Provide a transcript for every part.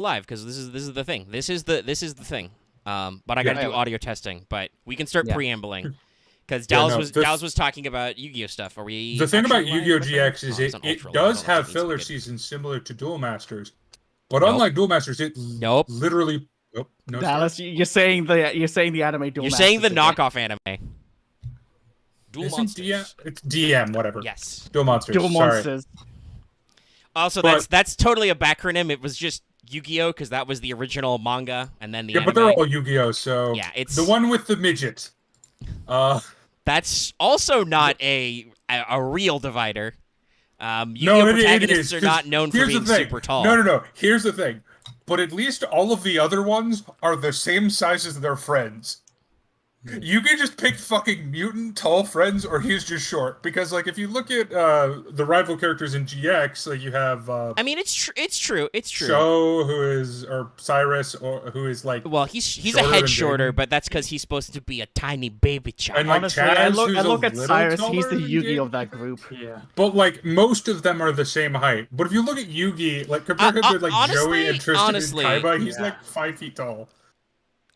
live because this is the thing. This is the thing. But I got to do audio testing. But we can start preambling because Dallas was talking about Yu-Gi-Oh stuff. Are we? The thing about Yu-Gi-Oh GX is it does have filler seasons similar to Duel Masters, but unlike Duel Masters, it literally. Oh, no, Dallas, you're saying the anime Duel. You're saying the knockoff anime. Duel Monsters. It's DM, whatever. Yes. Duel Monsters. Duel Monsters. Also, that's totally a backronym. It was just Yu-Gi-Oh because that was the original manga, and then the anime. But they're all Yu-Gi-Oh. So it's the one with the midget. That's also not a real divider. Yu-Gi-Oh protagonists are not known for being super tall. No. Here's the thing. But at least all of the other ones are the same size as their friends. You can just pick fucking mutant tall friends, or he's just short. Because, like, if you look at the rival characters in GX, like, you have... I mean, it's true. Sho, or Cyrus, who is, like... Well, he's a head shorter, but that's because he's supposed to be a tiny baby child. And, like, honestly, Chazz, I look at Cyrus, he's the Yu-Gi-Oh of that group. Yeah. But, like, most of them are the same height. But if you look at Yugi, like, compare him to, like, honestly, Joey and Tristan and Kaiba, he's, like, 5 feet tall.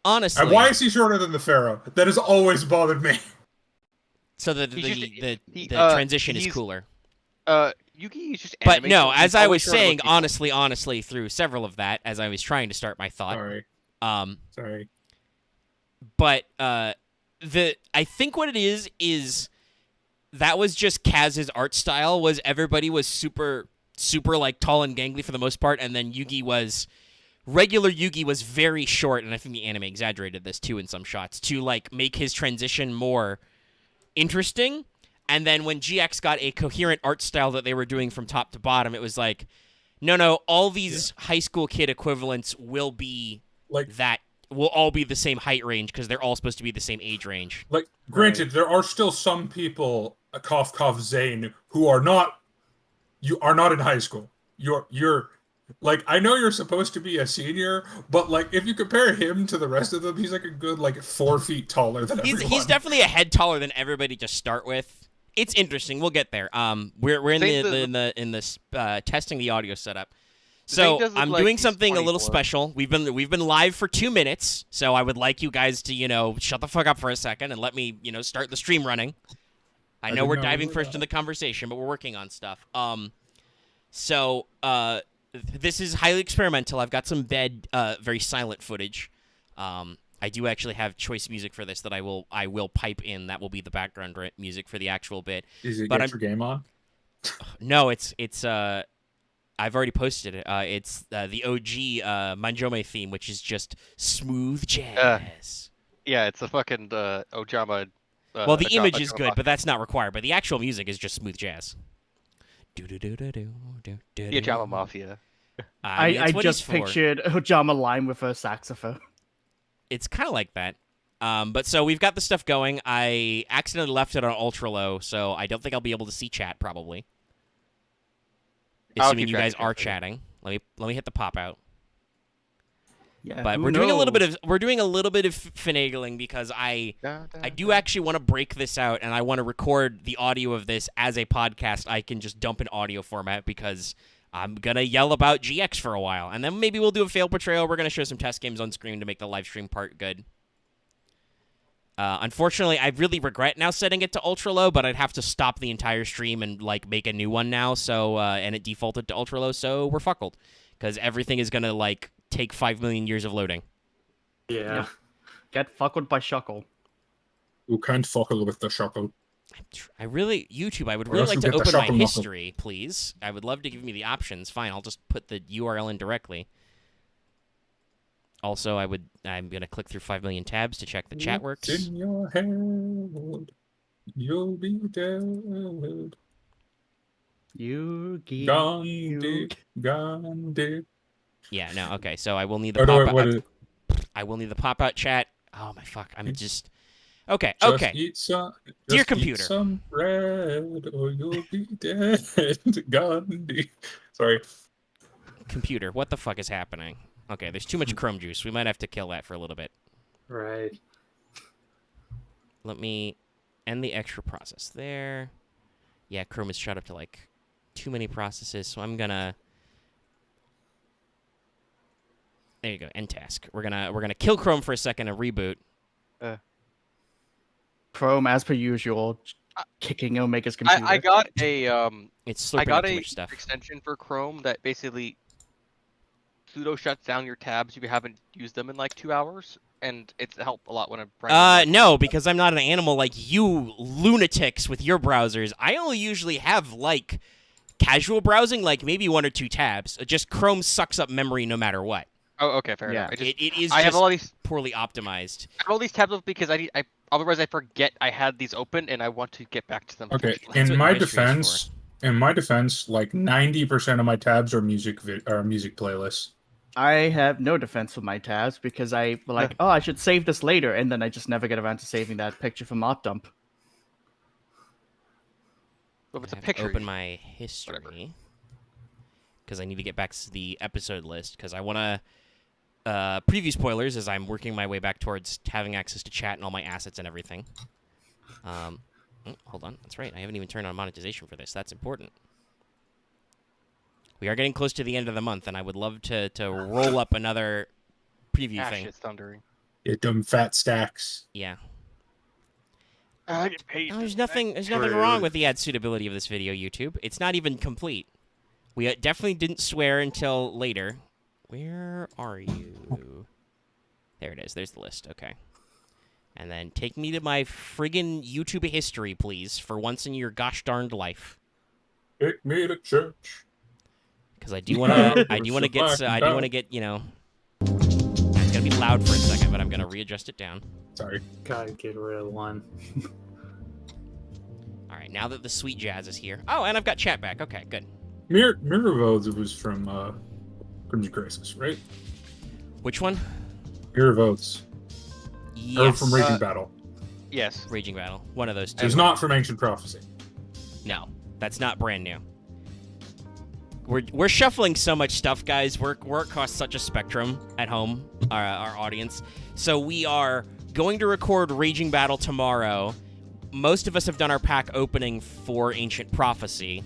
Honestly. And why is he shorter than the Pharaoh? That has always bothered me. So the transition is cooler. Yugi is just But no, as I was saying, honestly, through several of that, as I was trying to start my thought. Sorry. But I think what it is that was just Chazz's art style. Was everybody was super like tall and gangly for the most part, and then regular Yugi was very short, and I think the anime exaggerated this too in some shots to like make his transition more interesting. And then when GX got a coherent art style that they were doing from top to bottom, it was like, no, all these high school kid equivalents will be like that. Will all be the same height range because they're all supposed to be the same age range. Like, granted, there are still some people, Zane, who are not. You are not in high school. You're. Like, I know you're supposed to be a senior, but, like, if you compare him to the rest of them, he's, like, a good, like, 4 feet taller than everyone. He's definitely a head taller than everybody to start with. It's interesting. We'll get there. We're in this testing the audio setup. So I'm doing something a little special. We've been live for 2 minutes, so I would like you guys to, shut the fuck up for a second and let me, start the stream running. I know we're diving first into the conversation, but we're working on stuff. This is highly experimental. I've got some very silent footage. I do actually have choice music for this that I will pipe in. That will be the background music for the actual bit. Is it Get Your Game On? No, it's I've already posted it. It's the OG Manjome theme, which is just smooth jazz. Yeah, it's a fucking Ojama. Well, the image is good, but that's not required. But the actual music is just smooth jazz. The Ojama Mafia. I just pictured Ojama Lime with her saxophone. It's kind of like that. But so we've got the stuff going. I accidentally left it on ultra low, so I don't think I'll be able to see chat probably. Assuming you guys are chatting. Let me hit the pop out. Yeah, but we're doing a little bit of finagling because I do actually want to break this out, and I want to record the audio of this as a podcast. I can just dump in audio format because I'm gonna yell about GX for a while, and then maybe we'll do a fail portrayal. We're gonna show some test games on screen to make the live stream part good. Unfortunately, I really regret now setting it to ultra low, but I'd have to stop the entire stream and like make a new one now. So and it defaulted to ultra low, so we're fuckled because everything is gonna like take 5 million years of loading. Yeah. Get fuckled by Shuckle. You can't fuckle with the Shuckle. I would really like to open my history, please. I would love to give me the options. Fine, I'll just put the URL in directly. Also, I'm going to click through 5 million tabs to check the chat works. In your head, you'll be dead. Gandhi. Yeah, no, okay, so I will need the pop-out. I will need the pop-out chat. Oh, my fuck, I'm just... Okay. Dear computer. Eat some bread or you'll be dead. Gandhi. Sorry. Computer, what the fuck is happening? Okay, there's too much chrome juice. We might have to kill that for a little bit. Right. Let me end the extra process there. Yeah, chrome is shot up to like too many processes, so I'm gonna... There you go. End task. We're gonna kill Chrome for a second and reboot. Chrome, as per usual, kicking Omega's computer. I got a It's I slurping got up too a much stuff. extension for Chrome that basically sudo shuts down your tabs if you haven't used them in like 2 hours, and it's helped a lot when I'm No, because I'm not an animal like you lunatics with your browsers. I only usually have like casual browsing, like maybe 1 or 2 tabs. Just Chrome sucks up memory no matter what. Oh, okay, fair enough. It is I just have all these poorly optimized. I have all these tabs up because otherwise I forget I had these open and I want to get back to them. Okay, That's in what my history is defense, like 90% of my tabs are music playlists. I have no defense for my tabs because I like, oh, I should save this later, and then I just never get around to saving that picture from OpDump. Well, if it's I a have to picture. open my history because I need to get back to the episode list because I want to preview spoilers as I'm working my way back towards having access to chat and all my assets and everything. Hold on. That's right. I haven't even turned on monetization for this. That's important. We are getting close to the end of the month, and I would love to roll up another preview thing. Shit's thundering. Get them fat stacks. Yeah. I get paid. No, there's nothing wrong with the ad suitability of this video, YouTube. It's not even complete. We definitely didn't swear until later. Where are you? There it is. There's the list. Okay. And then take me to my friggin' YouTube history, please, for once in your gosh darned life. Take me to church. Because I do want to get, you know, it's gonna be loud for a second, but I'm gonna readjust it down. Sorry. Gotta get rid of one. All right, now that the sweet jazz is here. Oh, and I've got chat back. Okay, good. Mirror Vodes was from Crimson Crisis, right? Which one? Mirror Vodes. Yes. Or from Raging Battle. Yes. Raging Battle. One of those two. It was not from Ancient Prophecy. No, that's not brand new. We're shuffling so much stuff, guys. We're across such a spectrum at home, our audience. So we are going to record Raging Battle tomorrow. Most of us have done our pack opening for Ancient Prophecy,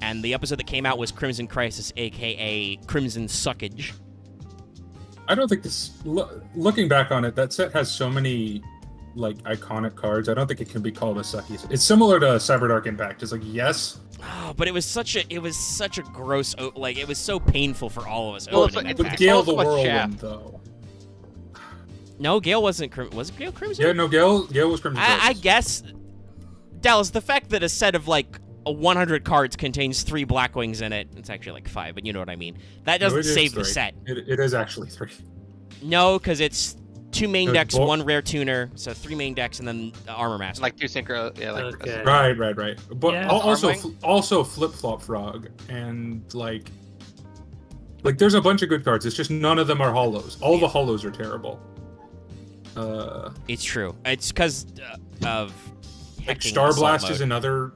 and the episode that came out was Crimson Crisis, aka Crimson Suckage. I don't think this. Looking back on it, that set has so many like iconic cards. I don't think it can be called a sucky. It's similar to Cyberdark Impact. It's like yes. Oh, but it was such a gross, like it was so painful for all of us Well, opening that But pack. Gale Also the a Whirlwind shaft. though. No, Gale wasn't. Was Gale Crimson? Yeah, no, Gale was Crimson. I Crisis. guess, Dallas, the fact that a set of like 100 cards contains 3 Blackwings in it, it's actually like 5, but you know what I mean. That No, doesn't it is save the 3. set. It is actually 3. No, because it's 2 main No, decks, well- 1 rare tuner, so 3 main decks, and then the Armor Master. Like 2 synchro. Yeah. Like. Okay. Right. But Yeah. also Flip Flop Frog and like there's a bunch of good cards. It's just none of them are hollows. All the hollows are terrible. It's true. It's because of Like hecking Star assault Blast mode. is another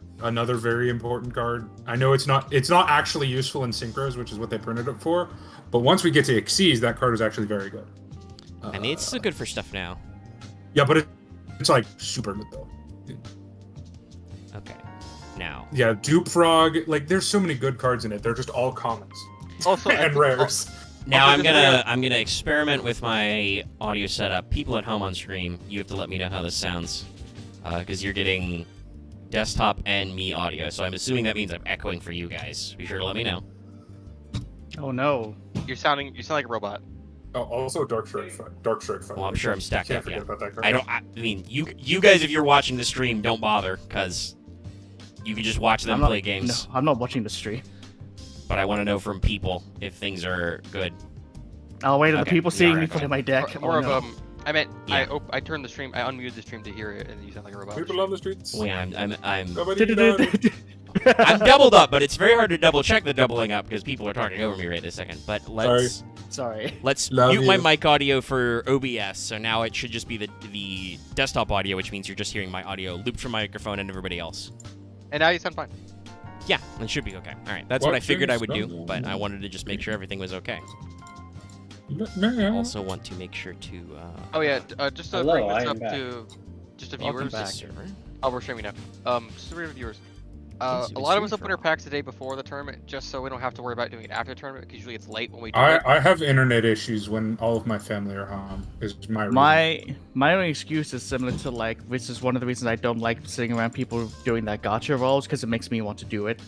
very important card. I know it's not actually useful in synchros, which is what they printed it for. But once we get to Xyz, that card is actually very good. I mean, it's still good for stuff now. Yeah, but it's like super good though. Okay. Now. Yeah, Dupe Frog. Like, there's so many good cards in it. They're just all commons Also, and rares. Now I'm gonna experiment with my audio setup. People at home on stream, you have to let me know how this sounds, because you're getting desktop and me audio. So I'm assuming that means I'm echoing for you guys. Be sure to let me know. Oh no. You sound like a robot. Oh, also Dark Strike. Well, I'm sure I'm stacked Can't up. forget Yeah. about that card. I mean, you guys, if you're watching the stream, don't bother, because you can just watch them play games. No, I'm not watching the stream. But I want to know from people if things are good. I'll wait for the Okay, people yeah, seeing me alright, put in fine. my deck. More Oh, of no. I meant Yeah. I turned the stream. I unmuted the stream to hear it, and you sound like a robot. People on the streets. Well, yeah, I'm Nobody done. I'm doubled up, but it's very hard to double check the doubling up because people are talking over me right this second. But let's Sorry. mute you. my mic audio for OBS. So now it should just be the desktop audio, which means you're just hearing my audio looped from my microphone and everybody else. And now you sound fine. Yeah, it should be okay. All right, that's what I Watching figured I would do, stuff. but I wanted to just make sure everything was okay. I also want to make sure to. Oh yeah, just to Hello, bring this I am up back. to just the Welcome viewers. back. server. Oh, we're streaming now. Just to bring the viewers. A Jeez, lot of it's us open our free packs the day before the tournament, just so we don't have to worry about doing it after the tournament, because usually it's late when we do it. I have internet issues when all of my family are home. Is my reason. My only excuse is similar to like, which is one of the reasons I don't like sitting around people doing that gacha rolls, because it makes me want to do it.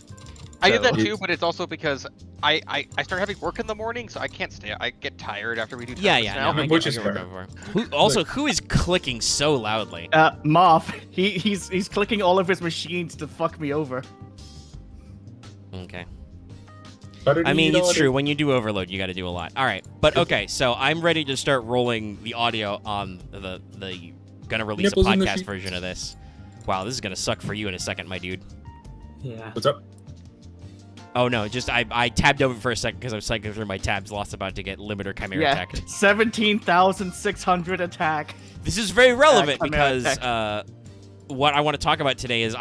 I did that So- too, but it's also because I start having work in the morning, so I can't stay. I get tired after we do Yeah, tournaments yeah. now. No, I Which get is what you're fair. going for. Who is clicking so loudly? Marv, he's clicking all of his machines to fuck me over. Okay. But I mean, it's true. When you do overload, you got to do a lot. All right, but okay. So I'm ready to start rolling the audio on the gonna release Nipples a in the podcast sheet. version of this. Wow, this is gonna suck for you in a second, my dude. Yeah. What's up? Oh no, just I tabbed over for a second because I was cycling through my tabs, lost about to get limiter chimera Yeah, attacked. 17,600 attack. This is very relevant Chimera because what I want to talk about today is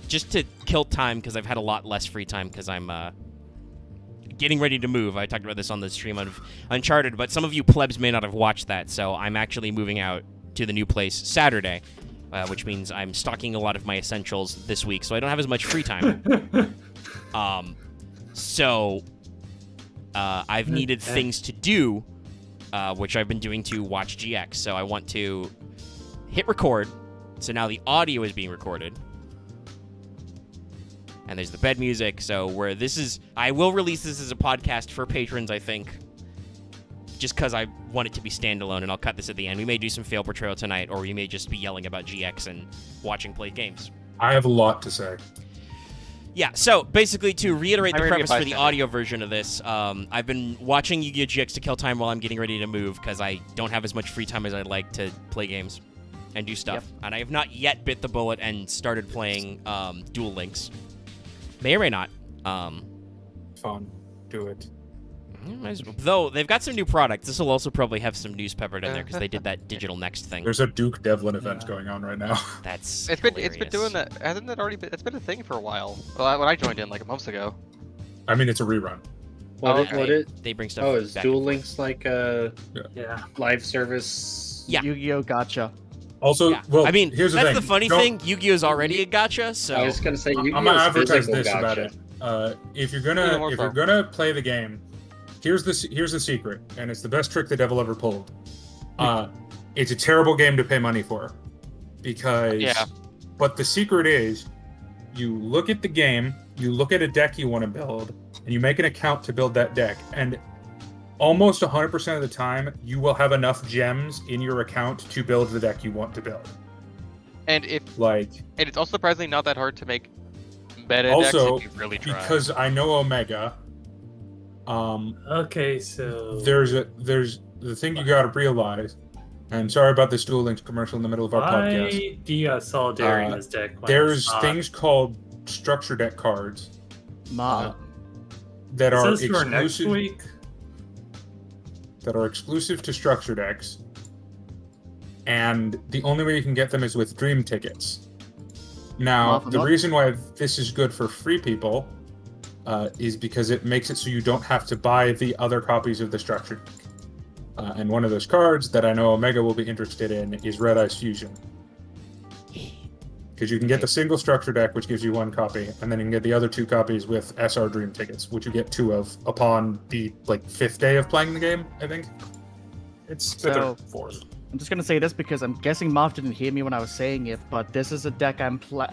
just to kill time because I've had a lot less free time because I'm getting ready to move. I talked about this on the stream of Uncharted, but some of you plebs may not have watched that, so I'm actually moving out to the new place Saturday, which means I'm stocking a lot of my essentials this week, so I don't have as much free time. I've needed things to do, which I've been doing to watch GX, so I want to hit record. So now the audio is being recorded. And there's the bed music, so I will release this as a podcast for patrons, I think, just because I want it to be standalone, and I'll cut this at the end. We may do some Fail Portrayal tonight, or we may just be yelling about GX and watching play games. I have a lot to say. Yeah, so basically to reiterate the I'm ready to premise for the bystander. audio version of this, I've been watching Yu-Gi-Oh! GX to kill time while I'm getting ready to move, because I don't have as much free time as I'd like to play games and do stuff. Yep. And I have not yet bit the bullet and started playing Duel Links. May or may not. Fun. Do it. Though they've got some new products. This will also probably have some news peppered in there because they did that Digital Next thing. There's a Duke Devlin event going on right now. That's It's been hilarious. doing that. Hasn't that already been? It's been a thing for a while. Well, when I joined in like a month ago. I mean, it's a rerun. They bring stuff. Oh, is back Duel and Links like a Yeah. live service? Yeah. Yu-Gi-Oh! Gacha. Also, Yeah. well, I mean, here's that's the the funny thing. Yu-Gi-Oh is already a gacha, so I was gonna say I'm Yu-Gi-Oh's gonna advertise physical this gotcha. about it. If you're Yeah, more so. gonna play the game, here's the secret, and it's the best trick the devil ever pulled. It's a terrible game to pay money for, because. Yeah. But the secret is, you look at the game, you look at a deck you want to build, and you make an account to build that deck, and almost 100% of the time, you will have enough gems in your account to build the deck you want to build. And it's also surprisingly not that hard to make meta Also, decks if you really try. because I know Omega. Okay, so There's the thing you got to realize. And sorry about this Duel Links commercial in the middle of our podcast. why do you have Solidarity in this deck? when There's it's not? things called structure deck cards Marv. that Is are this for next exclusive. week? That are exclusive to structure decks, and the only way you can get them is with dream tickets. Now, Marv, the what? reason why this is good for free people is because it makes it so you don't have to buy the other copies of the structure deck. And one of those cards that I know Omega will be interested in is Red Ice Fusion. Because you can get the single structure deck, which gives you one copy, and then you can get the other two copies with SR Dream tickets, which you get two of upon the fifth day of playing the game, I think. It's fifth or fourth. I'm just gonna say this because I'm guessing Marv didn't hear me when I was saying it, but this is a deck the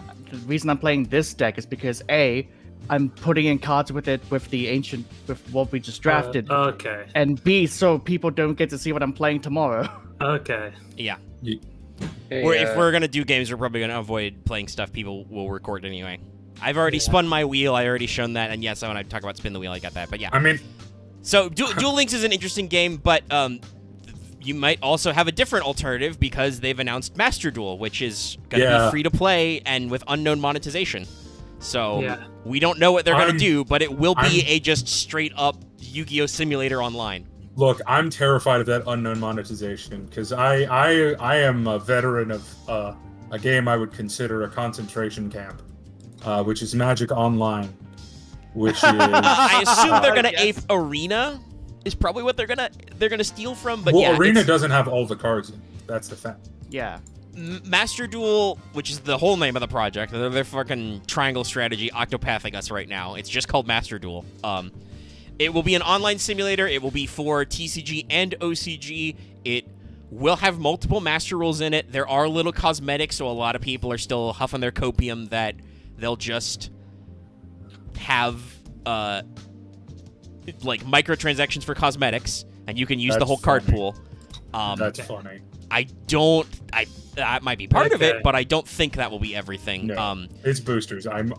reason I'm playing this deck is because A, I'm putting in cards with it with what we just drafted, Okay. and B, so people don't get to see what I'm playing tomorrow. Okay. yeah. Hey, If we're gonna do games, we're probably gonna avoid playing stuff people will record anyway. I've already spun my wheel. I already shown that, and yes, when I talk about spin the wheel, I got that. But yeah. I mean, So Duel Links is an interesting game, but you might also have a different alternative because they've announced Master Duel, which is going to be free to play and with unknown monetization. So Yeah. we don't know what they're going to I'm- do, but it will be I'm- a just straight up Yu-Gi-Oh simulator online. look, I'm terrified of that unknown monetization, because I am a veteran of a game I would consider a concentration camp, which is Magic Online, which is... I assume they're going to Yes. ape Arena is probably what they're gonna steal from, but well, yeah, Arena it's- doesn't have all the cards in it. That's the fact. Yeah. Master Duel, which is the whole name of the project, they're fucking triangle strategy octopathing us right now. It's just called Master Duel. It will be an online simulator. It will be for TCG and OCG. It will have multiple master rules in it. There are little cosmetics, so a lot of people are still huffing their copium that they'll just have like microtransactions for cosmetics, and you can use the whole card pool. That's funny. That might be part of it, but I don't think that will be everything. No, it's boosters. I'm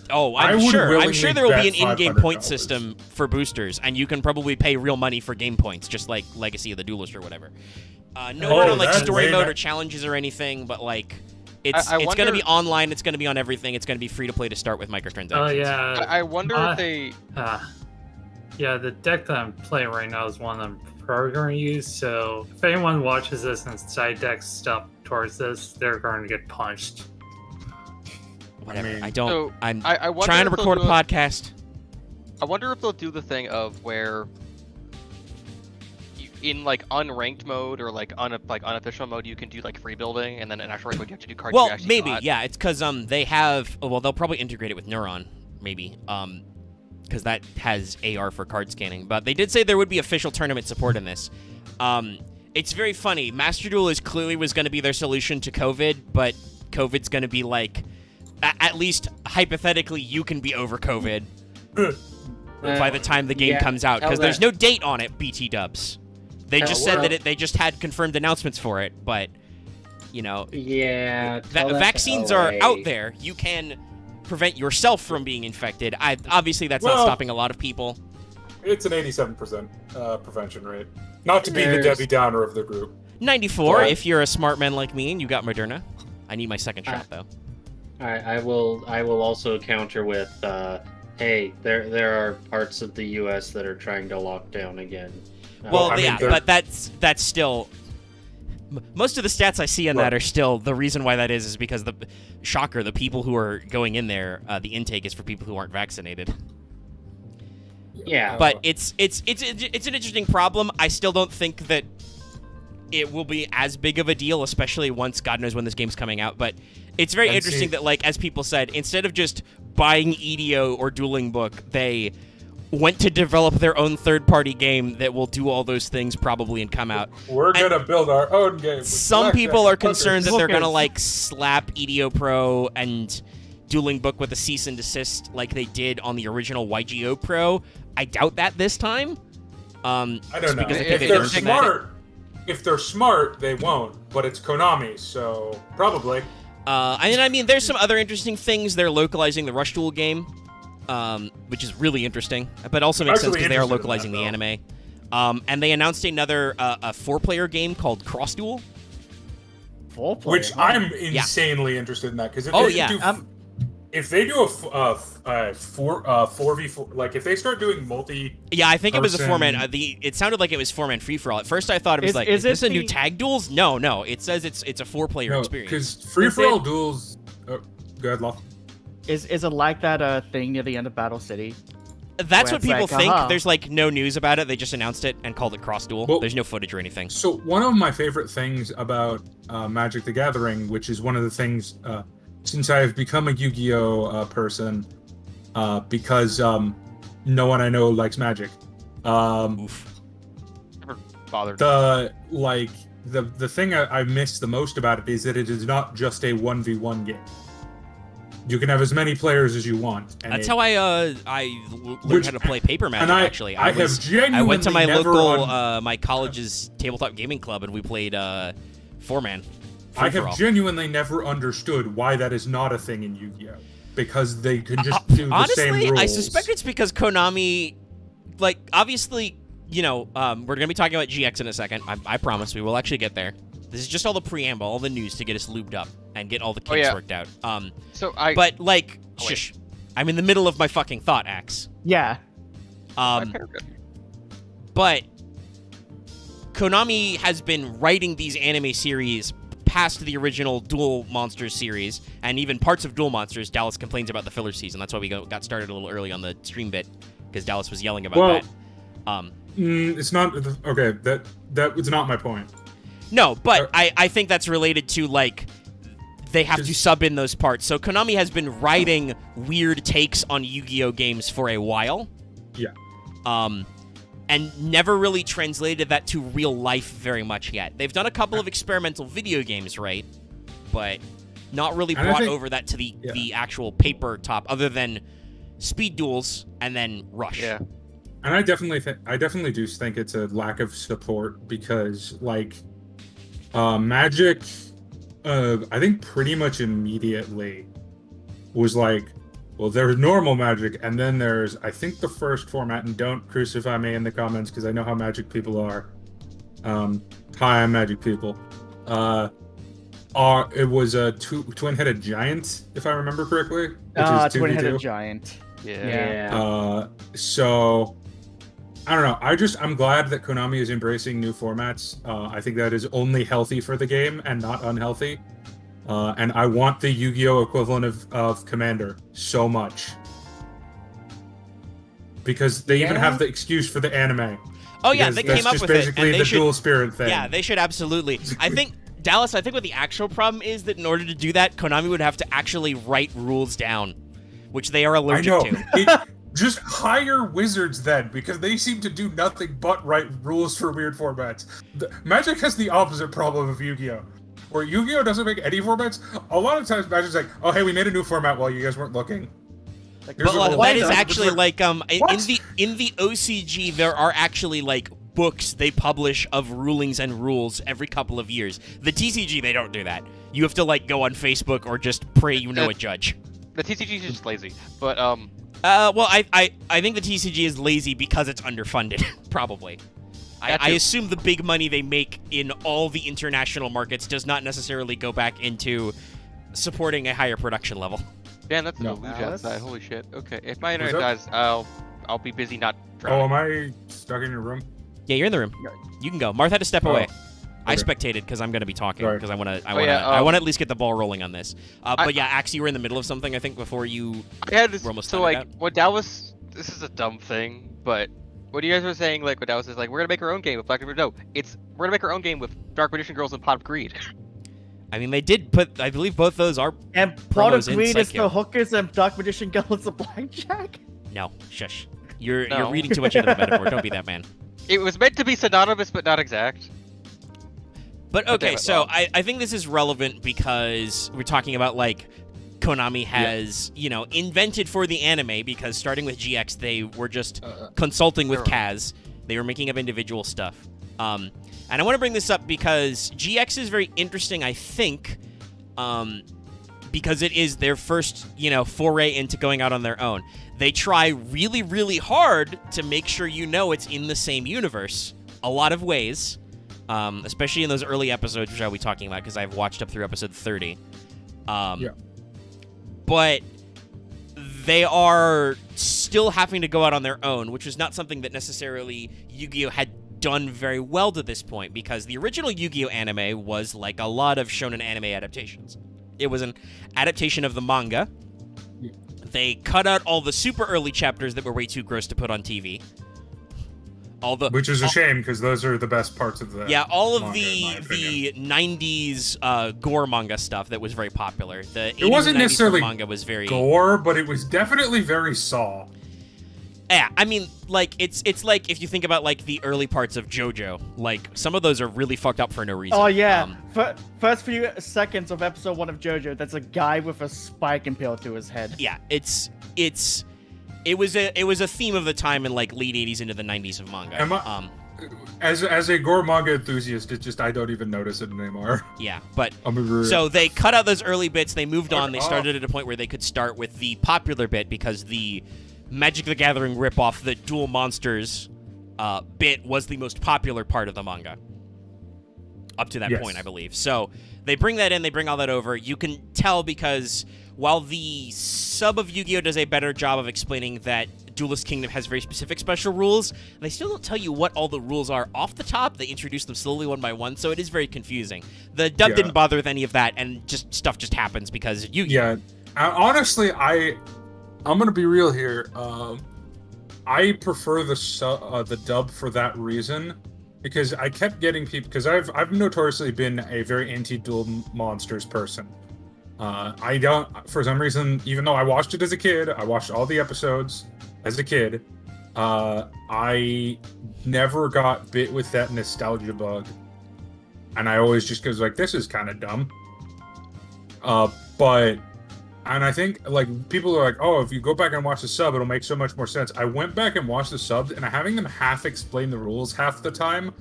sure there will be an in-game point $500. system for boosters, and you can probably pay real money for game points, just like Legacy of the Duelist or whatever. No one on like that's story way mode not- or challenges or anything, but like it's I going to wonder- be online. It's going to be on everything. It's going to be free to play to start with microtransactions. Oh yeah. I wonder if they. Yeah, the deck that I'm playing right now is one I'm probably going to use. So if anyone watches this and side decks stuff towards this, they're going to get punched. Whatever. I mean- I don't. So, I'm I wonder trying to if they'll record a do podcast. I wonder if they'll do the thing of where, in like unranked mode or like unofficial mode, you can do like free building, and then in actual ranked mode you have to do cards. you Well, actually maybe, got. yeah. It's because they have. Well, they'll probably integrate it with Neuron, maybe. Because that has AR for card scanning. But they did say there would be official tournament support in this. It's very funny. Master Duel was going to be their solution to COVID, but COVID's going to be like, at least hypothetically, you can be over COVID by the time the game comes out, because there's no date on it. BT Dubs. They just said that they just had confirmed announcements for it, but Yeah. tell that to vaccines are LA. out there. You can prevent yourself from being infected. Obviously that's not Well- stopping a lot of people. It's an 87% prevention rate. Not to be the There's- Debbie Downer of the group. 94 But- if you're a smart man like me and you got Moderna. I need my second shot though. I will also counter with, hey, there are parts of the U.S. that are trying to lock down again. Well, I mean, yeah, they're- but that's still. Most of the stats I see on that are still the reason why that is because the people who are going in there, the intake is for people who aren't vaccinated. Yeah. But it's an interesting problem. I still don't think that it will be as big of a deal, especially once God knows when this game's coming out. But it's very And interesting that, like, as people said, instead of just buying EDO or Dueling Book, they went to develop their own third-party game that will do all those things probably and come out. We're gonna build our own game. with Some blackjack people and are concerned that they're Hookers. gonna like slap EDO Pro and Dueling Book with a cease and desist like they did on the original YGO Pro. I doubt that this time. I don't just know. because I think If they they're learned from that. smart, they won't. But it's Konami, so probably. I mean, there's some other interesting things. They're localizing the Rush Duel game, which is really interesting, but also makes sense Actually because they are interested in localizing that, the anime. And they announced another a 4-player game called Cross Duel. 4-player. Which I'm insanely interested in that because if they do a 4v4, like if they start doing multi, Yeah, I think it was a person- 4-man. It sounded like it was 4-man free for all. At first, I thought it was Is this it a new the- tag duels? No. It says it's a 4-player no, experience. because free for all duels. Go ahead, Loth. Is it like that thing near the end of Battle City? That's where what it's people like, think. aha. There's like no news about it. They just announced it and called it Cross Duel. Well- There's no footage or anything. So one of my favorite things about Magic the Gathering, which is one of the things since I've become a Yu-Gi-Oh person, because no one I know likes Magic. Oof. Never bothered. The thing I miss the most about it is that it is not just a 1v1 game. You can have as many players as you want. And That's it- how I learned Which- how to play paper Magic. and I Actually, have genuinely I went to my never local my college's tabletop gaming club and we played 4-man. I free-for-all. have genuinely never understood why that is not a thing in Yu-Gi-Oh! Because they can just do the Honestly, same rules. I suspect it's because Konami, like, obviously, we're gonna be talking about GX in a second. I promise we will actually get there. This is just all the preamble, all the news to get us lubed up and get all the kinks yeah. worked out. But Like, Oh, wait. shush. I'm in the middle of my fucking thought, Axe. Yeah. But Konami has been writing these anime series past the original Duel Monsters series, and even parts of Duel Monsters. Dallas complains about the filler season. That's why we got started a little early on the stream bit, because Dallas was yelling about that. It's not okay. That was not my point. No, but I think that's related to, like, they have to sub in those parts. So Konami has been writing weird takes on Yu-Gi-Oh games for a while. Yeah. And never really translated that to real life very much yet. They've done a couple of experimental video games, right? But not really brought over that to the actual paper top, other than Speed Duels and then Rush. Yeah. And I definitely do think it's a lack of support because, like, Magic, I think pretty much immediately was like, well, there's normal Magic, and then there's, I think, the first format, and don't crucify me in the comments because I know how Magic people are. Hi, I'm Magic people. It was a twin-headed giant, if I remember correctly. Twin-headed giant. Yeah. So I don't know. I'm glad that Konami is embracing new formats. I think that is only healthy for the game and not unhealthy. And I want the Yu-Gi-Oh equivalent of Commander so much. Because they even have the excuse for the anime. Oh yeah, they came up with it. Basically the dual spirit thing. Yeah, they should absolutely. I think Dallas, what the actual problem is that in order to do that, Konami would have to actually write rules down, which they are allergic to. Just hire wizards then, because they seem to do nothing but write rules for weird formats. Magic has the opposite problem of Yu-Gi-Oh! Where Yu-Gi-Oh! Doesn't make any formats. A lot of times Magic's like, oh hey, we made a new format while you guys weren't looking. But that is actually like in the OCG there are actually like books they publish of rulings and rules every couple of years. The TCG they don't do that. You have to like go on Facebook or just pray a judge. The TCG is just lazy, but well, I think the TCG is lazy because it's underfunded, probably. I assume the big money they make in all the international markets does not necessarily go back into supporting a higher production level. Man, that's an illusion outside. Holy shit. Okay, if my internet dies, I'll be busy not trying. Oh, am I stuck in your room? Yeah, you're in the room. You can go. Martha had to step away. I spectated because I'm going to be talking because I want to at least get the ball rolling on this. But yeah, Axe, you were in the middle of something I think before you were almost so like what Dallas, this is a dumb thing, but what you guys were saying, like what Dallas is like, we're gonna make our own game with Black and No, we're gonna make our own game with Dark Magician Girls and Pot of Greed. I mean, they did put, I believe both those are and Pot of Greed is the hookers and Dark Magician Girls the blackjack. No, shush. You're reading too much into the metaphor. Don't be that man. It was meant to be synonymous, but not exact. But okay, so I think this is relevant because we're talking about like Konami has, invented for the anime because starting with GX, they were just consulting with Chazz. They were making up individual stuff. And I want to bring this up because GX is very interesting, I think, because it is their first, foray into going out on their own. They try really, really hard to make sure it's in the same universe a lot of ways, especially in those early episodes, which I'll be talking about because I've watched up through episode 30. But they are still having to go out on their own, which is not something that necessarily Yu-Gi-Oh! Had done very well to this point, because the original Yu-Gi-Oh! Anime was like a lot of shonen anime adaptations. It was an adaptation of the manga. They cut out all the super early chapters that were way too gross to put on TV. Which is a shame, because those are the best parts of the all of manga, the 90s gore manga stuff that was very popular. It wasn't necessarily manga was very gore, but it was definitely very Saw. Yeah, I mean, like it's like if you think about like the early parts of JoJo, like some of those are really fucked up for no reason. Oh yeah, first few seconds of episode 1 of JoJo, that's a guy with a spike impaled to his head. Yeah, It was a theme of the time in like late 80s into the 90s of manga. As a gore manga enthusiast, it's just I don't even notice it anymore. Yeah, but so they cut out those early bits. They moved on. They started at a point where they could start with the popular bit because the Magic the Gathering ripoff, the Duel Monsters bit, was the most popular part of the manga up to that point, I believe. So they bring that in. They bring all that over. You can tell because while the sub of Yu-Gi-Oh! Does a better job of explaining that Duelist Kingdom has very specific special rules, they still don't tell you what all the rules are off the top. They introduce them slowly one by one, so it is very confusing. The dub didn't bother with any of that, and stuff just happens because Yu-Gi-Oh! Yeah, honestly, I'm gonna be real here. I prefer the dub for that reason, because I kept getting people, because I've notoriously been a very anti-dual monsters person. I don't, for some reason, even though I watched it as a kid, I watched all the episodes as a kid, I never got bit with that nostalgia bug. And I always just goes like, this is kind of dumb. And I think, like, people are like, oh, if you go back and watch the sub, it'll make so much more sense. I went back and watched the subs, and having them half explain the rules half the time,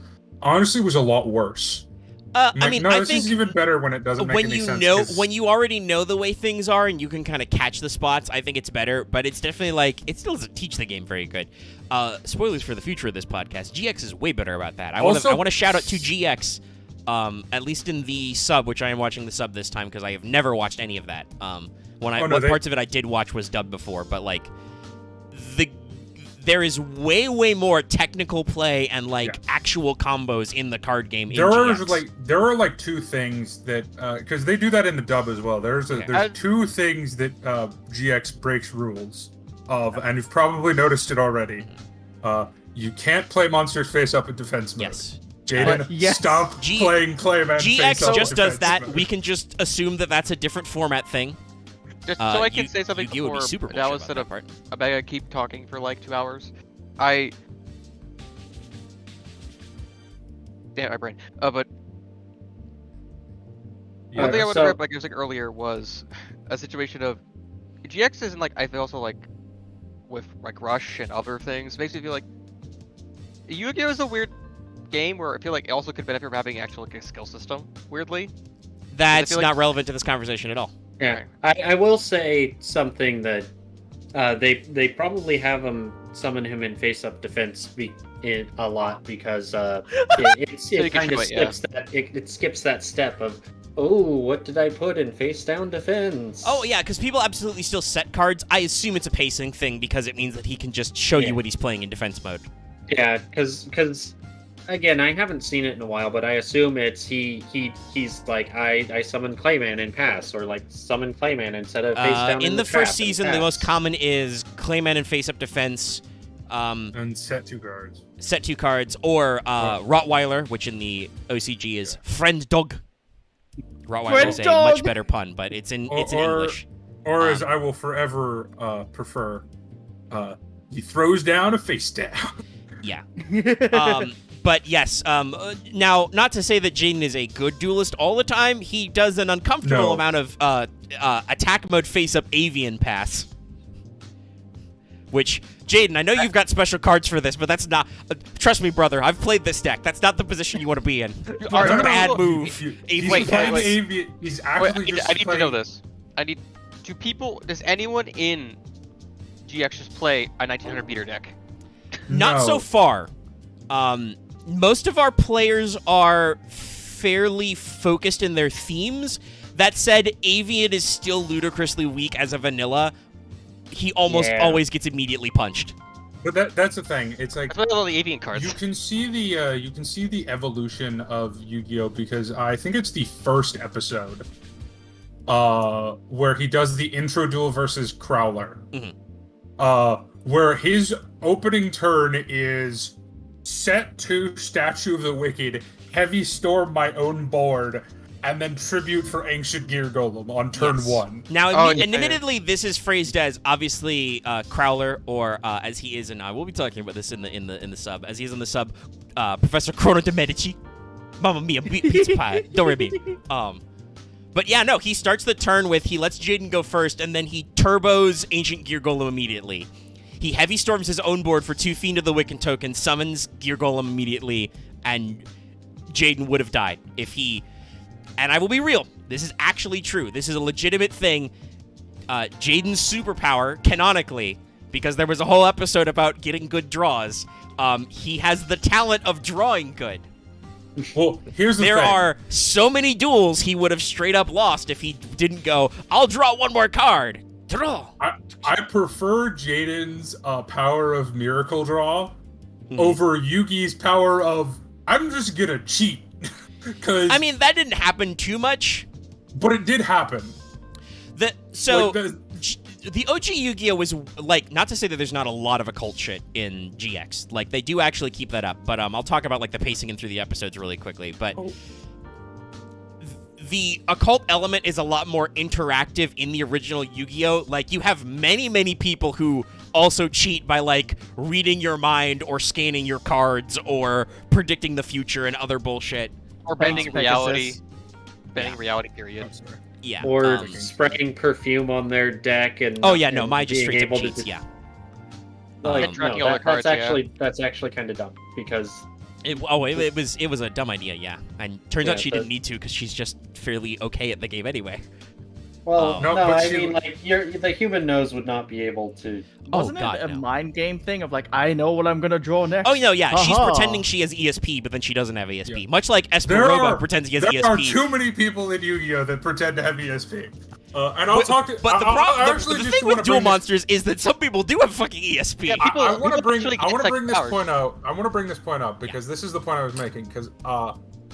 honestly, was a lot worse. I mean, no, I this think is even better when it doesn't make any sense. When you already know the way things are and you can kind of catch the spots, I think it's better. But it's definitely like, it still doesn't teach the game very good. Spoilers for the future of this podcast. GX is way better about that. I want to shout out to GX. At least in the sub, which I am watching the sub this time because I have never watched any of that. Parts of it I did watch was dubbed before, but like there is way more technical play and actual combos in the card game. There are like two things that because they do that in the dub as well. There's two things that GX breaks rules of, and you've probably noticed it already. You can't play monsters face up in defense mode. Yes. Jaden, stop playing Clayman. GX just does that. We can just assume that that's a different format thing. Just so I can say something Yugioh before super Dallas said I bet I keep talking for like 2 hours. Damn my brain. But one thing I wanted to bring up, like I was saying earlier, was a situation of GX isn't like, I feel also like with like Rush and other things makes me feel like Yu-Gi-Oh is a weird game where I feel like it also could benefit from having actual like a skill system. Weirdly, that's not relevant to this conversation at all. Yeah, I will say something that they probably have him summon him in face-up defense a lot because it kind of skips it skips that step of, oh, what did I put in face-down defense? Oh yeah, because people absolutely still set cards. I assume it's a pacing thing because it means that he can just show you what he's playing in defense mode. Yeah, because again, I haven't seen it in a while, but I assume it's he's like, I summon Clayman and pass, or like summon Clayman instead of face down in the first season. The most common is Clayman and face up defense. And set 2 cards. Set 2 cards, or Rottweiler, which in the OCG is friend dog. Rottweiler is a much better pun, but it's in English. Or as I will forever prefer, he throws down a face down. Yeah. But yes, now, not to say that Jaden is a good duelist all the time, he does an uncomfortable amount of attack mode face-up avian pass. Which, Jaden, I know you've got special cards for this, but that's not... trust me, brother, I've played this deck. That's not the position you want to be in. It's a bad move. He's actually I need to know this. Does anyone in GX just play a 1900 meter deck? Not so far. Most of our players are fairly focused in their themes. That said, Avian is still ludicrously weak as a vanilla. He almost always gets immediately punched. But that's the thing. It's like, I play all the Avian cards. You can see the evolution of Yu-Gi-Oh, because I think it's the first episode where he does the intro duel versus Crowler. Where his opening turn is set 2 Statue of the Wicked, heavy storm my own board, and then tribute for Ancient Gear Golem on turn 1. Now, admittedly, this is phrased as obviously Crowler, or as he is in. We'll be talking about this in the sub. As he is in the sub, Professor Chrono de Medici. Mamma mia, pizza pie. Don't worry me. But yeah, no, he starts the turn with, he lets Jaden go first, and then he turbos Ancient Gear Golem immediately. He heavy storms his own board for 2 Fiend of the Wiccan tokens, summons Gear Golem immediately, and Jaden would have died if he... And I will be real, this is actually true. This is a legitimate thing. Jaden's superpower, canonically, because there was a whole episode about getting good draws, he has the talent of drawing good. Well, here's the thing. There are so many duels he would have straight up lost if he didn't go, I'll draw one more card. Draw. I prefer Jaden's power of Miracle Draw over Yugi's power of, I'm just gonna cheat. I mean, that didn't happen too much. But it did happen. the OG Yu-Gi-Oh was like, not to say that there's not a lot of occult shit in GX. Like they do actually keep that up, but I'll talk about like the pacing in through the episodes really quickly. But the occult element is a lot more interactive in the original Yu-Gi-Oh. Like you have many people who also cheat by like reading your mind or scanning your cards or predicting the future and other bullshit. Or bending reality. Bending reality, period. Yeah. Or spraying perfume on their deck and no, mine just straight up cheats, yeah. Like, tracking no, all the cards, that's actually kind of dumb because it was a dumb idea, yeah. And turns out she didn't need to because she's just fairly okay at the game anyway. Well, I mean, like the human nose would not be able to. Wasn't it a mind game thing of like, I know what I'm gonna draw next? Oh no, yeah, Aha. she's pretending she has ESP, but then she doesn't have ESP. Much like Esperoba pretends he has ESP. There are too many people in Yu-Gi-Oh that pretend to have ESP. And I'll talk to. But the thing with Duel Monsters is that some people do have fucking ESP. Yeah, I want to bring this powers. point out. I want to bring this point out because this is the point I was making. Because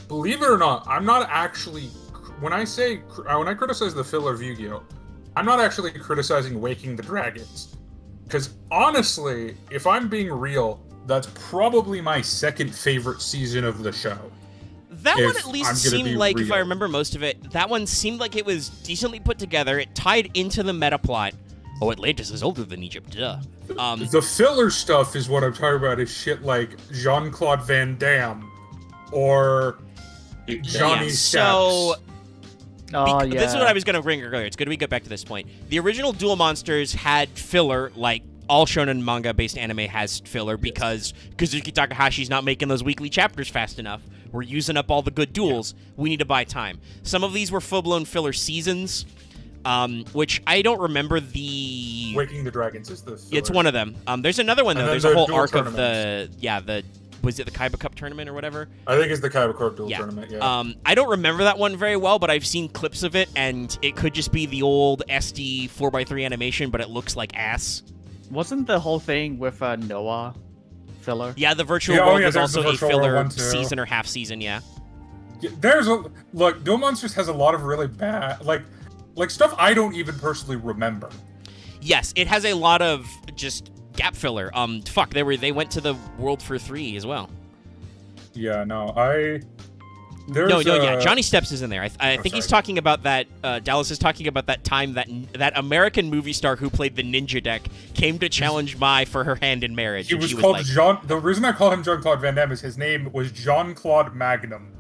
believe it or not, I'm not actually when I criticize the filler of Yu-Gi-Oh, I'm not actually criticizing Waking the Dragons. Because honestly, if I'm being real, that's probably my second favorite season of the show. That one at least seemed like, if I remember most of it, that one seemed like it was decently put together. It tied into the meta plot. Oh, Atlantis is older than Egypt, duh. The filler stuff is what I'm talking about, is shit like Jean-Claude Van Damme or Johnny Steps. So, Oh, this is what I was going to bring earlier. It's good we get back to this point. The original Duel Monsters had filler, like all shonen manga-based anime has filler, because Kazuki Takahashi's not making those weekly chapters fast enough. We're using up all the good duels. We need to buy time. Some of these were full-blown filler seasons, which I don't remember the... Waking the Dragons is the filler. It's one of them. There's another one, though. There's a whole arc of was it the Kaiba Cup tournament or whatever? I think it's the Kaiba Cup Duel tournament, yeah. I don't remember that one very well, but I've seen clips of it, and it could just be the old SD 4x3 animation, but it looks like ass. Wasn't the whole thing with Noah filler? Yeah, the virtual world was also a filler season or half season, yeah. Look, Duel Monsters has a lot of really bad, like stuff I don't even personally remember. Yes, it has a lot of just gap filler. They went to the World for 3 as well. Yeah, no, Johnny Steps is in there. I think he's talking about that. Dallas is talking about that time that American movie star who played the ninja deck came to challenge Mai for her hand in marriage. He was called Jean. The reason I call him Jean-Claude Van Damme is his name was Jean-Claude Magnum.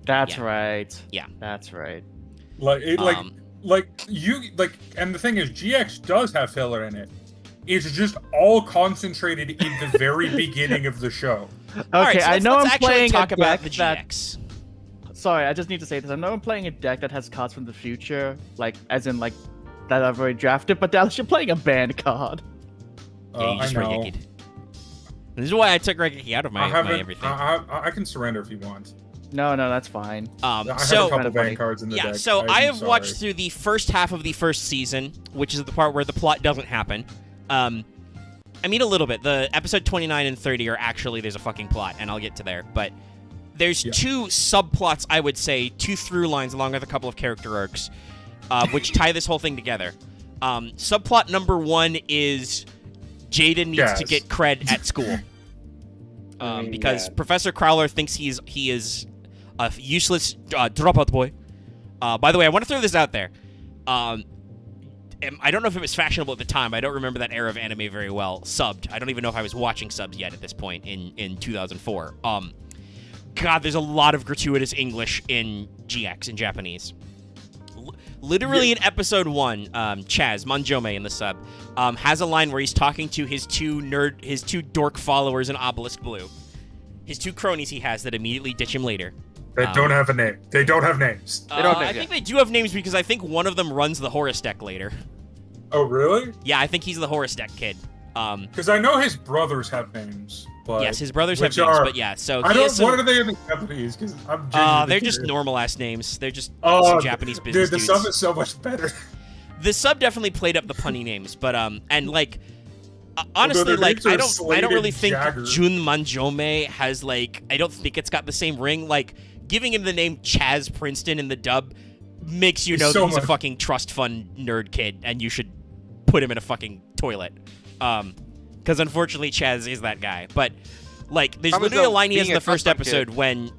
That's right. Yeah, that's right. And the thing is, GX does have filler in it. It's just all concentrated in the very beginning of the show. Okay, so I know I'm playing talk a about deck the GX. Sorry, I just need to say this. I know I'm playing a deck that has cards from the future, as in that I've already drafted, but Dallas, you're playing a banned card. Yeah, you just Regeki. This is why I took Regeki out of my everything. I can surrender if you want. No, that's fine. I have a couple banned cards in the deck. Yeah, so I have watched through the first half of the first season, which is the part where the plot doesn't happen. I mean, a little bit. The episode 29 and 30 are actually, there's a fucking plot, and I'll get to there. But there's two subplots, I would say, two through lines along with a couple of character arcs, which tie this whole thing together. Subplot number one is Jaden needs to get cred at school. Because Professor Crowler thinks he is a useless dropout boy. By the way, I want to throw this out there. I don't know if it was fashionable at the time. I don't remember that era of anime very well. Subbed. I don't even know if I was watching subs yet at this point in 2004. God, there's a lot of gratuitous English in GX, in Japanese. Literally in episode 1, Chazz Manjome in the sub has a line where he's talking to his two dork followers in Obelisk Blue. His two cronies he has that immediately ditch him later. They don't have a name. They don't have names. I think they do have names because I think one of them runs the Horus deck later. Oh, really? Yeah, I think he's the Horus deck kid. Because I know his brothers have names. But yes, his brothers have names, but yeah. So what are they in the Japanese? Because I'm they're just normal ass names. They're just some Japanese business dudes. The sub is so much better. The sub definitely played up the punny names, but honestly, I don't really think Jun Manjome has I don't think it's got the same ring. Giving him the name Chazz Princeton in the dub makes you know that he's a fucking trust fund nerd kid, and you should put him in a fucking toilet. Because unfortunately Chazz is that guy. But like, there's literally a line he has in the first episode when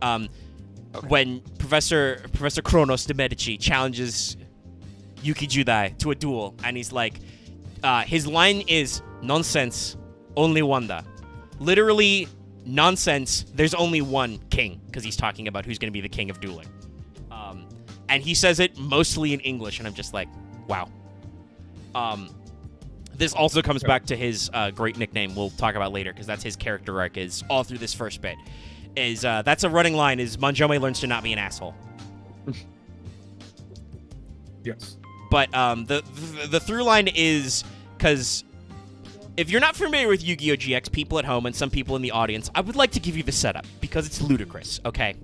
Professor Kronos de Medici challenges Yuki Judai to a duel, and he's like, his line is nonsense, only wanda. Literally, nonsense. There's only one king, because he's talking about who's going to be the king of dueling. And he says it mostly in English, and I'm just like, wow. This also comes back to his great nickname we'll talk about later, because that's his character arc is all through this first bit. Is that's a running line, is Manjome learns to not be an asshole. Yes. But the through line is, because if you're not familiar with Yu-Gi-Oh! GX, people at home and some people in the audience, I would like to give you the setup, because it's ludicrous, okay?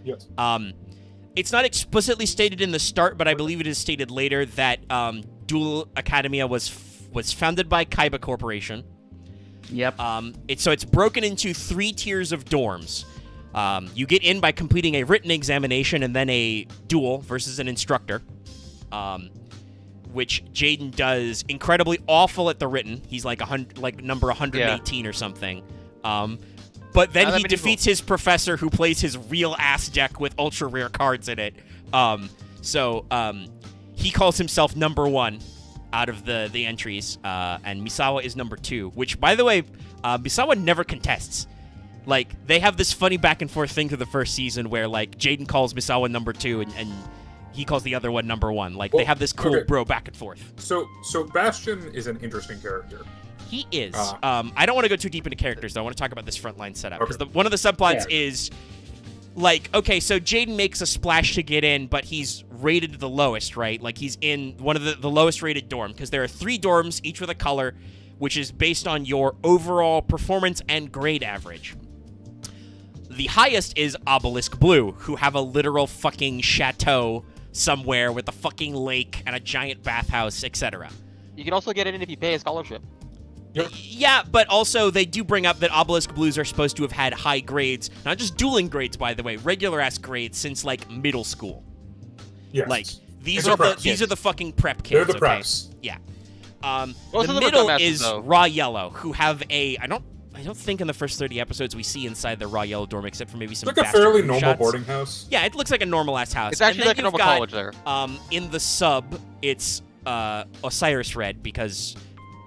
Yes. It's not explicitly stated in the start, but I believe it is stated later that Duel Academy was founded by Kaiba Corporation. Yep. So it's broken into 3 tiers of dorms. You get in by completing a written examination and then a duel versus an instructor, which Jaden does incredibly awful at the written. He's like number 118 or something. But then he defeats his professor, who plays his real ass deck with ultra rare cards in it. So he calls himself number 1 out of the entries, and Misawa is number 2. Which, by the way, Misawa never contests. Like, they have this funny back and forth thing through the first season where, like, Jaden calls Misawa number 2 and he calls the other one number 1. Like, they have this cool bro back and forth. So Bastion is an interesting character. He is. I don't want to go too deep into characters, though. I want to talk about this frontline setup. Because one of the subplots is, like, okay, so Jaden makes a splash to get in, but he's rated the lowest, right? Like, he's in one of the lowest rated dorm. Because there are 3 dorms, each with a color, which is based on your overall performance and grade average. The highest is Obelisk Blue, who have a literal fucking chateau somewhere with a fucking lake and a giant bathhouse, etc. You can also get in if you pay a scholarship. Yeah, but also they do bring up that Obelisk Blues are supposed to have had high grades, not just dueling grades, by the way, regular-ass grades since, like, middle school. Yes. Like, these are the fucking prep kids. They're the preps. Yeah. Most the of them are middle dumbasses, is though. Raw Yellow, who have I don't think in the first 30 episodes we see inside the Raw Yellow dorm, except for maybe some It's like a bastard fairly group normal shots. boarding house. Yeah, it looks like a normal-ass house. It's actually And like then a normal you've got, college there. in the sub, it's Osiris Red, because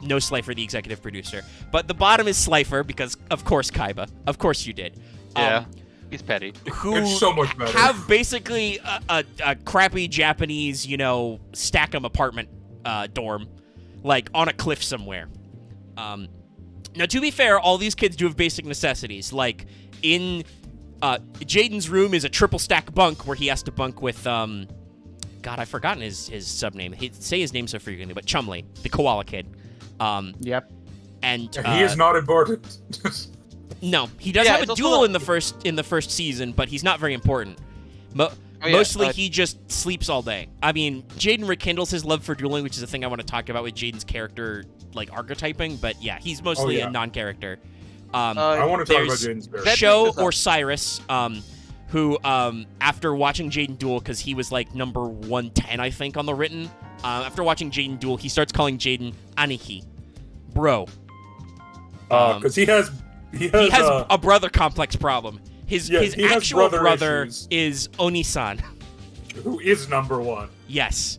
no Slifer, the executive producer. But the bottom is Slifer, because, of course, Kaiba. Of course you did. Yeah, he's petty. Who It's so much better. have basically a crappy Japanese, stack-em apartment dorm, like, on a cliff somewhere. Now, to be fair, all these kids do have basic necessities. Like, in Jaden's room is a triple stack bunk where he has to bunk with, God, I've forgotten his sub-name. He'd say his name so frequently, but Chumley, the koala kid. Yep. And He is not important. no, he does have a duel in the first season, but he's not very important. Mostly he just sleeps all day. I mean, Jaden rekindles his love for dueling, which is a thing I want to talk about with Jaden's character, like, archetyping, but yeah, he's mostly a non-character. I want to talk about there's Jaden's character. Sho or Cyrus, who, after watching Jaden duel, because he was, like, number 110, I think, on the written, after watching Jaden duel, he starts calling Jaden Aniki, bro. Because he has a brother complex problem. His actual brother is Oni-san. Who is number 1. Yes.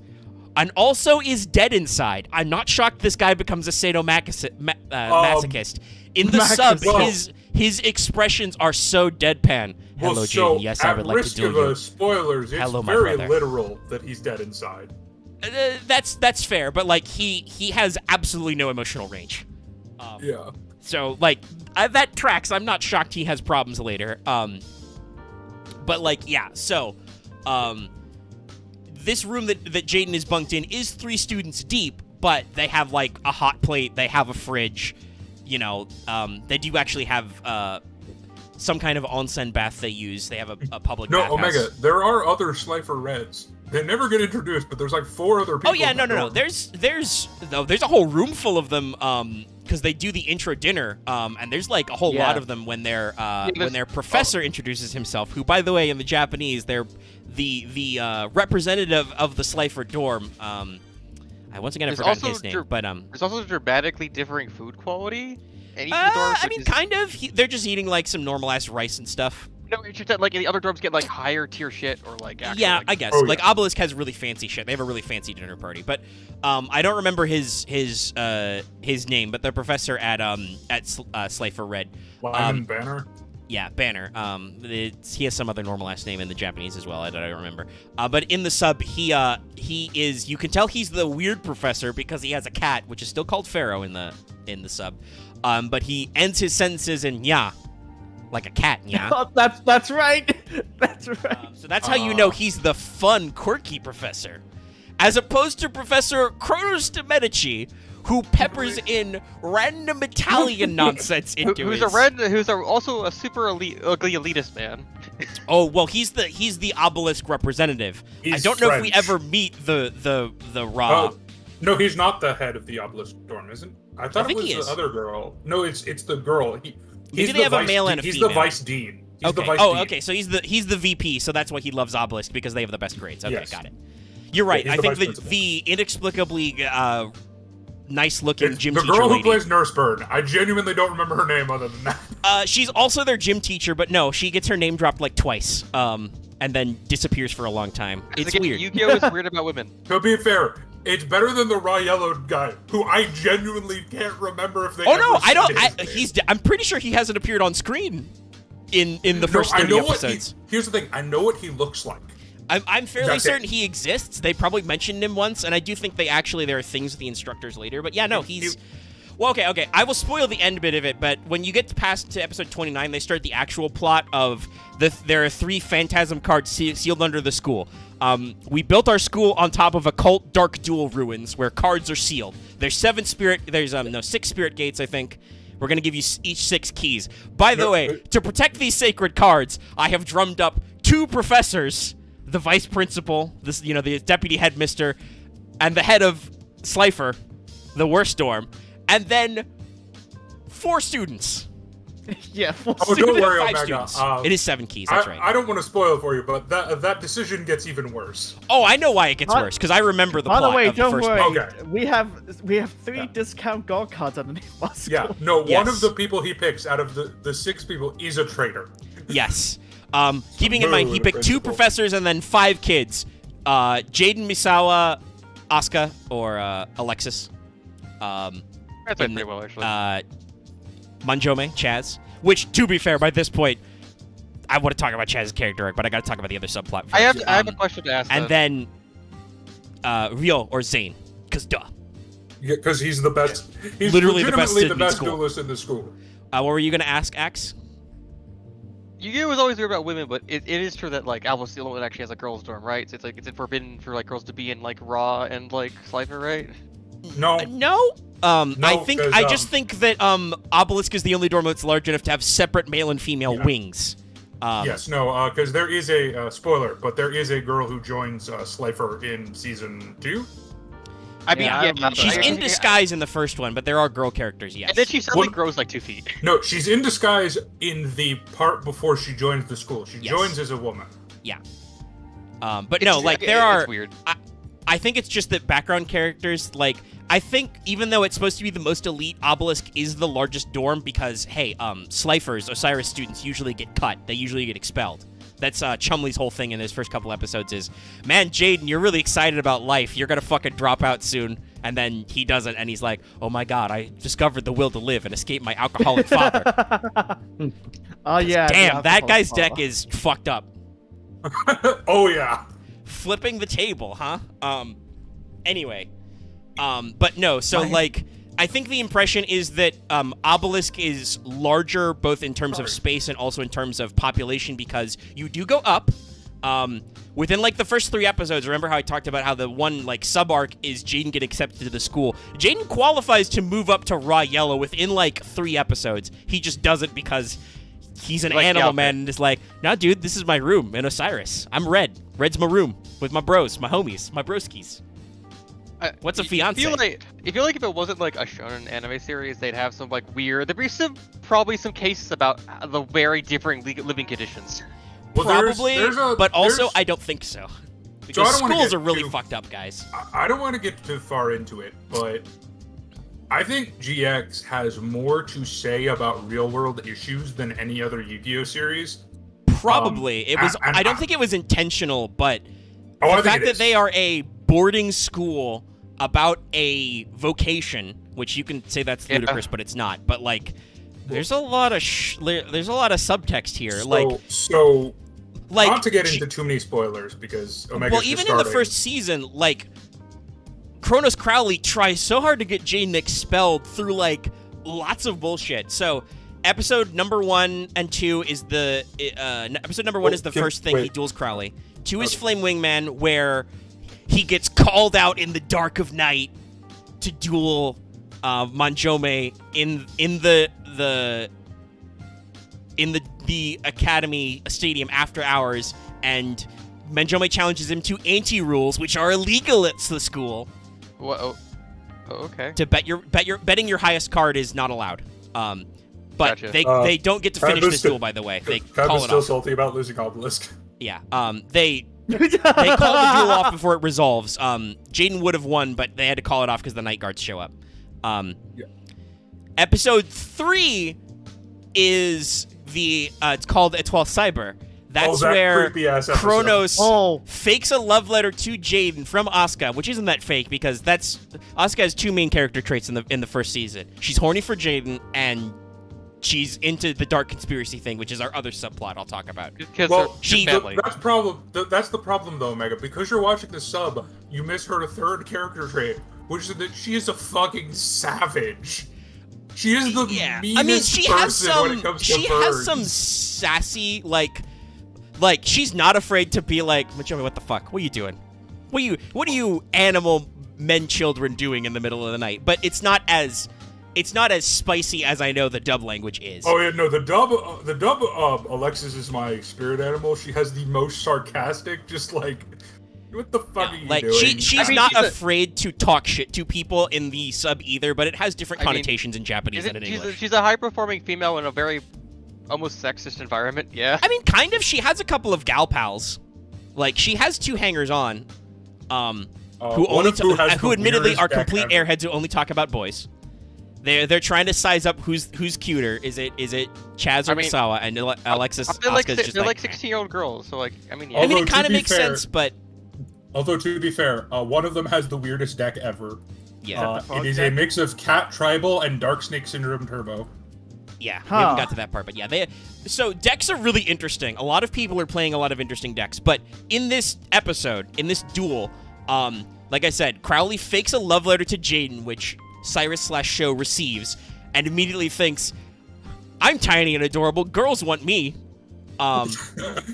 And also is dead inside. I'm not shocked this guy becomes a sadomasochist. In the sub, his expressions are so deadpan. Hello, Jaden. Yes, I would like to duel you. Spoilers, it's very literal that he's dead inside. That's fair, but, like, he has absolutely no emotional range. Yeah. So, like, that tracks. I'm not shocked he has problems later. But, like, yeah. So, this room that Jaden is bunked in is 3 students deep, but they have, like, a hot plate. They have a fridge. They do actually have some kind of onsen bath they use. They have a public bathhouse. No, Omega, there are other Slifer Reds. They never get introduced, but there's, like, 4 other people. Oh, yeah, no. There's a whole room full of them, because they do the intro dinner, and there's, like, a whole lot of them when their professor introduces himself, who, by the way, in the Japanese, they're the representative of the Slifer dorm. Once again, I've There's forgotten also his name, but There's also dramatically differing food quality. And each of the dorms, I mean, kind of. They're just eating like some normal ass rice and stuff. No, it's just that like the other dorms get like higher tier shit or like actual, Yeah, like, I guess. Oh, Like yeah. Obelisk has really fancy shit. They have a really fancy dinner party, but I don't remember his name. But the professor at Slifer Red, Lyman Banner. yeah, Banner. He has some other normal last name in the Japanese as well. I don't remember. But in the sub, he is. You can tell he's the weird professor because he has a cat, which is still called Pharaoh in the sub. But he ends his sentences in nya, like a cat, nya. Oh, that's right. That's right. So that's how you know he's the fun, quirky professor, as opposed to Professor Kronos de Medici, who peppers in random Italian nonsense into who's his... also a super ugly elitist man. Oh well, he's the Obelisk representative. I He's don't know if we French. ever meet the raw. Oh, no, he's not the head of the Obelisk dorm, isn't? I thought think it was he the is. other girl. No, it's the girl. He's Maybe the they have a vice male and a He's female. the vice dean. He's Okay. the vice Oh, dean. okay. So he's the VP. So that's why he loves Obelisk, because they have the best grades. Okay, Yes. got it. You're right. he's I the think vice the principal. inexplicably nice-looking It's gym the teacher girl who lady. plays Nurse Bird. I genuinely don't remember her name other than that. She's also their gym teacher, but no, she gets her name dropped like twice, and then disappears for a long time. It's Again, weird. Yu-Gi-Oh is weird about women. To be fair, it's better than the raw yellowed guy, who I genuinely can't remember if they. Oh no, ever I don't. said his name. I'm pretty sure he hasn't appeared on screen in the No, first I 30 know episodes. here's the thing. I know what he looks like. I'm fairly That's it. certain he exists. They probably mentioned him once, and I do think there are things with the instructors later. But yeah, no, he's. Well, okay. I will spoil the end bit of it, but when you get past to episode 29, they start the actual plot of there are 3 phantasm cards sealed under the school. We built our school on top of occult dark duel ruins where cards are sealed. There's 6 spirit gates, I think. We're going to give you each 6 keys. By the way, to protect these sacred cards, I have drummed up 2 professors, the vice principal, the deputy headmister, and the head of Slifer, the worst dorm, and then 4 students. Yeah. Oh, don't worry, 5 Omega. students. It is 7 keys, that's right. I don't want to spoil it for you, but that decision gets even worse. Oh, I know why it gets By- worse, because I remember the By plot the way, of the don't first worry. book. Okay. We have 3 Yeah. discount gold cards underneath our school. Yeah, no, Yes. one of the people he picks out of the 6 people is a traitor. Yes. Keeping in mind, he Mood picked 2 principal. professors and then 5 kids. Jaden, Misawa, Asuka, or Alexis. That's in pretty well actually. Manjome, Chazz. Which, to be fair, by this point, I want to talk about Chazz's character arc, but I got to talk about the other subplot first. I have a question to ask. And then Ryo or Zane, because duh. Yeah, because he's the best. He's Literally the best legitimately student the in best school. duelist in the school. What were you going to ask, Axe? Yu-Gi-Oh was always weird about women, but it is true that like Alpha Steel one actually has a girls' dorm, right? So it's like, is it forbidden for like girls to be in like Raw and like Slifer, right? No, No. I think 'cause, I just think that Obelisk is the only dorm that's large enough to have separate male and female Yeah. wings. yes, no, because there is a spoiler, but there is a girl who joins Slifer in season 2. I mean, Yeah, I yeah, remember She's that. in disguise in the first one, but there are girl characters, yes. And then she suddenly What- grows like 2 feet. No, she's in disguise in the part before she joins the school. She Yes. joins as a woman. But no, like there are. It's weird. I think it's just that background characters, like, I think even though it's supposed to be the most elite, Obelisk is the largest dorm because, hey, Slifers, Osiris students usually get cut. They usually get expelled. That's Chumley's whole thing in his first couple episodes is, man, Jaden, you're really excited about life. You're going to fucking drop out soon. And then he doesn't, and he's like, oh my god, I discovered the will to live and escape my alcoholic father. Oh yeah. Damn, the that alcohol guy's father. deck is fucked up. Oh yeah. Flipping the table, huh? Anyway. But no, so like I think the impression is that Obelisk is larger both in terms of space and also in terms of population because you do go up. Within like the first 3 episodes, remember how I talked about how the one like sub-arc is Jaden get accepted to the school. Jaden qualifies to move up to Raw Yellow within like 3 episodes. He just doesn't because he's an Like, animal yeah, man and is like, nah, dude, this is my room in Osiris. I'm Red. Red's my room with my bros, my homies, my broskies. What's a fiance? I feel like if it wasn't like a shonen anime series, they'd have some like weird. There'd be probably some cases about the very different living conditions. Well, Probably, but also there's- I don't think so. Because don't wanna schools get are really too- fucked up, guys. I don't want to get too far into it, but I think GX has more to say about real-world issues than any other Yu-Gi-Oh series. Probably. It was. I don't think it was intentional, but the fact that they are a boarding school about a vocation, which you can say that's ludicrous, but it's not. But like, there's a lot of subtext here. So not to get she- into too many spoilers because Omega's well, just even in the starting. first season, like Kronos Crowley tries so hard to get Jaden expelled through like lots of bullshit. So episode number 1 and 2 is the episode number 1 is the first thing he duels Crowley. 2 is Flame Wingman, where he gets called out in the dark of night to duel Manjome in the Academy Stadium after hours, and Manjome challenges him to anti-rules, which are illegal at the school. What? Oh, okay. To betting your highest card is not allowed. But Gotcha. they don't get to finish this duel, by the way. They call it still off. salty about losing Obelisk. Yeah. They call the duel off before it resolves. Jaden would have won, but they had to call it off because the night guards show up. Episode 3 is it's called A 12th Cyber. That's where Kronos fakes a love letter to Jaden from Asuka, which isn't that fake because Asuka has 2 main character traits in the first season. She's horny for Jaden, and she's into the dark conspiracy thing, which is our other subplot I'll talk about. That's the problem though, Omega. Because you're watching the sub, you misheard a third character trait, which is that she is a fucking savage. She is the meanest person when it comes to birds. She has some sassy, like she's not afraid to be like, Majumi, what the fuck? What are you doing? What are you animal men children doing in the middle of the night? But it's not as spicy as I know the dub language is. Oh yeah, no, the dub Alexis is my spirit animal. She has the most sarcastic, just like, what the fuck are you doing? She's not afraid to talk shit to people in the sub either, but it has different connotations in Japanese than in English. She's a high-performing female in a very almost sexist environment, yeah. I mean, kind of. She has a couple of gal pals. Like, she has 2 hangers-on, who admittedly are complete airheads who only talk about boys. They're trying to size up who's cuter. Is it Chazz or Misawa? And Alexis Asuka's just they're like 16-year-old girls, so like, I mean, yeah. I mean, it kind of makes sense, but although to be fair, one of them has the weirdest deck ever. Yeah, it is a mix of Cat Tribal and Dark Snake Syndrome Turbo. Yeah, we haven't got to that part, but yeah, so decks are really interesting. A lot of people are playing a lot of interesting decks, but in this episode, in this duel, like I said, Crowley fakes a love letter to Jaden, which Cyrus/Show receives, and immediately thinks, I'm tiny and adorable, girls want me. I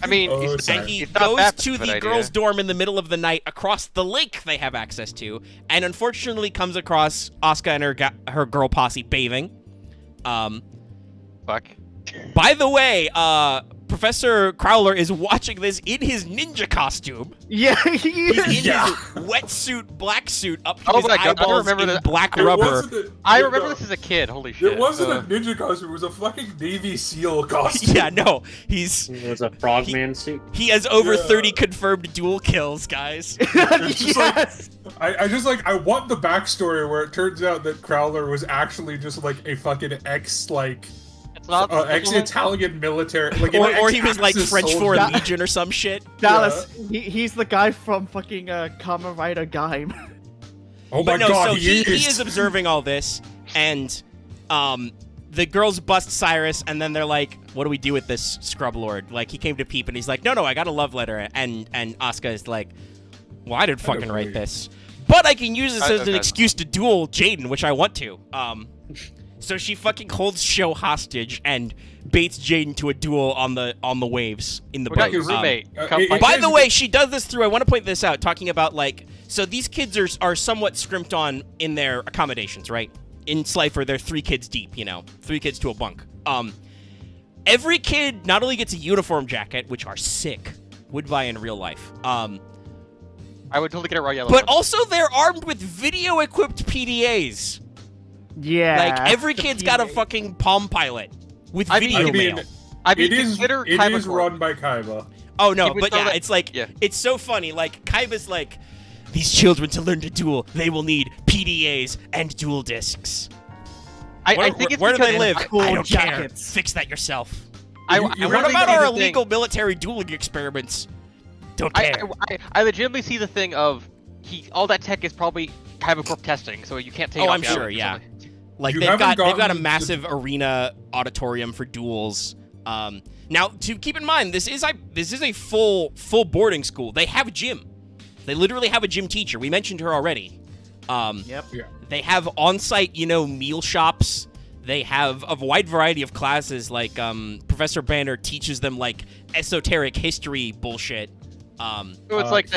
mean, and he goes to the girls' dorm in the middle of the night across the lake they have access to, and unfortunately comes across Asuka and her girl posse bathing. Fuck. By the way, Professor Crowler is watching this in his ninja costume. Yeah, he is. He's in his wetsuit, black suit, up to Oh his my God, I eyeballs remember in black rubber. I remember this as a kid. Holy shit! It wasn't a ninja costume. It was a fucking Navy SEAL costume. Yeah, no, It was a frogman suit. He has over 30 confirmed duel kills, guys. Yes. I want the backstory where it turns out that Crowler was actually just like a fucking ex-Italian military, like or he was like French soldier. Foreign Legion or some shit. Dallas, he's the guy from fucking Kamen Rider Gaim. Oh my But no, god, so he he is observing all this, and the girls bust Cyrus, and then they're like, what do we do with this scrub lord? Like, he came to peep, and he's like, no, I got a love letter. And Asuka is like, well, I didn't fucking write this. But I can use this as an excuse to duel Jaden, which I want to. So she fucking holds Show hostage and baits Jaden to a duel on the waves in the boat. Got your roommate. By the way, she does this through, I want to point this out, talking about, like, so these kids are somewhat scrimped on in their accommodations, right? In Slifer, they're 3 kids deep, 3 kids to a bunk. Every kid not only gets a uniform jacket, which are sick, would buy in real life. I would totally get a raw yellow. But one. also they're armed with video-equipped PDAs. Yeah. Like, every kid's got a fucking Palm Pilot with video mail. It is run by Kaiba. Oh no, Keep it but so yeah, that- it's like yeah. it's so funny. Like Kaiba's like, these children to learn to duel, they will need PDAs and dual discs. I think it's where do because they live? cool I don't care. jackets. Fix that yourself. I You- And really what about see our the thing- illegal military dueling experiments? Don't care. I legitimately see the thing of all that tech is probably Kaiba Corp testing, so you can't take. it Oh, off I'm the sure, island or yeah. something. Like You they've haven't got a gotten massive arena auditorium for duels. Now to keep in mind, this is a full boarding school. They have a gym. They literally have a gym teacher. We mentioned her already. Yep. Yeah. They have on-site, meal shops. They have a wide variety of classes. Like Professor Banner teaches them like esoteric history bullshit. So it's like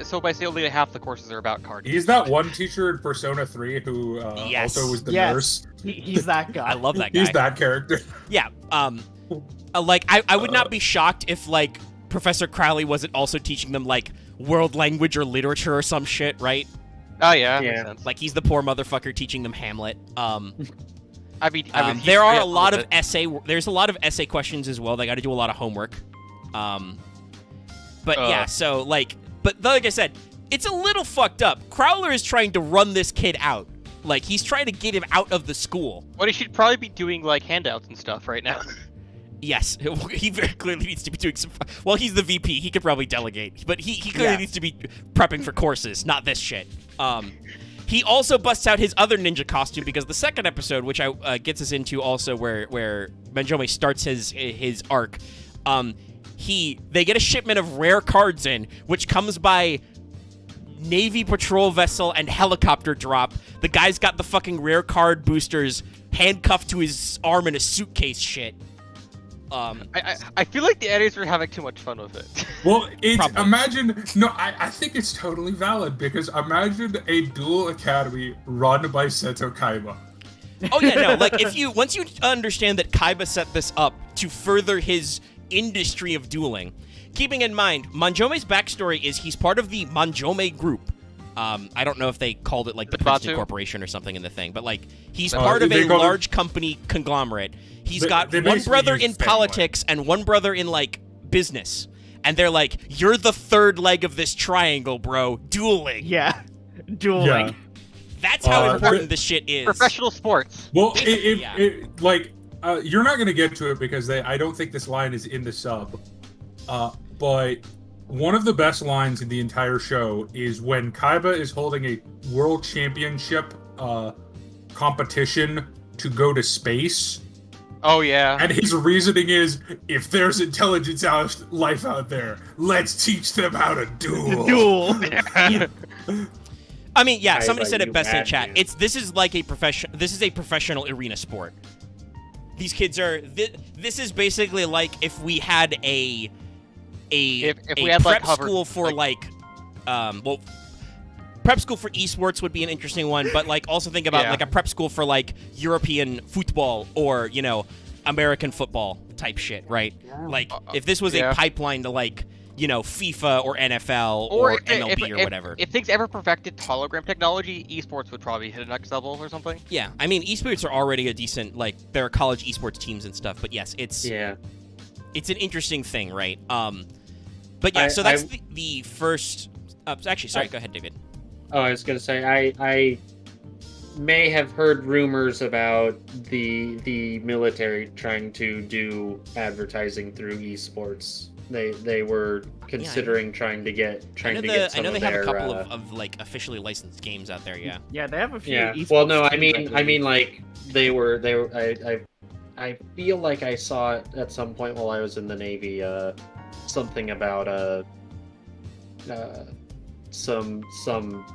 so basically half the courses are about card games. He's that one teacher in Persona 3 who Yes. also was the Yes. nurse. He's that guy. I love that guy. He's that character. Yeah. Like I would not be shocked if like Professor Crowley wasn't also teaching them like world language or literature or some shit, right? Oh yeah, Yeah. makes sense. Like he's the poor motherfucker teaching them Hamlet. I mean, There are history a lot of bit. essay. There's a lot of essay questions as well. They got to do a lot of homework. But yeah, so like, but like I said, it's a little fucked up. Crowler is trying to run this kid out. Like he's trying to get him out of the school. Well, he should probably be doing like handouts and stuff right now. Yes, he very clearly needs to be doing some. Well, he's the VP. He could probably delegate, but he clearly needs to be prepping for courses, not this shit. He also busts out his other ninja costume because the second episode, which gets us into also where Manjome starts his arc, they get a shipment of rare cards in, which comes by Navy patrol vessel and helicopter drop. The guy's got the fucking rare card boosters handcuffed to his arm in a suitcase shit. I feel like the editors are having too much fun with it. Well, Probably. I think it's totally valid because imagine a Duel Academy run by Seto Kaiba. Oh yeah, no, like once you understand that Kaiba set this up to further his industry of dueling, keeping in mind Manjome's backstory is he's part of the Manjome group. I don't know if they called it like the Princeton Batu? Corporation or something in the thing, but like he's Uh, part of they a call it- large company conglomerate. He's got they one basically brother use in the same politics and one brother in like business. And they're like, you're the third leg of this triangle, bro. Dueling. Yeah. Dueling. Yeah. That's how Uh, important this shit is. Professional sports. Well, Basically, yeah. you're not going to get to it because I don't think this line is in the sub. But one of the best lines in the entire show is when Kaiba is holding a world championship competition to go to space. Oh yeah. And his reasoning is, if there's intelligence life out there, let's teach them how to duel. Duel. I mean, yeah, Kaiba, somebody said it you best in mad chat. man. This is like a professional arena sport. These kids are this is basically like if we had a If a we had, like, prep hover- school for prep school for esports would be an interesting one, but like also think about Yeah. like a prep school for like European football or, American football type shit, right? Like if this was yeah. a pipeline to like, FIFA or NFL Or or if, MLB or if- whatever. If things ever perfected hologram technology, esports would probably hit a next level or something. Yeah, I mean, esports are already a decent, like, there are college esports teams and stuff, but yes, it's an interesting thing, right? But yeah, so that's the first. Actually, sorry, go ahead, David. Oh, I was gonna say I may have heard rumors about the military trying to do advertising through esports. They were considering trying to get I know some they of have their, a couple of like officially licensed games out there. Yeah. Yeah, they have a few. Yeah. esports Well, no, I teams, mean believe. like they were. I feel like I saw it at some point while I was in the Navy. Something about some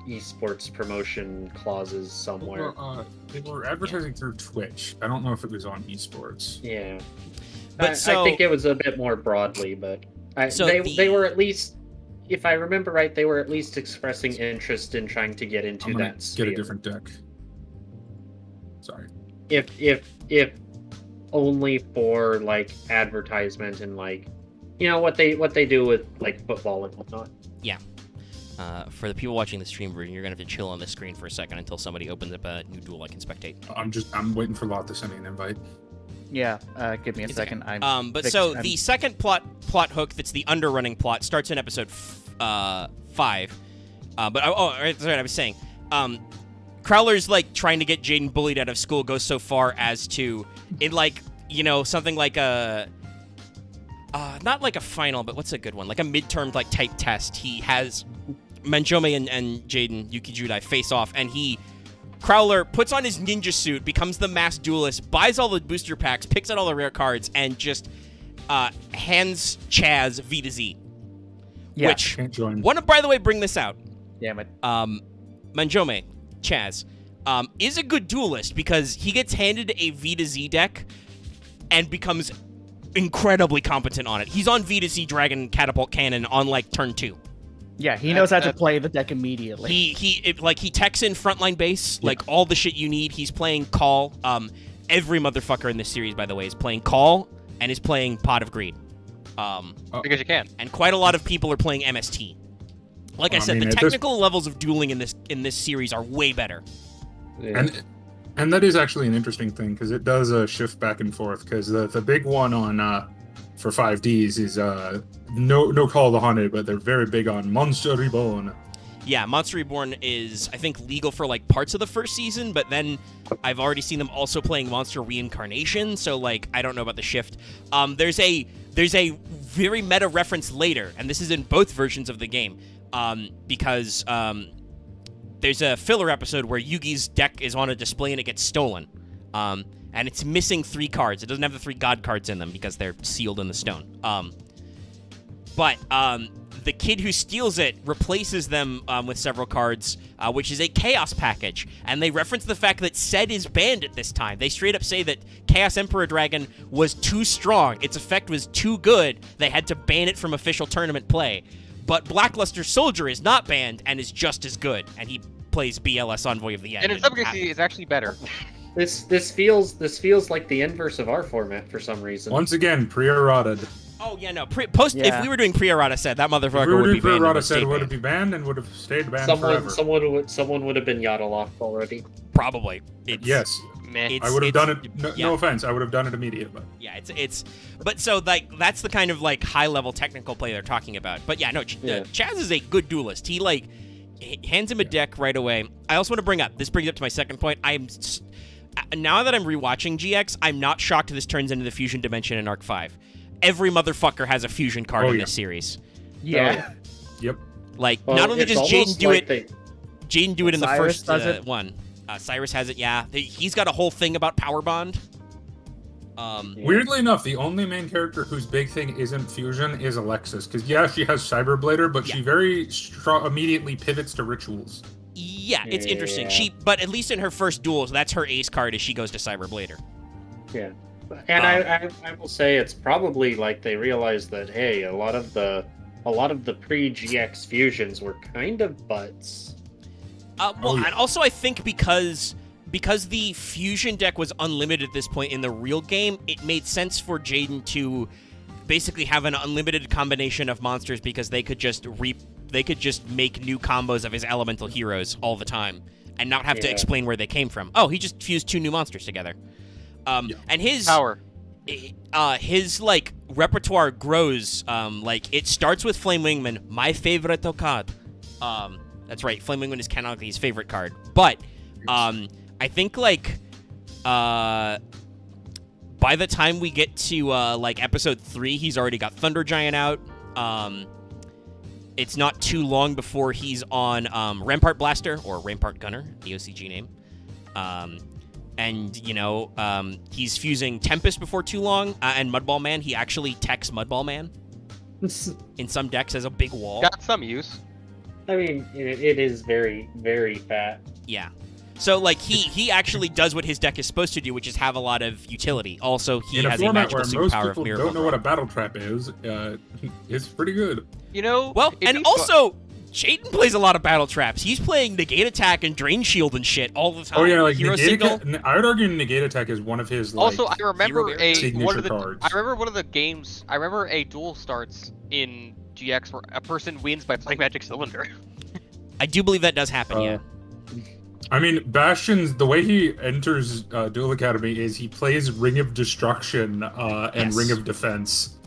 esports promotion clauses somewhere. They were advertising through Twitch. I don't know if it was on esports. Yeah. But I think it was a bit more broadly, but So they were at least, if I remember right, they were at least expressing interest in trying to get into I'm gonna that sphere. get a different deck. Sorry. If only for like advertisement and like, what they do with like football and whatnot. For the people watching the stream version, you're gonna have to chill on the screen for a second until somebody opens up a new duel I can spectate. I'm waiting for Lot to send me an invite. Yeah, give me a It's second. okay. I'm But fix- so I'm- the second plot hook that's the underrunning plot starts in episode 5. Sorry, I was saying, Crowler's like trying to get Jaden bullied out of school goes so far as to, in like, you know, something like a, not like a final, but what's a good one? Like a midterm like type test. He has Manjome and Jaden Yuki face off, and Crowler puts on his ninja suit, becomes the masked duelist, buys all the booster packs, picks out all the rare cards, and just hands Chazz V to Z. Yeah. Which, Can't join. want to, by the way, bring this out. Damn it. Manjome, Chazz, is a good duelist because he gets handed a V to Z deck and becomes incredibly competent on it. He's on V to Z Dragon Catapult Cannon on like turn 2. Yeah, he knows how to play the deck immediately. He techs in frontline base, like all the shit you need. He's playing Call. Every motherfucker in this series, by the way, is playing Call and is playing Pot of Greed. Because you can. And quite a lot of people are playing MST. Like I said, the technical levels of dueling in this series are way better. Yeah. And that is actually an interesting thing because it does shift back and forth. Because the big one on for 5Ds is no Call of the Haunted, but they're very big on Monster Reborn. Yeah, Monster Reborn is, I think, legal for like parts of the first season, but then I've already seen them also playing Monster Reincarnation, so like I don't know about the shift. There's a very meta reference later, and this is in both versions of the game, because there's a filler episode where Yugi's deck is on a display and it gets stolen. And it's missing 3 cards. It doesn't have the 3 god cards in them because they're sealed in the stone. But the kid who steals it replaces them with several cards, which is a Chaos package. And they reference the fact that Sed is banned at this time. They straight up say that Chaos Emperor Dragon was too strong. Its effect was too good. They had to ban it from official tournament play. But Blackluster Soldier is not banned and is just as good. And he plays BLS Envoy of the End. And in some cases, it's actually better. This feels like the inverse of our format for some reason. Once again, pre-errated. Oh, yeah, no. If we were doing pre-errata Sed, that motherfucker If we were would doing be banned. pre-errata said would be banned and would have stayed banned forever. Someone would have been Yada locked already. Probably. Yes. Meh. I would have done it. No offense, I would have done it immediately. Yeah, but so like that's the kind of like high level technical play they're talking about. But yeah, no, Chazz is a good duelist. He like hands him a deck right away. I also want to bring up to my second point. Now that I'm rewatching GX, I'm not shocked this turns into the fusion dimension in Arc 5. Every motherfucker has a fusion card in this series. Yeah. Yep. Like Well, not only it's does Jaden almost do like it, Jaden do it in the Cyrus first does it. one. Cyrus has it. Yeah, he's got a whole thing about Power Bond. Weirdly enough, the only main character whose big thing isn't fusion is Alexis. Because she has Cyberblader, but she very immediately pivots to rituals. Yeah, it's interesting. Yeah. But at least in her first duel, that's her ace card as she goes to Cyberblader. Yeah. And I will say it's probably like they realized that hey, a lot of the pre-GX fusions were kind of butts. And also I think because the fusion deck was unlimited at this point in the real game, it made sense for Jaden to basically have an unlimited combination of monsters because they could just make new combos of his elemental heroes all the time and not have to explain where they came from. Oh, he just fused 2 new monsters together. And his Power. His like repertoire grows. Like it starts with Flame Wingman, my favorite card. That's right, Flame Wingman is canonically his favorite card. But I think like by the time we get to like episode 3, he's already got Thunder Giant out. It's not too long before he's on Rampart Blaster or Rampart Gunner, the OCG name. And, he's fusing Tempest before too long, and Mudball Man. He actually techs Mudball Man in some decks as a big wall. Got some use. I mean, it is very, very fat. Yeah. So, like, he actually does what his deck is supposed to do, which is have a lot of utility. Also, he In a has a format magical where most superpower of people Mirror don't know Ball. what a battle trap is, it's pretty good. Well, and also, Jaden plays a lot of battle traps. He's playing Negate Attack and Drain Shield and shit all the time. Oh yeah, like Hero Negate Signal. Attack, I would argue Negate Attack is one of his like. Also, I remember signature cards. I remember one of the games. I remember a duel starts in GX where a person wins by playing Magic Cylinder. I do believe that does happen, yeah. I mean, Bastion's the way he enters Duel Academy is he plays Ring of Destruction and Yes. Ring of Defense,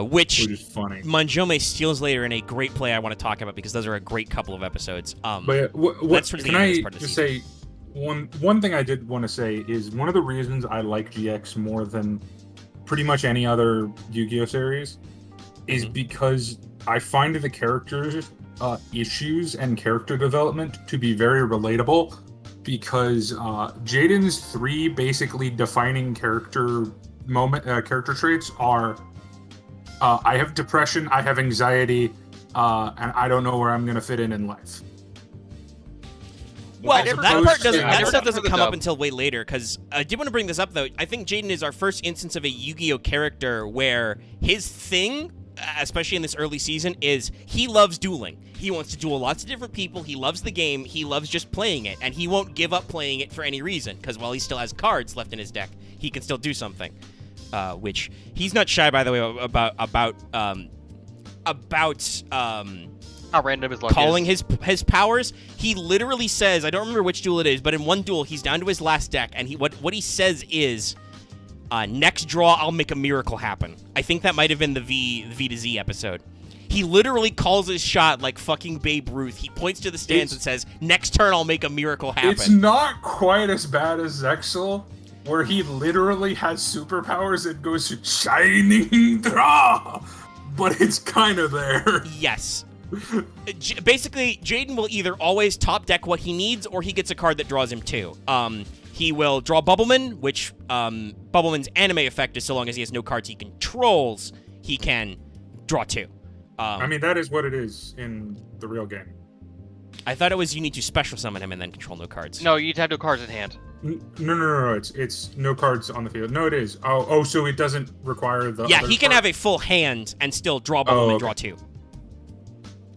which which is funny. Manjome steals later in a great play I want to talk about because those are a great couple of episodes. But that's sort of the can end of this I part of the just season. say one thing I did want to say is one of the reasons I like GX more than pretty much any other Yu-Gi-Oh series is because I find the characters' issues and character development to be very relatable. Because Jaden's 3 basically defining character traits are: I have depression, I have anxiety, and I don't know where I'm gonna fit in life. Well, never that noticed part doesn't. it. I That never stuff noticed doesn't the come up dub. until way later. Because I did want to bring this up though. I think Jaden is our first instance of a Yu-Gi-Oh character where his thing, especially in this early season, is he loves dueling. He wants to duel lots of different people. He loves the game. He loves just playing it, and he won't give up playing it for any reason. Because while he still has cards left in his deck, he can still do something. Which he's not shy, by the way, about How random his luck calling is. his powers. He literally says, I don't remember which duel it is, but in one duel he's down to his last deck, and what he says is, next draw I'll make a miracle happen. I think that might have been the V to Z episode. He literally calls his shot like fucking Babe Ruth. He points to the stands and says, next turn I'll make a miracle happen. It's not quite as bad as Zexal, where he literally has superpowers and goes shining draw, but it's kind of there. Yes. Basically, Jaden will either always top deck what he needs, or he gets a card that draws him 2. He will draw Bubbleman, which Bubbleman's anime effect is so long as he has no cards he controls, he can draw 2. I mean, that is what it is in the real game. I thought it was you need to special summon him and then control no cards. No, you need to have no cards in hand. No. It's no cards on the field. No, it is. Oh, so it doesn't require the. Yeah, other he can card? have a full hand and still draw Bubbleman and okay. draw 2.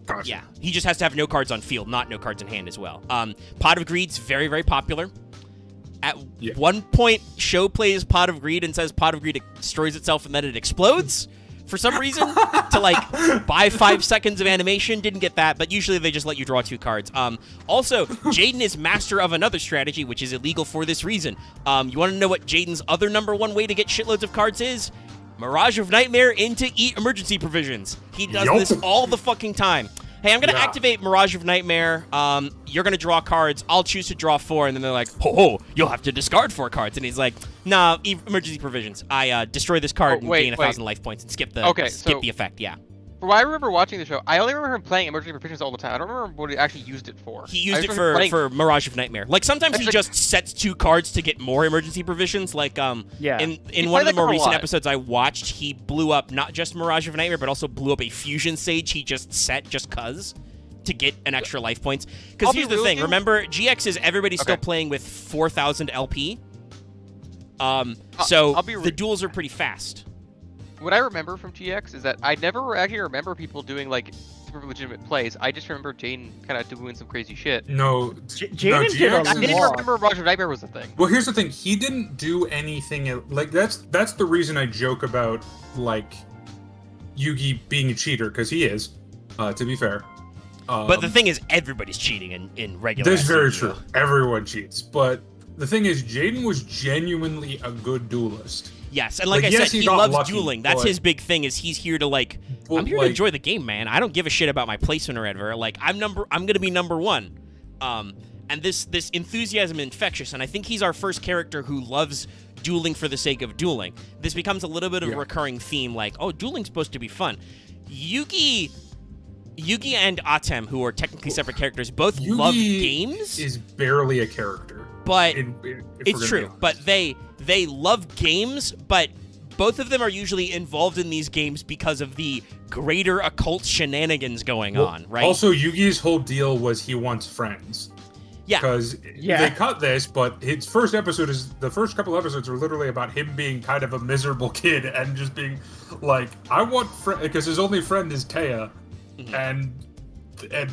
Gotcha. Yeah, he just has to have no cards on field, not no cards in hand as well. Pot of Greed's very, very popular. At one point, Show plays Pot of Greed and says Pot of Greed destroys itself and then it explodes for some reason to like buy 5 seconds of animation. Didn't get that, but usually they just let you draw 2 cards. Also, Jaden is master of another strategy, which is illegal for this reason. You want to know what Jaden's other #1 way to get shitloads of cards is? Mirage of Nightmare into Eat Emergency Provisions. He does this all the fucking time. Hey, I'm going to activate Mirage of Nightmare. You're going to draw cards. I'll choose to draw 4. And then they're like, ho, you'll have to discard 4 cards. And he's like, nah, Emergency Provisions. I destroy this card and gain 1,000 life points and skip the effect. Yeah. From what I remember watching the show, I only remember him playing Emergency Provisions all the time. I don't remember what he actually used it for. He used it for Mirage of Nightmare. Like, sometimes he just sets 2 cards to get more Emergency Provisions. Like, in one of the more recent episodes I watched, he blew up not just Mirage of Nightmare, but also blew up a Fusion Sage he just set just cuz to get an extra life points. Because here's the thing. Remember, GX is everybody's still playing with 4,000 LP. So the duels are pretty fast. What I remember from GX is that I never actually remember people doing like super legitimate plays. I just remember Jaden kind of doing some crazy shit. No, Jaden did a I didn't even remember Mirage of Nightmare was the thing. Well, here's the thing. He didn't do anything like that's the reason I joke about like Yugi being a cheater, because he is. To be fair. But the thing is, everybody's cheating in regular. That's very true. Everyone cheats. But the thing is, Jaden was genuinely a good duelist. Yes, and like I said, he loves dueling. That's his big thing. Is he's here to like, I'm here to enjoy the game, man. I don't give a shit about my placement or whatever. Like I'm gonna be #1. And this enthusiasm is infectious, and I think he's our first character who loves dueling for the sake of dueling. This becomes a little bit of a recurring theme, like, oh, dueling's supposed to be fun. Yugi and Atem, who are technically separate characters, both love games. Is barely a character, but it's true. But they love games, but both of them are usually involved in these games because of the greater occult shenanigans going on, right? Also, Yugi's whole deal was he wants friends. Yeah. Because they cut this, but his first episode the first couple episodes are literally about him being kind of a miserable kid and just being like, I want friends, because his only friend is Taya, and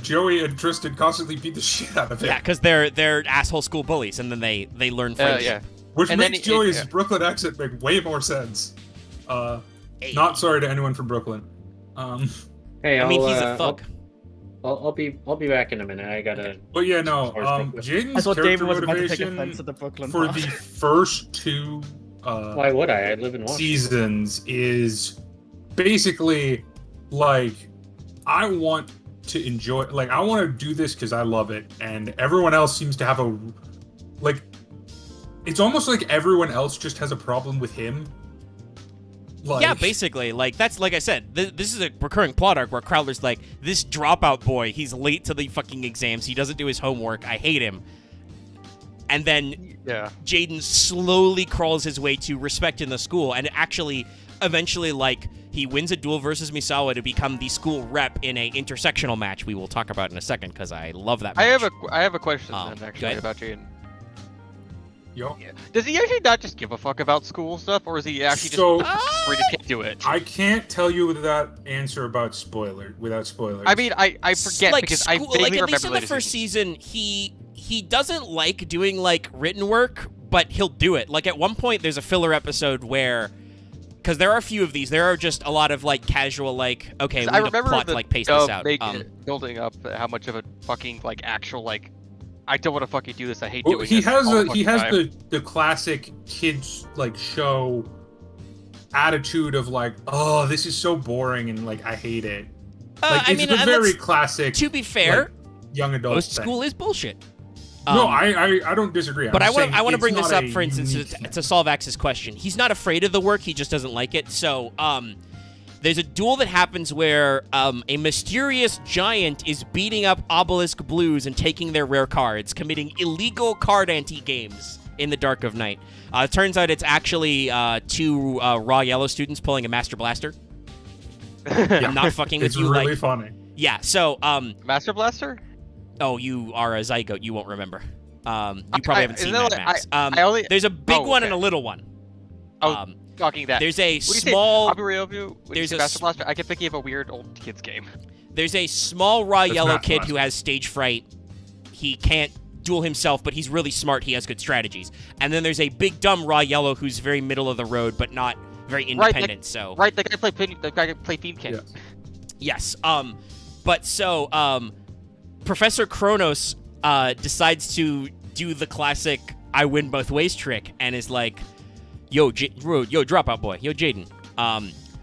Joey and Tristan constantly beat the shit out of him. Yeah, because they're asshole school bullies, and then they learn French. Which makes Joey's Brooklyn accent make way more sense. Not sorry to anyone from Brooklyn. Hey, I mean, he's a thug. I'll be back in a minute. I gotta. But yeah, no. Jaden's I thought David character was about to take motivation offense at the Brooklyn for Pod. the first two Why would I? I live in Washington. seasons is basically like I want to enjoy. Like I want to do this because I love it, and everyone else seems to have a like. It's almost like everyone else just has a problem with him. Like, yeah, basically, like that's like I said, this is a recurring plot arc where Crowler's like, this dropout boy, he's late to the fucking exams, he doesn't do his homework, I hate him. And then Jaden slowly crawls his way to respect in the school, and actually, eventually, like, he wins a duel versus Misawa to become the school rep in a intersectional match we will talk about in a second, because I love that match. I have a question then, go actually, ahead. about Jaden. Yo. Does he actually not just give a fuck about school stuff, or is he actually So- just he just can't do it? I can't tell you that answer without spoilers. I mean, I forget like, because I school, vaguely like, at remember least in the later first seasons. season, he doesn't like doing like written work, but he'll do it. Like at one point, there's a filler episode where, because there are a few of these, there are just a lot of like casual, like okay, we I need a remember plot the to like pace this out. building up how much of a fucking like actual like I don't want to fucking do this. I hate Well, doing he this. has all the he fucking has time. the classic kids like show attitude of like, oh, this is so boring and like I hate it. Like I it's mean, a very let's- classic. to be fair, like, young adult most thing. school is bullshit. No, I don't disagree. But I'm I want saying to it's bring this not up, a for instance, unique thing. to solve Axe's question. He's not afraid of the work; he just doesn't like it. So, there's a duel that happens where a mysterious giant is beating up Obelisk Blues and taking their rare cards, committing illegal card anti-games in the dark of night. It turns out it's actually two raw yellow students pulling a Master Blaster. I'm not fucking with It's you. really Like, funny. yeah. So, Master Blaster. oh, you are a zygote. You won't remember. You probably haven't seen isn't that, that Max. I only- There's a big Oh, one okay. and a little one. Oh, talking that. There's a What do you small. Say? I'll be real with you. When there's you a say Master s- Blaster, I kept thinking of a weird old kids game. There's a small raw That's yellow not kid classic. who has stage fright. He can't duel himself, but he's really smart. He has good strategies. And then there's a big dumb raw yellow who's very middle of the road, but not very independent. So Right, the guy played Theme King. Yeah. yes. But so Professor Kronos decides to do the classic "I win both ways" trick and is like, "Yo, dropout boy, yo, Jaden,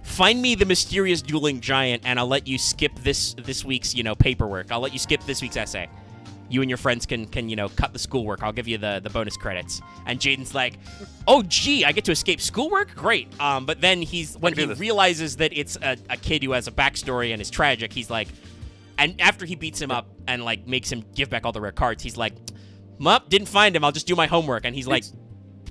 find me the mysterious dueling giant, and I'll let you skip this week's paperwork. I'll let you skip this week's essay. You and your friends can cut the schoolwork. I'll give you the bonus credits." And Jaden's like, "Oh, gee, I get to escape schoolwork? Great." But then when he realizes that it's a kid who has a backstory and is tragic, he's like, and after he beats him up and like makes him give back all the rare cards, he's like, "Mup, didn't find him. I'll just do my homework." And he's like,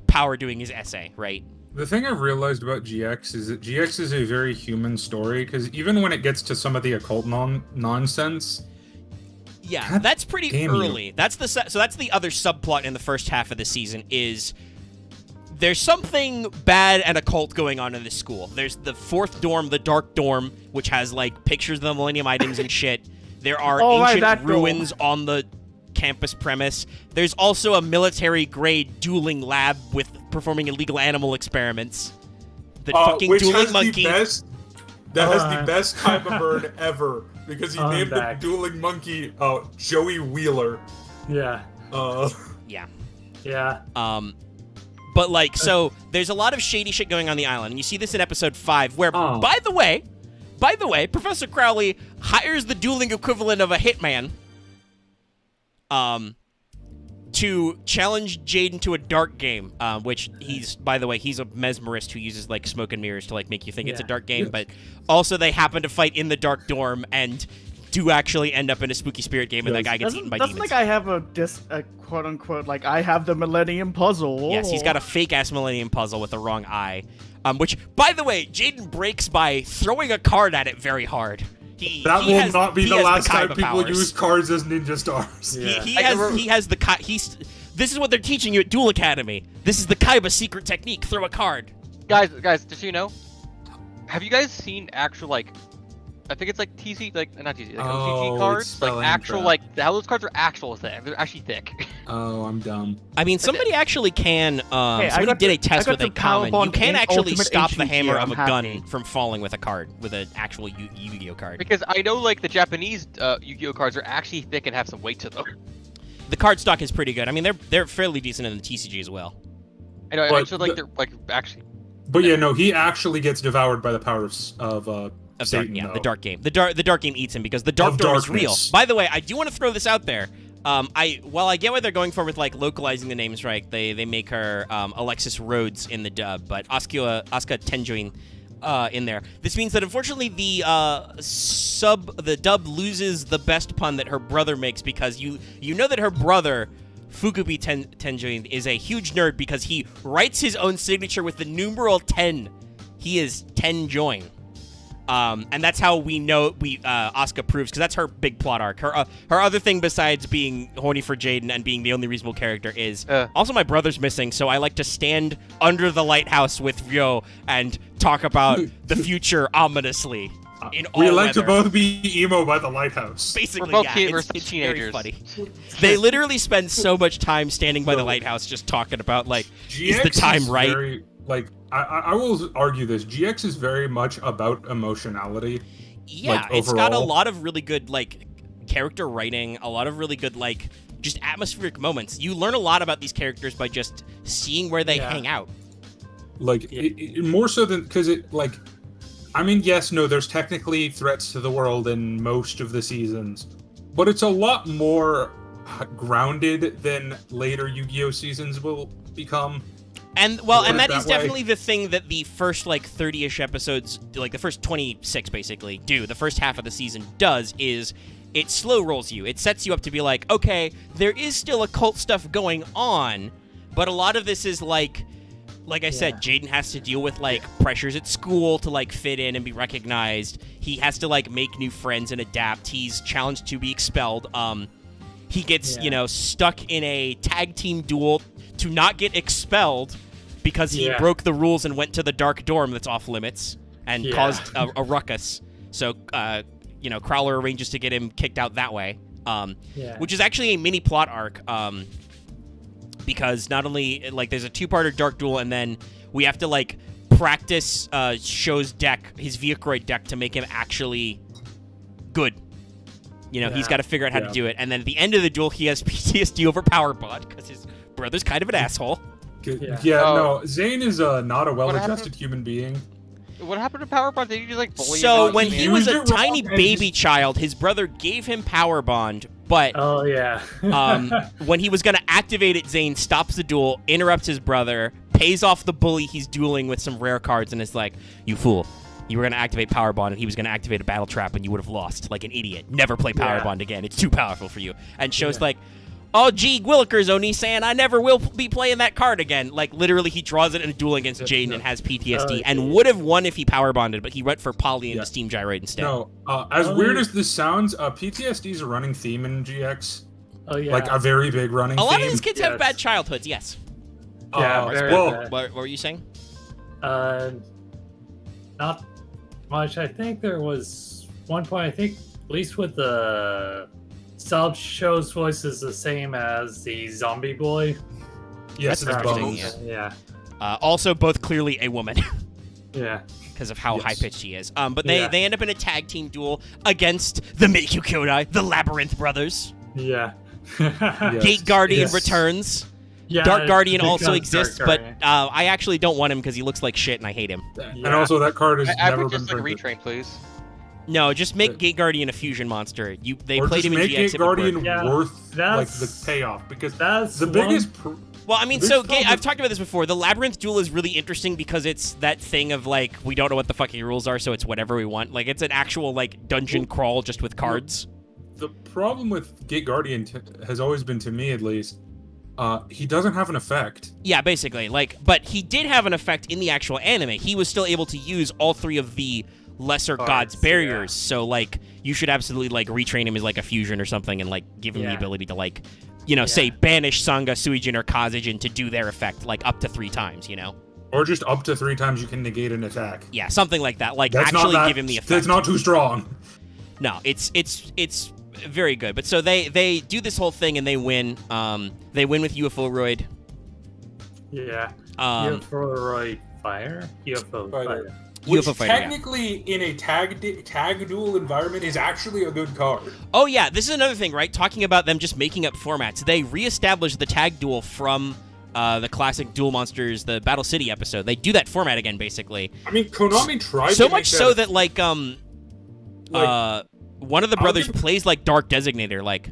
power doing his essay, right? The thing I've realized about GX is that GX is a very human story because even when it gets to some of the occult nonsense, Yeah, God that's pretty damn you. early. That's the other subplot in the first half of the season is there's something bad and occult going on in this school. There's the fourth dorm, the dark dorm, which has like pictures of the Millennium items and shit. There are Oh, right, ancient that dorm. ruins on the campus premise. There's also a military-grade dueling lab with performing illegal animal experiments. The fucking which dueling has monkey. has the best Kaiba bird ever because he I'm named back. the dueling monkey Joey Wheeler. Yeah. Yeah. Yeah. But like, so there's a lot of shady shit going on the island, and you see this in episode 5, where, Oh. by the way, Professor Crowley hires the dueling equivalent of a hitman, to challenge Jaden to a dark game, which he's a mesmerist who uses like smoke and mirrors to like make you think it's a Yeah. dark game, but also they happen to fight in the dark dorm and do actually end up in a spooky spirit game, and that guy gets eaten by Doesn't demons. like I have a quote unquote like I have the Millennium Puzzle. Yes, he's got a fake-ass Millennium Puzzle with the wrong eye. Which, by the way, Jaden breaks by throwing a card at it very hard. That he will has- not be he the has last time Kaiba people powers. use cards as ninja stars. Yeah. He has the this is what they're teaching you at Duel Academy. This is the Kaiba secret technique. Throw a card. Guys, just so you know, have you guys seen actual like I think it's like TC, like not TC, like Oh, OCG it's cards, like spelling actual, crap. like how those cards are actual thick. They're actually thick. Oh, I'm dumb. I mean, somebody actually can. I Somebody got did the- a test I with got a the common. Powerbomb You can in actually Ultimate stop the Ancient hammer Gear, of a I'm gun happy. from falling with a card, with an actual Yu-Gi-Oh card. Because I know like the Japanese Yu-Gi-Oh cards are actually thick and have some weight to them. The card stock is pretty good. I mean, they're fairly decent in the TCG as well. I know, and But actually like the- they're like actually. But yeah, no, he actually gets devoured by the power of Dark, Satan. yeah, though. the dark game. The dark game eats him because the dark Of door is real. darkness. By the way, I do want to throw this out there. While I get what they're going for with like localizing the names right, they make her Alexis Rhodes in the dub, but Asuka Tenjoin in there. This means that unfortunately the dub loses the best pun that her brother makes, because you know that her brother Fukubi Tenjoin is a huge nerd because he writes his own signature with the numeral 10. He is Tenjoin. And that's how we know Asuka proves, because that's her big plot arc. Her other thing besides being horny for Jaden and being the only reasonable character is also my brother's missing, so I like to stand under the lighthouse with Ryo and talk about the future ominously. In all We like to weather. both be emo by the lighthouse. Basically, We're both yeah, we're it's very teenagers. funny. They literally spend so much time standing by the lighthouse just talking about like, is the time right? Very, like I will argue this. GX is very much about emotionality. Yeah, like, it's got a overall. lot of really good like character writing, a lot of really good like just atmospheric moments. You learn a lot about these characters by just seeing where they Yeah. hang out. Like more so than because it like, I mean, yes, no, there's technically threats to the world in most of the seasons, but it's a lot more grounded than later Yu-Gi-Oh seasons will become. And well, Put and it that is that way. definitely the thing that the first like 30-ish episodes, like the first 26 basically, do. The first half of the season does is it slow rolls you. It sets you up to be like, okay, there is still occult stuff going on, but a lot of this is like I said, Jaden has to deal with like pressures at school to like fit in and be recognized. He has to like make new friends and adapt. He's challenged to be expelled. He gets, stuck in a tag team duel to not get expelled because he broke the rules and went to the dark dorm that's off limits and caused a ruckus. So, Crowler arranges to get him kicked out that way, which is actually a mini plot arc, because not only, like, there's a two-parter dark duel, and then we have to, like, practice Sho's deck, his Viacroid deck, to make him actually good. He's got to figure out how to do it. And then at the end of the duel, he has PTSD over Power Bond because his brother's kind of an asshole. No, Zane is not a well-adjusted human being. What happened to Power Bond? Did you just like bully him So out? when You he mean- was a Used it wrong tiny and baby child, his brother gave him Power Bond, but Oh yeah. when he was going to activate it, Zane stops the duel, interrupts his brother, pays off the bully he's dueling with some rare cards, and is like, "You fool. You were going to activate Power Bond, and he was going to activate a battle trap, and you would have lost like an idiot. Never play Power Bond again. It's too powerful for you." And Sho's like, "Oh, gee, Willikers, Oni-san, I never will be playing that card again." Like, literally, he draws it in a duel against Jaden and has PTSD, and would have won if he Power Bonded, but he went for Poly and the Steam Gyroid instead. No, as weird as this sounds, PTSD is a running theme in GX. Oh yeah. Like a very big running A lot theme. of these kids have Yes. bad childhoods, yes. Yeah, very well, bad. What were you saying? Not much. I think there was one point. I think at least with the sub Show's voice is the same as the zombie boy. yes, That's it's interesting, Bubbles. Yeah. Also, both clearly a woman Yeah. because of how Yes. high-pitched he is. But they Yeah. end up in a tag team duel against the Meikyu Kyodai, the Labyrinth Brothers. Yeah. Yes. Gate Guardian Yes. returns. Yeah, Dark Guardian becomes also Dark exists, Guardian. but I actually don't want him because he looks like shit and I hate him. And Yeah. also, that card has I never would been just like printed. retrain, please. No, just make Gate Guardian a fusion monster. They Or played just him in make GX. Gate it would work. Guardian Yeah, worth like the that's- payoff, because That's the one- biggest. Well, I mean, Big so problem- I've talked about this before. The Labyrinth duel is really interesting because it's that thing of like we don't know what the fucking rules are, so it's whatever we want. Like it's an actual like dungeon crawl just with cards. The problem with Gate Guardian has always been, to me at least, he doesn't have an effect. Yeah, basically. But he did have an effect in the actual anime. He was still able to use all three of the lesser gods' Cards, barriers. So like you should absolutely like retrain him as like a fusion or something and like give him the Yeah. ability to like, say banish Sangha, Suijin, or Kazejin to do their effect like up to 3 times. Or just up to 3 times you can negate an attack. Yeah, something like that. Like That's actually not that, give him the effect. That's not too strong. No, it's very good. But so they do this whole thing and they win. They win with UFO Roid. Yeah. UFO Roid Fire? UFO Fire. Which UFO Fighter, technically, in a tag duel environment, is actually a good card. Oh yeah, this is another thing, right? Talking about them just making up formats. They reestablished the tag duel from the classic Duel Monsters, the Battle City episode. They do that format again, basically. I mean, Konami tried so to much make so that one of the brothers plays like Dark Designator. Like,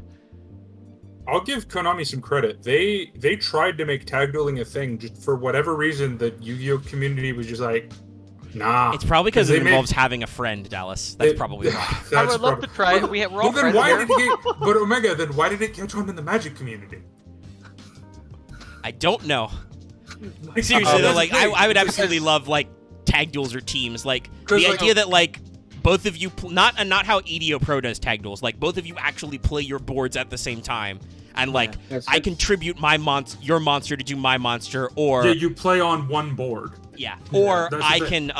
I'll give Konami some credit. They tried to make tag dueling a thing, just for whatever reason. The Yu-Gi-Oh community was just like, nah. It's probably because it involves having a friend, Dallas. That's probably why. I would love to try it. We're all friends here. But Omega, then why did it catch on in the Magic community? I don't know. Seriously though, like I would absolutely love like tag duels or teams. Like the idea that like both of you not how EDO Pro does tag duels. Like both of you actually play your boards at the same time, and like I contribute your monster to do my monster, or you play on one board. Yeah, or I can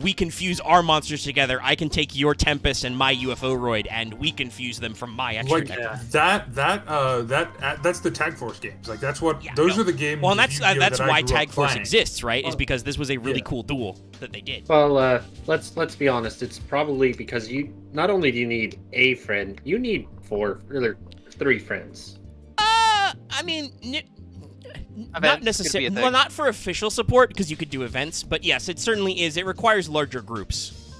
we can fuse our monsters together. I can take your Tempest and my UFO Roid, and we can fuse them from my extra deck. That's the Tag Force games. Like that's what those are the games. Well, and that's why Tag Force exists, right? Is because this was a really cool duel that they did. Well, let's be honest. It's probably because you not only do you need a friend, you need 4 or 3 friends. I mean. Not necessarily. Well, not for official support because you could do events, but yes, it certainly is. It requires larger groups.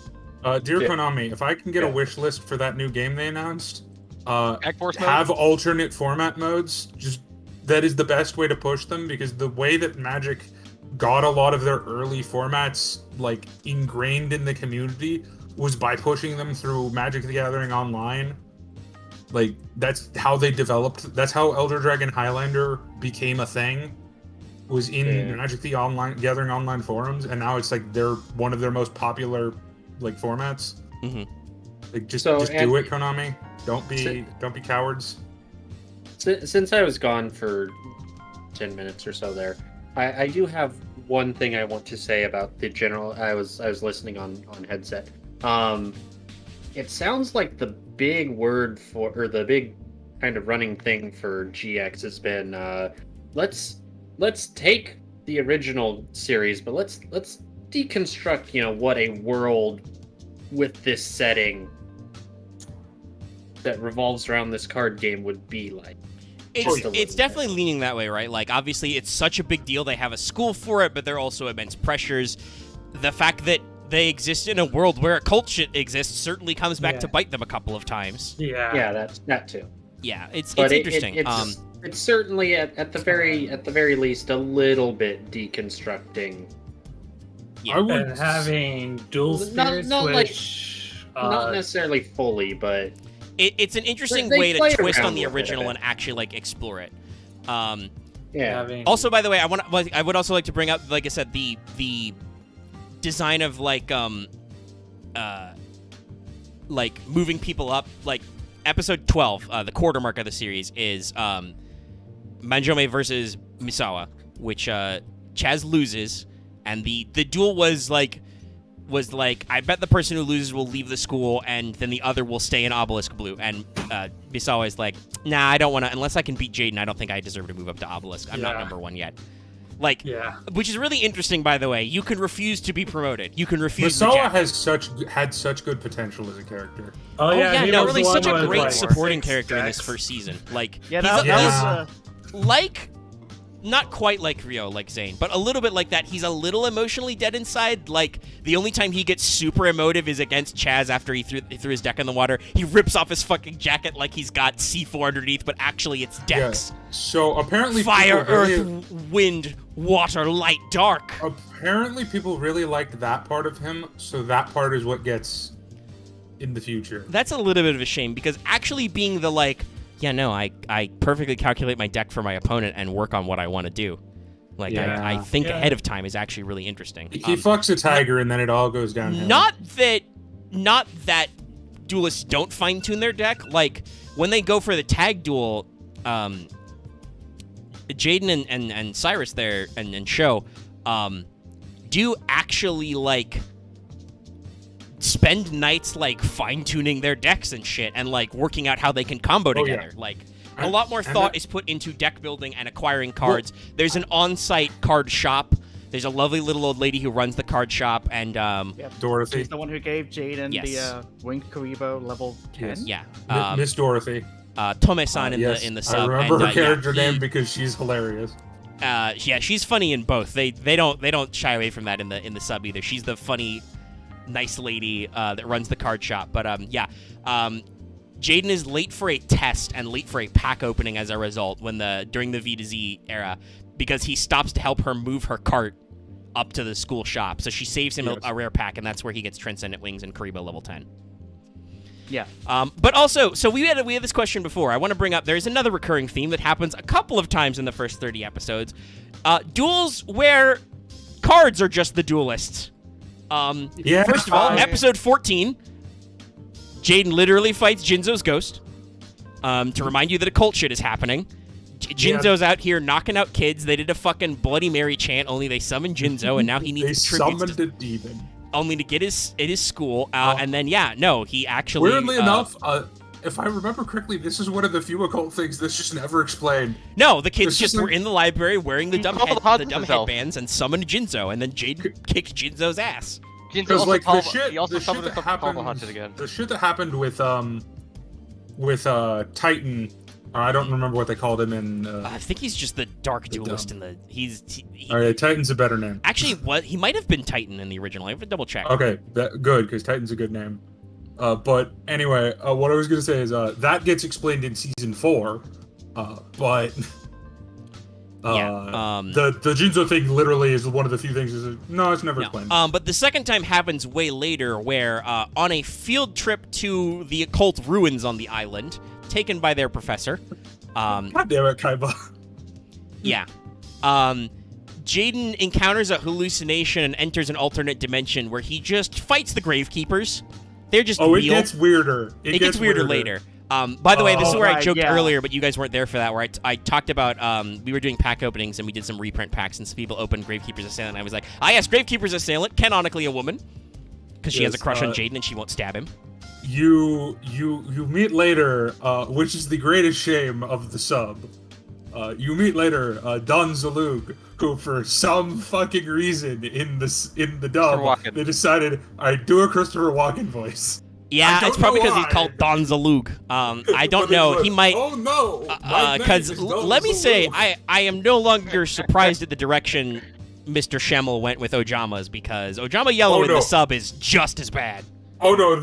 Dear Konami, if I can get a wish list for that new game they announced, have alternate format modes. Just that is the best way to push them, because the way that Magic got a lot of their early formats like ingrained in the community was by pushing them through Magic the Gathering Online. Like, that's how they developed. That's how Elder Dragon Highlander became a thing. Was in Magic the Gathering Online forums, and now it's like they're one of their most popular like formats. Mm-hmm. Like, just do it, Konami. Don't be cowards. Since I was gone for 10 minutes or so there, I do have one thing I want to say about the general. I was listening on headset. It sounds like the big word or the big kind of running thing for GX has been let's take the original series, but let's deconstruct what a world with this setting that revolves around this card game would be like. It's definitely leaning that way, right? Like, obviously it's such a big deal, they have a school for it, but there are also immense pressures. The fact that they exist in a world where occult shit exists certainly comes back to bite them a couple of times. Yeah, that too. Yeah, it's interesting. It's certainly at the very least a little bit deconstructing. Yeah. And having dual spirits, not necessarily fully, but it's an interesting they way to twist on the with original and actually like explore it. Yeah. Also, by the way, I would also like to bring up, like I said, the design of like moving people up. Like episode 12, the quarter mark of the series is Manjome versus Misawa, which Chazz loses, and the duel was like I bet the person who loses will leave the school, and then the other will stay in Obelisk Blue. And Misawa is like, nah, I don't want to, unless I can beat Jaden, I don't think I deserve to move up to Obelisk. I'm not number 1 yet. Like, which is really interesting, by the way. You can refuse to be promoted. You can refuse. Misawa had such good potential as a character. Oh yeah, no, really, such a great supporting character in this first season. Like, he's like, not quite like Ryo, like Zane, but a little bit like that. He's a little emotionally dead inside. Like, the only time he gets super emotive is against Chazz after he threw his deck in the water. He rips off his fucking jacket like he's got C4 underneath, but actually it's decks. Yeah. So apparently fire, earth, wind, water, light, dark. Apparently people really liked that part of him, so that part is what gets in the future. That's a little bit of a shame, because actually being the like, I perfectly calculate my deck for my opponent and work on what I want to do. Like, I think ahead of time is actually really interesting. He fucks a tiger and then it all goes downhill. Not that duelists don't fine-tune their deck. Like, when they go for the tag duel, Jaden and Cyrus there and Sho do actually like spend nights like fine-tuning their decks and shit and like working out how they can combo together. Yeah. Like a lot more thought is put into deck building and acquiring cards. There's an on-site card shop. There's a lovely little old lady who runs the card shop, and Dorothy. She's the one who gave Jaden the Winged Karibo level 10. Yeah, Miss Dorothy. Tome-san in the sub. I remember and, her character name because she's hilarious. Yeah, she's funny in both. They don't shy away from that in the sub either. She's the funny, nice lady that runs the card shop. But Jaden is late for a test and late for a pack opening as a result during the V to Z era, because he stops to help her move her cart up to the school shop. So she saves him a rare pack, and that's where he gets Transcendent Wings and Karibo level 10. Yeah. But also, so we had this question before. I want to bring up, there's another recurring theme that happens a couple of times in the first 30 episodes. Duels where cards are just the duelists. First of all, episode 14, Jaden literally fights Jinzo's ghost to remind you that a cult shit is happening. Jinzo's out here knocking out kids. They did a fucking Bloody Mary chant, only they summoned Jinzo, and now he needs tributes. They summoned a demon. Only to get his school, and then he actually. Weirdly enough, if I remember correctly, this is one of the few occult things that's just never explained. No, the kids just were in the library wearing the dumb headbands and summoned Jinzo, and then Jaden kicked Jinzo's ass. Jinzo also like again. The shit that happened with Titan. I don't remember what they called him in. I think he's just the Dark Duelist in the. All right, Titan's a better name. Actually, he might have been Titan in the original. I have to double check. Okay, good, because Titan's a good name. But anyway, what I was gonna say is that gets explained in season 4, but the Jinzo thing literally is one of the few things. It's never explained. But the second time happens way later, where on a field trip to the occult ruins on the island, taken by their professor. God damn it, Kaiba. Yeah. Jaden encounters a hallucination and enters an alternate dimension where he just fights the Gravekeepers. They're just real. It gets weirder. It gets weirder later. By the way, this is where I joked earlier, but you guys weren't there for that, where I talked about, we were doing pack openings, and we did some reprint packs, and some people opened Gravekeeper's Assailant, and I was like, yes, Gravekeeper's Assailant, canonically a woman, because she has a crush on Jaden, and she won't stab him. You meet later, which is the greatest shame of the sub. You meet later Don Zalug, who for some fucking reason in the dub they decided I'd do a Christopher Walken voice. Yeah, it's probably because he's called Don Zalug. I don't know. He might. Oh no! Because let me say, I am no longer surprised at the direction Mr. Schemmel went with Ojama's, because Ojama Yellow in the sub is just as bad. Oh no!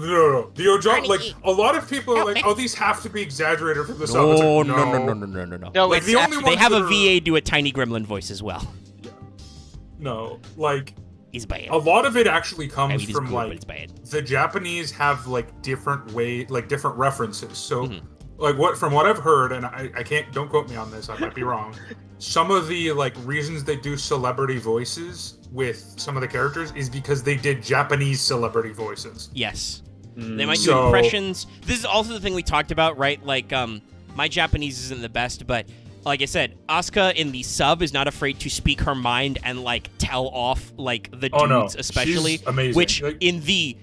The Ojama, a lot of people are like, these have to be exaggerated from the sub. No. No, like the only they have a VA do a tiny gremlin voice as well. Yeah. No, he's bad. A lot of it actually comes from good, the Japanese have different different references. So from what I've heard, and I don't quote me on this, I might be wrong. Some of the reasons they do celebrity voices with some of the characters is because they did Japanese celebrity voices. Yes. They might do impressions. This is also the thing we talked about, right? My Japanese isn't the best, but like I said, Asuka in the sub is not afraid to speak her mind and tell off the dudes, especially. She's amazing. Which in the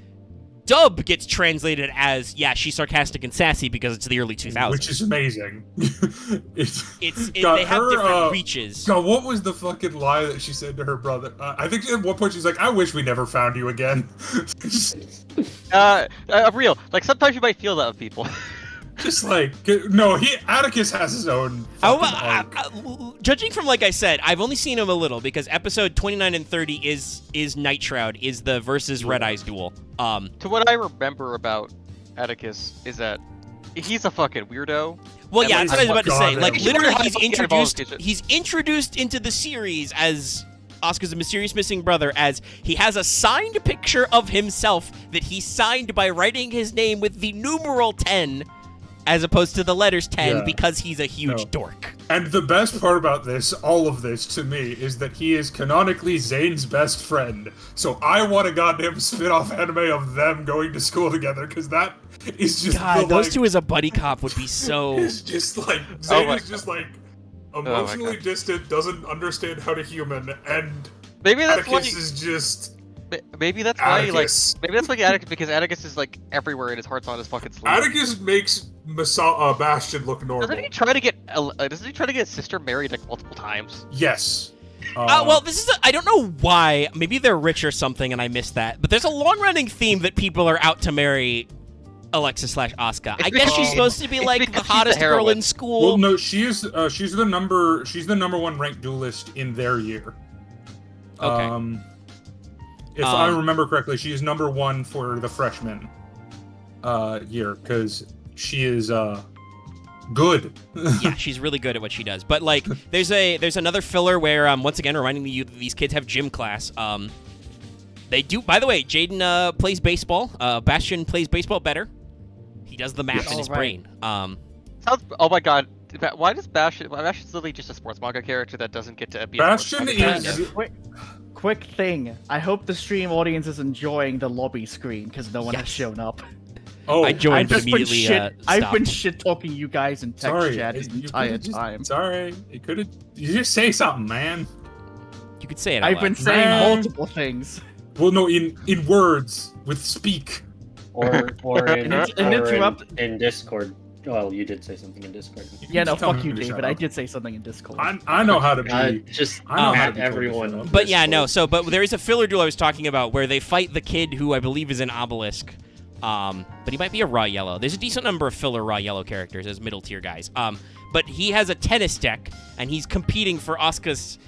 dub gets translated as she's sarcastic and sassy because it's the early 2000s, which is amazing. They have different reaches. God, what was the fucking lie that she said to her brother? I think at one point she's like, "I wish we never found you again." Real. Sometimes you might feel that with people. Just Atticus has his own arc. Judging from I said, I've only seen him a little, because episode 29 and 30 is Night Shroud, is the versus Red Eyes duel. To what I remember about Atticus is that he's a fucking weirdo. Well, yeah, that's what I was about to say. Literally, he's introduced into the series as Asuka's a mysterious missing brother, as he has a signed picture of himself that he signed by writing his name with the numeral 10 as opposed to the letters 10 because he's a huge dork. And the best part about all of this to me, is that he is canonically Zane's best friend. So I want a goddamn spin-off anime of them going to school together, because that is just those two as a buddy cop would be so... It's just Zane is just emotionally distant, doesn't understand how to human, and Maybe that's why. Atticus is just Maybe that's why he like. Atticus. Maybe that's why Atticus, because Atticus is like everywhere and his heart's on his fucking sleeve. Atticus makes Bastion look normal. Doesn't he try to get? Doesn't he try to get his sister married like multiple times? Yes. Well, this is I don't know why. Maybe they're rich or something, and I missed that. But there's a long-running theme that people are out to marry Alexis / Asuka. I guess she's supposed to be it's like the because she's hottest the girl heroine. in school. Well, no, she's the number one ranked duelist in their year. Okay. If I remember correctly, she is number 1 for the freshman year because she is good. Yeah, she's really good at what she does. But like, there's another filler where once again reminding you that these kids have gym class. They do. By the way, Jaden plays baseball. Bastion plays baseball better. He does the math in his brain. Sounds. Oh my god. Why does Bastion? Bastion's literally just a sports manga character that doesn't get to be. Bastion is. Quick thing. I hope the stream audience is enjoying the lobby screen because no one has shown up. Oh, I joined, but I've just been immediately I've been stopped. shit talking you guys in text sorry. chat the entire time. Sorry, you could have. You just say something, man. You could say it. Out I've loud. been saying Man. multiple things. Well, no, in words with speak. Or in, And interrupt- in Discord. Well, you did say something in Discord. Yeah, no, Just tell fuck me you, to shut David. I up. did say something in Discord. I know how to be. Just I know how to be everyone. told to shut up. But yeah, no. So, but there is a filler duel I was talking about where they fight the kid who I believe is an obelisk. But he might be a raw yellow. There's a decent number of filler raw yellow characters as middle tier guys. But he has a tennis deck and he's competing for Asuka's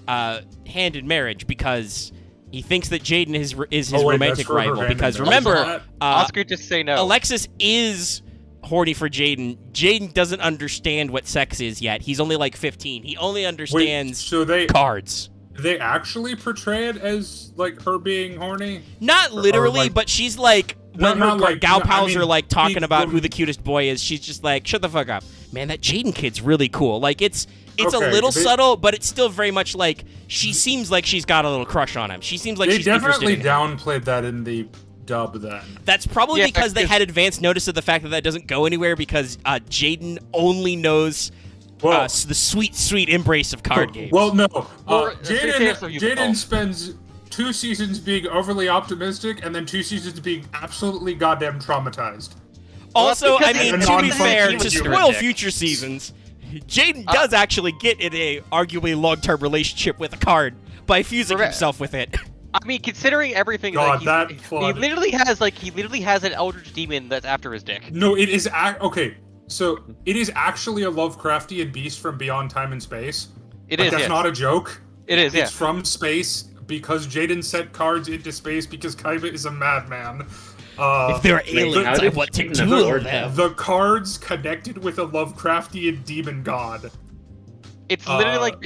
hand in marriage because he thinks that Jaden is his romantic that's for her rival. hand in Because marriage. remember, Oscar, just say no. Alexis is horny for Jaden. Jaden doesn't understand what sex is yet. He's only like 15. He only understands so cards. they actually portray it as like her being horny. Not literally, like- but she's like, No, when not her like- gal no, I pals mean, are like talking being about who woman- the cutest boy is, she's just like, shut the fuck up. Man, that Jaden kid's really cool. Like, it's a Okay, little they- subtle, but it's still very much like, she seems like she's got a little crush on him. She seems like They she's interested definitely in him. downplayed that in the dub then. That's probably Yeah, because they because- had advance notice of the fact that that doesn't go anywhere because Jaden only knows Well, the sweet, sweet embrace of card games. Well, no. Or, say it so you can Jaden tell. spends 2 seasons being overly optimistic and then 2 seasons being absolutely goddamn traumatized. Also, I because mean, he's to a be fair, non-functioning to human spoil dick. future seasons, Jaden does actually get in a arguably long-term relationship with a card by fusing Correct. himself with it. I mean, considering everything, God, like, that he flood. literally has an eldritch demon that's after his dick. No, it is okay. So it is actually a Lovecraftian beast from beyond time and space. It Like, is. That's Yes. not a joke. It is. It's Yeah. from space because Jaden sent cards into space because Kaiba is a madman. If there are Wait, aliens, how I did want to Jaden duel afford them. The cards connected with a Lovecraftian demon god It's literally like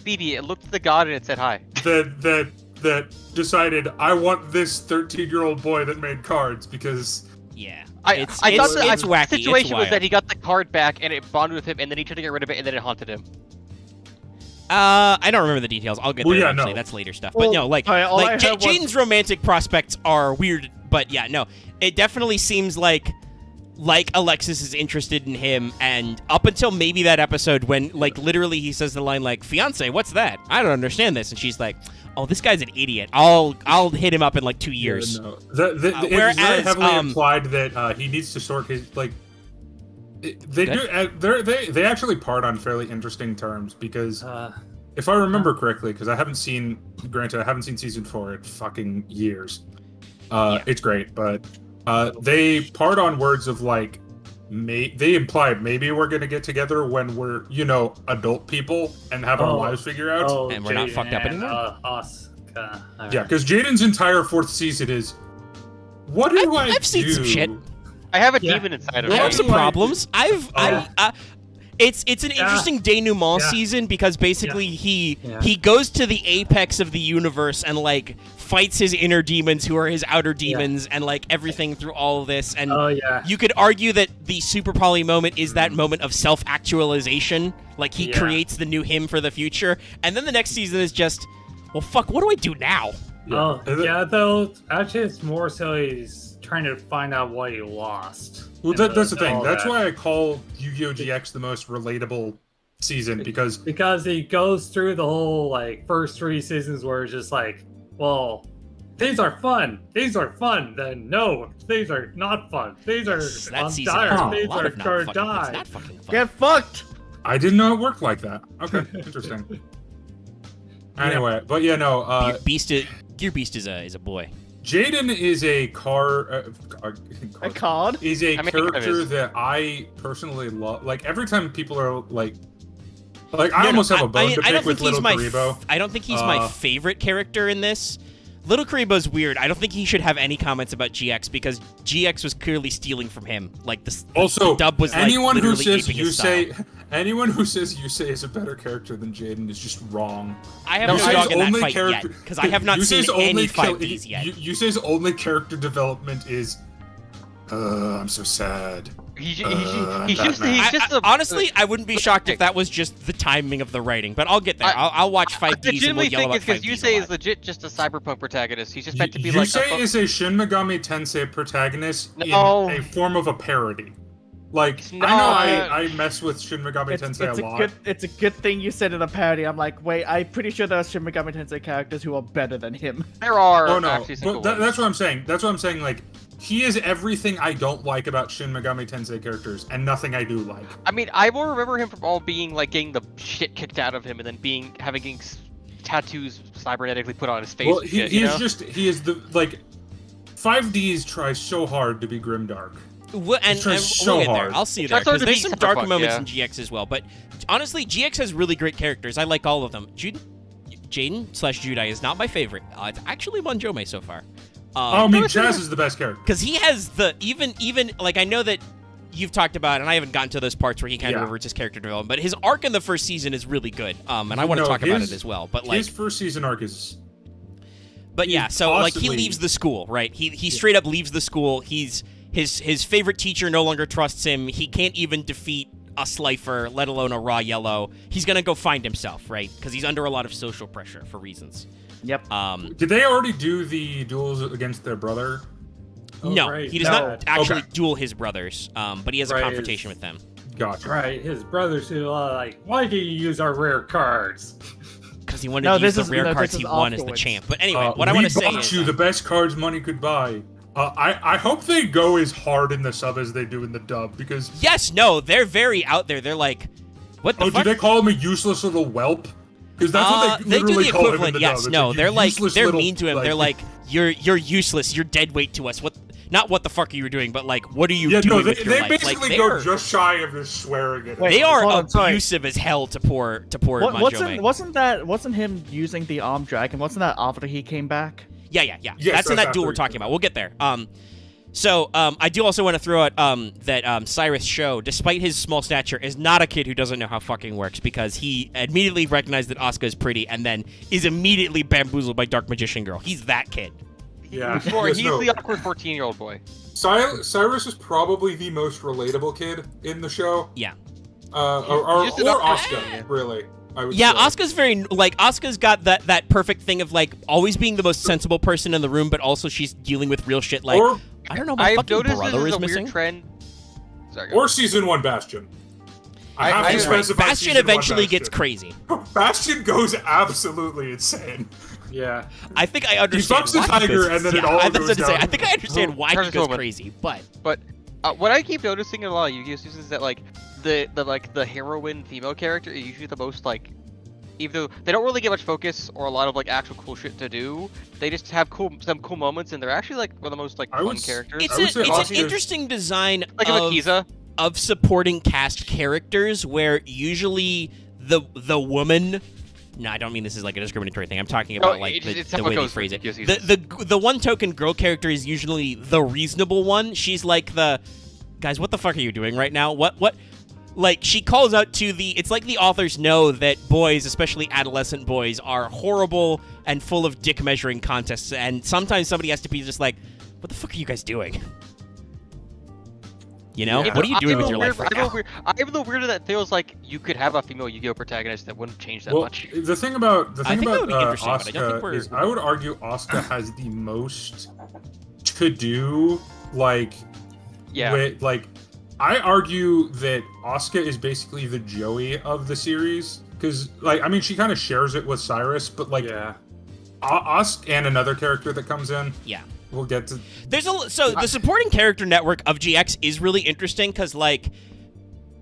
BB. It looked at the god and it said hi. that decided I want this 13-year-old boy that made cards because Yeah. I thought it's the wacky. situation It's was wild. that he got the card back and it bonded with him, and then he tried to get rid of it, and then it haunted him. I don't remember the details. I'll get Well, there yeah, eventually. no. That's later stuff. Well, but no, like, all I heard was- Jaden's romantic prospects are weird. But yeah, no, it definitely seems like Alexis is interested in him, and up until maybe that episode when, like, literally he says the line like, "Fiance, what's that? I don't understand this," and she's like, "Oh, this guy's an idiot. I'll hit him up in like 2 years." Yeah, no. It's very whereas, heavily implied that he needs to sort his like. They they actually part on fairly interesting terms because if I remember correctly, because I haven't seen season 4 in fucking years. It's great, but they part on words of like, they imply maybe we're gonna get together when we're adult people and have our lives figured out. Oh, And we're not Jaden fucked up and, anymore? Us. Yeah, because Jaden's entire 4th season is, what do I've seen some shit. I have a Yeah. demon inside of I Yeah. me. have some Like- problems. It's an interesting denouement Yeah. season because basically Yeah. he goes to the apex of the universe and like fights his inner demons who are his outer demons and like everything through all of this, and Oh yeah. you could argue that the Super Poly moment is that moment of self-actualization, like he Yeah. creates the new him for the future, and then the next season is just, well, fuck, what do I do now? Oh And it- yeah. Though actually, it's more so he's trying to find out what he lost. Well, And that's the thing. all That's that. why I call Yu-Gi-Oh! GX the most relatable season because he goes through the whole like first 3 seasons where it's just like, well, these are fun. These are fun. Then no, these are not fun. These are That season dire. has a These lot are of not gonna fucking- die. It's not fucking fun. Get fucked. I didn't know it worked like that. Okay, interesting. Anyway, but yeah, no. Gear Beast is a boy. Jaden is a A card. is a I mean, character it is. that I personally love. Like every time people are like I No, almost have a I bone to don't pick with think he's Little my Karibo. I don't think he's my favorite character in this. Little Karibo's weird. I don't think he should have any comments about GX because GX was clearly stealing from him. Like the dub was anyone like who literally says aping his style. anyone who says Yusei is a better character than Jaden is just wrong. I have no Yusei's dog in that only fight character- yet because I have not Yusei's seen any only kill- 5Ds yet. Yusei's only character development is I'm so sad. He's Batman. just Honestly, I wouldn't be shocked if that was just the timing of the writing, but I'll get there. I'll watch 5Ds and we'll legitimately yell think about it's because 5Ds Yusei a is lot. legit just a cyberpunk protagonist. He's just meant to be like Yusei is a Shin Megami Tensei protagonist No. in a form of a parody. Like No. I mess with Shin Megami Tensei a lot. It's a good thing you said in a parody. I'm like, wait, I'm pretty sure there are Shin Megami Tensei characters who are better than him. there are Oh no, actually some but cool that's what I'm saying. That's what I'm saying. Like he is everything I don't like about Shin Megami Tensei characters, and nothing I do like. I mean, I will remember him from all being like getting the shit kicked out of him, and then having tattoos cybernetically put on his face. Well, and he shit, you know? he is the like 5Ds try so hard to be grimdark. And tries so we'll get there. hard. I'll see you Tries there hard because to there's be some dark cyberpunk, moments yeah. in GX as well. But honestly, GX has really great characters. I like all of them. Jaden/Judai is not my favorite. It's actually Monjome so far. I mean, Chazz is the best character. Because he has the even like I know that you've talked about, and I haven't gotten to those parts where he kind of Yeah. reverts his character development. But his arc in the first season is really good. And I want to talk about it as well. But like his first season arc is. But yeah, He's so like he possibly- leaves the school, right? He straight up leaves the school. His favorite teacher no longer trusts him. He can't even defeat a Slifer, let alone a raw yellow. He's gonna go find himself, right? Because he's under a lot of social pressure for reasons. Yep. Did they already do the duels against their brother? No, right. he does No. not actually Okay. duel his brothers, but he has a Right, confrontation with them. Gotcha. Right, his brothers who are like, why do you use our rare cards? Because he wanted No, to use this the is- rare no, cards this he is won as the afterwards. champ. But anyway, what I want to say bought is, you the best cards money could buy. I hope they go as hard in the sub as they do in the dub because. yes, no, they're very out there. They're like, what the Oh, fuck? do they call him a useless little whelp? Because that's what they They do literally the call him in equivalent, the yes. dub. It's No, like, they're "You like useless they're little," mean to him. They're like, you're useless. You're dead weight to us. Not what the fuck are you doing, but like, what are you yeah, doing no, with they your life? basically like, go they're- just shy of just swearing at him. Wait, They are hold on, sorry. abusive as hell to poor Manjome. Wasn't him using the armed dragon? Wasn't that after he came back? Yeah. Yes, that's in that's that duel after we're he talking came about. We'll get there. So I do also want to throw out that Cyrus Show, despite his small stature, is not a kid who doesn't know how fucking works because he immediately recognized that Asuka is pretty and then is immediately bamboozled by Dark Magician Girl. He's that kid. Yeah. He's Yes, no. the awkward 14-year-old boy. Cyrus is probably the most relatable kid in the show. Yeah. Or Just an awkward- Asuka, really. I would Yeah, say. Asuka's very like Asuka's got that perfect thing of like always being the most sensible person in the room, but also she's dealing with real shit. Like Or I don't know, my I've fucking noticed this brother is is a missing. weird trend. Sorry, go. or season 1 Bastion. I have to That's right. specify Bastion season 1 eventually gets Bastion. crazy. Bastion goes absolutely insane. Yeah. I think I understand. fucks the why he tiger goes- and then it yeah, all I was goes about to say, down. I think I understand why he Turns goes moment. crazy, but But what I keep noticing in a lot of Yu-Gi-Oh seasons is that like the heroine female character is usually the most like, even though they don't really get much focus or a lot of like actual cool shit to do, they just have some cool moments and they're actually like one of the most like I fun would s- characters. it's I would say an Asuka's- interesting design Like a Akiza. of supporting cast characters where usually the woman. No, I don't mean this is like a discriminatory thing. I'm talking about like it's the how way it they goes phrase with it. Yu-Gi-Oh seasons. The one token girl character is usually the reasonable one. She's like the guys. What the fuck are you doing right now? What? Like she calls out to the. It's like the authors know that boys, especially adolescent boys, are horrible and full of dick measuring contests, and sometimes somebody has to be just like, "What the fuck are you guys doing?" You know, Yeah. what are you doing I'm with a your weird- life right now? I'm the weirder that feels like you could have a female Yu-Gi-Oh protagonist that wouldn't change that Well, much. the thing about I think that would be interesting, but I don't think Asuka we're- is, I would argue Asuka has the most to do, like Yeah. with like I argue that Asuka is basically the Joey of the series because, like, I mean, she kind of shares it with Cyrus, but like, Asuka and another character that comes in. Yeah. We'll get to. The supporting character network of GX is really interesting because, like,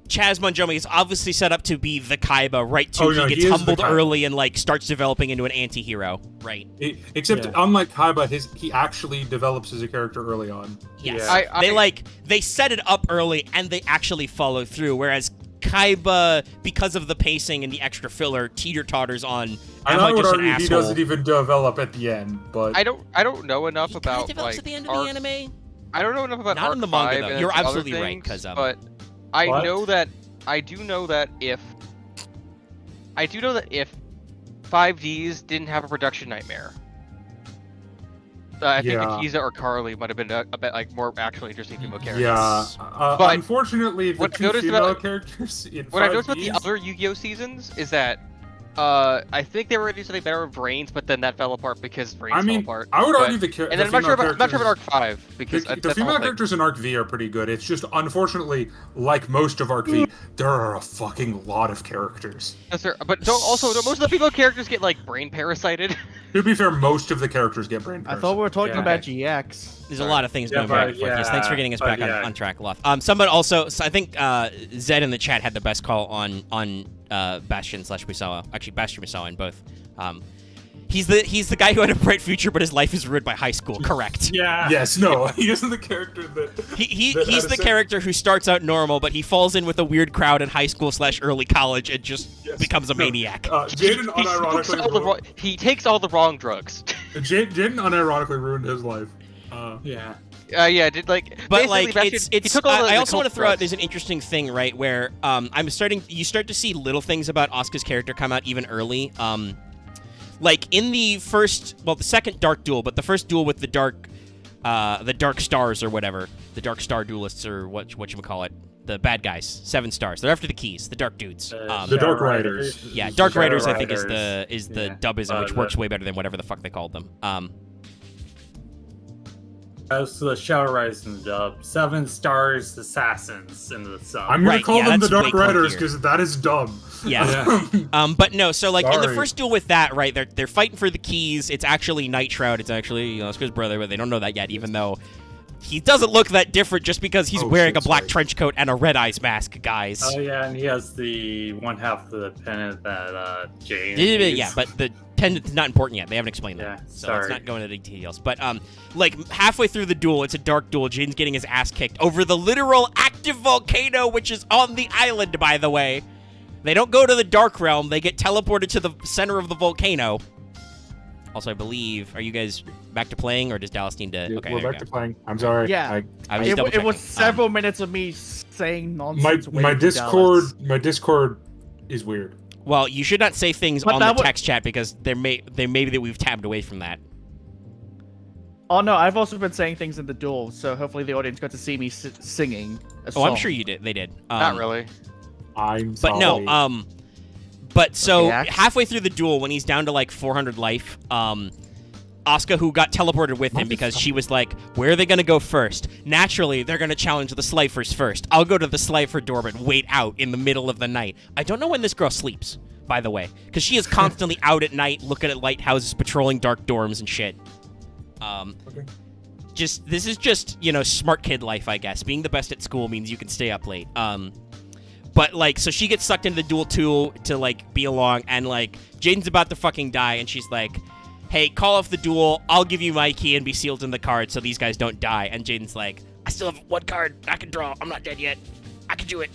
Chazz Monjomi is obviously set up to be the Kaiba, right? He gets humbled early and like starts developing into an anti-hero, right? Except unlike Kaiba, he actually develops as a character early on. Yes, they set it up early and they actually follow through. Whereas Kaiba, because of the pacing and the extra filler, teeter-totters on. I would argue he doesn't even develop at the end, but I don't know enough about develops like at the end of the anime. I don't know enough about not in the manga though. You're absolutely right, because but I do know that if 5Ds didn't have a production nightmare, I think Akiza or Carly might have been a bit like more actually interesting female characters. Yeah, but unfortunately, the two female characters in 5Ds... What I noticed about the other Yu-Gi-Oh seasons is that I think they were going to do something better with Brains, but then that fell apart because Brains fell apart. I would argue and then I'm not sure about Arc 5 because the female characters in Arc V are pretty good. It's just unfortunately, like most of Arc V, there are a fucking lot of characters. Yes, sir. But don't most of the female characters get like brain parasited. To be fair, most of the characters get brain parasited. I thought we were talking about GX. There's a lot of things going back and forth. Yes, thanks for getting us back on track, Luff. Someone also, I think Zed in the chat had the best call on Bastion/Musawa. Actually, Bastion Musawa in both. He's the guy who had a bright future, but his life is ruined by high school. Correct. Yeah. Yes. No. He isn't the character that. He's the character who starts out normal, but he falls in with a weird crowd in high school/early college and just becomes a maniac. Jaden unironically. He takes all the wrong drugs. Jaden unironically ruined his life. Did like. But like, I also want to throw out. drugs. There's an interesting thing, right, where you start to see little things about Asuka's character come out even early. Like in the second Dark Duel, but the first duel with the Dark Stars or whatever, the Dark Star Duelists or whatchamacallit, the bad guys, 7 stars. They're after the keys, the Dark Dudes. The Dark Riders. Yeah, Dark Riders I think is the dubism, which works way better than whatever the fuck they called them. As to the Shadow Riders in the dub, 7 stars assassins in the sub. I'm gonna call them the Dark Riders because that is dumb. Yeah. But no, so like in the first duel with that, right, they're fighting for the keys. It's actually Night Shroud. It's actually Asuka's brother, but they don't know that yet, even though he doesn't look that different just because he's wearing a black trench coat and a red eyes mask, guys. Oh yeah, and he has the one half of the pennant that Jane. Yeah, but the pendant's not important yet. They haven't explained that. So let's not go into the details. But like halfway through the duel, it's a dark duel. Jaden's getting his ass kicked over the literal active volcano, which is on the island, by the way. They don't go to the Dark Realm. They get teleported to the center of the volcano. Also, I believe, are you guys back to playing, or does Dallas need to... Okay, we're back to playing. I'm sorry. Yeah, it was several minutes of me saying nonsense. My Discord is weird. Well, you should not say things on the text chat because there may be that we've tabbed away from that. Oh no, I've also been saying things in the duel, so hopefully the audience got to see me singing a song. I'm sure you did. They did. Not really. I'm sorry. But no, but so halfway through the duel, when he's down to like 400 life, Asuka, who got teleported with him because she was like, where are they going to go first? Naturally, they're going to challenge the Sliffers first. I'll go to the Slifer dorm and wait out in the middle of the night. I don't know when this girl sleeps, by the way, because she is constantly out at night looking at lighthouses, patrolling dark dorms and shit. This is just, smart kid life, I guess. Being the best at school means you can stay up late. But, like, so she gets sucked into the duel, too, to, like, be along, and, like, Jaden's about to fucking die, and she's like, hey, call off the duel, I'll give you my key and be sealed in the card so these guys don't die. And Jaden's like, I still have 1 card, I can draw, I'm not dead yet, I can do it.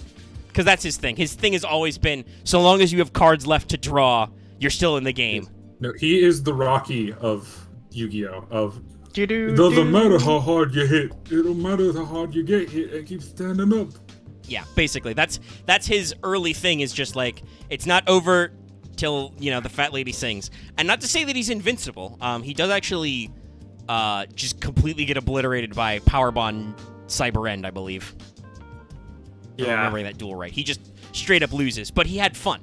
Because that's his thing. His thing has always been, so long as you have cards left to draw, you're still in the game. No, he is the Rocky of Yu-Gi-Oh! Doesn't matter how hard you hit, it don't matter how hard you get hit, it keeps standing up. Yeah, basically. That's his early thing, is just like, it's not over till, the fat lady sings. And not to say that he's invincible. He does actually just completely get obliterated by Powerbond Cyber End, I believe. If I'm remembering that duel right. He just straight up loses, but he had fun.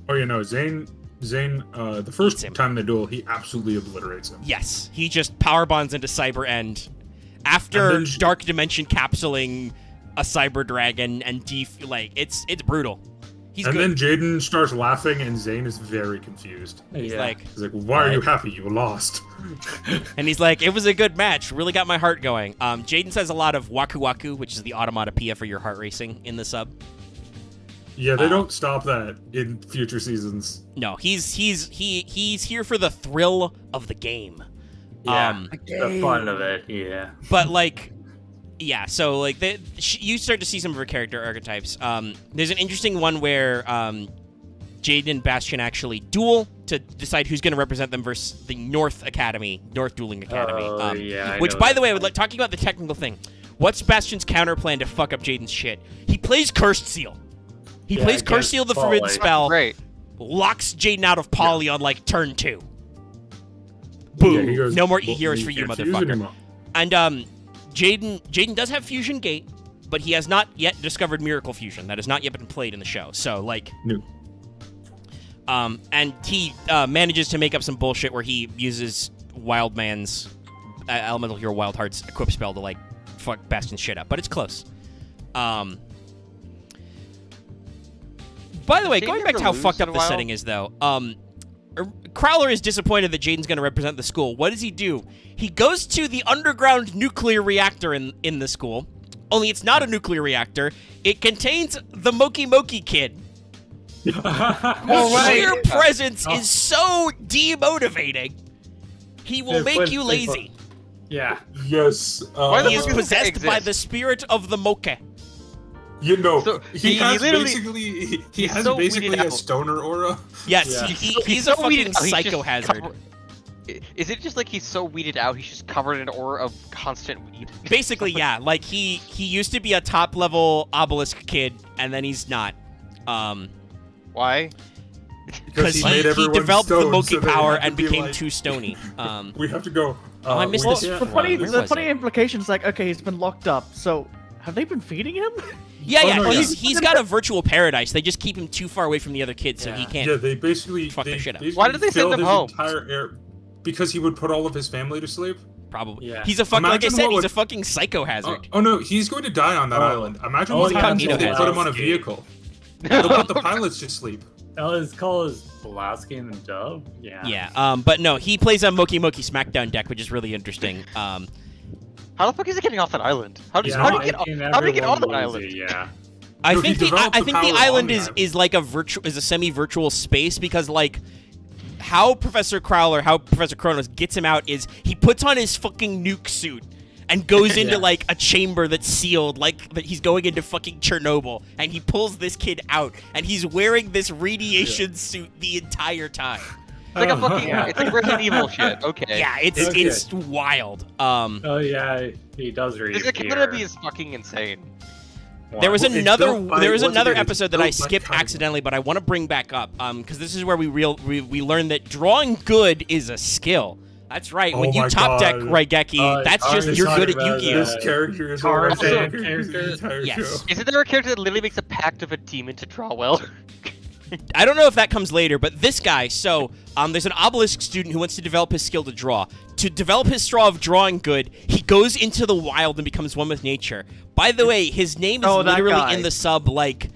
Oh, Zane, the first time they duel, he absolutely obliterates him. Yes, he just Powerbonds into Cyber End. After Dark Dimension capsuling a cyber dragon and it's brutal. He's and good. then Jaden starts laughing, and Zane is very confused. He's like, "Why are you happy? You lost." And he's like, "It was a good match. Really got my heart going." Jaden says a lot of waku waku, which is the automatopoeia for your heart racing in the sub. Yeah, they don't stop that in future seasons. No, he's here for the thrill of the game. Yeah, the fun of it. Yeah, but yeah, so you start to see some of her character archetypes. There's an interesting one where Jaden and Bastion actually duel to decide who's going to represent them versus the North Dueling Academy. Which, by the way, talking about the technical thing, what's Bastion's counter plan to fuck up Jaden's shit? He plays Cursed Seal. He plays Cursed Seal, the forbidden spell. Great. Locks Jaden out of Poly on turn 2. Boom! Yeah, goes, no more E-heroes for you, motherfucker. And Jaden does have Fusion Gate, but he has not yet discovered Miracle Fusion. That has not yet been played in the show. So, no. And he manages to make up some bullshit where he uses Wildman's Elemental Hero Wild Heart's equip spell to, fuck Bastion's shit up. But it's close. By the way, going back to how fucked up the setting is, though, Crowler is disappointed that Jaden's going to represent the school. What does he do? He goes to the underground nuclear reactor in the school, only it's not a nuclear reactor. It contains the Moki Moki kid. His sheer presence is so demotivating. He will make you lazy. Yeah. Yes. He is possessed by the spirit of the Moke. You know, So, he has basically a out. stoner aura. Yes, Yeah. he's a fucking psycho hazard. Is it just he's so weeded out, he's just covered in an aura of constant weed? Basically, yeah. He used to be a top level obelisk kid, and then he's not. Why? Because he developed the Moki power and became too stony. We have to go. I missed Well, this. the funny implication is okay, he's been locked up, so have they been feeding him? Yeah. no, He's got a virtual paradise. They just keep him too far away from the other kids, so he can't. Yeah, they basically fuck the shit up. Why did they send him home? Because he would put all of his family to sleep. Probably. Yeah. He's a fucking, like I said, he's a fucking psycho hazard. Oh no, he's going to die on that island. Imagine what happens if they put him on a vehicle. They'll put the pilots to sleep. His call is Pulaski in the dub. Yeah. Yeah. But no, he plays on Moki Moki SmackDown deck, which is really interesting. How the fuck is he getting off that island? How did he get on that island? Yeah. I think the island is like a semi-virtual space because how Professor Kronos gets him out is he puts on his fucking nuke suit and goes into a chamber that's sealed, that he's going into fucking Chernobyl, and he pulls this kid out, and he's wearing this radiation suit the entire time. It's like a fucking, it's like Resident Evil shit. Okay. Yeah, it's wild. Oh yeah, he does read. This Academy is fucking insane. There was another episode that I skipped accidentally, but I want to bring back up because this is where we learn that drawing good is a skill. That's right. When you top deck Raigeki, that's just you're good at Yu-Gi-Oh. This character is Tarzan character. Yes. Isn't there a character that literally makes a pact of a demon to draw well? I don't know if that comes later, but this guy, there's an obelisk student who wants to develop his skill to draw. To develop his straw of drawing good, he goes into the wild and becomes one with nature. By the way, his name is literally in the sub Mr.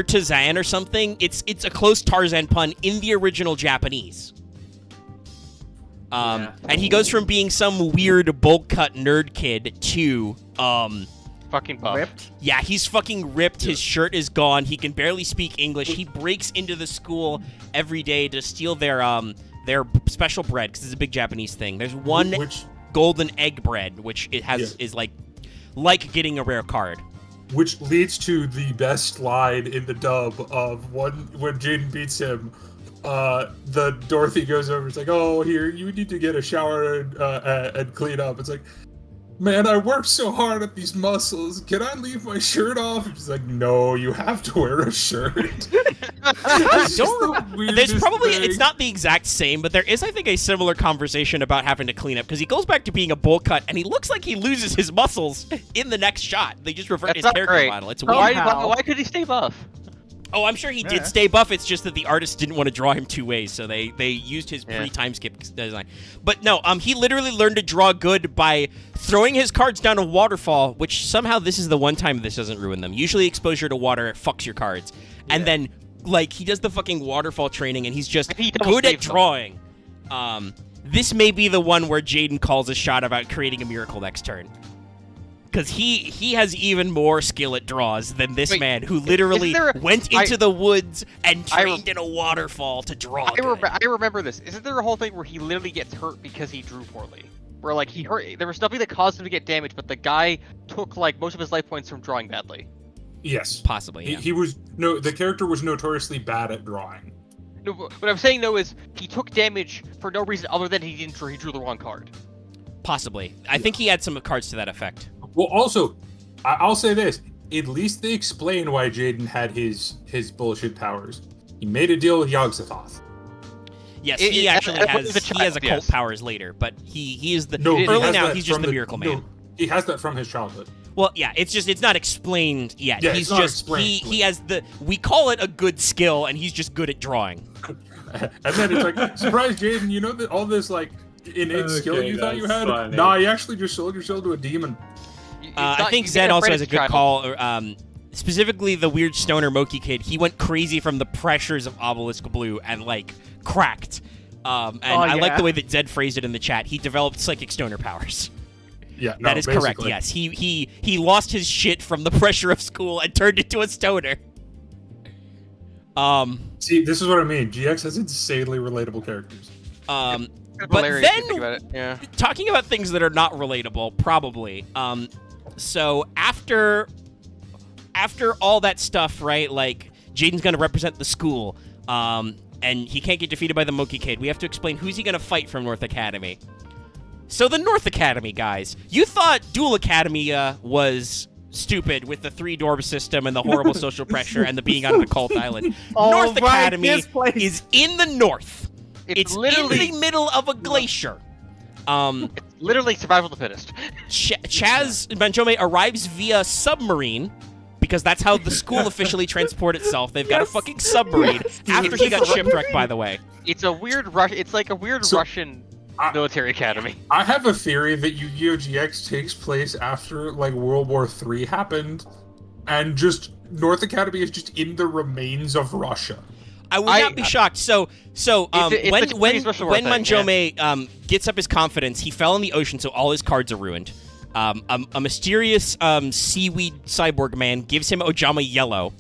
Tazan or something. It's a close Tarzan pun in the original Japanese. And he goes from being some weird bowl cut nerd kid to fucking buff. Ripped? Yeah, he's fucking ripped. His shirt is gone. He can barely speak English. He breaks into the school every day to steal their special bread because it's a big Japanese thing. There's one golden egg bread, which is like getting a rare card. Which leads to the best line in the dub of when Jaden beats him. The Dorothy goes over. It's like, oh, here you need to get a shower and clean up. It's like, man, I worked so hard at these muscles. Can I leave my shirt off? And she's like, no, you have to wear a shirt. It's not the exact same, but there is, I think, a similar conversation about having to clean up because he goes back to being a bowl cut and he looks like he loses his muscles in the next shot. They just revert his character model. It's weird. Why could he stay buff? Oh, I'm sure he did stay buff. It's just that the artist didn't want to draw him two ways, so they used his pre-time skip design. But no, he literally learned to draw good by throwing his cards down a waterfall, which somehow this is the one time this doesn't ruin them. Usually exposure to water fucks your cards. And then, like, he does the fucking waterfall training, and he's just good at drawing. This may be the one where Jaden calls a shot about creating a miracle next turn. Because he has even more skill at draws than this man, who literally went into the woods and trained in a waterfall to draw. I remember this. Isn't there a whole thing where he literally gets hurt because he drew poorly? Where, like, he hurt. There was nothing that caused him to get damaged, but the guy took, like, most of his life points from drawing badly. Yes. Possibly, yeah. The character was notoriously bad at drawing. No, what I'm saying, though, is he took damage for no reason other than he drew the wrong card. Possibly. I think he had some cards to that effect. Well, also, I'll say this. At least they explain why Jaden had his bullshit powers. He made a deal with Yogg-Sothoth. Yes, he has occult powers later, but he is the... early now, he's just the Miracle Man. No, he has that from his childhood. Well, yeah, it's not explained yet. Yeah, he's it's not just explained. he has we call it a good skill, and he's just good at drawing. And then it's like, surprise, Jaden, you know that all this like innate skill you thought you had? Funny. Nah, you actually just sold yourself to a demon. I think Zed also has a good call. Specifically, the weird stoner Moki kid. He went crazy from the pressures of Obelisk Blue and like cracked. I like the way that Zed phrased it in the chat. He developed psychic stoner powers. Yeah, no, that is correct. Yes, he lost his shit from the pressure of school and turned into a stoner. See, this is what I mean. GX has insanely relatable characters. But then, talking about things that are not relatable, probably. So after all that stuff, right? Like Jaden's gonna represent the school, and he can't get defeated by the Moki Kid. We have to explain who's he gonna fight from North Academy. So the North Academy guys, you thought Duel Academy was stupid with the 3-dorm system and the horrible social pressure and the being on an occult island. North Academy is in the north. It's literally in the middle of a glacier. It's literally survival of the fittest. Chazz Princeton arrives via submarine because that's how the school officially transport itself. They've got a fucking submarine after he got shipwrecked, by the way. It's a weird It's like a weird Russian military academy. I have a theory that Yu-Gi-Oh! GX takes place after like World War III happened, and just North Academy is just in the remains of Russia. I would not be shocked. So when Manjome gets up his confidence, he fell in the ocean, so all his cards are ruined. A mysterious seaweed cyborg man gives him Ojama Yellow,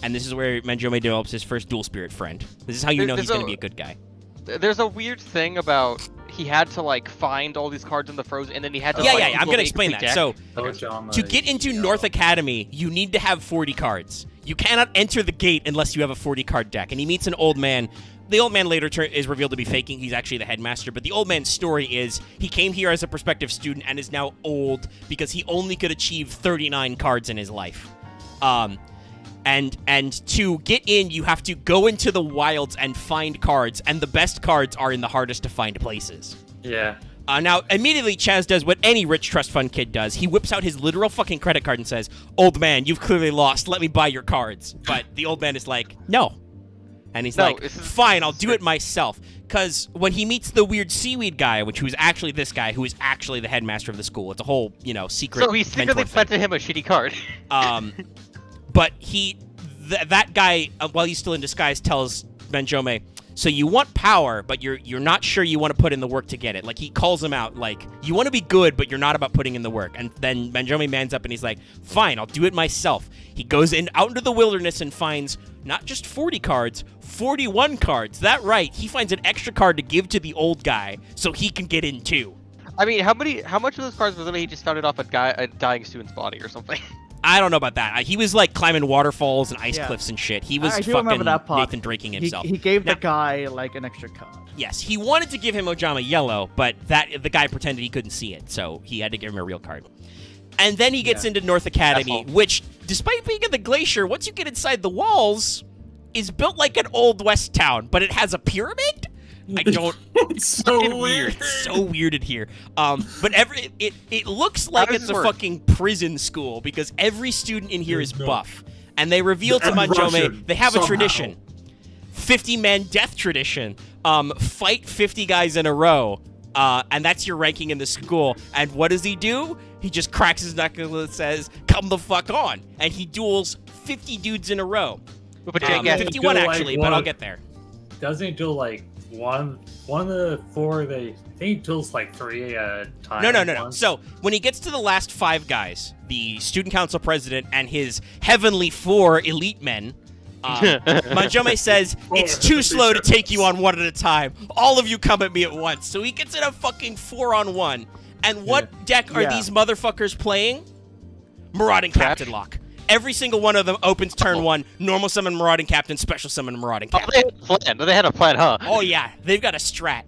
and this is where Manjome develops his first dual spirit friend. This is how you know he's going to be a good guy. There's a weird thing about he had to like find all these cards in the frozen, and then he had to. I'm going to explain that. So to get into North Academy, you need to have 40 cards. You cannot enter the gate unless you have a 40-card deck. And he meets an old man. The old man later is revealed to be faking. He's actually the headmaster. But the old man's story is he came here as a prospective student and is now old because he only could achieve 39 cards in his life. And to get in, you have to go into the wilds and find cards. And the best cards are in the hardest to find places. Yeah. Now, immediately, Chazz does what any rich trust fund kid does. He whips out his literal fucking credit card and says, "Old man, you've clearly lost. Let me buy your cards." But the old man is like, "No." And he's like, "Fine, I'll do it myself." Because when he meets the weird seaweed guy, who's actually this guy, who is actually the headmaster of the school, it's a whole, secret. So he secretly planted him a shitty card. But that guy, while he's still in disguise, tells Manjome, "So you want power, but you're not sure you want to put in the work to get it." Like, he calls him out, like, you want to be good, but you're not about putting in the work. And then Manjome mans up and he's like, "Fine, I'll do it myself." He goes out into the wilderness and finds not just 40 cards, 41 cards. That right, he finds an extra card to give to the old guy so he can get in too. I mean, how much of those cards was he just found it off a dying student's body or something? I don't know about that. He was like climbing waterfalls and ice cliffs and shit. He was fucking Nathan Draking himself. He gave the guy like an extra card. Yes, he wanted to give him Ojama Yellow, but the guy pretended he couldn't see it, so he had to give him a real card. And then he gets into North Academy, which, despite being in the glacier, once you get inside the walls, is built like an old west town, but it has a pyramid. I don't. It's so fucking weird. It's so weird in here. But it looks like does it's this a work? fucking prison school because every student in here is No. buff, and they reveal to And Manjome Russian, they have a somehow. tradition, 50-man death tradition. Fight 50 guys in a row. And that's your ranking in the school. And what does he do? He just cracks his knuckles and says, "Come the fuck on!" And he duels 50 dudes in a row. But Jank, yeah, 51 do, like, actually, but one I'll of- get there. Doesn't he do like one of the four? I think he duels like 3 at a time. No. once. So when he gets to the last 5 guys, the student council president and his heavenly 4 elite men, Manjome says, "It's too slow to take you on one at a time. All of you come at me at once." So he gets in a fucking 4-on-1. And what deck are Yeah. these motherfuckers playing? Marauding Captain Lock. Every single one of them opens turn 1, normal summon Marauding Captain, special summon Marauding Oh, Captain. they had a plan, huh? Oh yeah, they've got a strat.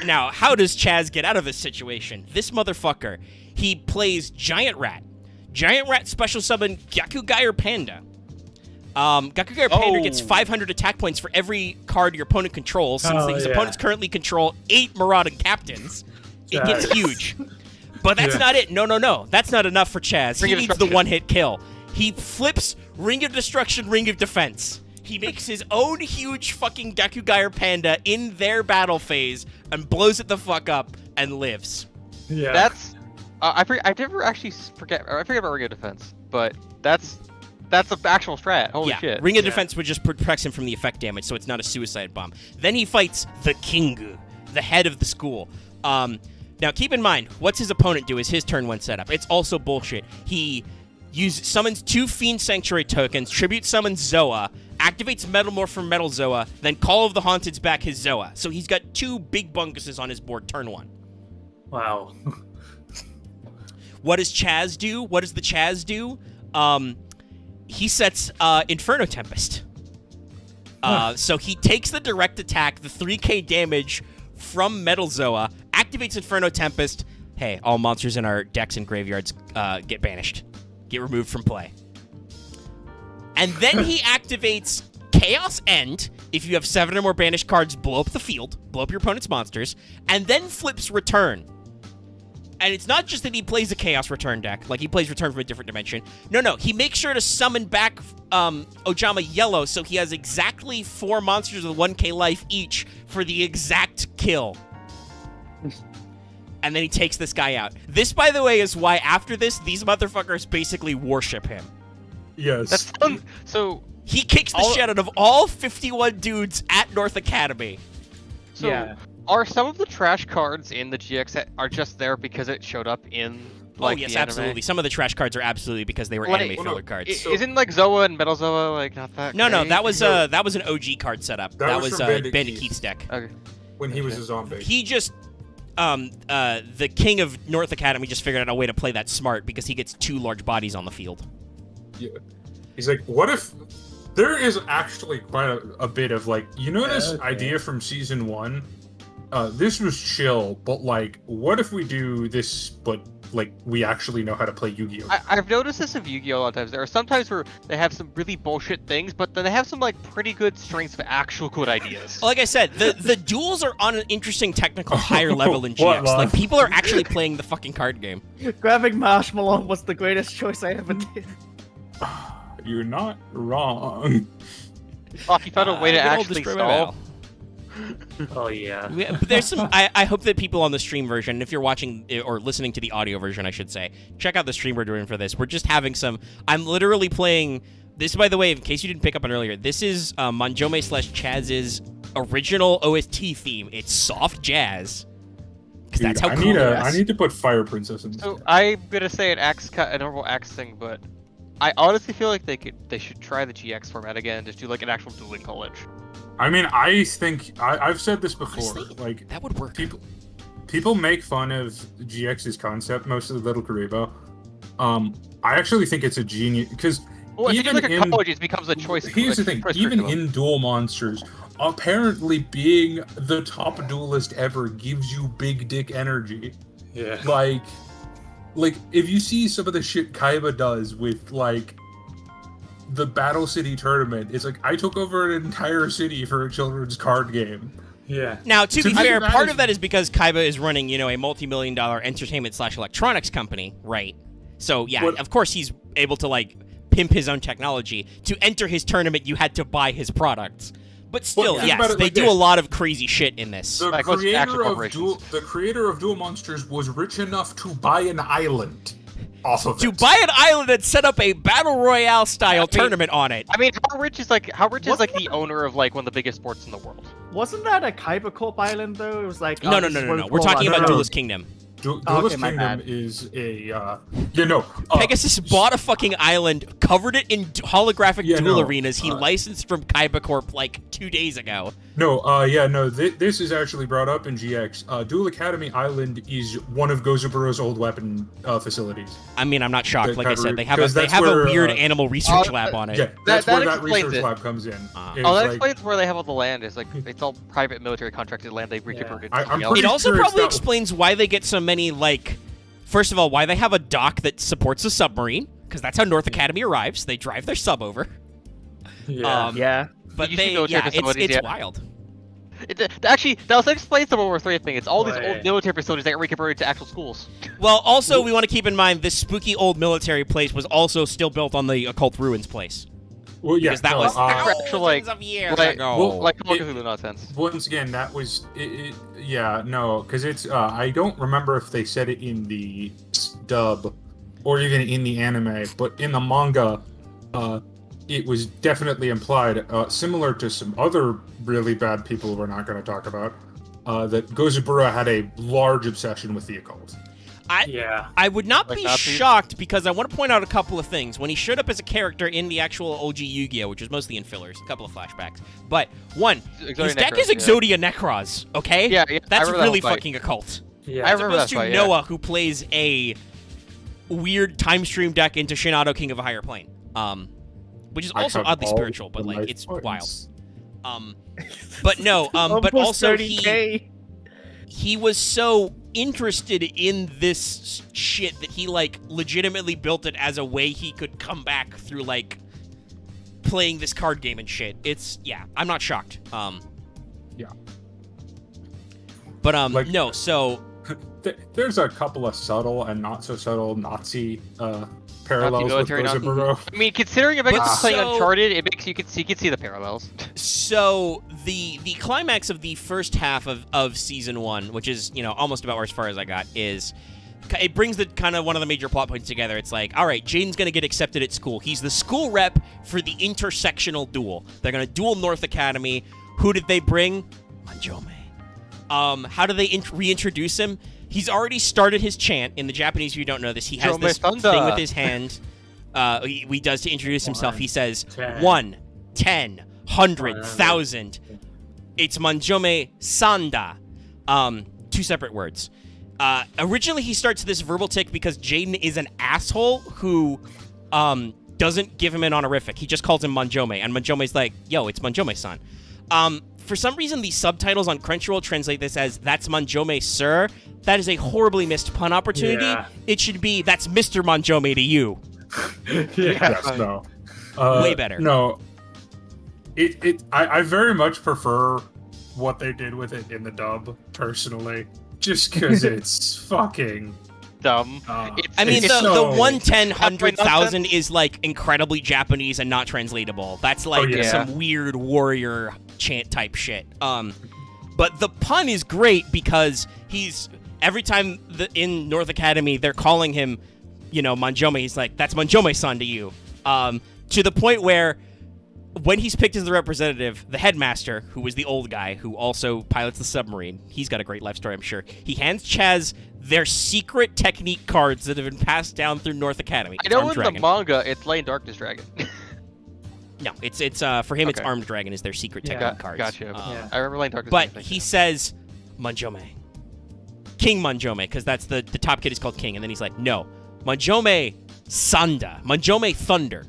Now, how does Chazz get out of this situation? This motherfucker, he plays Giant Rat. Giant Rat special summon Gyakugaier Panda. Gyakugaier Panda gets 500 attack points for every card your opponent controls, since his opponents currently control 8 Marauding Captains. It gets huge. But that's not it. No. That's not enough for Chazz. Ring He of needs the Destruction. one-hit kill. He flips Ring of Destruction, Ring of Defense. He makes his own huge fucking Gyakugaier Panda in their battle phase and blows it the fuck up and lives. Yeah. That's I never actually forget. I forget about Ring of Defense, but that's an actual strat. Holy shit! Ring of Defense would just protect him from the effect damage, so it's not a suicide bomb. Then he fights the King, the head of the school. Now keep in mind, what's his opponent do is his turn 1 setup. It's also bullshit. He summons 2 Fiend Sanctuary tokens, tribute summons Zoa, activates Metalmorph from Metal Zoa, then Call of the Haunted's back his Zoa. So he's got 2 big bunguses on his board turn 1. Wow. What does Chazz do? What does the Chazz do? He sets Inferno Tempest. So he takes the direct attack, the 3k damage from Metal Zoa, activates Inferno Tempest. Hey, all monsters in our decks and graveyards get banished. Get removed from play. And then he activates Chaos End. If you have 7 or more banished cards, blow up the field, blow up your opponent's monsters, and then flips Return. And it's not just that he plays a Chaos Return deck, like he plays Return from a different dimension. No, he makes sure to summon back Ojama Yellow, so he has exactly 4 monsters with 1k life each for the exact kill. And then he takes this guy out. This, by the way, is why after this, these motherfuckers basically worship him. Yes. That's fun. So He kicks the shit out of all 51 dudes at North Academy. Yeah. Are some of the trash cards in the GX that are just there because it showed up in like yes, the anime? absolutely. Some of the trash cards are absolutely because they were anime filler cards. Isn't like Zoa and Metal Zoa like not that? No, great? that was an OG card setup. That was from Bandit Bandit Keith's deck. Okay. when he was a zombie. He just the king of North Academy just figured out a way to play that smart because he gets 2 large bodies on the field. Yeah. He's like, what if there is actually quite a bit of like, you know, this idea from season 1? This was chill, but like, what if we do this, but like we actually know how to play Yu-Gi-Oh? I've noticed this of Yu-Gi-Oh! A lot of times. There are some times where they have some really bullshit things, but then they have some like pretty good strengths of actual good ideas. Like I said, the duels are on an interesting technical higher level in What, GX. Lon? Like people are actually playing the fucking card game. Grabbing Marshmallow was the greatest choice I ever did. You're not wrong. Oh, you found a way to Good old actually Destroy solve. Oh yeah. But there's some. I hope that people on the stream version, if you're watching or listening to the audio version, I should say, check out the stream we're doing for this. We're just having some. I'm literally playing. This, by the way, in case you didn't pick up on earlier, this is Manjome/Chazz's original OST theme. It's soft jazz. Because that's how I cool need it a, is. I need to put Fire Princess in. So I'm gonna say a normal axe thing, but I honestly feel like they should try the GX format again and just do like an actual dueling college. I mean, I think I've said this before. Honestly, like that would work. people make fun of GX's concept, most of the Little Karibo. I actually think it's a genius because Well, if you do even like a in, college, it becomes a choice. here's the thing: choice even curriculum. in Duel Monsters, apparently being the top duelist ever gives you big dick energy. Yeah. Like if you see some of the shit Kaiba does with like the Battle City tournament, it's like I took over an entire city for a children's card game. Yeah. Now, to be fair, that part is- of that is because Kaiba is running, a multi-million-dollar entertainment/electronics company, right? So, yeah, What- of course he's able to, pimp his own technology. To enter his tournament, you had to buy his products. But still, think about yes, it they like do this. a lot of crazy shit in this. The Like, what's actual creator of Duel Monsters was rich enough to buy an island off of To it. buy an island and set up a battle royale style tournament on it. I mean, how rich is the owner of like one of the biggest sports in the world? Wasn't that a Kaiba Corp island though? It was like No. this is where We're talking No, about no. Duelist Kingdom. Duelist my Kingdom bad. is a Pegasus bought a fucking island, covered it in holographic Yeah, duel no, arenas he licensed from Kaiba Corp 2 days ago. This is actually brought up in GX. Duel Academy Island is one of Gozuburo's old weapon facilities. I mean, I'm not shocked. That- Like I that said, re- they have 'cause a that's where, weird animal research lab on it. Yeah, that's that where that explains research it. lab comes in. It's Oh, that like- explains where they have all the land. It's like it's all private military contracted land they've reconverted. I'm to something pretty It also sure it's probably that- explains why they get so many, first of all, why they have a dock that supports a submarine, because that's how North Academy arrives. They drive their sub over. Yeah. Yeah. But You see military facilities, it's yeah. wild. Actually, that also explains the World War III thing. It's all these Right. old military facilities that got reconverted to actual schools. Well, also, we want to keep in mind this spooky old military place was also still built on the occult ruins place. Well, yeah, Because that no, was actual, thousands of years like- ago. well, Like Call of It- Cthulhu nonsense. Once again, that was because it's I don't remember if they said it in the dub or even in the anime, but in the manga, it was definitely implied, similar to some other really bad people we're not going to talk about, that Gozubura had a large obsession with the occult. Yeah. I would not Like be Nazis? shocked because I want to point out a couple of things. When he showed up as a character in the actual OG Yu-Gi-Oh, which was mostly in fillers, a couple of flashbacks. But one, his deck is Exodia Necros, okay? Yeah, That's I remember that really whole fight. fucking occult. Yeah. I As remember opposed that to fight, Noah, who plays a weird time stream deck into Shinado King of a Higher Plane. Which is I also have oddly all spiritual, but the it's life wild. points. But no, but Almost also 30K. he was so interested in this shit that he legitimately built it as a way he could come back through playing this card game and shit. I'm not shocked. Yeah. But Like- no, so There's a couple of subtle and not so subtle Nazi parallels with military Nazi. Gozuburo. I mean, considering a But playing so- Uncharted, it makes you could see the parallels. So the climax of the first half of season 1, which is almost about as far as I got, is it brings the kind of one of the major plot points together. It's like, all right, Jaden's gonna get accepted at school. He's the school rep for the intersectional duel. They're gonna duel North Academy. Who did they bring? Manjome. How do they reintroduce him? He's already started his chant. In the Japanese, if you don't know this, he has Jome this Thunder. thing with his hand. He does to introduce himself. He says 10. 1, 10, 100, 1,000. It's Manjome Sanda. 2 separate words. Originally, he starts this verbal tick because Jaden is an asshole who doesn't give him an honorific. He just calls him Manjome, and Manjome's like, yo, it's Manjome-san. For some reason, the subtitles on Crunchyroll translate this as, that's Manjome, sir. That is a horribly missed pun opportunity. Yeah. It should be, that's Mr. Manjome to you. Yeah. Yes, no. Way better. No. I very much prefer what they did with it in the dub, personally. Just because it's fucking... Dumb. I mean, it's the so- 110, Halfway 100,000 is incredibly Japanese and not translatable. That's yeah. some weird warrior chant type shit. But the pun is great because he's every time in North Academy they're calling him, Manjome. He's like, that's Manjome-san to you. To the point where when he's picked as the representative, the headmaster, who was the old guy who also pilots the submarine, he's got a great life story, I'm sure. He hands Chazz their secret technique cards that have been passed down through North Academy. I It's know Armed in Dragon. the manga, it's Lane Darkness Dragon. No, it's for him. It's Okay. Armed Dragon is their secret Yeah. technique cards. Gotcha. Yeah. I remember Lane Darkness But Dragon. he says Manjome, King Manjome, because that's the top kid is called King, and then he's like, no, Manjome Sanda, Manjome Thunder.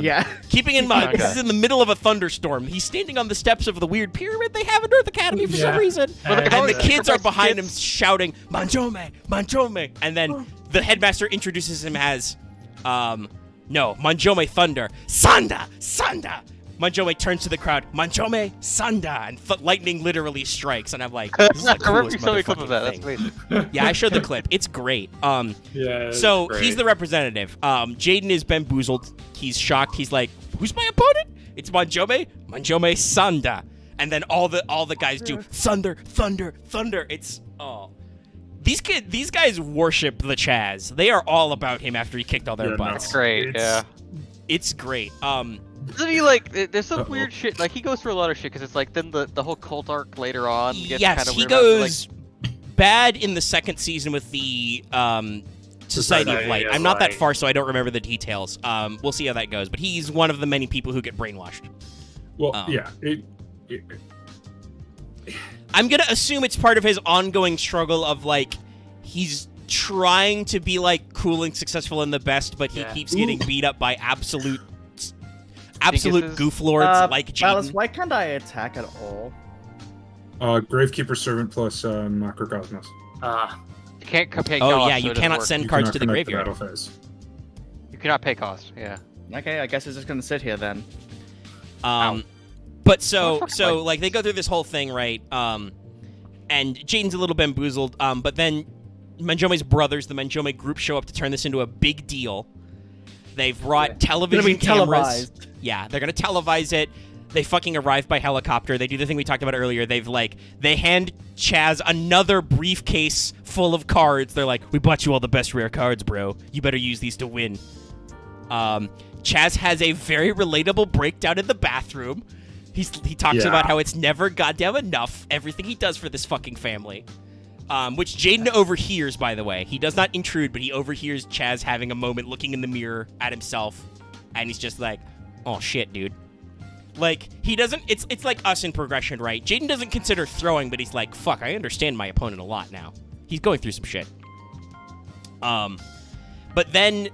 Yeah. Keeping in mind, Okay. this is in the middle of a thunderstorm. He's standing on the steps of the weird pyramid they have at North Academy for some Yeah. reason. But And the the kids are behind him kids- shouting, Manjome, Manjome. And then the headmaster introduces him as, no, Manjome Thunder, Sanda, Sanda. Manjome turns to the crowd, Manjome Sanda, and lightning literally strikes, and I'm like, this is the I remember coolest you showed me a clip of that. That's thing. amazing. Yeah, I showed the clip. It's great. It's So great. he's the representative. Jaden is bamboozled. He's shocked. He's like, "Who's my opponent? It's Manjome Sanda." And then all the guys do thunder, thunder, thunder. It's these guys worship the Chazz. They are all about him after he kicked all their butts. That's great. It's great. Doesn't he like? There's some weird shit. Like he goes through a lot of shit because it's like then the whole cult arc later on gets Yes, kind of he weird. goes bad in the second season with the Society of Light. I'm not that far, so I don't remember the details. We'll see how that goes. But he's one of the many people who get brainwashed. Well, I'm gonna assume it's part of his ongoing struggle of like he's trying to be like cool and successful and the best, but he keeps getting beat up by absolute gooflords like Ballas, Jaden. why can't I attack at all? Gravekeeper Servant plus Macrocosmos. You can't pay Oh cost, yeah, so you it doesn't cannot work. send You cards cannot to the connect graveyard. battle phase. You cannot pay cost. Yeah. Okay, I guess it's just gonna sit here then. But so like they go through this whole thing, right? And Jaden's a little bamboozled. But then Manjome's brothers, the Manjome group, show up to turn this into a big deal. They've brought television cameras. Televised. Yeah, they're gonna televise it. They fucking arrive by helicopter. They do the thing we talked about earlier. They hand Chazz another briefcase full of cards. They're like, "We bought you all the best rare cards, bro. You better use these to win." Chazz has a very relatable breakdown in the bathroom. He talks about how it's never goddamn enough, everything he does for this fucking family. Which Jaden overhears, by the way. He does not intrude, but he overhears Chazz having a moment looking in the mirror at himself. And he's just like, oh shit, dude. Like, he doesn't, it's like us in progression, right? Jaden doesn't consider throwing, but he's like, fuck, I understand my opponent a lot now. He's going through some shit. But then,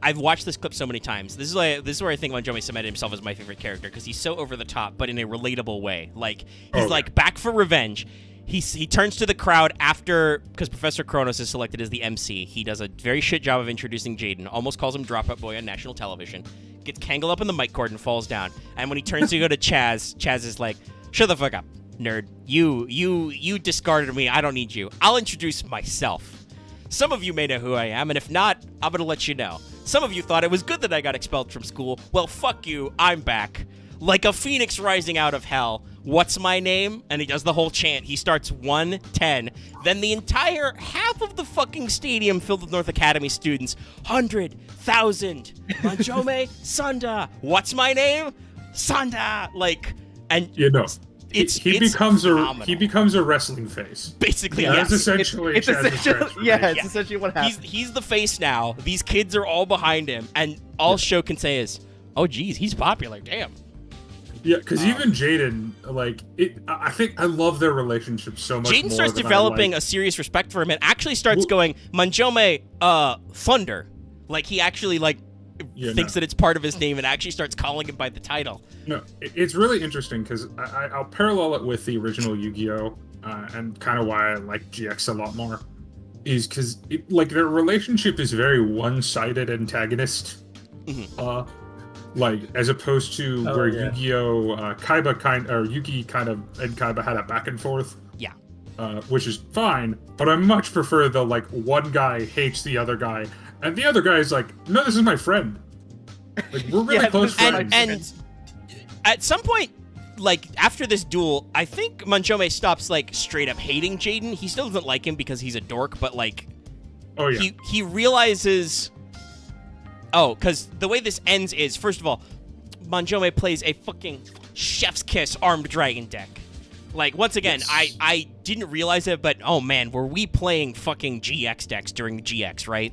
I've watched this clip so many times. This is where I think Manjome cemented himself as my favorite character, because he's so over the top, but in a relatable way. Like, he's like back for revenge. He turns to the crowd after, because Professor Kronos is selected as the MC. He does a very shit job of introducing Jaden, almost calls him Dropout Boy on national television, gets tangled up in the mic cord and falls down. And when he turns to go to Chazz, Chazz is like, shut the fuck up, nerd. You discarded me. I don't need you. I'll introduce myself. Some of you may know who I am, and if not, I'm gonna let you know. Some of you thought it was good that I got expelled from school. Well, fuck you, I'm back. Like a phoenix rising out of hell. What's my name? And he does the whole chant. He starts 1-10. Then the entire half of the fucking stadium filled with North Academy students. 100,000. Manjome Sanda. What's my name? Sanda. Like, and he it's becomes phenomenal. a wrestling face. Basically, That's yes. essentially It's Chazz's essentially what happened. He's the face now. These kids are all behind him, and all Sho can say is, "Oh, geez, he's popular. Damn." Yeah, because even Jaden, like, I think I love their relationship so much. Jaden starts developing a serious respect for him, and actually starts going, Manjome, Thunder. Like, he actually thinks that it's part of his name, and actually starts calling him by the title. No, it's really interesting because I'll parallel it with the original Yu-Gi-Oh, and kind of why I like GX a lot more, is because their relationship is very one-sided antagonist. Mm-hmm. Like, as opposed to where Yu-Gi-Oh, Yugi and Kaiba had a back and forth. Yeah. Which is fine, but I much prefer the, one guy hates the other guy, and the other guy is like, no, this is my friend. Like, we're really close friends. And at some point, after this duel, I think Manjome stops, straight up hating Jaden. He still doesn't like him because he's a dork, but, he realizes... Oh, because the way this ends is, first of all, Manjome plays a fucking chef's kiss armed dragon deck. Once again, yes. I didn't realize it, but oh man, were we playing fucking GX decks during the GX, right?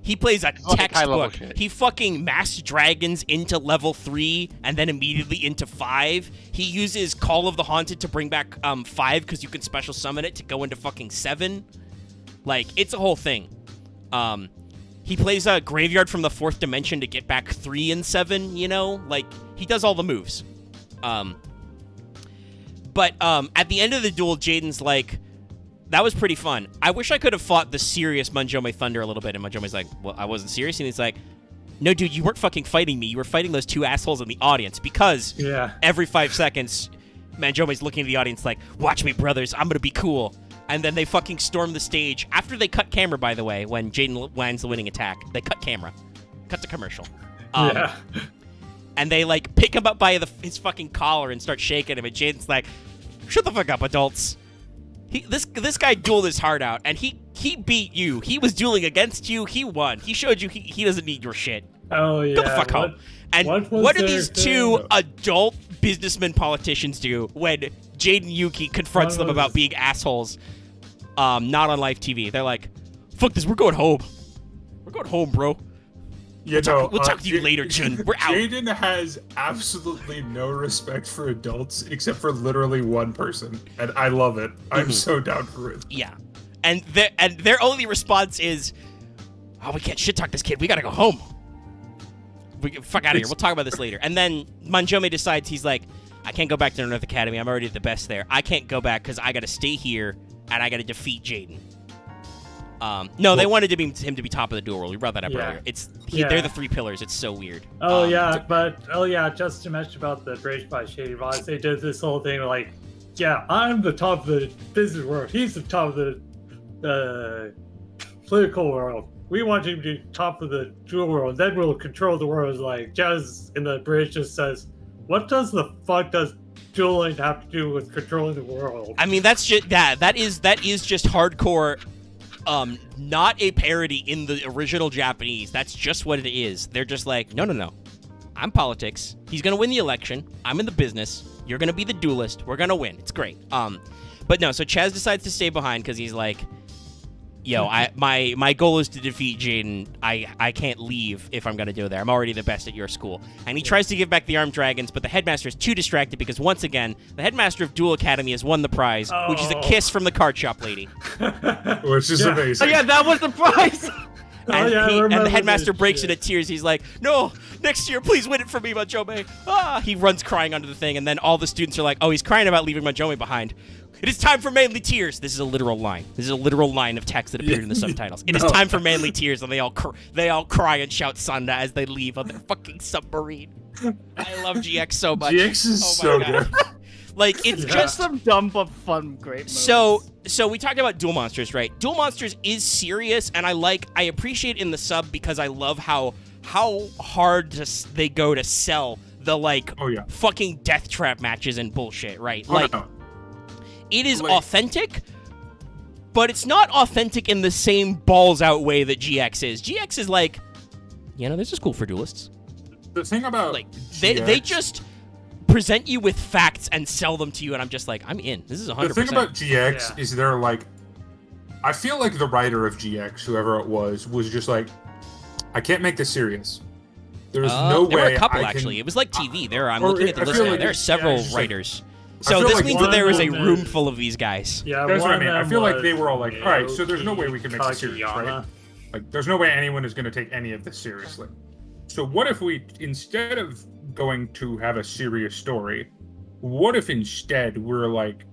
He plays a textbook. He fucking mass dragons into level 3 and then immediately into 5. He uses Call of the Haunted to bring back 5 because you can special summon it to go into fucking 7. It's a whole thing. He plays a Graveyard from the 4th Dimension to get back 3 and 7, he does all the moves. But at the end of the duel, Jaden's like, that was pretty fun. I wish I could have fought the serious Manjome Thunder a little bit. And Manjome's like, well, I wasn't serious. And he's like, no, dude, you weren't fucking fighting me. You were fighting those two assholes in the audience because every 5 seconds, Manjome's looking at the audience like, watch me, brothers. I'm going to be cool. And then they fucking storm the stage. After they cut camera, by the way, when Jaden lands the winning attack, they cut camera. Cut to commercial. And they, like, pick him up by his fucking collar and start shaking him. And Jaden's like, shut the fuck up, adults. This guy dueled his heart out, and he beat you. He was dueling against you. He won. He showed you he doesn't need your shit. Oh, yeah. Go the fuck home. And what do these two adult businessmen politicians do when Jaden Yuki confronts them about being assholes not on live TV? They're like, fuck this, we're going home. We're going home, bro. We'll talk to you later, Jun. We're out. Jaden has absolutely no respect for adults except for literally one person, and I love it. I'm so down for it. Yeah, and their only response is, "Oh, we can't shit talk this kid. We gotta go home. Fuck out of here. We'll talk about this later." And then Manjome decides he's like, "I can't go back to North Academy. I'm already the best there. I can't go back because I gotta stay here and I gotta defeat Jaden." They wanted him to be top of the duel world. We brought that up earlier. They're the three pillars. It's so weird. Just to mention about the Bridge by Shady Boss, they did this whole thing like, I'm the top of the business world. He's the top of the political world. We want him to be top of the duel world. Then we'll control the world. Like Chazz in the Bridge just says, "What does the fuck does dueling have to do with controlling the world?" I mean, that's just that is just hardcore. Not a parody in the original Japanese. That's just what it is. They're just like, no. I'm politics. He's gonna win the election. I'm in the business. You're gonna be the duelist. We're gonna win. It's great. But no. So Chazz decides to stay behind because he's like, yo, my goal is to defeat Jaden. I can't leave if I'm gonna do there. I'm already the best at your school. And he tries to give back the armed dragons, but the headmaster is too distracted because once again, the headmaster of Duel Academy has won the prize, which is a kiss from the card shop lady. Which is amazing. Oh yeah, that was the prize. And the headmaster breaks into tears. He's like, "No, next year, please win it for me, Manjome." He runs crying onto the thing, and then all the students are like, "Oh, he's crying about leaving Manjome behind. It is time for manly tears." This is a literal line. This is a literal line of text that appeared in the subtitles. It is time for manly tears, and they all cry and shout Sanda as they leave on their fucking submarine. I love GX so much. GX is so good. Like, it's just some dumb but fun, great moments. So we talked about Duel Monsters, right? Duel Monsters is serious, and I appreciate in the sub because I love how hard they go to sell the fucking death trap matches and bullshit, right? It is authentic, but it's not authentic in the same balls out way that GX is. GX is like, this is cool for duelists. The thing about they just present you with facts and sell them to you, and I'm just like, I'm in. This is 100%. The thing about GX is they're like, I feel like the writer of GX, whoever it was just like, I can't make this serious. There's no way. There were a couple actually. It was like TV. I'm looking at the list. There are several writers. So this means that there is a room full of these guys. Yeah, that's what I mean. I feel like they were all like, all right, so there's no way we can make this serious, right? Like, there's no way anyone is going to take any of this seriously. So what if we, instead of going to have a serious story, what if instead we're like,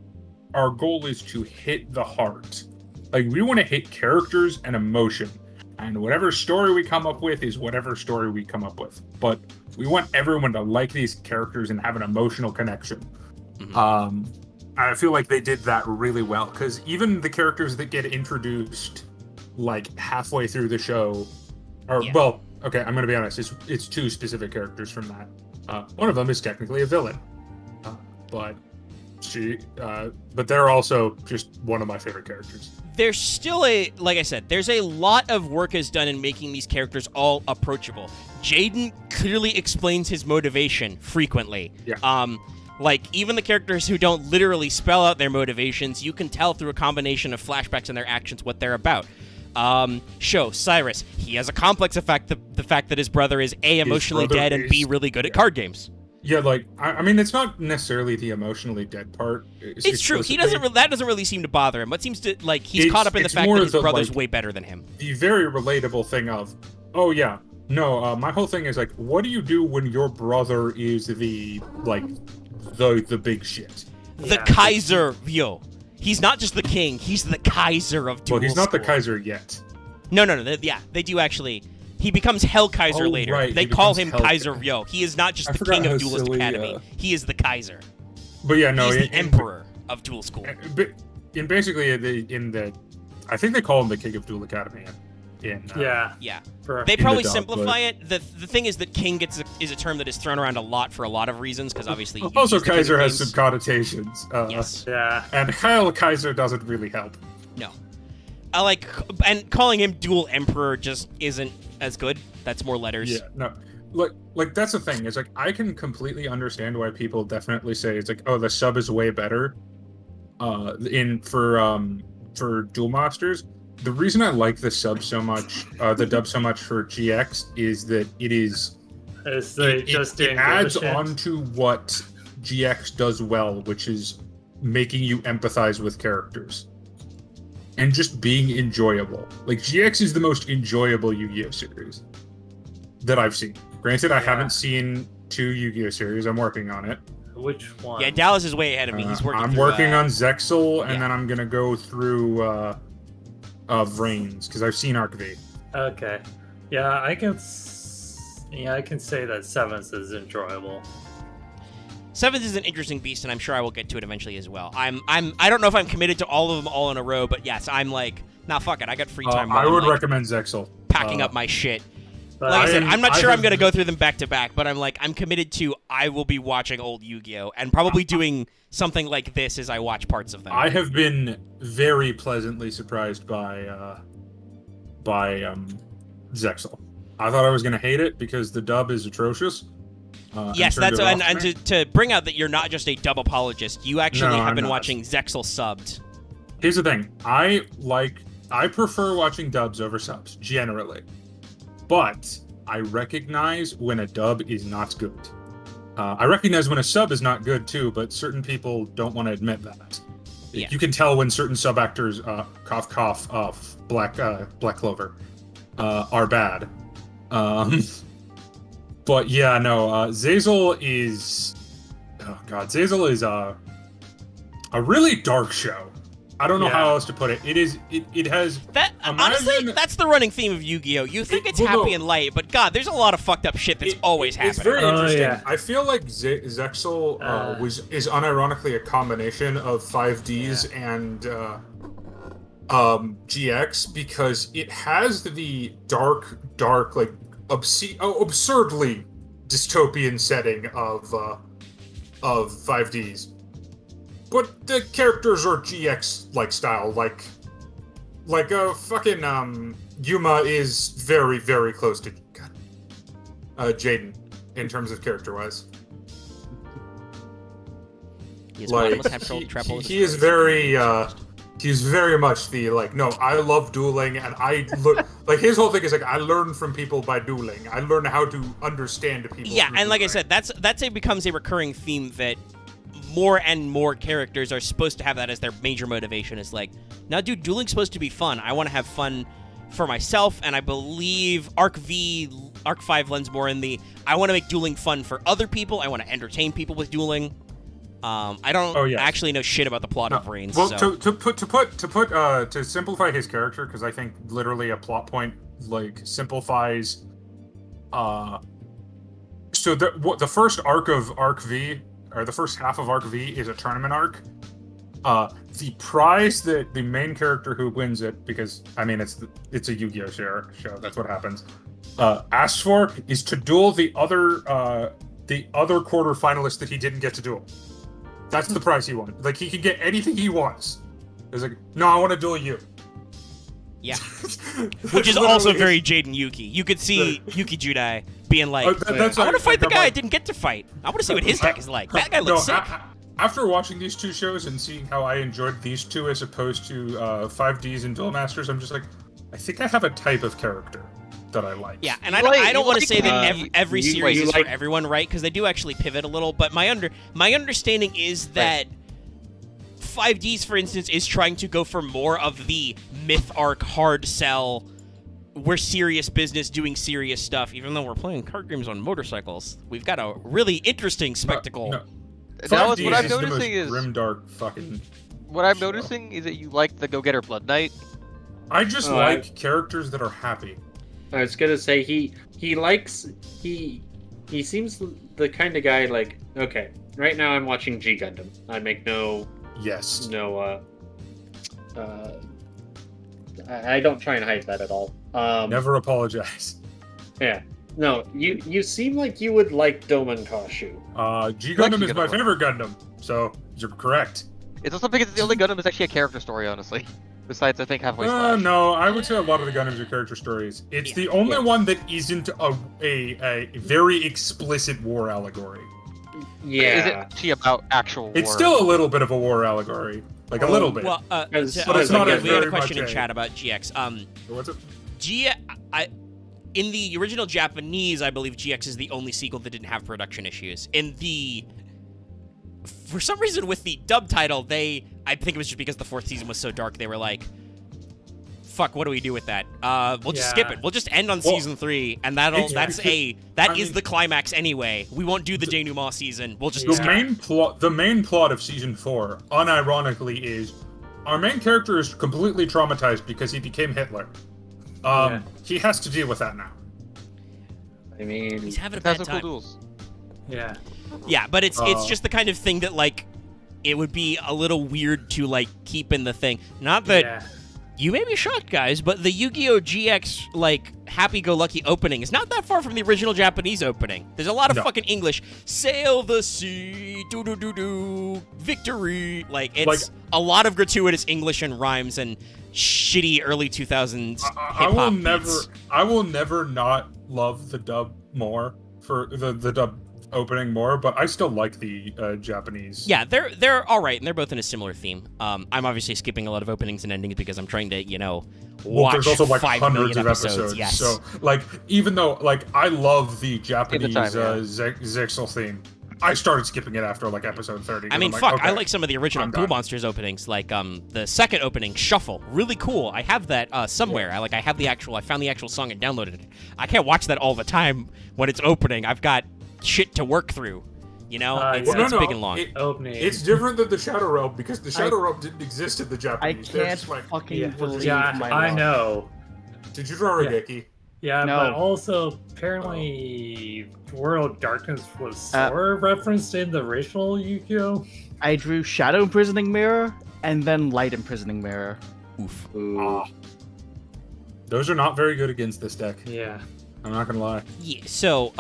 our goal is to hit the heart? Like, we want to hit characters and emotion. And whatever story we come up with is whatever story we come up with. But we want everyone to like these characters and have an emotional connection. I feel like they did that really well, because even the characters that get introduced like halfway through the show well, okay, I'm gonna be honest, it's two specific characters from that. One of them is technically a villain, but they're also just one of my favorite characters. There's still like I said, there's a lot of work is done in making these characters all approachable. Jaden clearly explains his motivation frequently. Like, even the characters who don't literally spell out their motivations, you can tell through a combination of flashbacks and their actions what they're about. Cyrus, he has a complex effect, the fact that his brother is A, emotionally dead, and B, really good at card games. Yeah, like, I mean, it's not necessarily the emotionally dead part. It's true. That doesn't really seem to bother him. What seems to, like, he's caught up in the fact that his brother's way better than him. The very relatable thing of, oh yeah, no, my whole thing is like, what do you do when your brother is the, like, the big shit? The Kaiser, yo. He's not just the king, he's the Kaiser of duel Well, he's not school. the Kaiser yet. No. They do actually. He becomes Hell Kaiser Oh, later. right, They he call becomes him Hell- Kaiser Ryo. He is not just I the forgot king how of Duelist silly, Academy. He is the Kaiser. But yeah, no, He's the emperor of Duel School. In basically I think they call him the king of Duel Academy. Yeah. Yeah. For, They probably dub, simplify it. The thing is that king is a term that is thrown around a lot for a lot of reasons, because obviously... you Also, use the king of Kaiser has games. some connotations. Yes. yeah. And Heil Kaiser doesn't really help. No. And calling him Duel Emperor just isn't as good. That's more letters. Yeah, no. Like that's the thing. It's like I can completely understand why people definitely say it's like, oh, the sub is way better. For Duel Masters. The reason I like the sub so much, the dub so much for GX is that it adds on to what GX does well, which is making you empathize with characters. And just being enjoyable. Like, GX is the most enjoyable Yu-Gi-Oh! Series that I've seen. Granted, I haven't seen 2 Yu-Gi-Oh! Series. I'm working on it. Which one? Yeah, Dallas is way ahead of me. He's working I'm through, working on Zexal, and yeah. then I'm going to go through Vrains, because I've seen Arc V. Okay. Yeah, I can say that 7th is enjoyable. 7th is an interesting beast, and I'm sure I will get to it eventually as well. I don't know if I'm committed to all of them all in a row, but yes, I'm like, nah, fuck it. I got free time. I would like, recommend Zexal. packing up my shit. But Like I said, I'm not sure I'm going to go. go through them back to back, but I'm committed to I will be watching old Yu-Gi-Oh! And probably doing something like this as I watch parts of them. I have been very pleasantly surprised by Zexal. I thought I was going to hate it because the dub is atrocious. Yes, and turned that's it off and me. to bring out that you're not just a dub apologist. You actually No, have I'm been not. watching Zexal subbed. Here's the thing. I prefer watching dubs over subs, generally. But I recognize when a dub is not good. I recognize when a sub is not good, too, but certain people don't want to admit that. Yeah. You can tell when certain sub actors, cough, cough, Black Clover, are bad. But yeah, no, Zazel is... Oh, God. Zazel is a really dark show. I don't know how else to put it. It has... That honestly, that's the running theme of Yu-Gi-Oh! You think it's happy and light, but God, there's a lot of fucked up shit that's always happening. It's very interesting. Yeah. I feel like Zexal is unironically a combination of 5Ds and GX because it has the dark, like absurdly dystopian setting of 5Ds. But the characters are GX-like style, like a fucking Yuma is very, very close to Jaden in terms of character-wise. Like he is very he's very much the like no, I love dueling and I look like his whole thing is like I learn from people by dueling. I learn how to understand people. Yeah, and like I dueling. said, becomes a recurring theme that more and more characters are supposed to have that as their major motivation. Is like, now, dude, dueling's supposed to be fun. I want to have fun for myself, and I believe Arc 5 lends more in the I want to make dueling fun for other people. I want to entertain people with dueling. I don't actually know shit about the plot of Reigns. Well, so. to simplify his character, because I think literally a plot point like simplifies. So the first arc of Arc V, or the first half of Arc V, is a tournament arc. The prize that the main character who wins it, because I mean it's a Yu-Gi-Oh! show. That's what happens. Asks for is to duel the other quarter finalist that he didn't get to duel. That's the prize he wanted. Like, he can get anything he wants. It's like, no, I want to duel you. Yeah. Which is also very Jaden Yuki. You could see Yuki Judai being like, I want to fight the guy I didn't get to fight. I want to see what his deck is like. That guy looks sick. After watching these two shows and seeing how I enjoyed these two as opposed to 5Ds and Duel Masters, I'm just like, I think I have a type of character that I like. Yeah, and I don't want to say that every series is for everyone, right? Because they do actually pivot a little. But my understanding is that 5Ds, for instance, is trying to go for more of the myth arc, hard sell, we're serious business doing serious stuff. Even though we're playing card games on motorcycles, we've got a really interesting spectacle. No. Dallas, what I'm is the noticing most is grimdark fucking. What I'm show. noticing is that you like the Go-Getter Blood Knight. I just like characters that are happy. I was gonna say he seems the kind of guy like, okay, right now I'm watching G Gundam. I make I don't try and hide that at all. Never apologize. Yeah. No, you seem like you would like Doman Kashu. G Gundam is my favorite Gundam, so you're correct. It's also because it's the only Gundam that's actually a character story, honestly. Besides, I think Halfway Slash. No, I would say a lot of the Gundams are character stories. It's the only one that isn't a very explicit war allegory. Yeah. Is it actually about actual war? It's still a little bit of a war allegory. Like a little bit. Well, but it's not we had a very question in much chat about GX. What's it? In the original Japanese, I believe GX is the only sequel that didn't have production issues. For some reason, with the dub title, I think it was just because the fourth season was so dark, they were like, fuck, what do we do with that? We'll just skip it. We'll just end on season 3, and that is the climax anyway. We won't do the denouement season. We'll just the main plot of season 4, unironically, is our main character is completely traumatized because he became Hitler. He has to deal with that now. I mean, he's having a bad time. Duels. Yeah. Yeah, but it's just the kind of thing that, like, it would be a little weird to, like, keep in the thing. Not that you may be shocked, guys, but the Yu-Gi-Oh! GX, like, happy-go-lucky opening is not that far from the original Japanese opening. There's a lot of fucking English. Sail the sea, do-do-do-do, victory. Like, it's a lot of gratuitous English and rhymes and shitty early 2000s hip-hop I will never not love the dub more, for the dub opening more, but I still like the Japanese. Yeah, they're all right, and they're both in a similar theme. I'm obviously skipping a lot of openings and endings because I'm trying to, watch there's also like 5 hundreds million of episodes. Yes. So, like, even though, like, I love the Japanese time, Zixel theme, I started skipping it after like episode 30. I mean, I like some of the original I'm Cool done. Monsters openings, like the second opening, Shuffle, really cool. I have that somewhere. I found the actual song and downloaded it. I can't watch that all the time when it's opening. I've got shit to work through. It's big and long. It's different than the Shadow Realm because the Shadow Realm didn't exist in the Japanese. I can't fucking believe my I luck. know. Did you draw Regeki? Yeah, No. but also apparently World of Darkness was sort of referenced in the original Yugioh. I drew Shadow Imprisoning Mirror and then Light Imprisoning Mirror. Oof. Those are not very good against this deck. Yeah. I'm not gonna lie. Yeah, so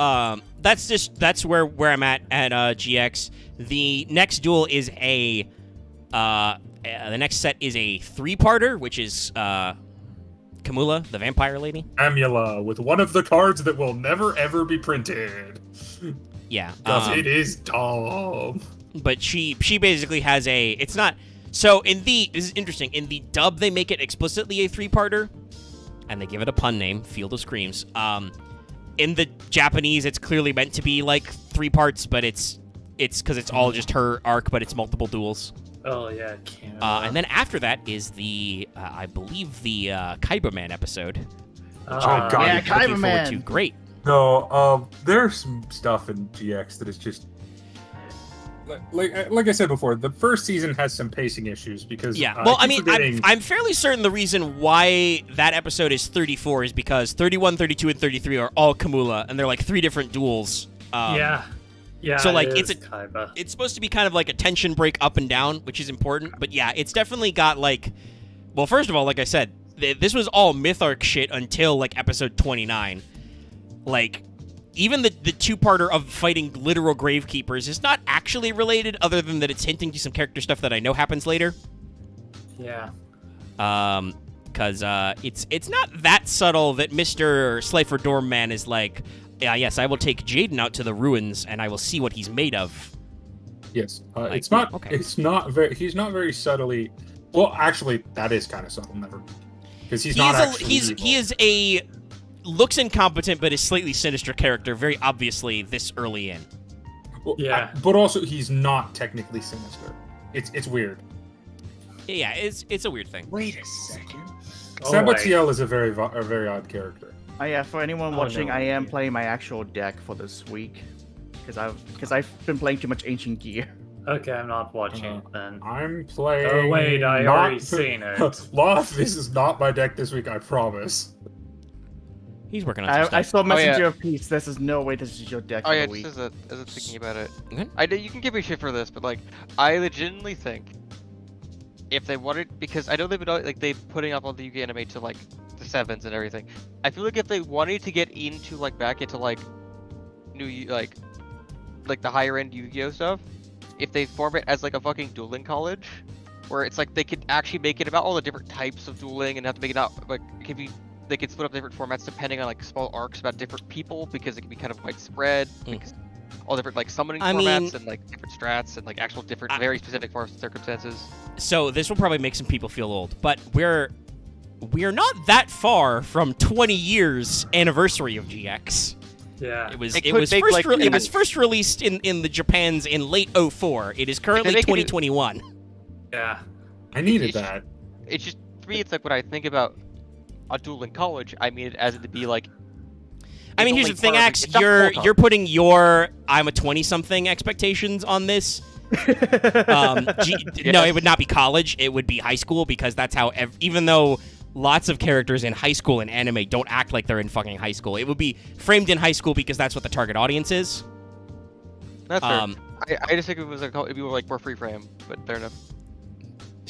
that's where I'm at GX. The next duel is the next set is a 3-parter, which is Kamula, the vampire lady. Amula, with one of the cards that will never ever be printed. Yeah. It is dumb. But she basically has it's not, so this is interesting, in the dub they make it explicitly a 3-parter, and they give it a pun name, Field of Screams. In the Japanese, it's clearly meant to be like 3 parts, but it's because it's all just her arc, but it's multiple duels. Oh yeah, Canada. And then after that is I believe the Kaiba-Man episode. Which God. I'm Yeah, looking forward Kaiba-Man. to. Great. No, there's some stuff in GX that is just like I said before. The first season has some pacing issues because I'm fairly certain the reason why that episode is 34 is because 31, 32, and 33 are all Kamula, and they're like 3 different duels. Yeah. So like it it's is Kaiba. it's supposed to be kind of like a tension break up and down, which is important. But yeah, it's definitely got like, well, first of all, like I said, this was all Mytharc shit until like episode 29. Like, even the 2-parter of fighting literal gravekeepers is not actually related, other than that it's hinting to some character stuff that I know happens later. Yeah. Because it's not that subtle that Mr. Slifer Dormman is like, yes, I will take Jaden out to the ruins and I will see what he's made of. He's not very subtly. Well, actually, that is kind of subtle. Never, because he is a looks incompetent but is slightly sinister character, very obviously this early in. Well, yeah, but also he's not technically sinister. It's weird. Yeah, it's a weird thing. Wait a second. Sabatiel is a very odd character. Oh yeah, for anyone watching, I am playing my actual deck for this week because I've been playing too much Ancient Gear. Okay, I'm not watching it then. I'm playing. Oh wait, I already seen it. Loth, this is not my deck this week. I promise. He's working on some stuff. I saw Messenger yeah. of Peace. This is no way this is your deck Oh of yeah, the week. just as a thinking about it. Okay. You can give me shit for this, but like, I legitimately think if they wanted, because I know they've been like they putting up all the Yu-Gi anime to like the 7s and everything. I feel like if they wanted to get into like back into like new like the higher end Yu-Gi-Oh stuff, if they form it as like a fucking dueling college, where it's like they could actually make it about all the different types of dueling and have to make it out like it could be. They could split up different formats depending on like small arcs about different people because it can be kind of widespread. Because all different like summoning formats and like different strats and like actual different very specific forms and circumstances. So this will probably make some people feel old, but we're not that far from 20 years anniversary of GX. Yeah. It was first released in the Japans in late 2004. It is currently 2021. Yeah. I needed that. It's just for me. It's like when I think about a dueling college, I mean it as it to be like. I mean, here's the thing, Axe. You're putting your I'm a 20-something expectations on this. No, it would not be college. It would be high school because that's how. Even though lots of characters in high school in anime don't act like they're in fucking high school, it would be framed in high school because that's what the target audience is. That's fair. I just think it'd be like more free frame, but fair enough.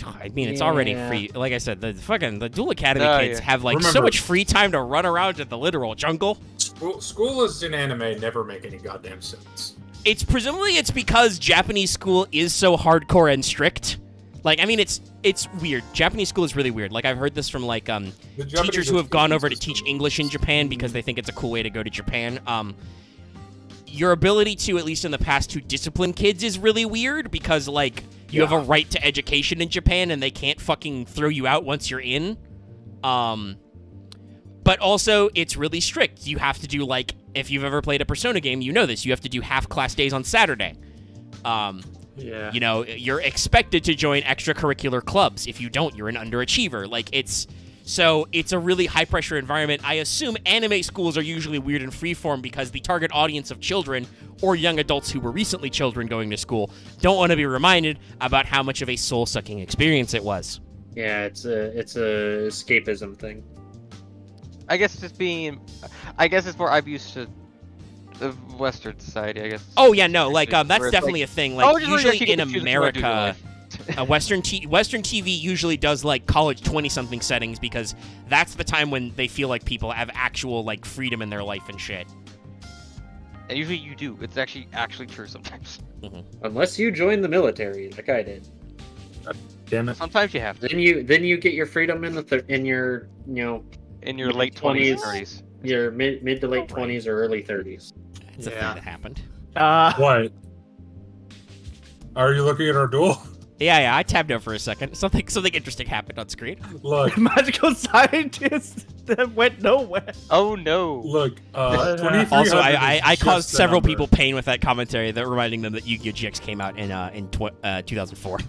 I mean, it's already free. Like I said, the Duel Academy kids have like so much free time to run around in the literal jungle. School is in anime never make any goddamn sense. It's presumably because Japanese school is so hardcore and strict. Like, I mean, it's weird. Japanese school is really weird. Like, I've heard this from like teachers who have gone over to teach English in Japan because they think it's a cool way to go to Japan. Your ability to, at least in the past, to discipline kids is really weird because like. You have a right to education in Japan, and they can't fucking throw you out once you're in. But also, it's really strict. You have to do, like, if you've ever played a Persona game, you know this. You have to do half-class days on Saturday. Yeah. You know, you're expected to join extracurricular clubs. If you don't, you're an underachiever. Like, it's a really high-pressure environment. I assume anime schools are usually weird and freeform because the target audience of children or young adults who were recently children going to school don't want to be reminded about how much of a soul-sucking experience it was. Yeah, it's a escapism thing. I guess it's more I'm used to the Western society, I guess. Oh yeah, no, like that's definitely a thing. Like usually in America, Western TV usually does like college 20-something settings because that's the time when they feel like people have actual like freedom in their life and shit. And usually you do. It's actually true sometimes. Mm-hmm. Unless you join the military, like I did. Damn it. Sometimes you have to. Then you get your freedom in your late 20s and 30s. Your mid to late 20s or early 30s. That's a thing that happened. What? Are you looking at our duel? Yeah, I tabbed out for a second. Something interesting happened on screen. Look. Magical scientist that went nowhere. Oh no. Look, 2300 Also, I is caused just the several number. people pain with that commentary, that reminding them that Yu-Gi-Oh! GX came out in 2004.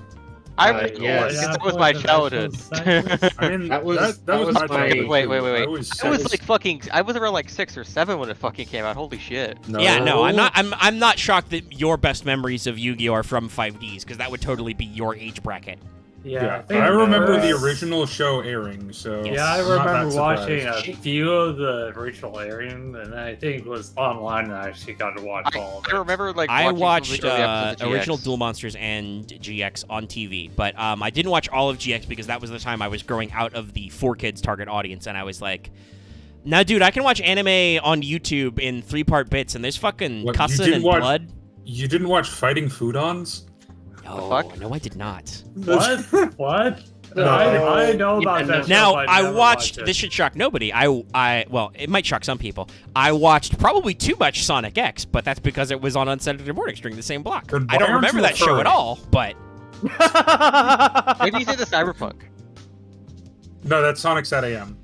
I that was my childhood. I mean, that was my childhood. Wait. I I was like fucking 6 or 7 when it fucking came out. Holy shit. No. Yeah, no, I'm not shocked that your best memories of Yu-Gi-Oh! Are from 5Ds, because that would totally be your age bracket. Yeah, think I remember the was- original show airing, so Yes. Yeah, I I'm not remember that watching surprised. a few of the original airing, and I think it was online, and I actually got to watch all of I it. remember like I watching some watched of the early episodes of GX. original Duel Monsters and GX on TV, but I didn't watch all of GX because that was the time I was growing out of the 4Kids target audience, and I was like, nah, dude, I can watch anime on YouTube in 3-part bits, and there's fucking What, you cussing didn't and watch- blood. You didn't watch Fighting Foodons? Oh, fuck? no, I did not. What? What? No. I know about that. Now, show, but I never watched, it. this should shock nobody, well, it might shock some people. I watched probably too much Sonic X, but that's because it was on Unsaturday mornings during the same block. Then I why don't aren't remember you that show referring? at all, but Maybe you did the Cyberpunk. No, that's Sonic Sat AM.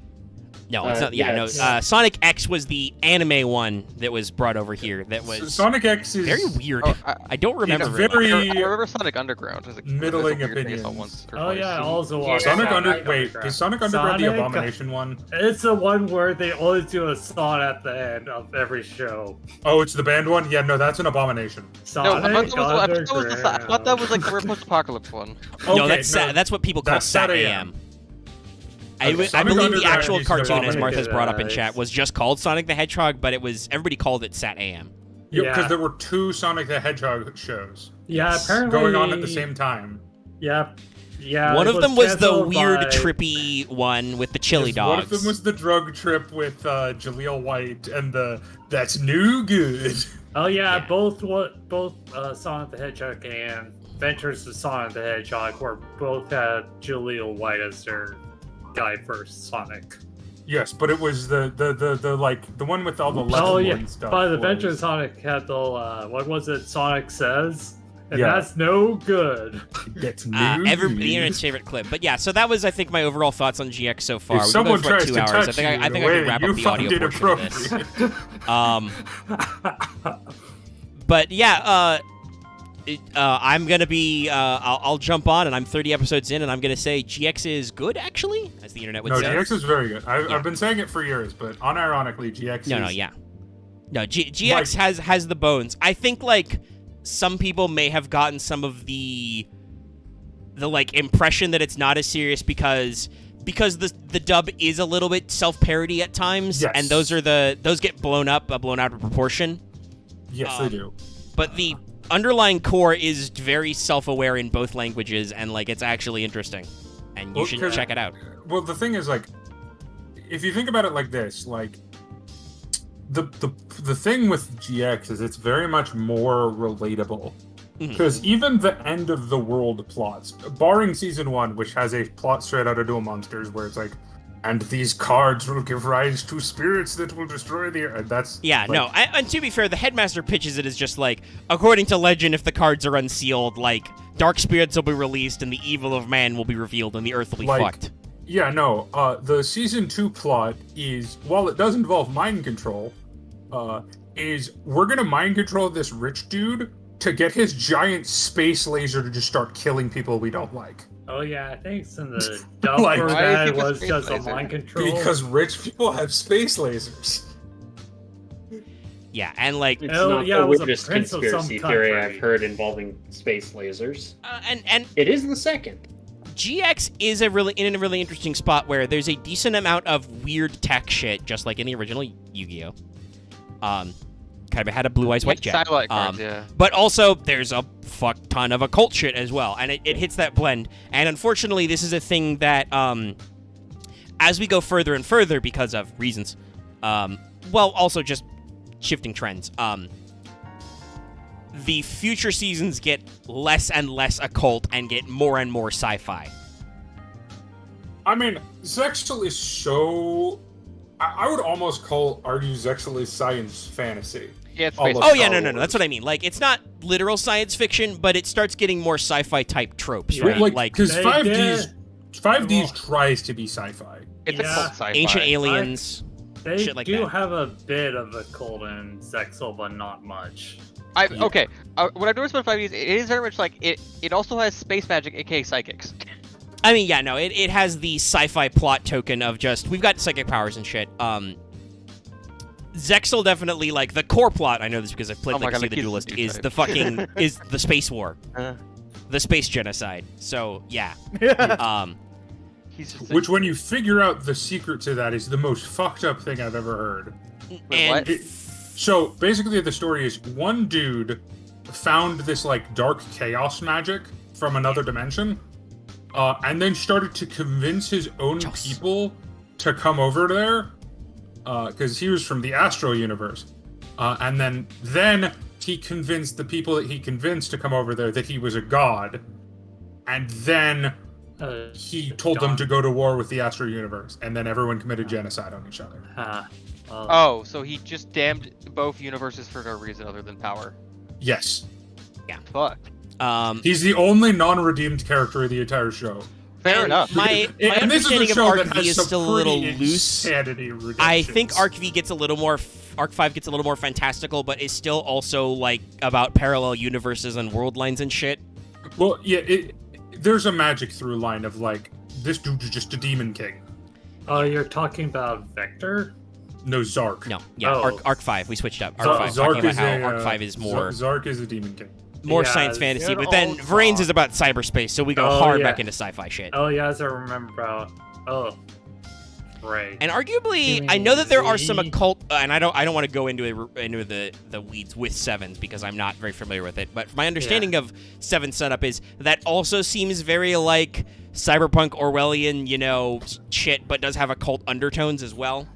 no, it's not. Yeah, yeah, no. it's- Sonic X was the anime one that was brought over here. That was Sonic X is very weird. Oh, I don't remember. it's very well. very I remember Sonic Underground. It was like, middling it was a weird thing I saw opinions. once or Oh twice. yeah, I also watched Sonic Sonic Wait, Underground. is Sonic Underground the Sonic- Abomination one? It's the one where they always do a song at the end of every show. Oh, it's the band one? Yeah, no, that's an Abomination. No, Sonic I thought that was like the post-apocalypse one. No, Okay, that's what people call that's Sat Sat AM. I believe the Underground actual needs to cartoon, as evolve. Martha's brought up in Nice. chat, was just called Sonic the Hedgehog, but everybody called it Sat AM. Yeah, Yeah. because there were 2 Sonic the Hedgehog shows Yeah, apparently going on at the same time. Yeah, yeah. One it of them was the canceled weird, by- trippy one with the chili dogs. One of them was the drug trip with Jaleel White and the "That's No Good." Oh yeah, Yeah. both Sonic the Hedgehog and Adventures of Sonic the Hedgehog were both had Jaleel White as their guy for Sonic. Yes, but it was the like the one with all the level Oh yeah, and stuff. but was- Adventures of Sonic had the what was it? Sonic Says, and Yeah. that's no good. That's no The good. internet's favorite clip. But yeah, so that was, I think, my overall thoughts on GX so far. If We've been someone going for about tries 2 to hours. touch I think you I in think a I way can wrap that up you the audio find portion of this. inappropriate. But yeah, I'm gonna be. I'll jump on, and I'm 30 episodes in, and I'm gonna say GX is good, actually, as the internet would No, say. GX is very good. Yeah. I've been saying it for years, but unironically, GX No, is... yeah. No, GX has the bones. I think like some people may have gotten some of the like impression that it's not as serious because the dub is a little bit self-parody at times, Yes. and those get blown out of proportion. Yes, they do. But the underlying core is very self-aware in both languages, and like it's actually interesting, and you Well, should 'cause- check it out. Well, the thing is, like, if you think about it like this, like, the thing with GX is it's very much more relatable. Mhm. Because even the end of the world plots, barring season 1, which has a plot straight out of Duel Monsters, where it's like, and these cards will give rise to spirits that will destroy the earth. That's Yeah, like, no, and to be fair, the headmaster pitches it as just like, according to legend, if the cards are unsealed, like, dark spirits will be released and the evil of man will be revealed and the earth will be Like, fucked. Yeah, no. The season 2 plot is, while it does involve mind control, is we're gonna mind control this rich dude to get his giant space laser to just start killing people we don't like. Oh yeah, I think in the dub Like- for Why that is he was space just a laser? mind control. Because rich people have space lasers. Yeah, and like, It's Oh, not yeah, the it was a weirdest prince of some conspiracy theory country. I've heard involving space lasers. and It is the second. GX is in a really interesting spot where there's a decent amount of weird tech shit, just like in the original Yu-Gi-Oh. Kind of had a Blue Eyes White Jet. Satellite cards, yeah. But also, there's a fuck ton of occult shit as well, and it hits that blend. And unfortunately, this is a thing that, as we go further and further, because of reasons, well, also just shifting trends, the future seasons get less and less occult and get more and more sci-fi. I mean, Zexal is so... I would almost argue Zexal is science fantasy. Yeah, it's All space. of Oh yeah, Star no, that's what I mean. Like, it's not literal science fiction, but it starts getting more sci-fi type tropes, Yeah. right? Like, because They 5D's tries to be sci-fi. It's Yeah. a cult sci-fi. ancient aliens. They shit like do that. have a bit of a cult in Zexal, but not much. Okay, what I've noticed about 5e is it is very much like it also has space magic, aka psychics. I mean, yeah, no, it has the sci-fi plot token of just, we've got psychic powers and shit. Zexal definitely, like, the core plot, I know this because I've played Oh my Legacy God, of the the kids Duelist, do is type. the fucking, is the space war. Uh, The space genocide. So, yeah. he's just Which, when you figure out the secret to that, is the most fucked up thing I've ever heard. And what? So, basically, the story is one dude found this, like, dark chaos magic from another dimension, and then started to convince his own Yes. people to come over there, because he was from the astral universe. And then he convinced the people that he convinced to come over there that he was a god, and then he told them to go to war with the astral universe, and then everyone committed genocide on each other. Oh, so he just damned both universes for no reason other than power. Yes. Fuck. He's the only non-redeemed character of the entire show. Fair and enough. My And this is a understanding of show Arc that V has is some still a little pretty loose. insanity I think redemptions. Arc V gets a little more, Arc 5 gets a little more fantastical, but is still also, like, about parallel universes and world lines and shit. Well, yeah, there's a magic through line of, like, this dude's just a demon king. Oh, you're talking about Vector? No, Zark. No, yeah, Oh. Arc 5, we switched up. Arc 5, Zark talking is about how a, Arc 5 is more Zark is a demon king. more Yeah, science fantasy, it but then all Vrains talk. is about cyberspace, so we go Oh, hard yeah. back into sci-fi shit. Oh, yeah, as I remember about. Oh, Right. And arguably, You I know that there are mean some Z? occult, and I don't want to go into the weeds with sevens because I'm not very familiar with it. But my understanding of seven setup is that also seems very like cyberpunk Orwellian, shit, but does have occult undertones as well.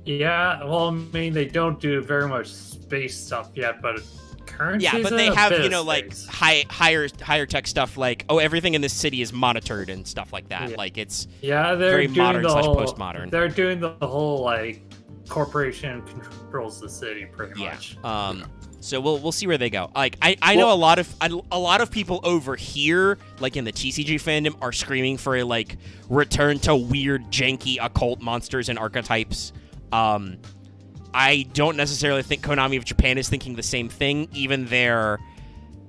Yeah, well, I mean, they don't do very much space stuff yet, but currency. Yeah, but they have higher tech stuff like everything in this city is monitored and stuff like that. Yeah. Like it's they're very doing modern the / whole, postmodern. They're doing the whole like corporation controls the city pretty much. So we'll see where they go. Like I know a lot of people over here, like in the TCG fandom, are screaming for a like return to weird, janky occult monsters and archetypes. I don't necessarily think Konami of Japan is thinking the same thing. Even their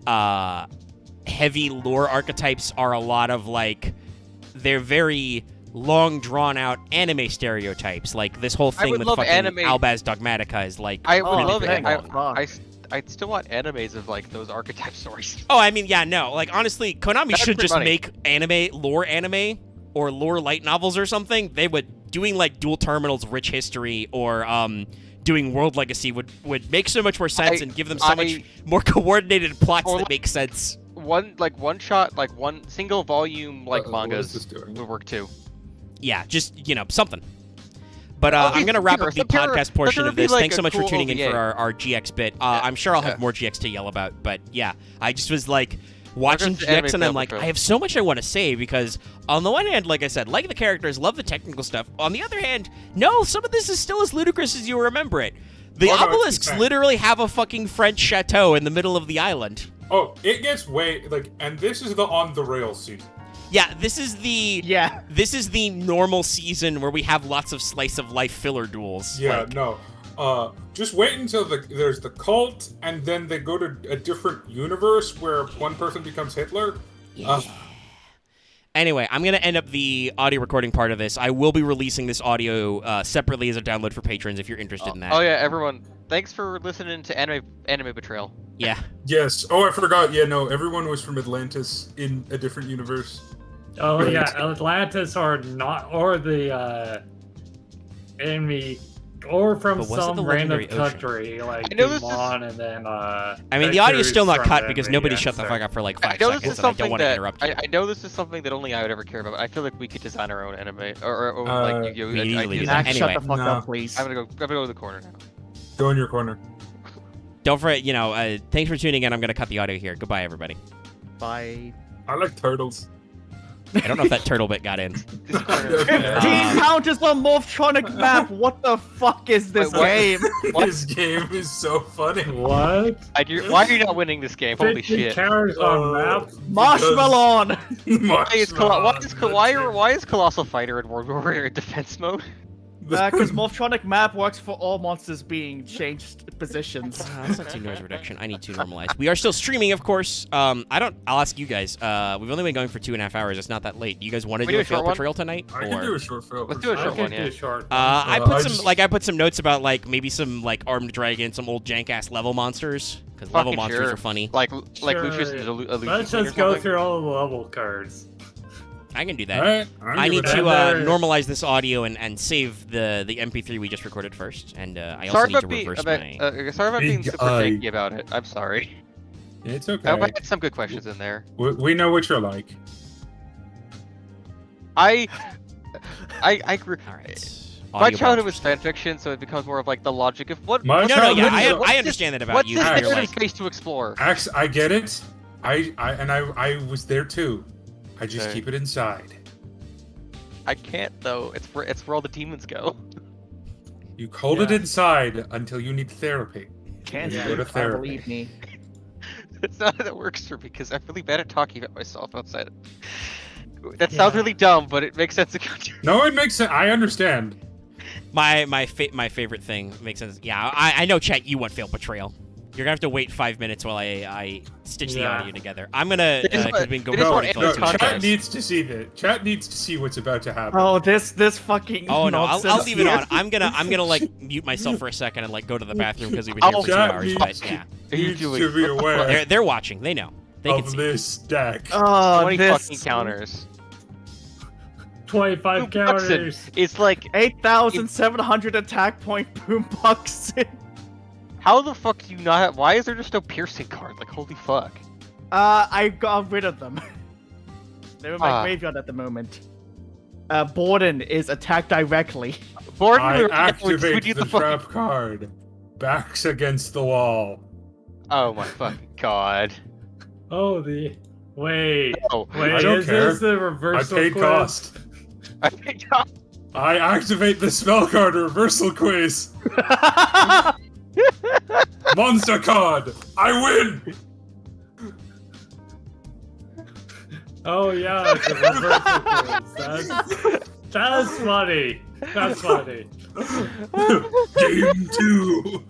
heavy lore archetypes are a lot of like they're very long drawn out anime stereotypes. Like this whole thing with fucking Albaz Dogmatica is like I would love really it. I still want animes of like those archetype stories. Oh, I mean, yeah, no. Like honestly, Konami That's should good just money. make anime or lore light novels or something. They would doing like Dual Terminals Rich History or doing World Legacy would make so much more sense and give them so much more coordinated plots that make sense. One shot, like one single volume like mangas would work too. Yeah, just something. But I'm gonna wrap up the podcast portion of this. Like Thanks so much for cool tuning in OVA. for our GX bit. I'm sure I'll have more GX to yell about, but yeah, I just was like watching GX and I'm like, I have so much I want to say because on the one hand, like I said, like the characters, love the technical stuff. On the other hand, no, some of this is still as ludicrous as you remember it. The obelisks literally have a fucking French chateau in the middle of the island. Oh, it gets way and this is the on the rails season. Yeah, this is the normal season where we have lots of slice of life filler duels. Yeah, no. Just wait until there's the cult, and then they go to a different universe where one person becomes Hitler. Yeah. Anyway, I'm going to end up the audio recording part of this. I will be releasing this audio separately as a download for patrons if you're interested in that. Oh yeah, everyone, thanks for listening to Anime Betrayal. Yeah. Yes. Oh, I forgot. Yeah, no, everyone was from Atlantis in a different universe. Oh yeah, Atlantis or the enemy, or from some random country like Demon, and then I mean, the audio's still not cut because nobody shut the fuck up for like 5 seconds, and I don't want to interrupt you. I know this is something that only I would ever care about. But I feel like we could design our own anime or like Yu-Gi-Oh. Max, shut the fuck up, please. I'm gonna go to the corner now. Go in your corner. Don't forget, thanks for tuning in. I'm gonna cut the audio here. Goodbye, everybody. Bye. I like turtles. I don't know if that turtle bit got in. Team Count is a Morphtronic map. What the fuck is this game? This game is so funny. What? Why are you not winning this game? Holy shit! Characters on map. Marshmallow. Why is Colossal Fighter in World Warrior in defense mode? Because Morphtronic map works for all monsters being changed positions. That's not too noise reduction. I need to normalize. We are still streaming, of course. I'll ask you guys. We've only been going for 2.5 hours. It's not that late. You guys want to do a Fail Portrayal tonight? I can do a short fail. Let's do a short one. Yeah. I put some notes about like maybe some like armed dragon, some old jank ass level monsters because level monsters are funny. Like Lucius and Illusion. Let's just go through all the level cards. I can do that. Right, I need to normalize this audio and save the MP3 we just recorded first, and I also need to reverse my. Sorry about being super janky about it. I'm sorry. It's okay. I had some good questions in there. We know what you're like. I agree. All right. My childhood was fan fiction, so it becomes more of like the logic of what. I understand that about you. What's this space to explore? Actually, I get it. I was there too. I just keep it inside. I can't though. It's where all the demons go. You hold it inside until you need therapy. Can't go to therapy. Believe me. That's not how that works for me because I'm really bad at talking about myself outside. That sounds really dumb, but it makes sense. No, it makes sense. I understand. My favorite thing makes sense. Yeah, I know, chat. You want Fail Portrayal. You're gonna have to wait 5 minutes while I stitch the audio together. I'm gonna Chat needs to see that. Chat needs to see what's about to happen. Oh, this fucking. Oh no, I'll leave it on. I'm gonna like mute myself for a second and like go to the bathroom because we've been here for 2 hours. But yeah, needs to be aware. They're watching. They know. They can see this deck. Oh, 20 fucking counters. 25 counters. It's like 8,700 attack point boombox. how the fuck do you not have? Why is there just no piercing card? Like holy fuck. I got rid of them. They're in my graveyard at the moment. Borden is attacked directly. Borden, I would activate you the trap card. Backs against the wall. Oh my fucking god. Oh, the... Wait. No. Wait, I don't is care. this the I reversal paid quiz? cost. I picked up. I activate the spell card reversal quiz. Monster card. I win. Oh, yeah, it's a reversal quiz. That's funny. That's funny. Game 2.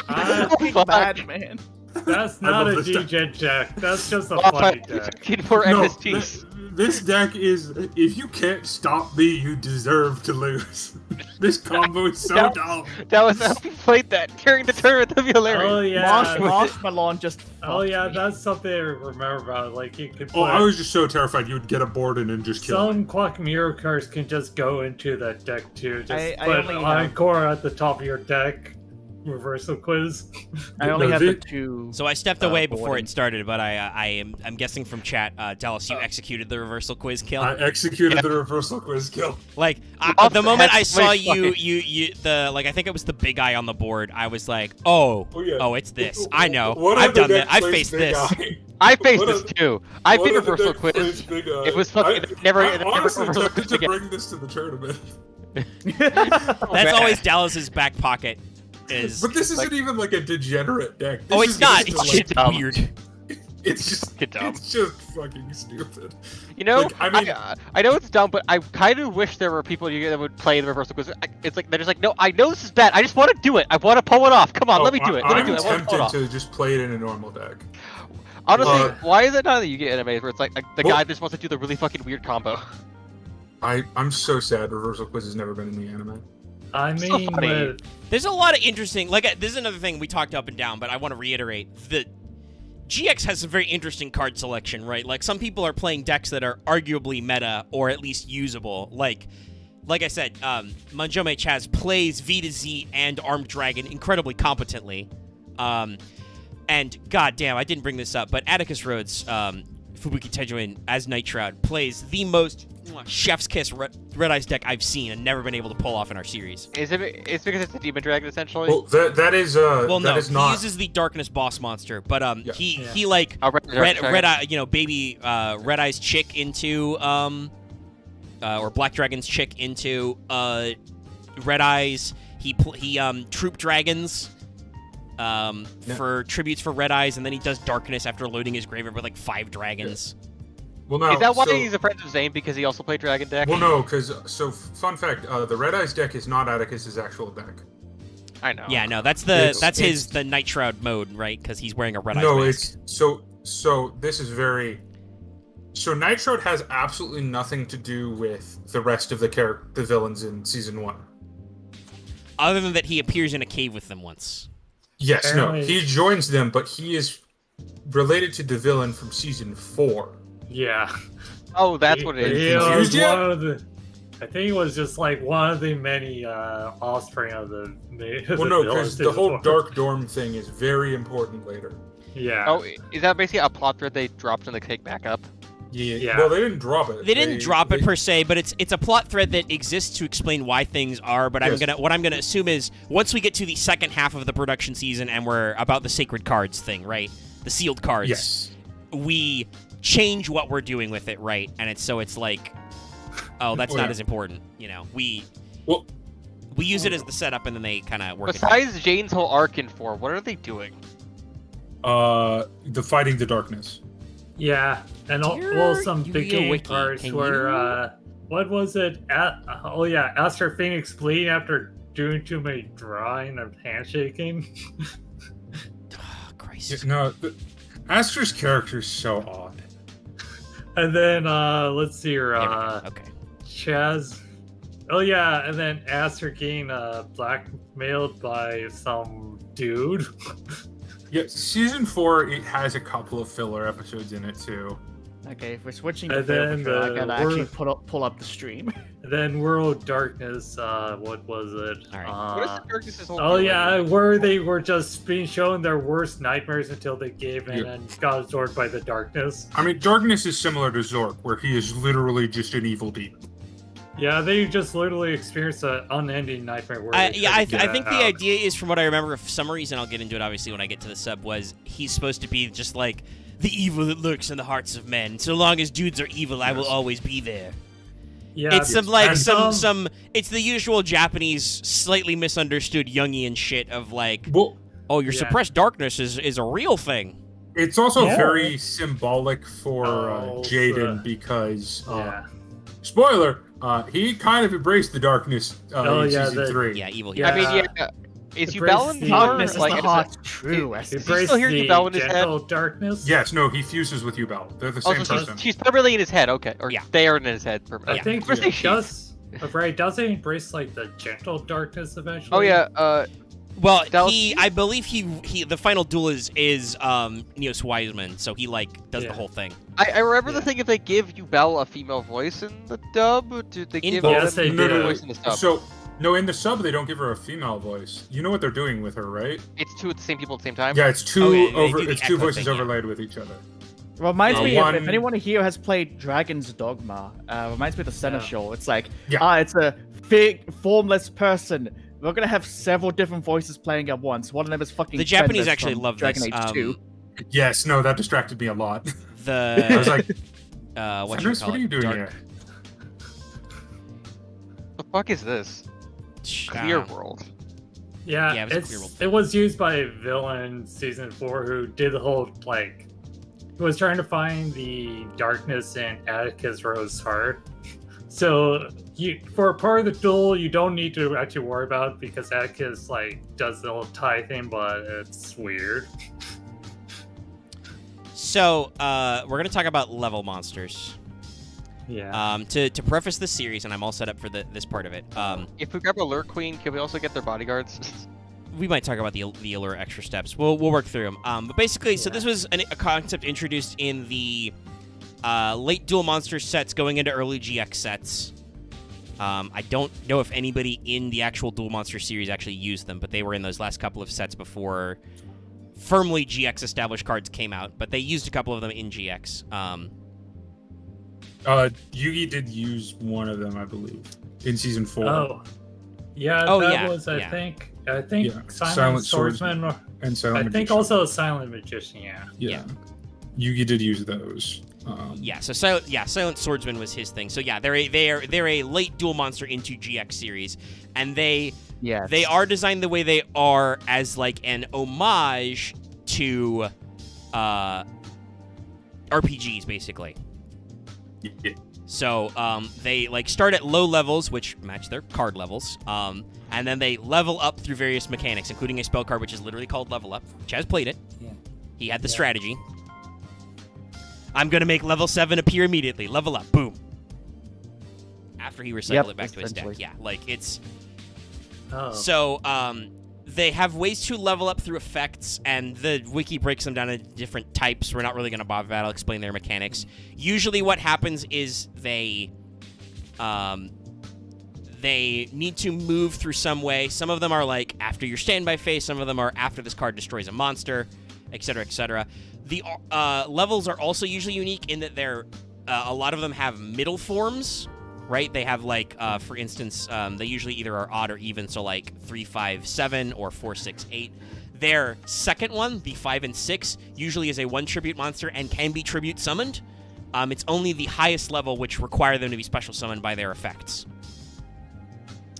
Fucking bad, man. That's I not love a this deck. D-Gen deck. That's just a Oh, funny deck. 15 more No, MSTs. this deck is, if you can't stop me, you deserve to lose. This combo is so That- dumb. That was how we played that during the tournament. That'd be hilarious. Oh, yeah. Marshmallow just. Oh, fucked yeah, me. that's something I remember about. Like, you could Oh, put... I was just so terrified you would get a board and just kill me. Some Quack Mirror cards can just go into that deck, too. Just I put only have- Encore at the top of your deck. Reversal quiz. I only No, have the- the two. So I stepped away before Borden. it started, but I'm guessing from chat, Dallas, you executed the reversal quiz kill. I executed the reversal quiz kill. Like Well, the moment I that's saw really you I think it was the big eye on the board. I was like, oh, yeah. it's this. I know. What I've other done that. deck I've plays faced Big this. Eye? I faced What this a- too. I What beat other reversal deck quiz. plays Big Eye? It was fucking never. I'm honestly reversal tempted quiz to again. bring this to the tournament. That's always Dallas's back pocket. Is But this isn't even like a degenerate deck. This oh, is it's not. just It's like- just dumb. weird. It's just Get dumb. it's just fucking stupid. You know, Like, I mean- I know it's dumb, but I kind of wish there were people that would play the reversal quiz. It's like they're just like, no, I know this is bad. I just want to do it. I want to pull it off. Come on, let me do it. Let me I'm do it. I want to pull it off. tempted to just play it in a normal deck. Honestly, Uh, why is it not that you get animes where it's like the well- guy just wants to do the really fucking weird combo? I'm so sad reversal quiz has never been in the anime. I So mean, funny. with... There's a lot of interesting. This is another thing we talked up and down, but I want to reiterate that GX has a very interesting card selection, right? Like some people are playing decks that are arguably meta or at least usable. Like I said, Manjome Chazz plays V to Z and Armed Dragon incredibly competently. And goddamn, I didn't bring this up, but Atticus Rhodes, Fubuki Tejuin as Night Shroud plays the most chef's kiss Red Eyes deck I've seen and never been able to pull off in our series. It's because it's a demon dragon essentially. Well, that is Well, that no, is he not. uses the Darkness Boss Monster, but Yeah. he like Oh, red eye, baby Red Eyes chick into or Black Dragon's chick into Red Eyes. He troop dragons for tributes for Red Eyes, and then he does Darkness after loading his graveyard with like 5 dragons. Well, now, Is that why so, he's a friend of Zane because he also played Dragon deck? Well, no, because fun fact, the Red Eyes deck is not Atticus's actual deck. I know. Yeah, no, that's the Night Shroud mode, right? Because he's wearing a Red Eyes No, mask. it's so this is very. So Night Shroud has absolutely nothing to do with the rest of the villains in season 1. Other than that, he appears in a cave with them once. Yes, no, Apparently- he joins them, but he is related to the villain from season 4. Yeah. Oh, that's what it He is. was Confused yet? one of the... I think it was just like one of the many offspring of the... Well, no, because the whole Dark Dorm thing is very important later. Yeah. Oh, is that basically a plot thread they dropped and they take back up? Yeah. Well, they didn't drop it. They didn't drop it per se, but it's a plot thread that exists to explain why things are. But Yes. what I'm gonna assume is once we get to the second half of the production season and we're about the sacred cards thing, right? The sealed cards. Yes. We change what we're doing with it, right? And it's like, oh, that's Well, not yeah. as important, We Well, use it as the setup, and then they kind of work it. Besides Jane's whole arc in 4, what are they doing? the Fighting the Darkness. Yeah. And Dear some Yugioh beginning Wiki, parts can where... what was it? Aster Phoenix bleeding after doing too many drawing and handshaking. Oh, Christ. No, Astra's character is so odd. And then, let's see here, Okay. Chazz. Oh yeah, and then Aster getting blackmailed by some dude. Yeah, season 4 it has a couple of filler episodes in it too. Okay, if we're switching to And Fail then Portrayal, I gotta actually we're- pull up the stream. Then World Darkness, what was it? All right. What is the Darkness's whole Oh deal yeah, anyway? where they were just being shown their worst nightmares until they gave in Yeah. and got absorbed by the darkness. I mean, Darkness is similar to Zork, where he is literally just an evil demon. Yeah, they just literally experienced an unending nightmare. Where I they couldn't get think out. the idea is, from what I remember, for some reason, I'll get into it obviously when I get to the sub, was he's supposed to be just like the evil that lurks in the hearts of men. So long as dudes are evil, I will always be there. Yeah, It's some like And some it's the usual Japanese slightly misunderstood Jungian shit of like, Well, oh, your Yeah. suppressed darkness is a real thing. it's also Yeah. very symbolic for Oh, Jaden so- because, yeah. spoiler, he kind of embraced the darkness Oh, in yeah, season the- 3. Yeah, evil. Yeah. I mean, yeah. Is Embrace Yubel the in more? Darkness is Like, the is heart's it- true is- essence. Embrace still hear the Yubel in his head? gentle darkness. Yes, no, he fuses with Yubel. They're the Oh, same so person. she's permanently in his head, okay. Or Yeah. they are in his head I permanently. think I'm gonna say she. does. Right? Does it embrace like the gentle darkness eventually? Oh yeah, Well, Del- I believe he the final duel is Neos Wiseman, so he like does the Yeah. whole thing. I remember the Yeah. thing if they give Yubel a female voice in the dub, do they In give both. him Yes, they a do. female voice in the sub? So, no, in the sub, they don't give her a female voice. You know what they're doing with her, right? It's two of the same people at the same time? Yeah, it's two Oh, yeah, they do the it's two echo voices thing, yeah. overlaid with each other. Reminds me one- if anyone here has played Dragon's Dogma, reminds me of the Seneschal. It's like, Yeah. it's a big, formless person. We're gonna have several different voices playing at once. One of them is fucking The Japanese Fenris actually from love Dragon this. Age 2. Yes, no, that distracted me a lot. The I was like, what Fenris, what are you doing Dark... here? The fuck is this? Clear World. Yeah, Yeah, it was a clear world. it was used by a villain season 4 who did the whole like, who was trying to find the darkness in Atticus Rose's heart. So for part of the duel, you don't need to actually worry about it because Atticus like does the little tie thing, but it's weird. So we're gonna talk about level monsters. Yeah. To preface this series, and I'm all set up for this part of it. If we grab a Lure Queen, can we also get their bodyguards? We might talk about the Allure extra steps. We'll work through them. But basically, so this was a concept introduced in the late Duel Monster sets going into early GX sets. I don't know if anybody in the actual Duel Monster series actually used them, but they were in those last couple of sets before firmly GX established cards came out. But they used a couple of them in GX. Yugi did use one of them, I believe, in season 4. Oh. Yeah, Oh, that yeah, was yeah. I think Yeah, Silent, Silent Swordsman. and Silent I Magician. think also Silent Magician, yeah. Yeah. Yugi did use those. Yeah, so Silent Swordsman was his thing. So yeah, they're a late Duel Monster into GX series, and they are designed the way they are as like an homage to RPGs, basically. Yeah. So they like start at low levels, which match their card levels, and then they level up through various mechanics, including a spell card which is literally called Level Up. Chazz played it. Yeah. He had the strategy. I'm gonna make level 7 appear immediately. Level up, boom. After he recycled it back to his deck. essentially. Yeah, like it's Oh. so they have ways to level up through effects, and the wiki breaks them down into different types. We're not really going to bother that. I'll explain their mechanics. Usually what happens is they need to move through some way. Some of them are like after your standby phase. Some of them are after this card destroys a monster, etc., etc. The levels are also usually unique in that they're a lot of them have middle forms. Right, they have like, for instance, they usually either are odd or even, so like 3, 5, 7 or 4, 6, 8. Their second one, the 5 and 6, usually is a 1 tribute monster and can be tribute summoned. It's only the highest level which require them to be special summoned by their effects.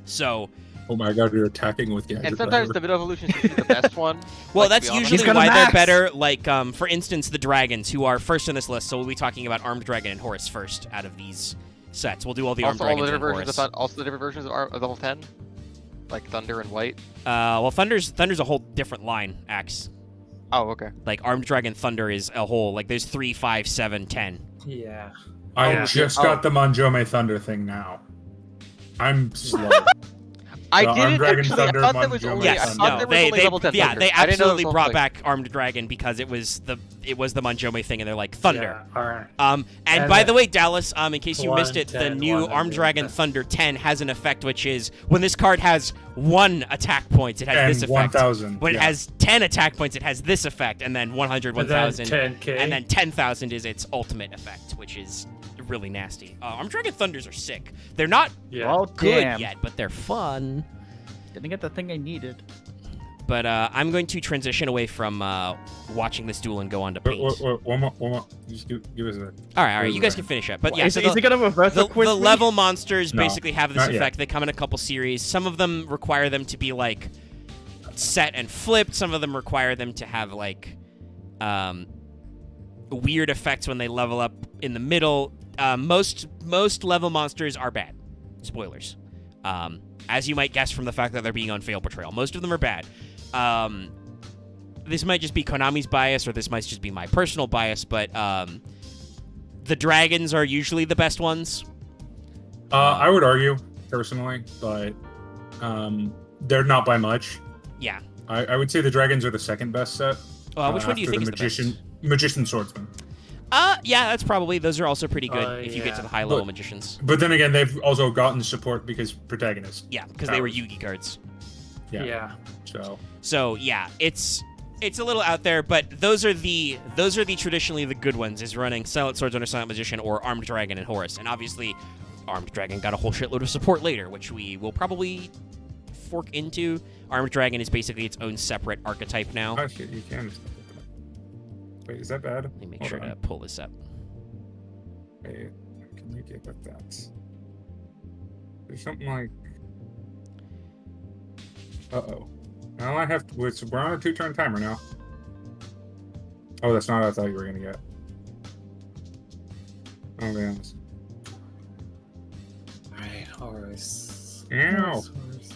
So, Oh my god, you're attacking with Gadget And sometimes Driver. the middle evolution is the best one. well, like, to that's be honest. usually He's gonna why they're max. better. Like, for instance, the dragons, who are first in this list. So we'll be talking about Armed Dragon and Horus first out of these sets. We'll do all the Armed Also, all the Dragons different and versions Horus. of also the different versions of level 10, like Thunder and White. Well, Thunder's a whole different line, Axe. Oh, okay. Like, Armed Dragon Thunder is a whole, like, there's 3, 5, 7, 10. Yeah. I Yeah. just got the Manjome Thunder thing now. I'm slow. I Armed didn't Dragon actually. Thunder, I thought that was Monjo, only. Yes, I Yes, thought no, there was they, only they, level 10 yeah, Thunder. they I didn't know absolutely it was brought something. back Armed Dragon because it was the Manjome thing, and they're like Thunder. Yeah, all right. And And by then- the way, Dallas, in case you missed it, the 110, new 100. Armed Dragon Thunder 10 has an effect, which is when this card has 1 attack points, it has And this effect. 1,000. When it has 10 attack points, it has this effect, and then 100, And then 1,000, 10K. and then 10,000 is its ultimate effect, which is really nasty. Armed Dragon Thunders are sick. They're not Yeah. Well, good damn. yet, but they're fun. Didn't get the thing I needed. But I'm going to transition away from watching this dueling go on to paint. Wait, one more. Just give us a. All right, you guys can finish up. But yeah, is, so is he gonna reverse the quiz me? level monsters No, basically have this not yet. effect. They come in a couple series. Some of them require them to be like set and flipped. Some of them require them to have like weird effects when they level up in the middle. Most level monsters are bad. Spoilers. As you might guess from the fact that they're being on Fail Portrayal. Most of them are bad. This might just be Konami's bias, or this might just be my personal bias, but the dragons are usually the best ones. I would argue personally, but they're not by much. Yeah. I would say the dragons are the second best set. Which one do you after think the is the best? Magician swordsman? Yeah, that's probably. Those are also pretty good if you get to yeah. the high-level But- magicians. But then again, they've also gotten support because protagonists. Yeah, because they were powers. Yugi cards. Yeah. Yeah. So Yeah, it's a little out there, but those are the traditionally the good ones. Is running Silent Swordsman or Silent Magician or Armed Dragon and Horus, and obviously, Armed Dragon got a whole shitload of support later, which we will probably fork into. Armed Dragon is basically its own separate archetype now. oh shit, you can. Wait, is that bad? Let me make Hold sure on. to pull this up. Wait, can you get with that? There's something like. Uh-oh. Now I have to. We're on a 2-turn timer now. Oh, that's not what I thought you were gonna get. Oh, be honest. Alright, Horus. Ow.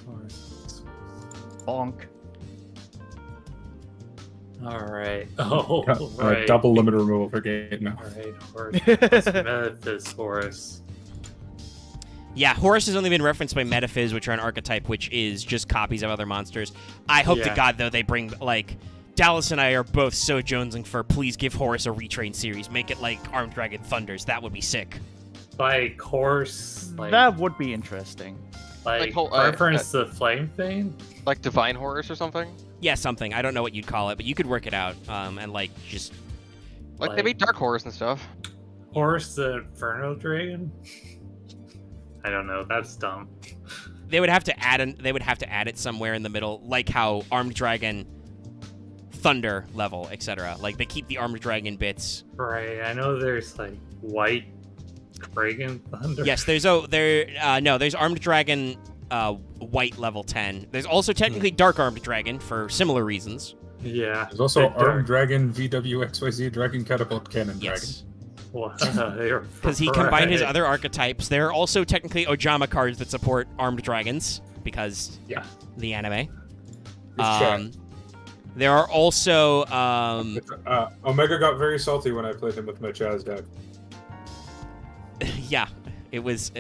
Horus. Bonk. Alright. Oh, right. Double limit removal for game now. Alright, Horus. Memphis Horus. Yeah, Horus has only been referenced by Metaphyz, which are an archetype, which is just copies of other monsters. I hope to Yeah. God, though, they bring, like, Dallas and I are both so jonesing for please give Horus a retrain series. Make it like Armed Dragon Thunders. That would be sick. Like Horse, like That would be interesting. reference the flame thing. Like Divine Horus or something? Yeah, something. I don't know what you'd call it, but you could work it out. And, like, just... Like, they Like- made Dark Horus and stuff. Horse the Inferno Dragon. I don't know. That's dumb. They would have to add it somewhere in the middle, like how Armed Dragon Thunder level, etc. Like, they keep the Armed Dragon bits. Right. I know there's like White Dragon Thunder. Yes, there's Armed Dragon White level 10. There's also technically Dark Armed Dragon for similar reasons. Yeah. There's also Big Armed Dragon VWXYZ Dragon Catapult Cannon Yes. Because He combined his other archetypes. There are also technically Ojama cards that support Armed Dragons because Yeah. the anime. It's chat. There are also Omega got very salty when I played him with my Chazz deck. yeah, it was.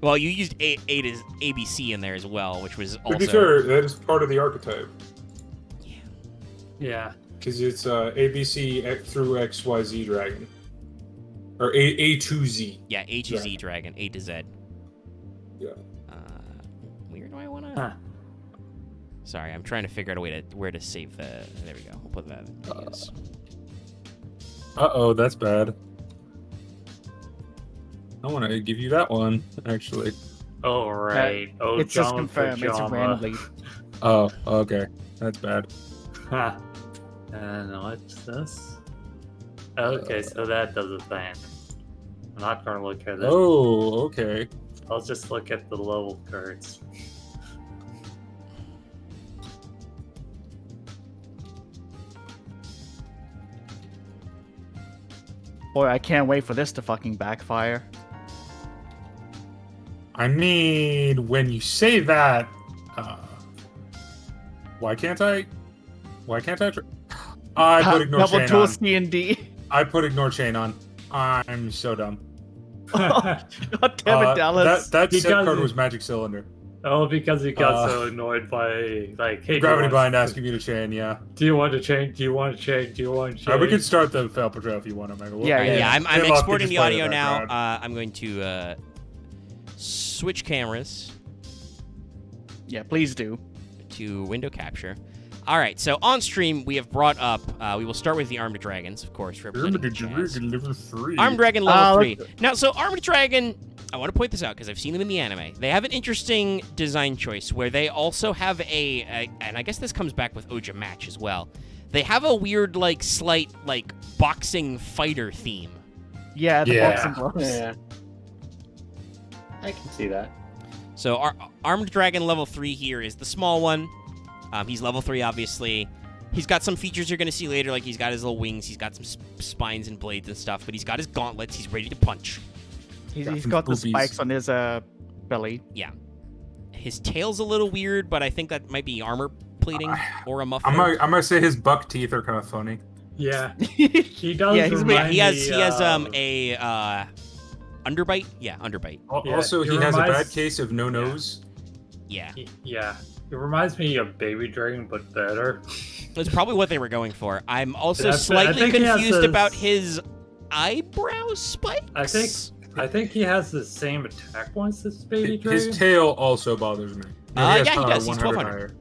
Well, you used ABC in there as well, which was also. To be fair, that is part of the archetype. Yeah. Because it's ABC through XYZ Dragon. Or A to Z. Yeah, A to Z Dragon, A to Z. Yeah. Where do I want to? Huh. Sorry, I'm trying to figure out a way to where to save the. There we go. We'll put that. Yes. Uh-oh, that's bad. I want to give you that one, actually. Oh right. Oh, It's just confirmed. It's randomly. Oh, okay. That's bad. Huh. And what's this? Okay, so that does a thing. I'm not gonna look at this. Oh, okay. I'll just look at the level cards. Boy, I can't wait for this to fucking backfire. I mean, when you say that, why can't I? Why can't I? I put ignore Double chain tool on. C&D. I put ignore chain on. I'm so dumb. God damn it, Dallas. That set Because- card was Magic Cylinder. Oh, because he got so annoyed by like, hey, Gravity Bind asking you to chain, yeah. Do you want to change? Do you want to change? Do you want to change? We can start the Fail Portrayal if you want, Omega. Yeah. I'm exporting the audio now. I'm going to switch cameras. Yeah, please do. To window capture. All right, so on stream we have brought up. We will start with the Armed Dragons, of course. Armed Dragon level 3. Armed Dragon level 3. Now, so Armed Dragon, I want to point this out because I've seen them in the anime. They have an interesting design choice where they also have and I guess this comes back with Oja Match as well. They have a weird, like, slight, like, boxing fighter theme. Yeah, the boxing gloves. Yeah. I can see that. So our Armed Dragon level 3 here is the small one. He's level 3, obviously. He's got some features you're going to see later, like he's got his little wings, he's got some spines and blades and stuff, but he's got his gauntlets, he's ready to punch. He's got the spikes on his belly. Yeah. His tail's a little weird, but I think that might be armor plating or a muffler. I'm gonna say his buck teeth are kind of funny. Yeah. He does. Yeah, he has a underbite. Yeah, underbite. Also, he has a bad case of no nose. Yeah. Yeah. It reminds me of Baby Dragon, but better. That's probably what they were going for. I'm also slightly confused about his eyebrow spikes. I think he has the same attack points as Baby Dragon. His tail also bothers me. Yeah, he does. He's 1200.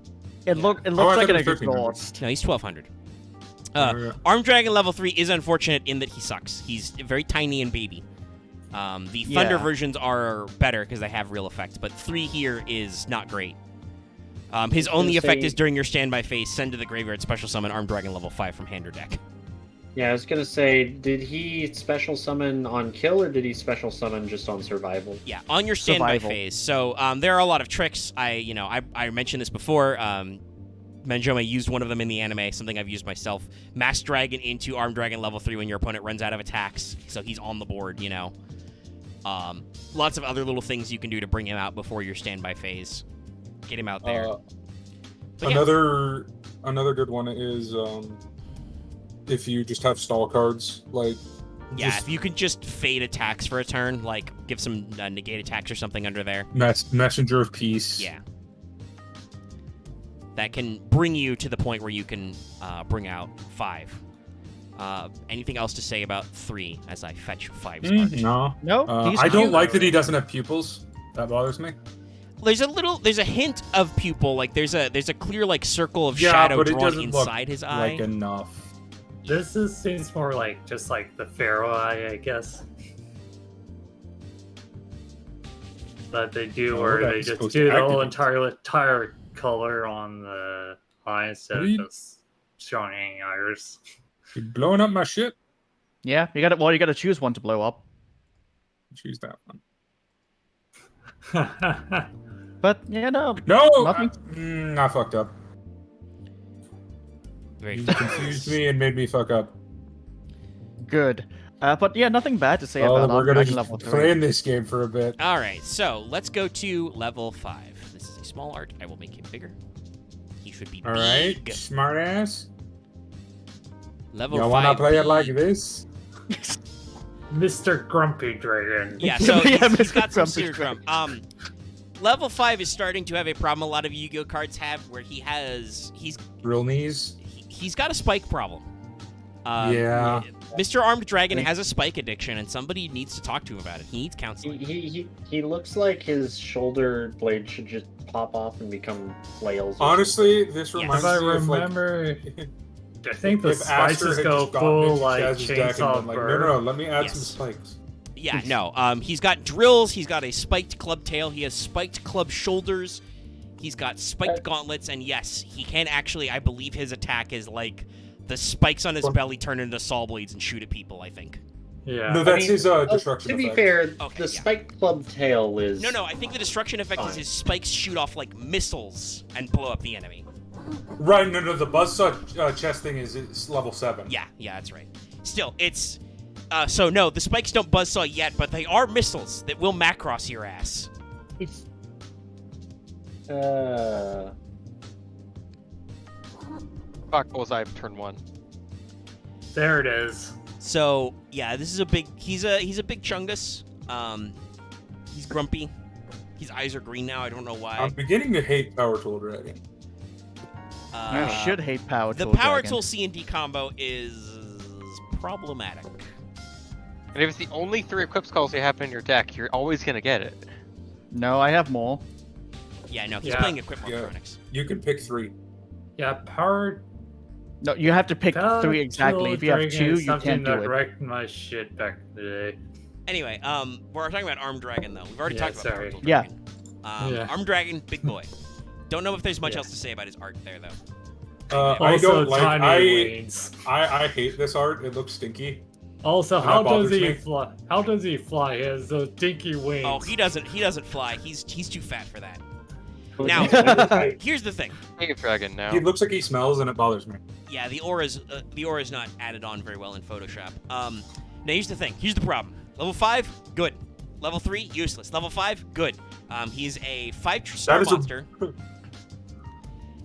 It looks like an exhaust. No, he's 1200. Armed Dragon level 3 is unfortunate in that he sucks. He's very tiny and baby. The Thunder versions are better because they have real effects, but 3 here is not great. His only effect is during your standby phase, send to the graveyard special summon Armed Dragon level 5 from hand or deck. Yeah, I was gonna say, did he special summon on kill or did he special summon just on survival? Yeah, on your standby phase. So there are a lot of tricks. I mentioned this before. Manjome used one of them in the anime, something I've used myself. Mass Dragon into Armed Dragon level 3 when your opponent runs out of attacks, so he's on the board, you know. Lots of other little things you can do to bring him out before your standby phase. Get him out there. Another good one is if you just have stall cards, like if you could just fade attacks for a turn, like give some negate attacks or something under there. Messenger of Peace. Yeah. That can bring you to the point where you can bring out 5. Anything else to say about 3 as I fetch 5's art? No. I don't like that he doesn't have pupils. That bothers me. There's a hint of pupil, like there's a clear like circle of shadow drawn inside his eye. Like enough. This seems more like just like the Pharaoh eye, I guess. But they do where they just do the whole entire color on the eye instead of just showing any iris. You're blowing up my shit. Yeah, you gotta choose one to blow up. Choose that one. But yeah, no, nothing. I fucked up. You confused me and made me fuck up. Good. But yeah, nothing bad to say about we're gonna just level 3. play in this game for a bit. All right, so let's go to level 5. This is a small art. I will make him bigger. He should be big. All right, smart ass. Level 5. You wanna play it like this? Mr. Grumpy Dragon. Yeah, so he's got some serious grump. Level 5 is starting to have a problem a lot of Yu-Gi-Oh cards have, where he's real knees. He's got a spike problem. Yeah. Mr. Armed Dragon has a spike addiction, and somebody needs to talk to him about it. He needs counseling. He looks like his shoulder blade should just pop off and become flails. Honestly, this reminds me of I think the spices go full like chainsaw burn. No, let me add some spikes. Yeah, no. He's got drills. He's got a spiked club tail. He has spiked club shoulders. He's got spiked gauntlets, and yes, he can actually. I believe his attack is like the spikes on his belly turn into saw blades and shoot at people. I think. Yeah. No, that's his destruction to effect. be fair, the spiked club tail is. No. I think the destruction effect is his spikes shoot off like missiles and blow up the enemy. Right. No. The buzzsaw chest thing is level 7. Yeah, that's right. Still, it's. So no, the spikes don't buzzsaw yet, but they are missiles that will Macross your ass. Fuck, bullseye turn 1. There it is. So yeah, this is a big. He's a big chungus. He's grumpy. His eyes are green now. I don't know why. I'm beginning to hate Power Tool Dragon. You should hate Power The Tool Power Dragon. Tool C&D combo is problematic. And if it's the only 3 equips calls you have in your deck, you're always gonna get it. No, I have more. Yeah, no, he's Yeah. playing Equip Electronics. You can pick 3. Yeah, power. No, you have to pick Power 3 exactly. Tool If you have Dragon 2, is you something can't do that it. wrecked my shit back in the day. Anyway, we're talking about Armed Dragon though. We've already Yeah, talked about Power sorry. Tool Yeah. Dragon. Yeah. Armed Dragon, big boy. Don't know if there's much Yeah. else to say about his art there though. I Also, don't like. tiny wings. I hate this art. It looks stinky. Also, And how that does bothers he me. fly? How does he fly? He has those dinky wings. Oh, he doesn't fly. He's too fat for that. Now, here's the thing. Wave Dragon now. He looks like he smells, and it bothers me. Yeah, the aura's not added on very well in Photoshop. Now here's the thing. Here's the problem. Level 5, good. Level 3, useless. Level 5, good. He's a 5-star That is a- monster.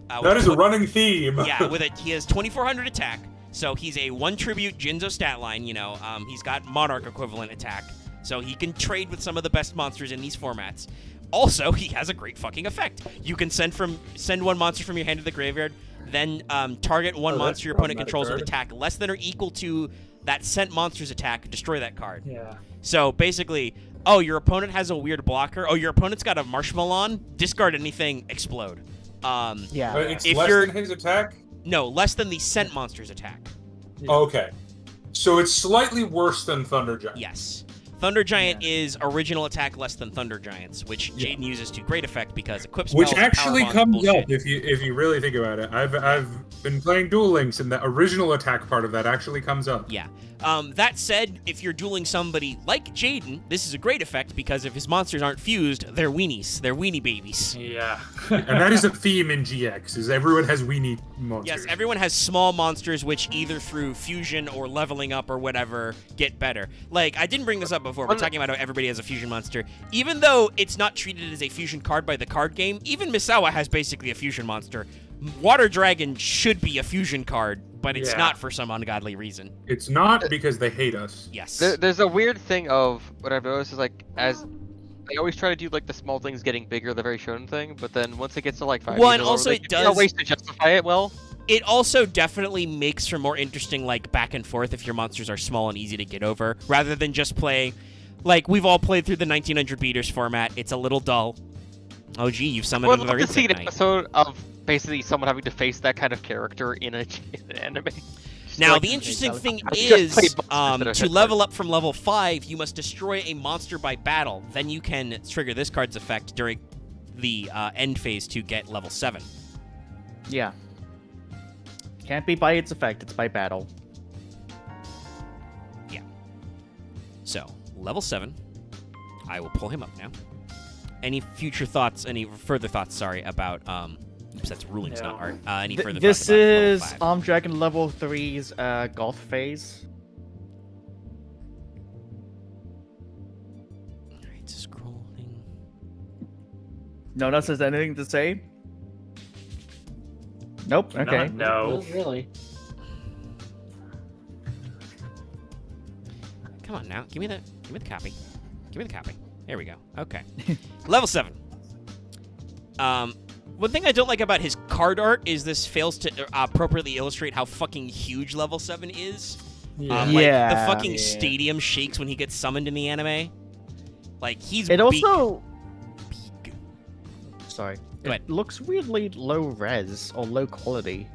That is a running theme. Yeah, he has 2,400 attack, so he's a 1 tribute Jinzo stat line. He's got Monarch equivalent attack, so he can trade with some of the best monsters in these formats. Also, he has a great fucking effect. You can send 1 monster from your hand to the graveyard, then target 1 monster your opponent controls with attack less than or equal to that sent monster's attack, destroy that card. Yeah. So basically, your opponent has a weird blocker. Your opponent's got a Marshmallow on. Discard anything, explode. Yeah. It's If less you're- than his attack. No, less than the sent monster's attack. Yeah. Okay, so it's slightly worse than Thunder Giant. Yes. Thunder Giant is original attack less than Thunder Giant's, which Jaden uses to great effect because equip spells. Which and actually power comes bonds bullshit. up if you really think about it. I've been playing Duel Links, and the original attack part of that actually comes up. Yeah. That said, if you're dueling somebody like Jaden, this is a great effect because if his monsters aren't fused, they're weenies. They're weenie babies. Yeah. And that is a theme in GX, is everyone has weenie monsters. Yes, everyone has small monsters which either through fusion or leveling up or whatever get better. Like, I didn't bring this up before, but talking about how everybody has a fusion monster. Even though it's not treated as a fusion card by the card game, even Misawa has basically a fusion monster. Water Dragon should be a fusion card, but it's Yeah. not for some ungodly reason. It's not because they hate us. Yes. There's a weird thing of what I've noticed is like as they always try to do like the small things getting bigger, the very shonen thing, but then once it gets to like 5 Well, and years also over, it they figure out does- ways to justify it well. It also definitely makes for more interesting, like, back and forth if your monsters are small and easy to get over, rather than just play, like, we've all played through the 1900 beaters format. It's a little dull. Oh, gee, you've summoned Well, another I'd love to see an Insect Knight. episode of basically someone having to face that kind of character in an anime. Just Now, like- the interesting thing I just is, played monsters that are to hit level up from level 5, you must destroy a monster by battle. Then you can trigger this card's effect during the end phase to get level 7. Yeah. Can't be by its effect, it's by battle. So, level 7. I will pull him up now. Any further thoughts, about, oops, that's rulings, not art. Any further This thoughts about is level 5? Armed Dragon level 3's Goth phase. Alright, scrolling. No one else has anything to say? Nope, okay. No. Not really. Come on now, give me the copy. Give me the copy. There we go. Okay. Level 7. One thing I don't like about his card art is this fails to appropriately illustrate how fucking huge level 7 is. Yeah. Like, Yeah. the fucking Yeah. stadium shakes when he gets summoned in the anime. Like, he's It big. also... Big. Sorry. Go ahead. It looks weirdly low res or low quality.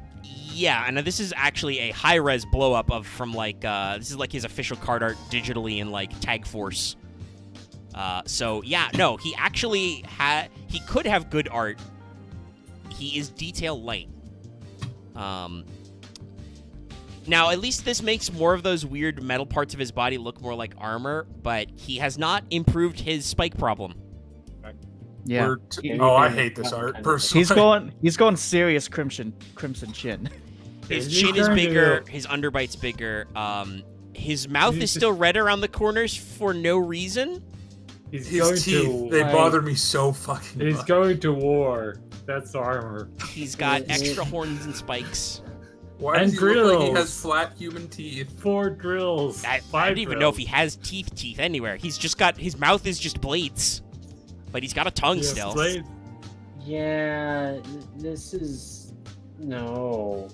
Yeah, and this is actually a high-res blow-up from, like, this is, like, his official card art digitally in, like, Tag Force. So, yeah, no, he actually he could have good art. He is detail light. Now, at least this makes more of those weird metal parts of his body look more like armor, but he has not improved his spike problem. Yeah. I hate this art personally. He's going serious crimson chin. His Is he chin is going bigger, to- his underbite's bigger, his mouth He's is just- still red around the corners for no reason. He's going His teeth, to. they bother me so fucking He's much. going to war. That's armor. He's got extra horns and spikes. Why and does he look like he grills. has flat human teeth? 4 drills. I 5 don't even know if drills. he has teeth anywhere. He's just got, his mouth is just blades. but he's got a tongue Yes, still. Blade. Yeah, this is no.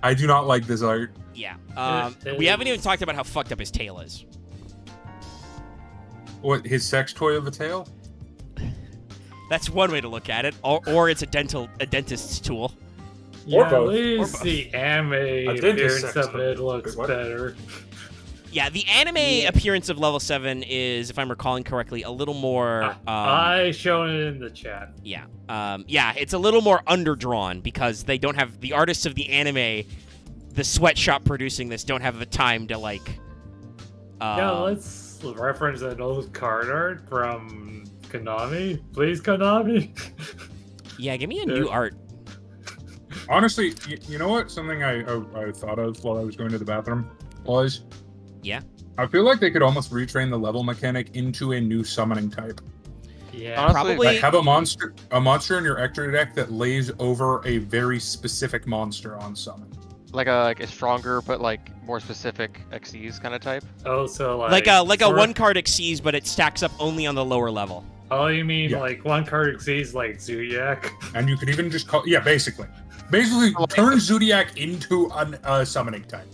I do not like this art. Yeah. It We haven't is. even talked about how fucked up his tail is. What, his sex toy of a tail? That's one way to look at it, or it's a dentist's tool. Yeah, at both. least Or the anime dentist appearance sex of toy. it looks What? better. Yeah, the anime appearance of level 7 is, if I'm recalling correctly, a little more. I shown it in the chat. Yeah. Yeah, it's a little more underdrawn because they don't have the artists of the anime, the sweatshop producing this, don't have the time to like. Yeah, let's reference an old card art from Konami. Please, Konami. Yeah, give me a new art. Honestly, you know what? Something I thought of while I was going to the bathroom was... Yeah? I feel like they could almost retrain the level mechanic into a new summoning type. Yeah. Honestly, Probably. Like, have a monster in your Ector deck that lays over a very specific monster on summon. like a stronger but like more specific XEs kind of type. Oh, so Like a for- one card exceeds, but it stacks up only on the lower level. Oh, you mean Yeah. like one card exceeds like Zodiac? And you could even just call... Yeah, basically. Basically, turn Zodiac into a summoning type.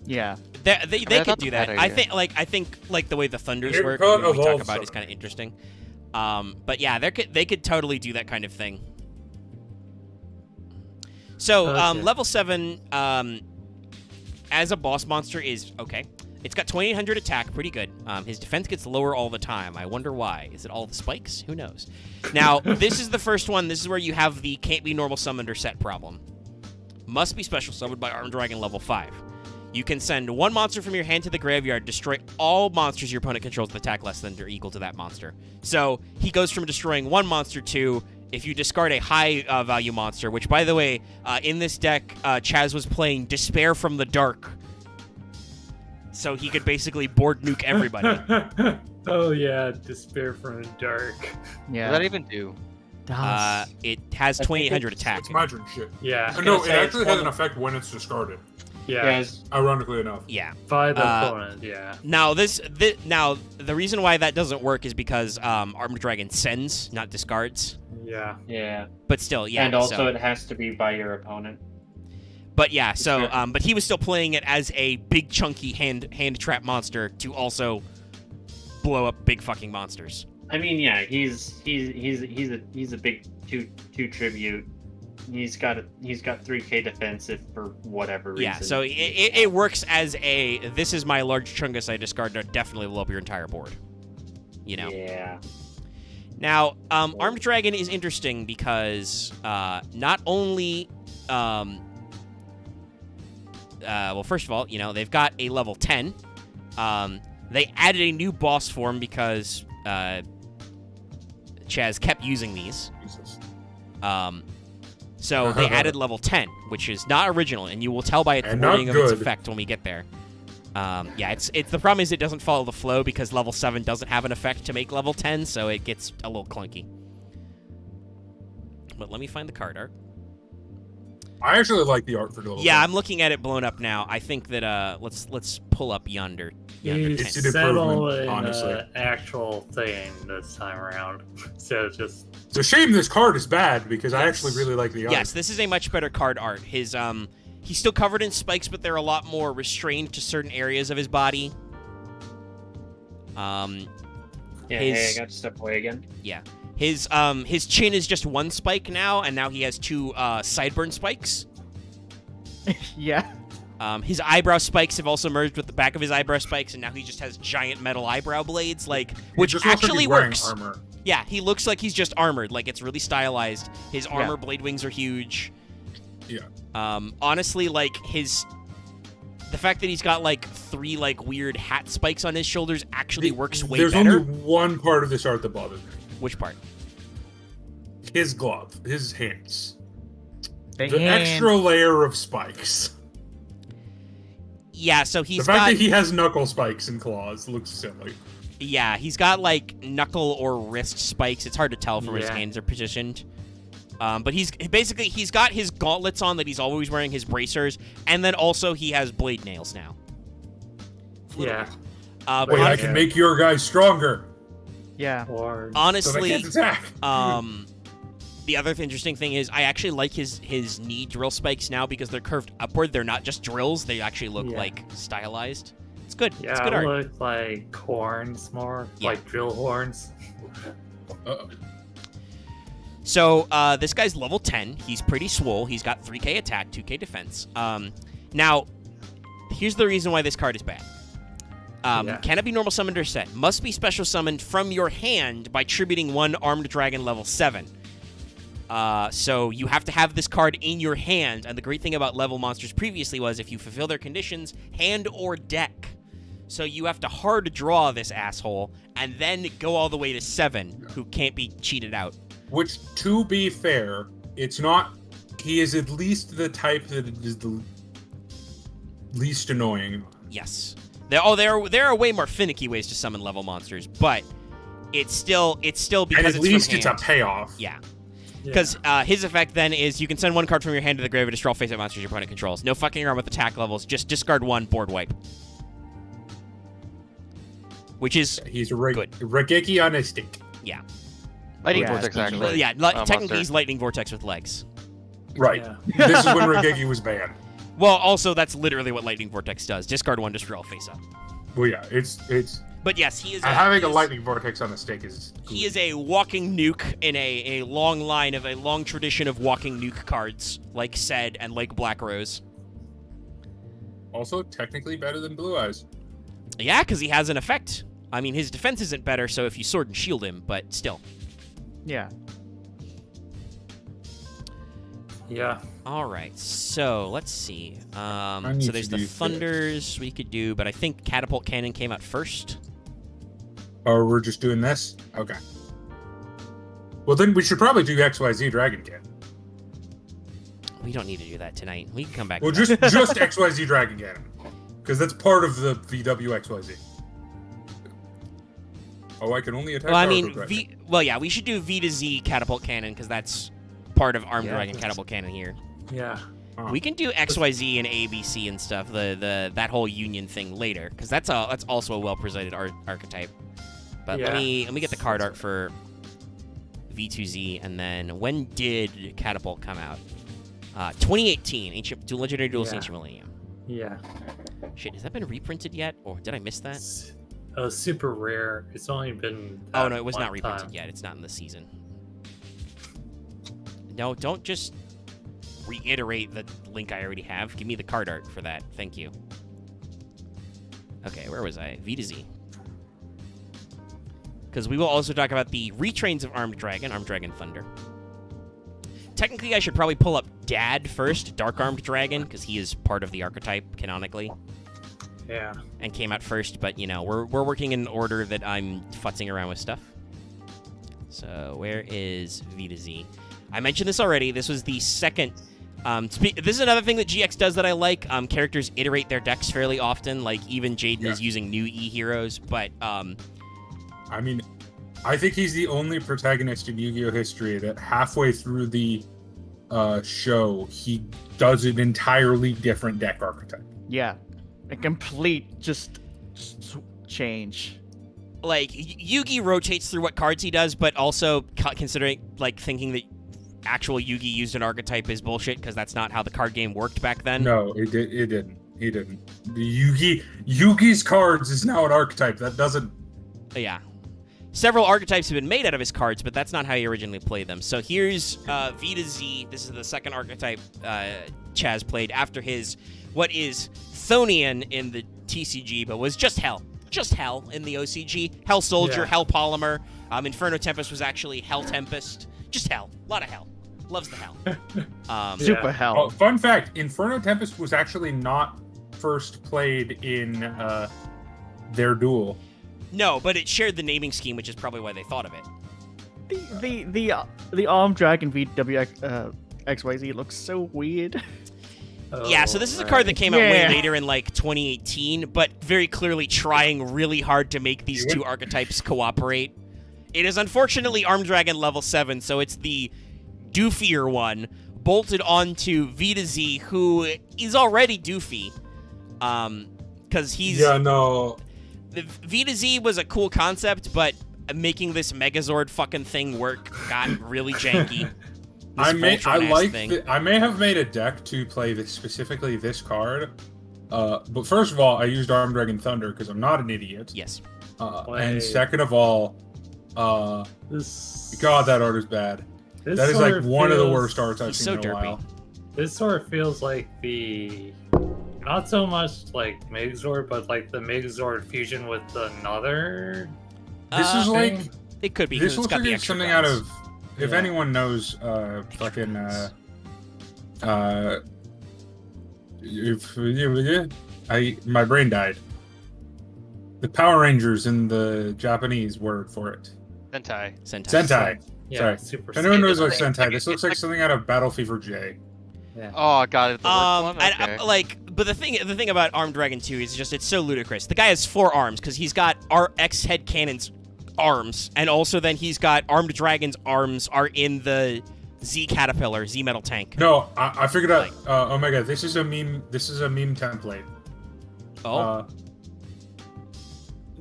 Yeah. They I could thought do that that. idea. I think like the way the thunders Here, work, cut we talk evolve about is summon. kind of interesting. But yeah, they could totally do that kind of thing. So Okay. level 7 as a boss monster is okay. It's got 2800 attack, pretty good. His defense gets lower all the time. I wonder why. Is it all the spikes? Who knows? Now, this is the first one. This is where you have the can't be normal summoned or set problem. Must be special summoned by Armed Dragon level 5. You can send one monster from your hand to the graveyard, destroy all monsters your opponent controls with attack less than or equal to that monster. So he goes from destroying one monster to, if you discard a high value monster, which by the way, in this deck, Chazz was playing Despair from the Dark. So he could basically board nuke everybody. Oh yeah, Despair from the Dark. What Yeah. does that even do? It has I think 2800 attack. It's magic shit. Yeah, No, say it it's actually one has an of- effect when it's discarded. yeah, Guys, Ironically enough. Yeah. by the Uh, opponent. Yeah, Now now the reason why that doesn't work is because Armed Dragon sends, not discards. yeah. yeah. But still, yeah. And also, so- it has to be by your opponent. But yeah, so Sure. but he was still playing it as a big chunky hand trap monster to also blow up big fucking monsters. I mean, yeah, he's a big two tribute. He's got 3K defense if for whatever reason. Yeah, so it works as a this is my large chungus I discard to definitely blow up your entire board. You know. Yeah. Now, Armed Dragon is interesting because not only well, first of all, you know, they've got a level 10. They added a new boss form because Chazz kept using these. Jesus. So they added level 10, which is not original, and you will tell by its And not wording of its good. effect when we get there. Yeah, it's the problem is it doesn't follow the flow because level 7 doesn't have an effect to make level 10, so it gets a little clunky. But let me find the card art. I actually like the art for Duel. Yeah, I'm looking at it blown up now. I think that let's pull up yonder. He's It's an settled improvement, in honestly. an actual thing this time around. So just It's a shame this card is bad because I actually really like the art. Yes, this is a much better card art. His he's still covered in spikes, but they're a lot more restrained to certain areas of his body. Yeah, His- hey, I got to step away again. Yeah. His chin is just one spike now, and now he has two sideburn spikes. Yeah. His eyebrow spikes have also merged with the back of his eyebrow spikes, and now he just has giant metal eyebrow blades, like It which just looks like actually he's wearing works. Armor. Yeah, he looks like he's just armored. Like it's really stylized. His armor blade wings are huge. Yeah. Honestly, like the fact that he's got like 3 like weird hat spikes on his shoulders actually works way There's better. only one part of this art that bothers me. Which part? His glove, his hands. The The hand. extra layer of spikes. Yeah, so The he's fact got that he has knuckle spikes and claws looks silly. he's got like knuckle or wrist spikes. It's hard to tell from where his Yeah. hands are positioned. But he's got his gauntlets on that he's always wearing, his bracers, and then also he has blade nails now. yeah. But Wait, I Yeah. can make your guy stronger. Yeah. Or Honestly, So they can't attack. The other interesting thing is I actually like his knee drill spikes now because they're curved upward. They're not just drills. They actually look like stylized. It's good. yeah, It's good it art. looked like horns more, Yeah. like drill horns. Uh-oh. So this guy's level 10. He's pretty swole. He's got 3k attack, 2k defense. Now, here's the reason why this card is bad. Cannot be normal summoned or set. Must be special summoned from your hand by tributing one armed dragon level 7. So you have to have this card in your hand, and the great thing about level monsters previously was if you fulfill their conditions, hand or deck. So you have to hard draw this asshole, and then go all the way to 7, who can't be cheated out. Which, to be fair, it's not. He is at least the type that is the least annoying. Yes. There are way more finicky ways to summon level monsters, but it's still because And at it's least from it's a hand. payoff. Yeah. Because his effect then is you can send one card from your hand to the grave and destroy face-up monsters your opponent controls. No fucking around with attack levels. Just discard one, board wipe. Which is He's good. Regeki on a stick. Yeah. Lightning Yeah, Vortex, actually. Yeah, technically monster. he's Lightning Vortex with legs. Right. Yeah. This is when Regeki was banned. Well, also, that's literally what Lightning Vortex does. Discard one, destroy all face-up. Well, yeah, it's But yes, he is... having a he is- lightning vortex on a stick is. He is a walking nuke in a long line of a long tradition of walking nuke cards, like Sed and like Black Rose. Also technically better than Blue Eyes. Yeah, because he has an effect. I mean, his defense isn't better, so if you sword and shield him, but still. Yeah. Yeah. All right, so let's see. need So to there's the do this. Thunders we could do, but I think Catapult Cannon came out first. Or we're just doing this? Okay. Well, then we should probably do XYZ Dragon Cannon. We don't need to do that tonight. We can come back Well, to that. just XYZ Dragon Cannon. Because that's part of the VW XYZ. Oh, I can only attack. Well, I Powerful mean, Dragon. yeah, we should do V to Z Catapult Cannon, because that's part of Armed Yeah, Dragon that's- Catapult Cannon here. Yeah. Huh. We can do XYZ and ABC and stuff, the that whole union thing later, because that's also a well-presented archetype. But let Yeah. me get the card art for V2Z, and then when did Catapult come out? 2018, Legendary Duelist Yeah. Ancient Millennium. Yeah. Shit, has that been reprinted yet, or did I miss that? Super rare. It's only been. Oh that no, it was not one reprinted time. yet. It's not in the season. No, don't just reiterate the link I already have. Give me the card art for that. Thank you. Okay, where was I? V to Z. Because we will also talk about the retrains of Armed Dragon Thunder. Technically, I should probably pull up Dad first, Dark Armed Dragon, because he is part of the archetype canonically, Yeah. and came out first. But you know, we're working in an order that I'm futzing around with stuff. So where is V to Z? I mentioned this already. This was the second. This is another thing that GX does that I like. Characters iterate their decks fairly often. Like even Jaden is using new E heroes, but I mean, I think he's the only protagonist in Yu-Gi-Oh history that halfway through the show he does an entirely different deck archetype. Yeah. A complete just change. like Yugi rotates through what cards he does, but also considering like thinking that actual Yugi used an archetype is bullshit because that's not how the card game worked back then. No, it didn't. He didn't. The Yugi's cards is now an archetype. That doesn't. Yeah. Several archetypes have been made out of his cards, but that's not how he originally played them. So here's V to Z. This is the second archetype Chazz played after his what is Thonian in the TCG, but was just Hell. Just Hell in the OCG. Hell Soldier, Yeah. Hell Polymer. Inferno Tempest was actually Hell Tempest. Just Hell. A lot of Hell. Loves the Hell. Super hell. Oh, fun fact: Inferno Tempest was actually not first played in their duel. No, but it shared the naming scheme, which is probably why they thought of it. The Armed Dragon VW XYZ looks so weird. Yeah, so this is a card that came out way Yeah. later in like 2018, but very clearly trying really hard to make these two archetypes cooperate. It is unfortunately Armed Dragon level 7, so it's the doofier one bolted onto V to Z, who is already doofy. Because he's... Yeah, no. The V to Z was a cool concept, but making this Megazord fucking thing work got really janky. I may have made a deck to play specifically this card. But first of all, I used Armed Dragon Thunder because I'm not an idiot. Yes. And second of all, God, that art is bad. That is like one of the worst arts I've seen in a while. This sort of feels like not so much like Megazord, but like the Megazord fusion with another. This is like it could be. This looks like it's something out of. If anyone knows, fucking my brain died. The Power Rangers in the Japanese word for it. Sentai. Yeah, sorry. Super. If anyone knows like Sentai, this looks like something out of Battle Fever J. Yeah. Oh, got it. But the thing about Armed Dragon 2 is just it's so ludicrous. The guy has 4 arms because he's got RX head cannon's arms, and also then he's got Armed Dragon's arms are in the Z Caterpillar, Z Metal Tank. No, I figured out. Omega, this is a meme. This is a meme template. Oh.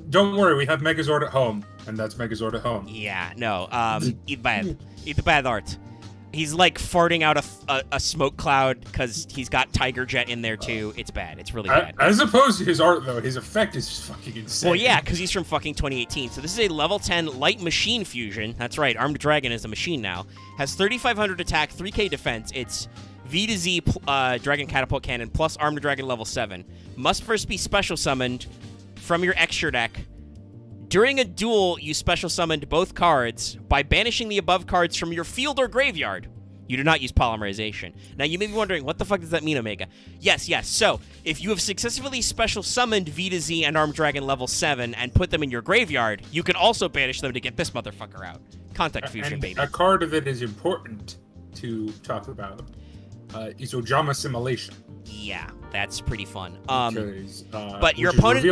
Don't worry, we have Megazord at home, and that's Megazord at home. Yeah, no. Eat bad art. He's like farting out a smoke cloud because he's got Tiger Jet in there too. It's bad. It's really bad. As opposed to his art, though, his effect is fucking insane. Well, yeah, because he's from fucking 2018. So this is a level 10 light machine fusion. That's right. Armed Dragon is a machine now. Has 3,500 attack, 3k defense. It's V to Z Dragon Catapult Cannon plus Armed Dragon level 7. Must first be special summoned from your extra deck. During a duel, you special summoned both cards by banishing the above cards from your field or graveyard. You do not use polymerization. Now, you may be wondering, what the fuck does that mean, Omega? Yes. So, if you have successfully special summoned V to Z and Armed Dragon level 7 and put them in your graveyard, you can also banish them to get this motherfucker out. Contact Fusion, baby. A card that is important to talk about is Ojama Simulation. Yeah, that's pretty fun. Because, but your opponent...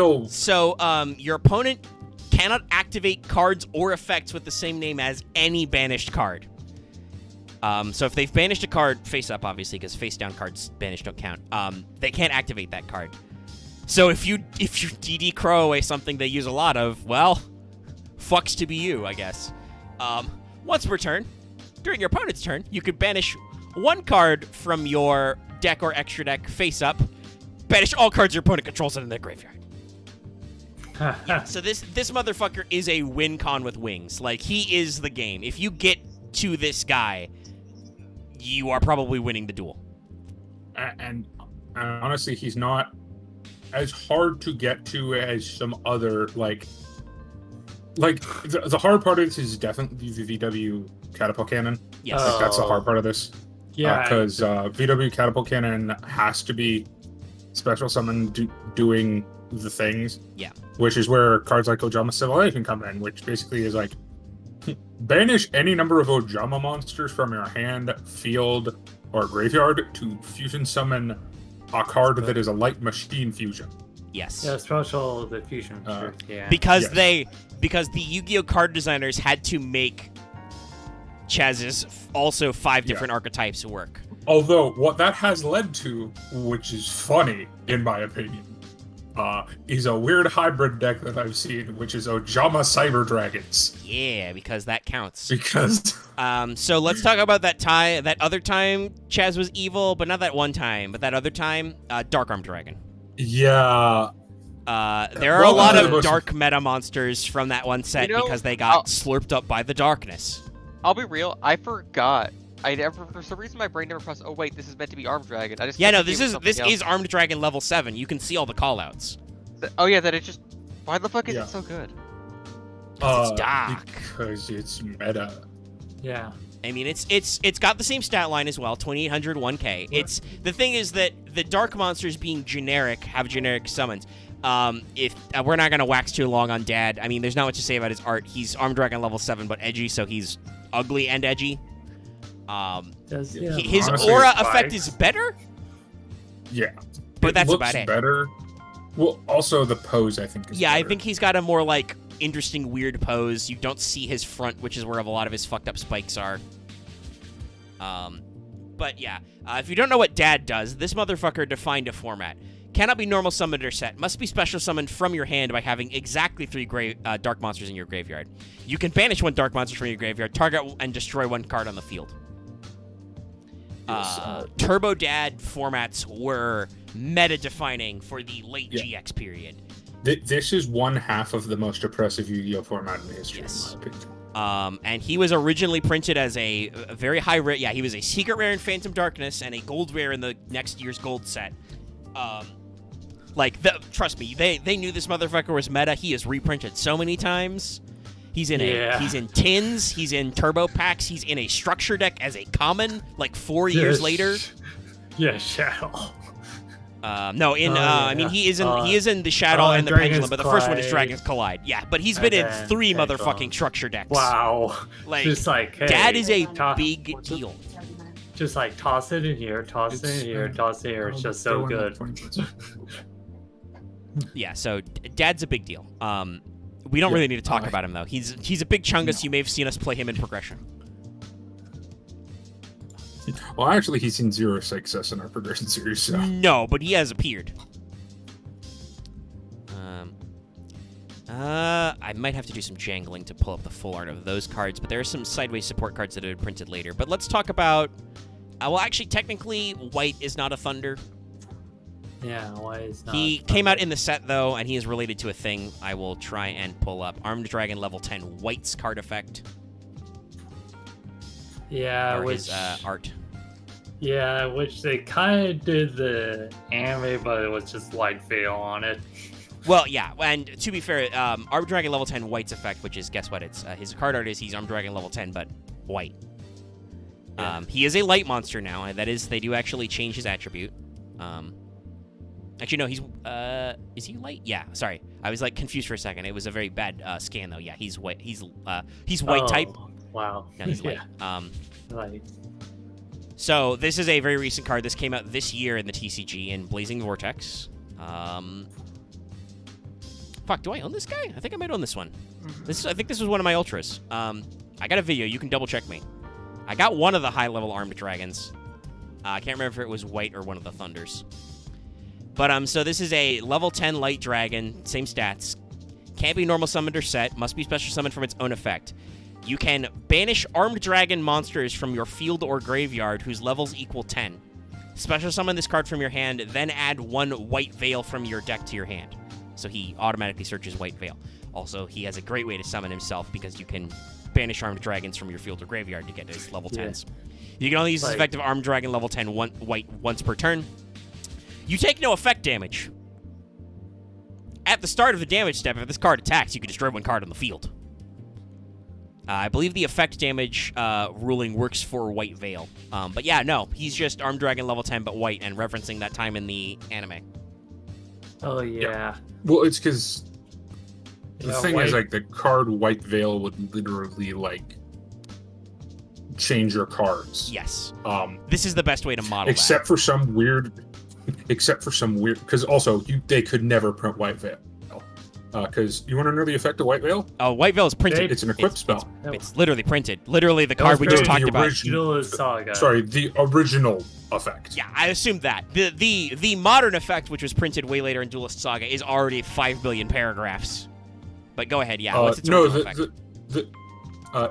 your opponent cannot activate cards or effects with the same name as any banished card. So if they've banished a card face up, obviously, because face down cards banished don't count, they can't activate that card. So if you DD Crow away something they use a lot of, well, fucks to be you, I guess. Once per turn, during your opponent's turn, you could banish one card from your deck or extra deck face up, banish all cards your opponent controls in their graveyard. Yeah, so this motherfucker is a win con with wings. Like, he is the game. If you get to this guy, you are probably winning the duel. And honestly, he's not as hard to get to as some other, like the hard part of this is definitely the VW Catapult Cannon. Yes. Like, that's the hard part of this. Yeah. Because VW Catapult Cannon has to be special summoned doing the things. Yeah. Which is where cards like Ojama Simulation come in, which basically is like, banish any number of Ojama monsters from your hand, field, or graveyard to fusion summon a card that is a light machine fusion. Yes. Yeah, special the fusion. Yeah. Because the Yu-Gi-Oh card designers had to make Chazz's also 5 different archetypes work. Although what that has led to, which is funny in my opinion, is a weird hybrid deck that I've seen, which is Ojama Cyber Dragons. Yeah, because that counts. Because so let's talk about that other time Chazz was evil, but not that one time, but that other time, Dark Armed Dragon. Yeah. There are a lot of dark meta monsters from that one set because they got slurped up by the darkness. I'll be real, I forgot. For some reason my brain never processed. Oh wait, this is meant to be Armed Dragon. This is Armed Dragon level 7. You can see all the callouts. Oh yeah, that it just. Why the fuck is it so good? It's dark. Because it's meta. Yeah. I mean, it's got the same stat line as well, 2,800 1K. It's the thing is that the dark monsters being generic have generic summons. If we're not gonna wax too long on Dad, I mean, there's not much to say about his art. He's Armed Dragon level 7, but edgy, so he's ugly and edgy. His honestly, aura effect is better. Yeah, but that's about it. Better. Well, also the pose I think is better. I think he's got a more like interesting, weird pose. You don't see his front, which is where a lot of his fucked up spikes are. But yeah, If you don't know what Dad does, this motherfucker defined a format. Cannot be normal summoned or set. Must be special summoned from your hand by having exactly 3 dark monsters in your graveyard. You can banish 1 dark monster from your graveyard, target and destroy 1 card on the field. Turbo Dad formats were meta-defining for the late GX period. This is one half of the most oppressive Yu-Gi-Oh format in history, in my opinion. And he was originally printed as a very high rare. Yeah, he was a secret rare in Phantom Darkness and a gold rare in the next year's gold set. Trust me, they knew this motherfucker was meta. He is reprinted so many times. He's in he's in tins. He's in turbo packs. He's in a structure deck as a common. 4 years later. Yeah, Shadow. He is in the Shadow and the Pendulum, but the first one is Dragon's Collide. Yeah, but he's been in 3 motherfucking structure decks. Wow. Just hey, Dad is a big deal. Just toss it in here, toss it in here, toss it here. It's just so good. Yeah, so Dad's a big deal. We don't really need to talk about him though. He's a big chungus. You may have seen us play him in Progression. Well, actually, he's seen 0 success in our Progression series. So. No, but he has appeared. I might have to do some jangling to pull up the full art of those cards, but there are some sideways support cards that have been printed later. But let's talk about... actually, technically, White is not a Thunder. Yeah, White is not. He came out in the set, though, and he is related to a thing I will try and pull up. Armed Dragon level 10 White's card effect. Yeah, his art. Yeah, which they kind of did the anime, but it was just White Veil on it. Well, yeah, and to be fair, Armed Dragon level 10 White's effect, which is, guess what, it's his card art is he's Armed Dragon level 10, but white. Yeah. He is a light monster now, and that is, they do actually change his attribute. Actually, no, he's, is he light? Yeah, sorry. I was, confused for a second. It was a very bad scan, though. Yeah, he's white. He's white type. Wow. No, he's light. Light. So, this is a very recent card. This came out this year in the TCG in Blazing Vortex. Fuck, do I own this guy? I think I might own this one. I think this was one of my ultras. I got a video. You can double check me. I got one of the high-level armed dragons. I can't remember if it was white or one of the thunders. But, so this is a level 10 light dragon. Same stats. Can't be normal summoned or set. Must be special summoned from its own effect. You can banish armed dragon monsters from your field or graveyard whose levels equal 10. Special summon this card from your hand, then add 1 white veil from your deck to your hand. So he automatically searches White Veil. Also, he has a great way to summon himself because you can banish armed dragons from your field or graveyard to get his level 10s. You can only use his effective armed dragon level 10 white once per turn. You take no effect damage. At the start of the damage step, if this card attacks, you can destroy 1 card on the field. I believe the effect damage ruling works for White Veil. But yeah, no, he's just armed dragon level 10 but white and referencing that time in the anime. Oh, yeah. Well, it's because the thing is, the card White Veil would literally, change your cards. Yes. This is the best way to model except for some weird, because also, they could never print White Veil. Because you want to know the effect of White Veil? Oh, White Veil is printed. It's an equipped spell. It's literally printed. Literally the card we just talked about. Saga. Sorry, the original effect. Yeah, I assumed that. The modern effect, which was printed way later in Duelist Saga, is already 5 billion paragraphs. But go ahead, yeah. What's its original effect?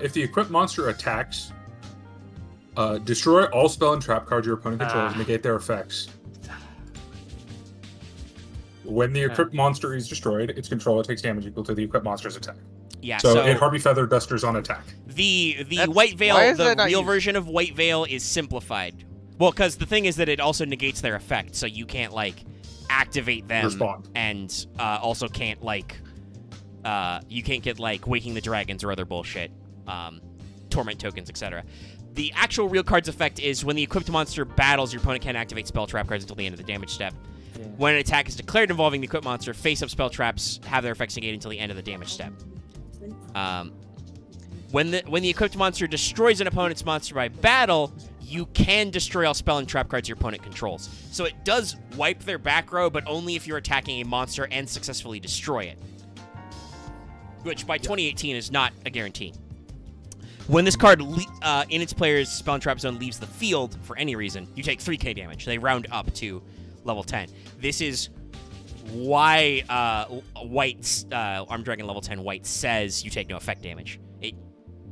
If the equipped monster attacks, destroy all spell and trap cards your opponent controls, negate their effects. When the equipped monster is destroyed, its controller takes damage equal to the equipped monster's attack. Yeah, so it Harpy Feather Dusters on attack. The White Veil, the real version of White Veil is simplified. Well, because the thing is that it also negates their effect, so you can't, activate them. Respond. And also can't, you can't get, Waking the Dragons or other bullshit. Torment tokens, etc. The actual real card's effect is when the equipped monster battles, your opponent can't activate spell trap cards until the end of the damage step. Yeah. When an attack is declared involving the equipped monster, face-up spell traps have their effects negated until the end of the damage step. When the equipped monster destroys an opponent's monster by battle, you can destroy all spell and trap cards your opponent controls. So it does wipe their back row, but only if you're attacking a monster and successfully destroy it. Which by 2018 is not a guarantee. When this card in its player's spell and trap zone leaves the field for any reason, you take 3k damage. They round up to level 10. This is why White's Armed Dragon level 10 White says you take no effect damage. It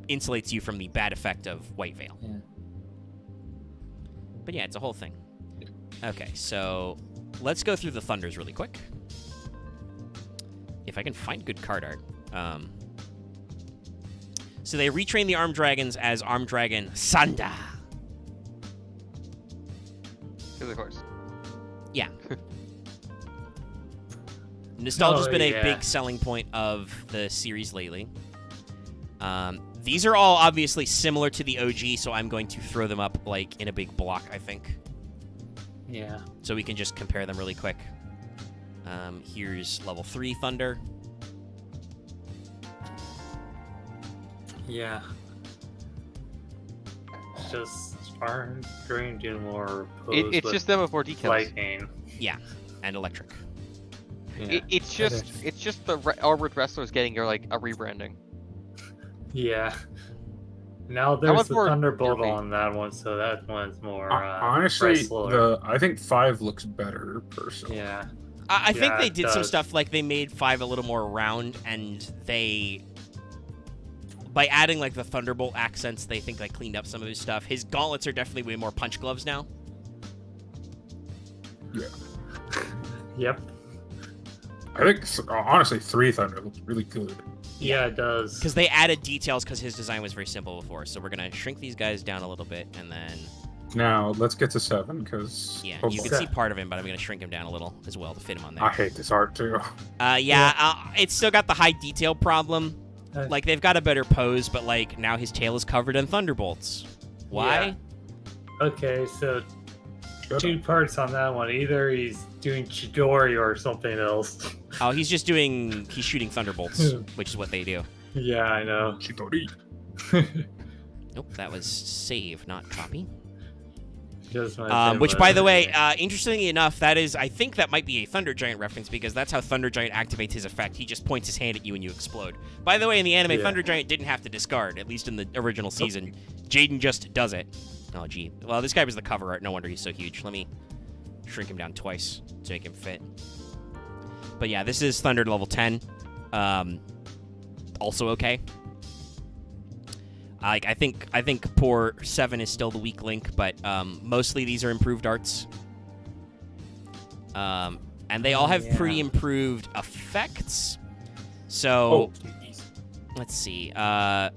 insulates you from the bad effect of White Veil. Yeah. But yeah, it's a whole thing. Okay, so let's go through the Thunders really quick. If I can find good card art. So they retrain the Armed Dragons as Armed Dragon Sanda. Of course. Yeah. Nostalgia's been a yeah. big selling point of the series lately. These are all obviously similar to the OG, so I'm going to throw them up like in a big block, I think. Yeah. So we can just compare them really quick. Here's level 3 Thunder. Yeah. Just Armed Dragon doing more pose It's with just them with more details. lightning. Yeah, and Electric. Yeah. It's just the Armored Wrestlers getting a rebranding. Yeah. Now That there's one's the more Thunderbolt derpy. on that one, so that one's more Honestly, wrestler. I think 5 looks better personally. Yeah. I think Yeah, they it did some does. stuff like they made 5 a little more round, and they, by adding like the Thunderbolt accents, they think they cleaned up some of his stuff. His gauntlets are definitely way more punch gloves now. Yeah. Yep. I think honestly 3 Thunder looks really good. Yeah, it does. Because they added details because his design was very simple before. So we're going to shrink these guys down a little bit, and then, Now let's get to 7 because yeah, you can see part of him, but I'm going to shrink him down a little as well to fit him on there. I hate this art too. It's still got the high detail problem. Like, they've got a better pose, but, like, now his tail is covered in thunderbolts. Why? Yeah. Okay, so 2 parts on that one. Either he's doing Chidori or something else. Oh, he's shooting thunderbolts, which is what they do. Yeah, I know. Chidori. Nope, that was save, not copy. Just my Which, favorite. by the way, interestingly enough, I think that might be a Thunder Giant reference, because that's how Thunder Giant activates his effect. He just points his hand at you and you explode. By the way, in the anime, Yeah. Thunder Giant didn't have to discard, at least in the original season. Jaden just does it. Oh, gee. Well, this guy was the cover art. No wonder he's so huge. Let me shrink him down twice to make him fit. But yeah, this is Thunder level 10. Also okay. I think poor 7 is still the weak link, but mostly these are improved arts. And they all have pretty improved effects. So let's see. All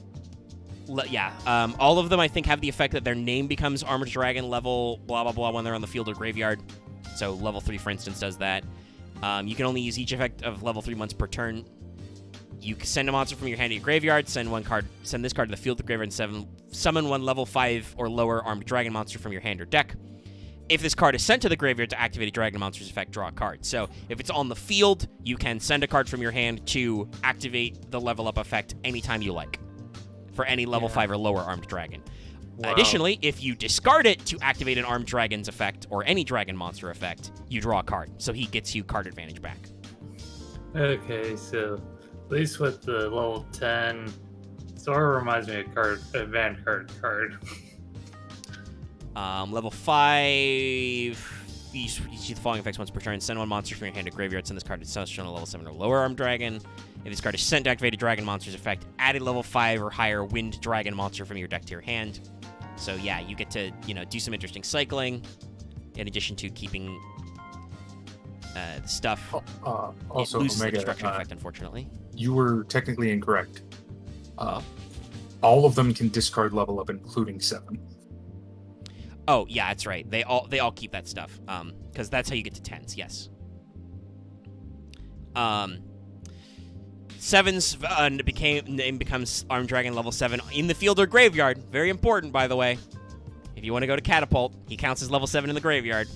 of them I think have the effect that their name becomes Armored Dragon level blah blah blah when they're on the field or graveyard. So level 3, for instance, does that. You can only use each effect of level 3 once per turn. You can send a monster from your hand to your graveyard, send this card to the field, the graveyard, and summon 1 level 5 or lower Armed Dragon monster from your hand or deck. If this card is sent to the graveyard to activate a Dragon monster's effect, draw a card. So if it's on the field, you can send a card from your hand to activate the level up effect anytime you like for any level 5 or lower Armed Dragon. Wow. Additionally, if you discard it to activate an Armed Dragon's effect or any Dragon monster effect, you draw a card. So he gets you card advantage back. Okay, so at least with the level 10, Sora reminds me of a Vanguard card. Level 5, you see the following effects once per turn. Send 1 monster from your hand to graveyard. Send this card to summon a level 7 or lower Armed Dragon. If this card is sent to activate a Dragon monster's effect, add a level 5 or higher Wind Dragon monster from your deck to your hand. So yeah, you get to do some interesting cycling, in addition to keeping the stuff. Also, it loses the Omega, destruction effect, unfortunately. you were technically incorrect. All of them can discard level up, including 7. Oh yeah, that's right. They all keep that stuff. Because that's how you get to 10s. Yes. 7's becomes Armed Dragon level 7 in the field or graveyard. Very important, by the way. If you want to go to Catapult, he counts as level 7 in the graveyard.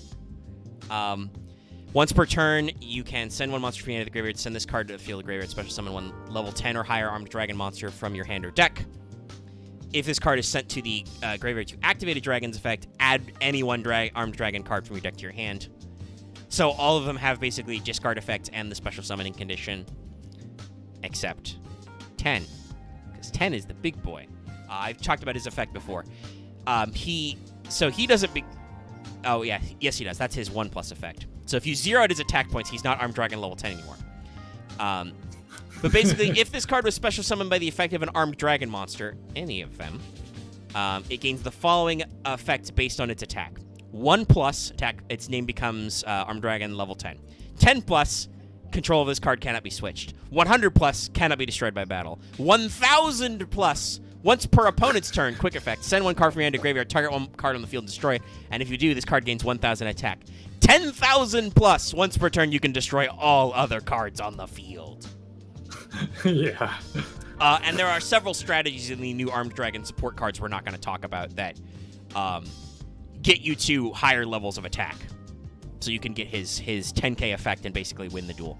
Once per turn, you can send 1 monster from your hand to the graveyard, send this card to the field or graveyard, special summon 1 level 10 or higher Armed Dragon monster from your hand or deck. If this card is sent to the graveyard to activate a Dragon's effect, add any 1 Armed Dragon card from your deck to your hand. So all of them have basically discard effects and the special summoning condition, except 10, because 10 is the big boy. I've talked about his effect before. He doesn't be... Oh, yeah. Yes, he does. That's his 1+ effect. So if you zero out his attack points, he's not Armed Dragon level 10 anymore. But basically, if this card was special summoned by the effect of an Armed Dragon monster, any of them, it gains the following effects based on its attack. 1+ attack, its name becomes Armed Dragon level 10. 10+, control of this card cannot be switched. 100+, cannot be destroyed by battle. 1000+, once per opponent's turn, quick effect, send one card from your hand to graveyard, target one card on the field and destroy it, and if you do, this card gains 1000 attack. 10,000+, once per turn, you can destroy all other cards on the field. Yeah. And there are several strategies in the new Armed Dragon support cards we're not going to talk about that get you to higher levels of attack. So you can get his 10k effect and basically win the duel.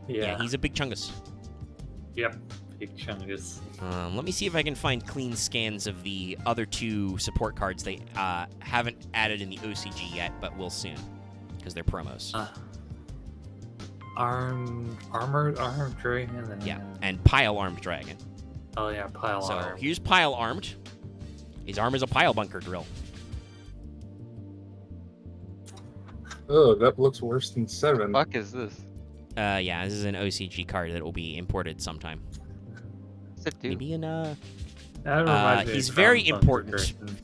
Yeah, he's a big chungus. Yep, big chungus. Let me see if I can find clean scans of the other 2 support cards they haven't added in the OCG yet, but will soon, because they're promos. Armored Dragon. Yeah, and Pile Armed Dragon. Oh yeah, Pile So Armed. here's Pile Armed. His arm is a pile bunker drill. Oh, that looks worse than 7. What the fuck is this? Yeah, this is an OCG card that will be imported sometime. What's it do? Maybe in That reminds me he's of very Bunker important. Dragon.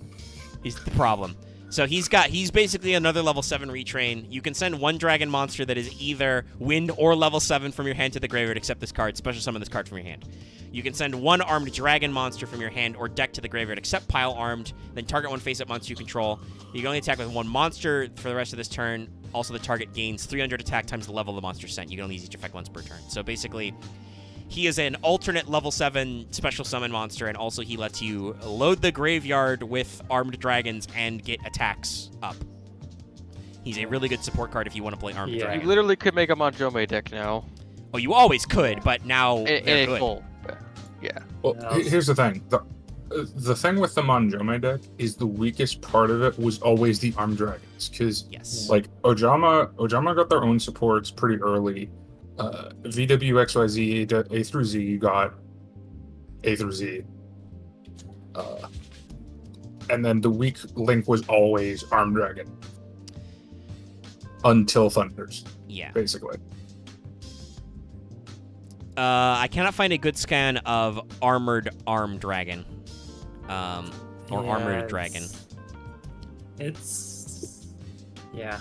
Is the problem. So he's basically another level 7 retrain. You can send one dragon monster that is either wind or level 7 from your hand to the graveyard, except this card, special summon this card from your hand. You can send one armed dragon monster from your hand or deck to the graveyard, except pile armed, then target one face-up monster you control. You can only attack with one monster for the rest of this turn. Also, the target gains 300 attack times the level the monster sent. You can only use each effect once per turn. So basically, he is an alternate level 7 special summon monster, and also he lets you load the graveyard with armed dragons and get attacks up. He's a really good support card if you want to play armed Yeah. dragon. You literally could make a Monjome deck now. Oh, you always could, but now In they're a good. full. Yeah. Well, here's the thing. The thing with the Monjome deck is the weakest part of it was always the Armed Dragons, because Yes. like Ojama got their own supports pretty early. VWXYZ A through Z got A through Z. And then the weak link was always Armed Dragon. Until Thunders, Yeah. basically. I cannot find a good scan of armored armed dragon. Or armored dragon. It's yeah.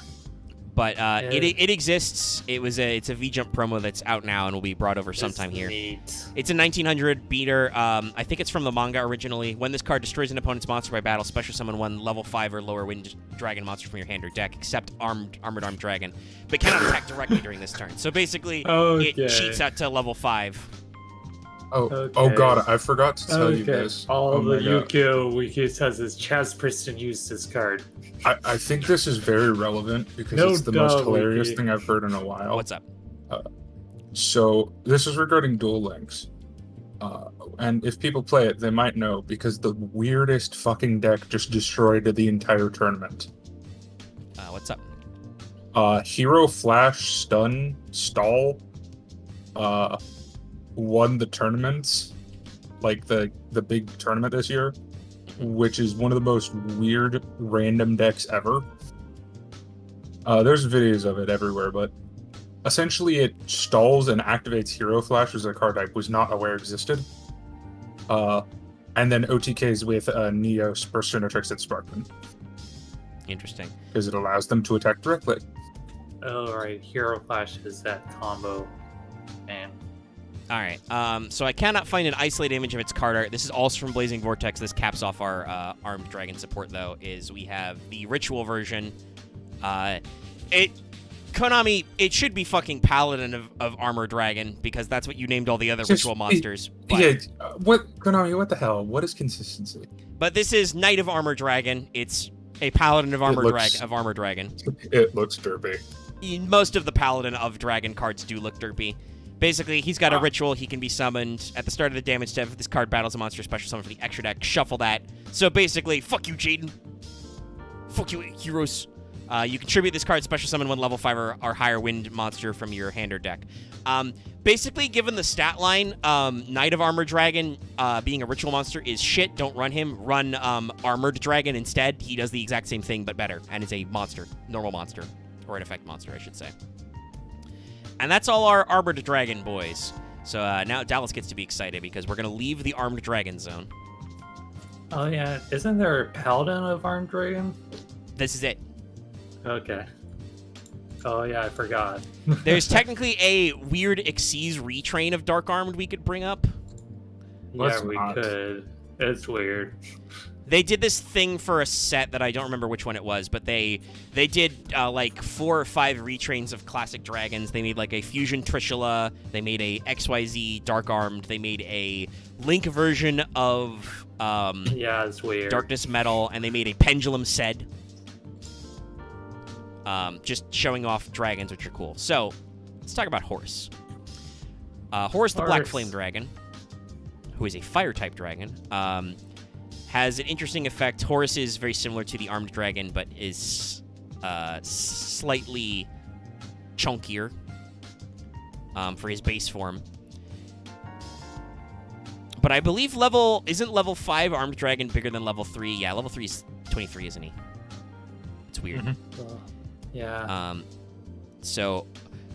But it exists. It's a V-Jump promo that's out now and will be brought over sometime here. Neat. It's a 1900 beater. I think it's from the manga originally. When this card destroys an opponent's monster by battle, special summon one level 5 or lower wind dragon monster from your hand or deck, except armored dragon, but cannot attack directly during this turn. So basically, it cheats out to level 5. Oh god, I forgot to tell you this. All the my God. Yugioh wiki says is Chazz Princeton used this card. I think this is very relevant because No it's the most duh, hilarious Wiki. thing I've heard in a while. What's up? So this is regarding Duel Links. And if people play it, they might know because the weirdest fucking deck just destroyed the entire tournament. What's up? Hero Flash Stun Stall won the tournaments, like the big tournament this year, which is one of the most weird random decks ever. There's videos of it everywhere, but essentially it stalls and activates Hero Flash as a card I was not aware existed. And then OTKs with Neo, Persona Tricks, and Sparkman, Interesting. because it allows them to attack directly. Oh right, Hero Flash is that combo, and All right. So I cannot find an isolated image of its card art. This is also from Blazing Vortex. This caps off our armed dragon support, though. Is we have the ritual version. Konami, it should be fucking Paladin of Armor Dragon because that's what you named all the other ritual monsters. But, Yeah, Konami? What the hell? What is consistency? but this is Knight of Armor Dragon. It's a Paladin of Armor looks- Armor Dragon. It looks derpy. Most of the Paladin of Dragon cards do look derpy. Basically, he's got a ritual. He can be summoned at the start of the damage step. If this card battles a monster special summon for the extra deck, shuffle that. So basically, fuck you, Jaden. Fuck you, heroes. You contribute this card, special summon one level 5 or higher wind monster from your hand or deck. Basically, given the stat line, Knight of Armored Dragon being a ritual monster is shit. Don't run him. Run Armored Dragon instead. He does the exact same thing, but better, and is a monster. Normal monster. Or an effect monster, I should say. And that's all our Armored Dragon boys. So now Dallas gets to be excited because we're going to leave the Armed Dragon zone. Oh yeah, isn't there a Paladin of Armed Dragon? This is it. Okay. Oh yeah, I forgot. There's technically a weird Xyz retrain of Dark Armed we could bring up. Yeah, we could. It's weird. They did this thing for a set that I don't remember which one it was, but they did like 4 or 5 retrains of classic dragons. They made like a Fusion Trishula. They made a XYZ Dark Armed. They made a Link version of yeah, it's weird. Darkness Metal, and they made a Pendulum Sed. Just showing off dragons, which are cool. So let's talk about Horus. Horus the Black Flame Dragon, who is a fire type dragon. Has an interesting effect. Horus is very similar to the Armed Dragon, but is slightly chunkier for his base form. But I believe isn't level 5 Armed Dragon bigger than level 3? Yeah, level 3 is 23, isn't he? It's weird. Mm-hmm. Yeah. So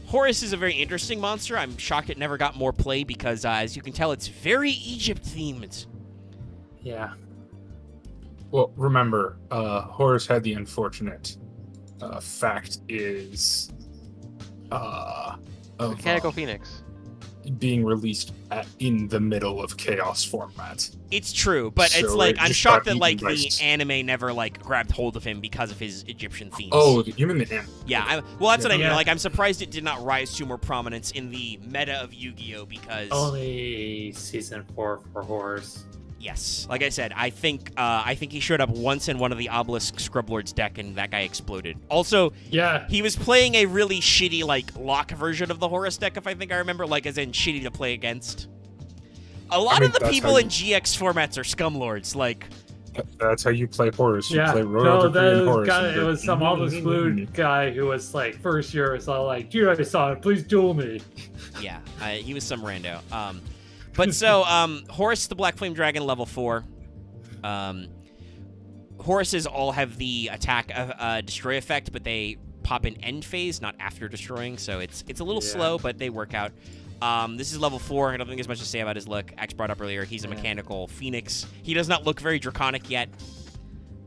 Horus is a very interesting monster. I'm shocked it never got more play because, as you can tell, it's very Egypt-themed. Yeah. Well, remember, Horus had the unfortunate fact is of Mechanical Phoenix being released in the middle of Chaos format. It's true, but So it's like it I'm just shocked got that like eaten by the anime never like grabbed hold of him because of his Egyptian themes. Oh, you mean the anime? Yeah, well, that's what I mean. Yeah. Like, I'm surprised it did not rise to more prominence in the meta of Yu-Gi-Oh! Because Only season 4 for Horus. yes, like I said, I think he showed up once in one of the Obelisk Scrublord's deck, and that guy exploded. Also, Yeah. he was playing a really shitty like lock version of the Horus deck, if I think I remember, like as in shitty to play against. A lot of the that's people how in GX formats are scumlords. Like, That's how you play Horus. You Yeah, play no, Royal Decree and Horus. it was some Obelisk Blue guy who was like first year. It's all like, dude, I saw it. Please duel me. yeah, he was some rando. But so, Horus the Black Flame Dragon, level 4. Horuses all have the attack destroy effect, but they pop in end phase, not after destroying. So it's a little slow, but they work out. This is level 4. I don't think there's much to say about his look. Axe brought up earlier. He's a mechanical phoenix. He does not look very draconic yet.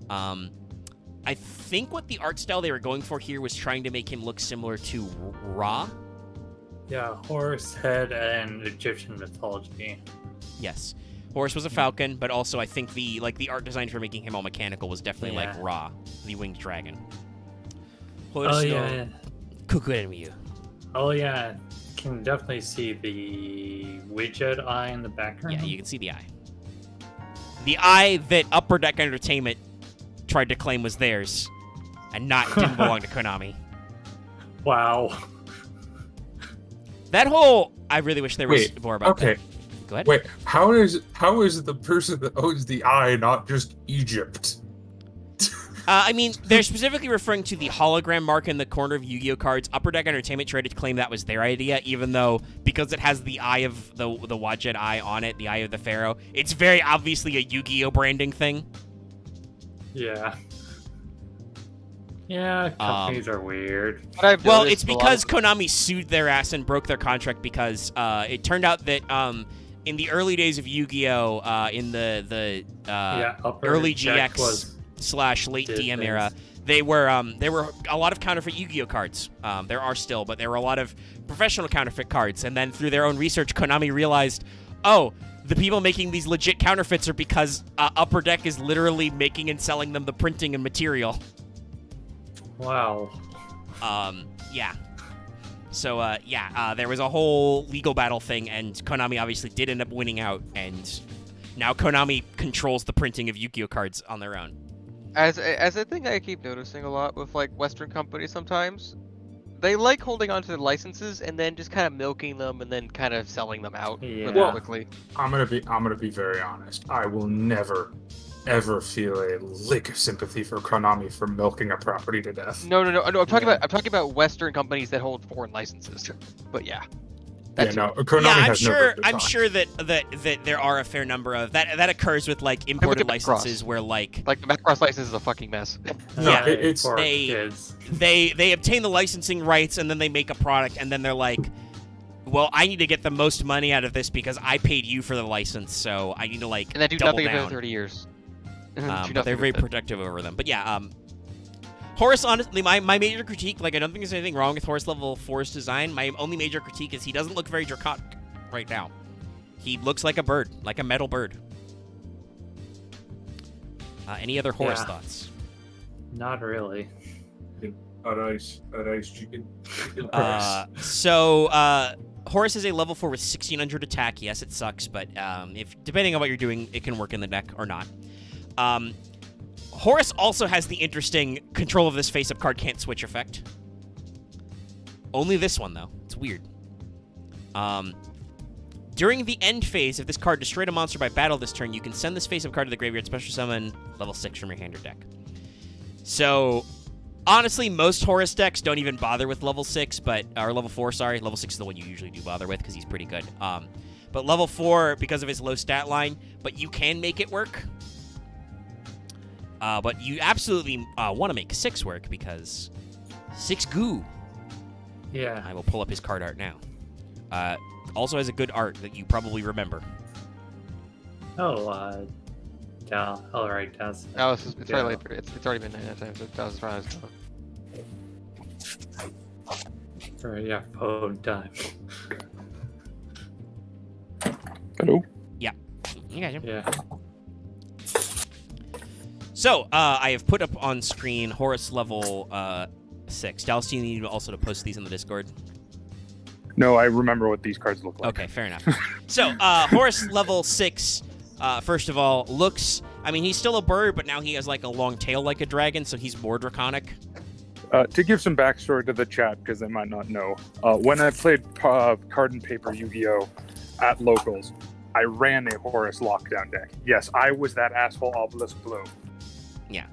I think what the art style they were going for here was trying to make him look similar to Ra. Yeah, Horus head and Egyptian mythology. Yes. Horus was a falcon, but also I think the art design for making him all mechanical was definitely like Ra, the winged dragon. Horus no Kukurenmyu. Oh yeah. Can definitely see the widget eye in the background. Yeah, you can see the eye. The eye that Upper Deck Entertainment tried to claim was theirs, and didn't belong to Konami. Wow. That whole, I really wish there was more about okay. that. Go ahead. Wait, how is the person that owns the eye not just Egypt? I mean, they're specifically referring to the hologram mark in the corner of Yu-Gi-Oh cards. Upper Deck Entertainment tried to claim that was their idea, even though, because it has the eye of the Wadjet eye on it, the eye of the Pharaoh, it's very obviously a Yu-Gi-Oh branding thing. Yeah. Yeah, companies are weird. Well, it's because Konami sued their ass and broke their contract because it turned out that in the early days of Yu-Gi-Oh, in the early GX / late DM era, there were a lot of counterfeit Yu-Gi-Oh cards. There are still, but there were a lot of professional counterfeit cards. And then through their own research, Konami realized, oh, the people making these legit counterfeits are because Upper Deck is literally making and selling them the printing and material. Wow. Yeah. So, there was a whole legal battle thing, and Konami obviously did end up winning out, and now Konami controls the printing of Yu-Gi-Oh cards on their own. As a thing I keep noticing a lot with like Western companies sometimes, they like holding on to their licenses and then just kind of milking them and then kind of selling them out really quickly. I'm gonna be very honest. I will never ever feel a lick of sympathy for Konami for milking a property to death. No. I'm talking about Western companies that hold foreign licenses. But yeah. Konami Yeah, has no I'm sure that there are a fair number of that occurs with like imported licenses where like the Macross license is a fucking mess. Yeah, it's for they- kids. they obtain the licensing rights and then they make a product and then they're like, well, I need to get the most money out of this because I paid you for the license, so I need to like And they do double nothing down. for 30 years. But they're very protective over them. But yeah, Horus, honestly, my major critique, like I don't think there's anything wrong with Horus level 4's design. My only major critique is he doesn't look very draconic right now. He looks like a bird, like a metal bird. Any other Horus thoughts? Not really. a nice chicken. Horus is a level 4 with 1600 attack. Yes, it sucks, but if depending on what you're doing, it can work in the deck or not. Horus also has the interesting control of this face-up card can't switch effect. Only this one, though. It's weird. During the end phase, if this card destroyed a monster by battle this turn, you can send this face-up card to the graveyard, special summon level 6 from your hand or deck. So, honestly, most Horus decks don't even bother with level 6, or level 4, sorry. Level 6 is the one you usually do bother with because he's pretty good. But level 4, because of his low stat line, but you can make it work. But you absolutely want to make 6 work because 6 goo. Yeah. I will pull up his card art now. Also has a good art that you probably remember. Oh, yeah. All right, that's. No, it's already late. It's already been 9 times. That was fine. Right, yeah, phone time. Hello. You guys. Yeah. So, I have put up on screen Horus level 6. Dallas, do you need also to post these in the Discord? No, I remember what these cards look like. Okay, fair enough. So, Horus level 6, first of all, looks... I mean, he's still a bird, but now he has, like, a long tail like a dragon, so he's more draconic. To give some backstory to the chat, because they might not know, when I played card and paper Yu-Gi-Oh! At locals, I ran a Horus lockdown deck. Yes, I was that asshole Obelisk Blue. Yeah.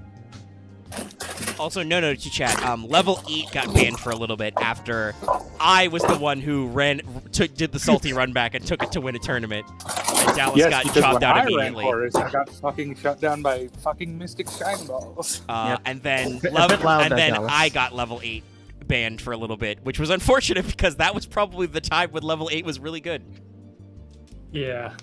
Also, no note to chat. Level 8 got banned for a little bit after I was the one who did the salty run back and took it to win a tournament. And Dallas got chopped out immediately. Horus, I got fucking shut down by fucking Mystic Shine Balls. And then Dallas. I got level 8 banned for a little bit, which was unfortunate because that was probably the time when level 8 was really good. Yeah.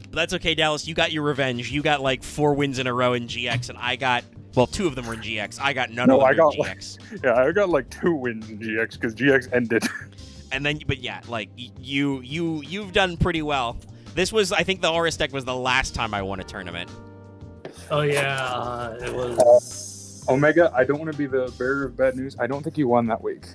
But that's okay, Dallas. You got your revenge. You got like 4 wins in a row in GX, and I got 2 of them were in GX. I got none of them in GX. I got like 2 wins in GX because GX ended. And then, but yeah, like you've done pretty well. This was, I think, the Horus deck was the last time I won a tournament. Oh yeah, it was. Omega, I don't want to be the bearer of bad news. I don't think you won that week.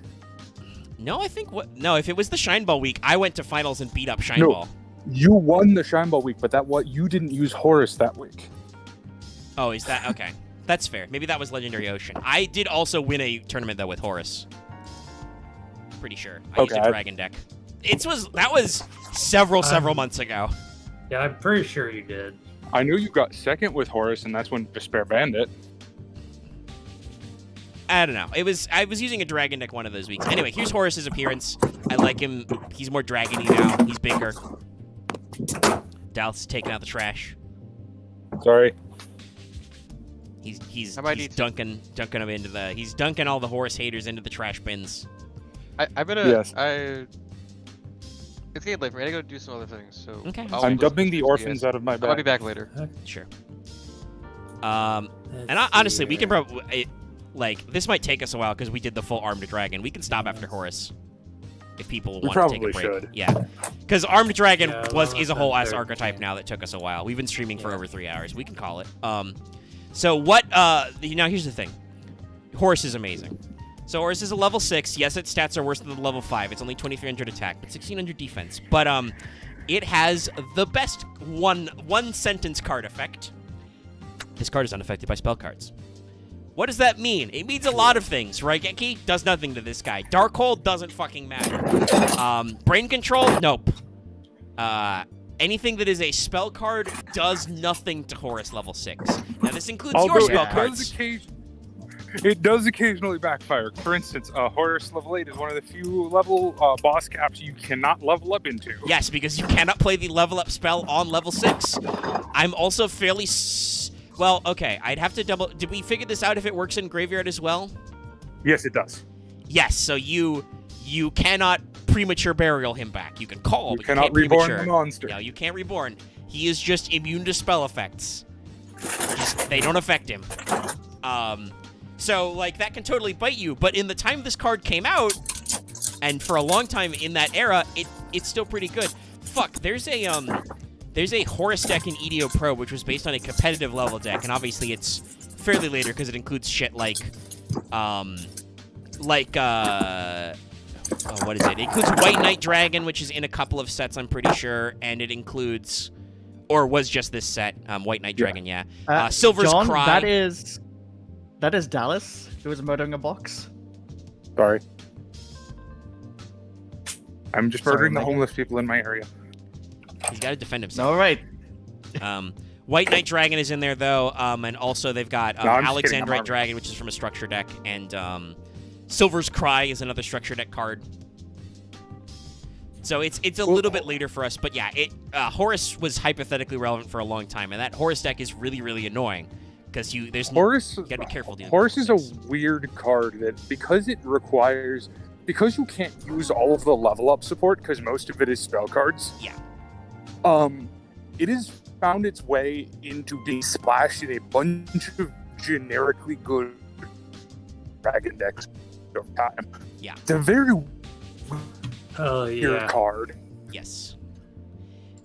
No, I think if it was the Shine Ball week, I went to finals and beat up Shine No. Ball. You won the Shine Ball week, but you didn't use Horus that week. Oh, is that okay? That's fair. Maybe that was Legendary Ocean. I did also win a tournament though with Horus. Pretty sure. I used a dragon deck. That was several months ago. Yeah, I'm pretty sure you did. I knew you got second with Horus, and that's when Despair banned it. I don't know. I was using a dragon deck one of those weeks. Anyway, here's Horus's appearance. I like him. He's more dragony now. He's bigger. Dallas is taking out the trash. Sorry. He's dunking them into the. He's dunking all the Horus haters into the trash bins. I'm gonna. Yes. It's getting late for me. I gotta go do some other things. So Okay. I'm dumping the orphans out of my bag. I'll be back later. Sure. Honestly, we can probably this might take us a while because we did the full Armed Dragon. We can stop after Horus if people want to take a break. Should. Yeah, because Armed Dragon is a whole ass 13. archetype now that took us a while. We've been streaming for over 3 hours. We can call it. So what? Now here's the thing. Horus is amazing. So Horus is a level 6. Yes, its stats are worse than the level 5. It's only 2300 attack, but 1600 defense. But it has the best one sentence card effect. This card is unaffected by spell cards. What does that mean? It means a lot of things, right, Genki? Does nothing to this guy. Darkhold doesn't fucking matter. Brain control? Nope. anything that is a spell card does nothing to Horus level 6. Now this includes Although your spell yeah. cards. It does occasionally backfire. For instance, Horus level 8 is one of the few level boss caps you cannot level up into. Yes, because you cannot play the level up spell on level 6. I'm also fairly... Well, okay, I'd have to double... Did we figure this out if it works in Graveyard as well? Yes, it does. Yes, so you cannot premature burial him back. You can call, You but cannot you can't reborn premature. the monster. No, you can't reborn. He is just immune to spell effects. They don't affect him. So, like, that can totally bite you, but in the time this card came out, and for a long time in that era, it's still pretty good. Fuck, there's a Horus deck in EDO Pro, which was based on a competitive level deck, and obviously it's fairly later because it includes shit like, what is it? It includes White Knight Dragon, which is in a couple of sets, I'm pretty sure, and it includes, or was just this set, White Knight Dragon, yeah. Silver's John, Cry. that is Dallas, who was murdering a box. Sorry. I'm just Sorry, murdering the Megan. homeless people in my area. He's got to defend himself. All right. White Knight Dragon is in there, though, and also they've got No, I'm just kidding, I'm Alexandrite not- Dragon, which is from a structure deck, and Silver's Cry is another structure deck card. So it's a little bit later for us, but yeah, Horus was hypothetically relevant for a long time, and that Horus deck is really, really annoying because there's Horus, you gotta be careful. dealing Horus with is a things. weird card that because you can't use all of the level up support because most of it is spell cards. Yeah. It has found its way into being splashed in a bunch of generically good dragon decks over time. Yeah. It's a very Oh weird yeah. card. Yes.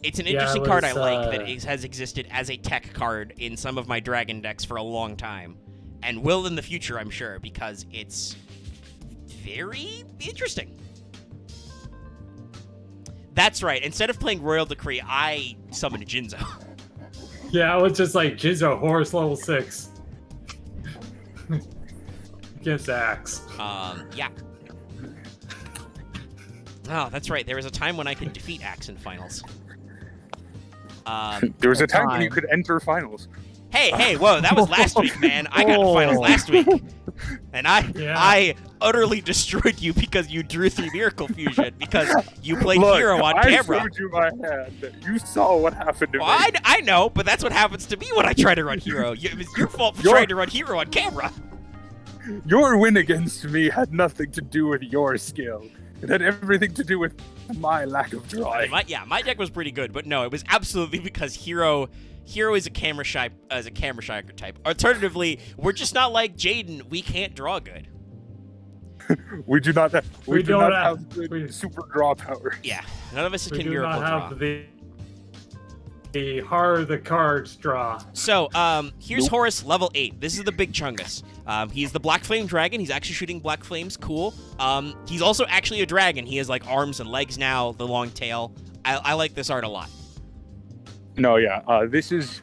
It's an Yeah, interesting it card I was, like that has existed as a tech card in some of my dragon decks for a long time, and will in the future, I'm sure, because it's very interesting. That's right. Instead of playing Royal Decree, I summoned Jinzo. Yeah, it was just like Jinzo Horus level 6 against Axe. Yeah. Oh, that's right. There was a time when I could defeat Axe in finals. There was a time when Time. you could enter finals. Hey, whoa, that was last week, man. I got to finals last week. And Yeah. I utterly destroyed you because you drew 3 Miracle Fusion because you played Look, Hero on I camera. showed you my hand. You saw what happened to Well, me. I know, but that's what happens to me when I try to run Hero. It was your fault for Your- trying to run Hero on camera. Your win against me had nothing to do with your skill. It had everything to do with my lack of drawing. My deck was pretty good, but no, it was absolutely because Hero is a camera shy type. Alternatively, we're just not like Jaden. We can't draw good. We do not have, We do don't not have- have good we- super draw power. Yeah, none of us We can do miracle not draw. have the heart of the cards draw. So, here's Nope. Horus, level 8. This is the big chungus. He's the Black Flame Dragon. He's actually shooting Black Flames. Cool. He's also actually a dragon. He has, like, arms and legs now, the long tail. I like this art a lot. No, yeah. This is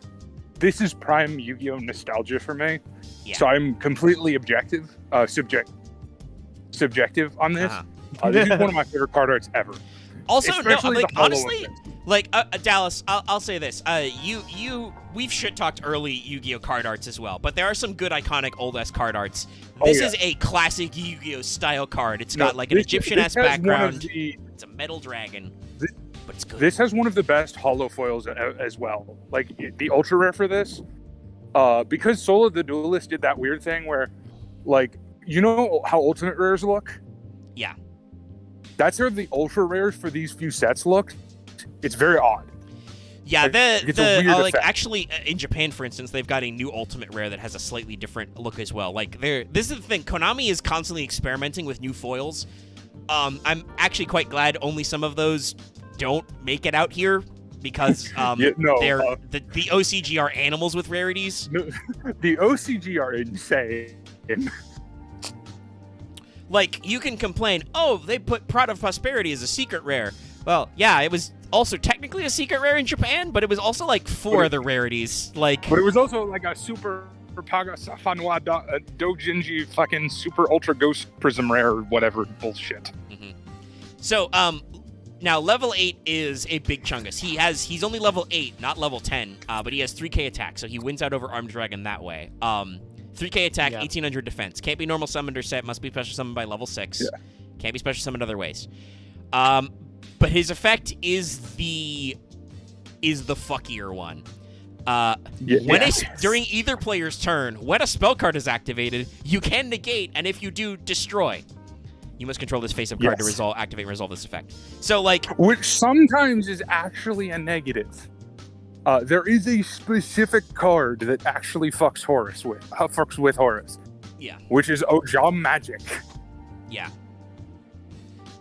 prime Yu-Gi-Oh nostalgia for me. Yeah. So I'm completely subjective on this. Uh-huh. This is one of my favorite card arts ever. Also, Especially no, like, the hollow honestly, effect. like, Dallas, I'll say this. We've shit-talked early Yu-Gi-Oh card arts as well, but there are some good iconic old-ass card arts. This is a classic Yu-Gi-Oh style card. It's got, like, an Egyptian-ass this has one of background. the- It's a metal dragon, This- but it's good. This has one of the best hollow foils as well. Like the ultra rare for this, because Soul of the Duelist did that weird thing where, like, you know how ultimate rares look? Yeah. That's how the ultra rares for these few sets look. It's very odd. Yeah, Like, it's a weird like effect. actually in Japan, for instance, they've got a new ultimate rare that has a slightly different look as well. Like this is the thing, Konami is constantly experimenting with new foils. I'm actually quite glad only some of those don't make it out here because Yeah, no, they're the OCG are animals with rarities. No, the OCG are insane. Like, you can complain, oh, they put Prod of Prosperity as a secret rare. Well, yeah, it was also technically a secret rare in Japan, but it was also like 4 other rarities. Like, But it was also like a super Paga Safanwa Dojinji fucking super ultra ghost prism rare or whatever bullshit. so, Now, level 8 is a big chungus. He's only level 8, not level 10, but he has 3k attack, so he wins out over Armed Dragon that way. 3k attack, 1800 defense. Can't be normal summoned or set, must be special summoned by level 6. Yeah. Can't be special summoned other ways. But his effect is the fuckier one. During either player's turn, when a spell card is activated, you can negate, and if you do, destroy. You must control this face-up card to activate and resolve this effect. So, like... Which sometimes is actually a negative. There is a specific card that actually fucks with Horus. Yeah. Which is Yugioh Magic. Yeah.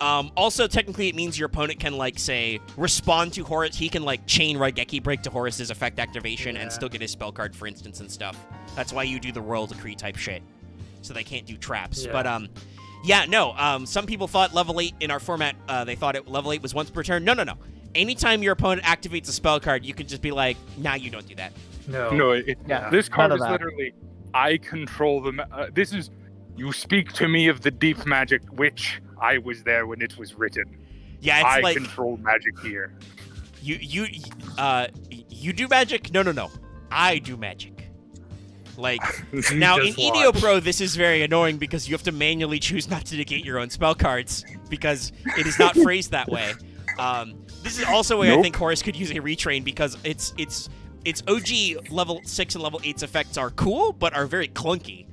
Also, technically, it means your opponent can, like, say, respond to Horus. He can, like, chain Raigeki Break to Horus's effect activation and still get his spell card, for instance, and stuff. That's why you do the Royal Decree type shit. So they can't do traps. Yeah. But, some people thought level 8 in our format, they thought level 8 was once per turn. No. Anytime your opponent activates a spell card, you can just be like, nah, you don't do that. No. This card is literally, I control the... this is, you speak to me of the deep magic, which I was there when it was written. Yeah, it's I control magic here. You do magic? No. I do magic. Like, now in EDO Pro, this is very annoying because you have to manually choose not to negate your own spell cards because it is not phrased that way. This is also where I think Horus could use a retrain because its OG level 6 and level 8's effects are cool, but are very clunky.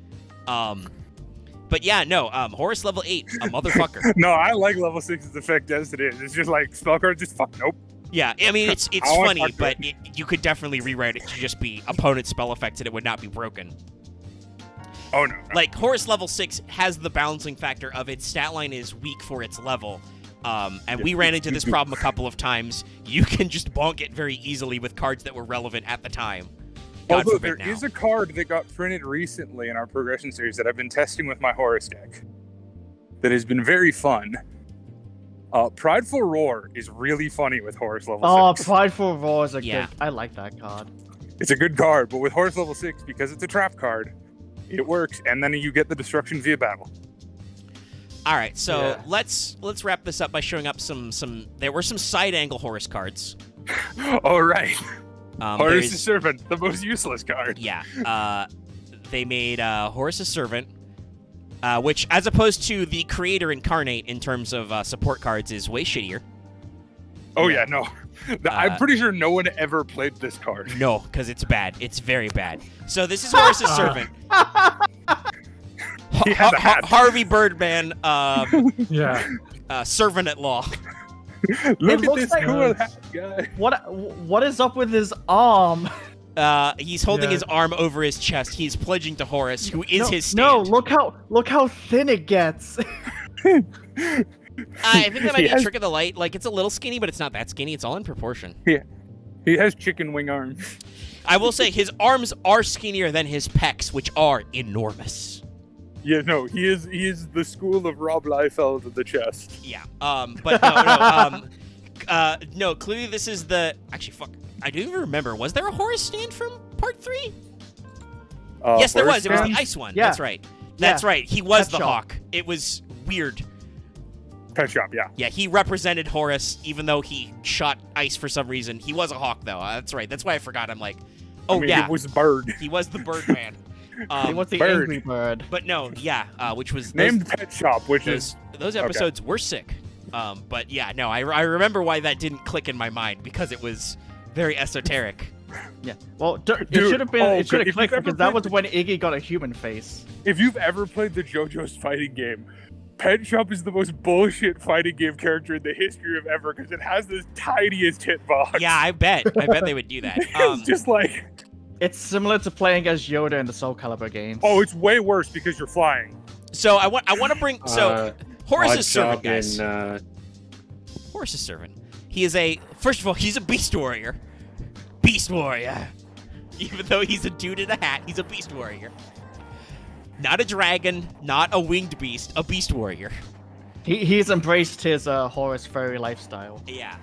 But yeah, no, Horus level 8, a motherfucker. No, I like level 6's effect as it is. It's just like, spell cards just fuck, nope. Yeah, I mean, it's funny, but you could definitely rewrite it to just be opponent spell effects and it would not be broken. Oh, no. Like, Horus level 6 has the balancing factor of its stat line is weak for its level. And we ran into this problem a couple of times. You can just bonk it very easily with cards that were relevant at the time. Although there is a card that got printed recently in our progression series that I've been testing with my Horus deck that has been very fun. Prideful Roar is really funny with Horus level 6. Prideful Roar is good. I like that card. It's a good card, but with Horus level 6, because it's a trap card, it works, and then you get the destruction via battle. All right, so let's wrap this up by showing up some. There were some side angle Horus cards. All right. Horus' Servant, the most useless card. Yeah. They made Horus' Servant, which, as opposed to the Creator Incarnate in terms of support cards, is way shittier. Oh, yeah, no. I'm pretty sure no one ever played this card. No, because it's bad. It's very bad. So this is Horus' Servant. He has a hat. Harvey Birdman, servant-at-law. Look at this cool hat, guy. What is up with his arm? He's holding his arm over his chest. He's pledging to Horus, who is his stand. No, look how thin it gets. I think that might be a trick of the light. Like, it's a little skinny, but it's not that skinny. It's all in proportion. Yeah. He has chicken wing arms. I will say his arms are skinnier than his pecs, which are enormous. Yeah, no, he is the school of Rob Liefeld of the chest. Yeah. But no, clearly this is the... Actually, fuck. I do even remember. Was there a Horus stand from part 3? Yes, there was. It was the ice one. Yeah. That's right. That's right. He was the hawk. It was weird. Pet shop, yeah. Yeah, he represented Horus, even though he shot ice for some reason. He was a hawk, though. That's right. That's why I forgot. I'm like, he was a bird. He was the bird man. He was the angry bird. But no, which was... Named Pet Shop, which is... Those episodes were sick. But yeah, no, I remember why that didn't click in my mind, because it was very esoteric. Yeah. Well, it should have been. It should have clicked because that was when Iggy got a human face. If you've ever played the JoJo's fighting game, Pet Shop is the most bullshit fighting game character in the history of ever because it has this tiniest hitbox. Yeah, I bet they would do that. It's just like... It's similar to playing as Yoda in the Soul Calibur games. Oh, it's way worse because you're flying. So I want to bring Horus' Servant, guys. Horus' Servant. He is first of all, he's a beast warrior. Beast warrior. Even though he's a dude in a hat, he's a beast warrior. Not a dragon, not a winged beast, a beast warrior. He's embraced his Horus furry lifestyle. Yeah.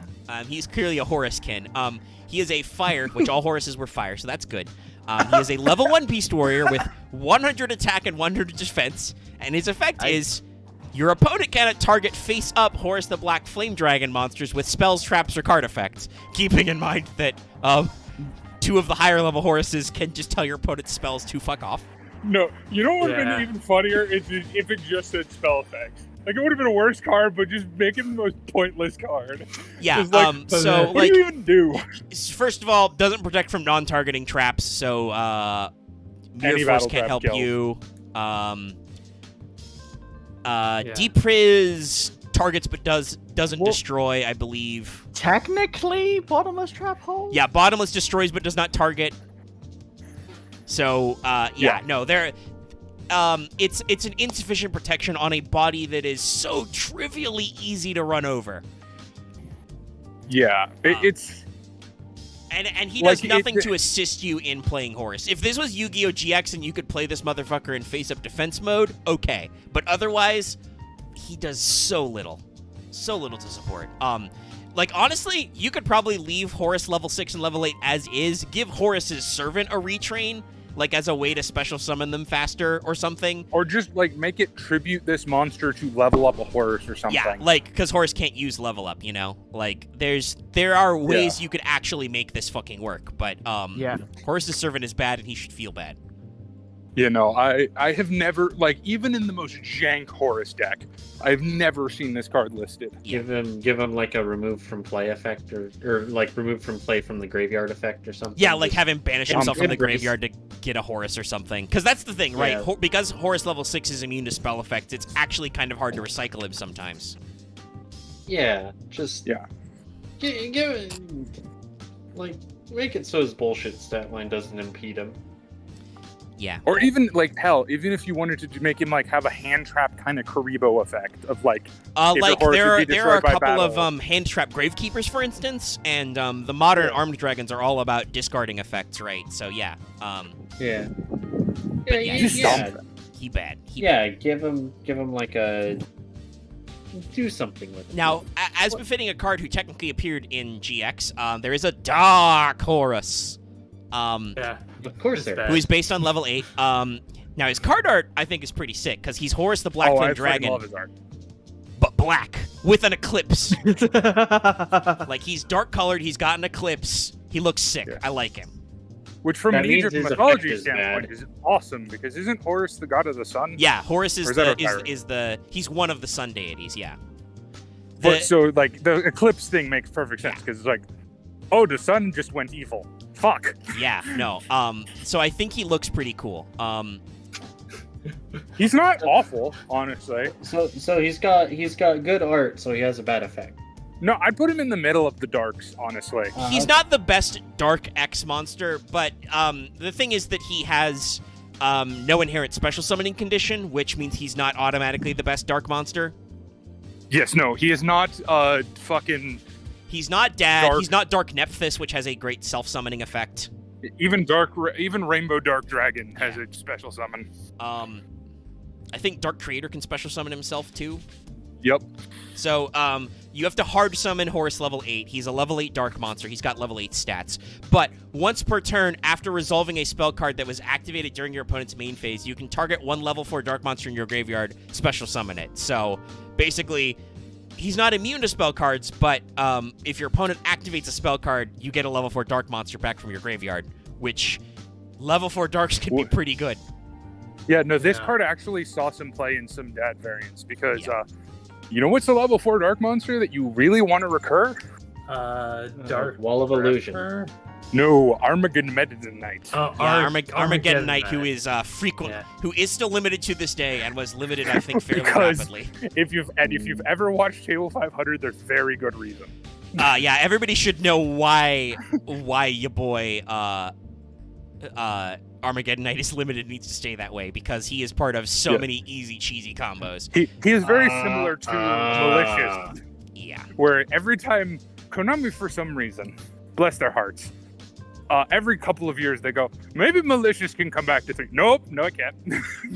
He's clearly a Horuskin. He is a fire, which all Horuses were fire, so that's good. He is a level 1 beast warrior with 100 attack and 100 defense, and his effect is Your opponent cannot target face-up Horus the Black Flame Dragon monsters with spells, traps, or card effects, keeping in mind that 2 of the higher-level Horuses can just tell your opponent's spells to fuck off. No, you know what would have been even funnier if it just said spell effects. Like, it would have been a worse card, but just make it the most pointless card. Yeah, so, what do you even do? First of all, doesn't protect from non-targeting traps, so, Mirror Force can't help you. Depriz targets but doesn't destroy, I believe. Technically, Bottomless Trap Hole? Yeah, Bottomless destroys but does not target. So, no, it's an insufficient protection on a body that is so trivially easy to run over. Yeah, it's... And he does nothing to assist you in playing Horus. If this was Yu-Gi-Oh! GX and you could play this motherfucker in face-up defense mode, okay. But otherwise, he does so little. So little to support. Like, honestly, you could probably leave Horus level 6 and level 8 as is, give Horus's servant a retrain, like, as a way to special summon them faster or something. Or just, like, make it tribute this monster to level up a Horus or something. Yeah, like, because Horus can't use level up, you know? Like, there are ways you could actually make this fucking work, but, Horus's servant is bad and he should feel bad. You know, I have never, like, even in the most jank Horus deck, I've never seen this card listed. Yeah. Give him like a remove from play effect, or like remove from play from the graveyard effect or something. Yeah, like have him banish himself from the graveyard to get a Horus or something. Because that's the thing, right? Yeah. Because Horus level 6 is immune to spell effects, it's actually kind of hard to recycle him sometimes. Yeah, just... Yeah. Give it... Like, make it so his bullshit stat line doesn't impede him. Yeah. Or even, like, hell, even if you wanted to make him, like, have a hand trap kind of Karibo effect of, like... like, there are a couple of hand trap Gravekeepers, for instance, and the modern armed dragons are all about discarding effects, right? So, yeah. Yeah. But yeah, he bad. Give him, like, a... Do something with it. Now, as befitting a card who technically appeared in GX, there is a Dark Horus. Of course there is. Who is based on level 8. Now, his card art, I think, is pretty sick, because he's Horus the Black Flame Dragon. Love his art. But black, with an eclipse. Like, he's dark-colored, he's got an eclipse. He looks sick. Yeah. I like him. Which, from an Egypt mythology standpoint, is awesome, because isn't Horus the god of the sun? Yeah, Horus is he's one of the sun deities, yeah. So, like, the eclipse thing makes perfect sense, because it's like, oh, the sun just went evil. Fuck. Yeah, no. So I think he looks pretty cool. He's not awful, honestly. So he's got good art, so he has a bad effect. No, I'd put him in the middle of the darks, honestly. He's not the best Dark X monster, but the thing is that he has no inherent special summoning condition, which means he's not automatically the best Dark monster. Yes, no, he is not fucking... He's not Dad. He's not Dark Nephthys, which has a great self-summoning effect. Even Rainbow Dark Dragon has a special summon. I think Dark Creator can special summon himself too. Yep. So, you have to hard summon Horus level 8. He's a level 8 Dark monster. He's got level 8 stats. But once per turn, after resolving a spell card that was activated during your opponent's main phase, you can target one level 4 Dark monster in your graveyard, special summon it. So, basically... He's not immune to spell cards, but if your opponent activates a spell card, you get a level 4 Dark monster back from your graveyard, which level 4 Darks can be pretty good. Yeah, no, this card actually saw some play in some Dad variants, because you know what's a level 4 Dark monster that you really want to recur? Dark Wall of Illusion. No, Armageddon Knight. Armageddon Knight, who is who is still limited to this day, and was limited, I think, fairly rapidly. If you've ever watched Table 500, there's very good reason. Yeah, everybody should know why your boy Armageddon Knight is limited and needs to stay that way, because he is part of so many easy cheesy combos. He is very similar to Malicious. Yeah. Where every time Konami, for some reason, bless their hearts, every couple of years they go, maybe Malicious can come back to 3. Nope, no it can't.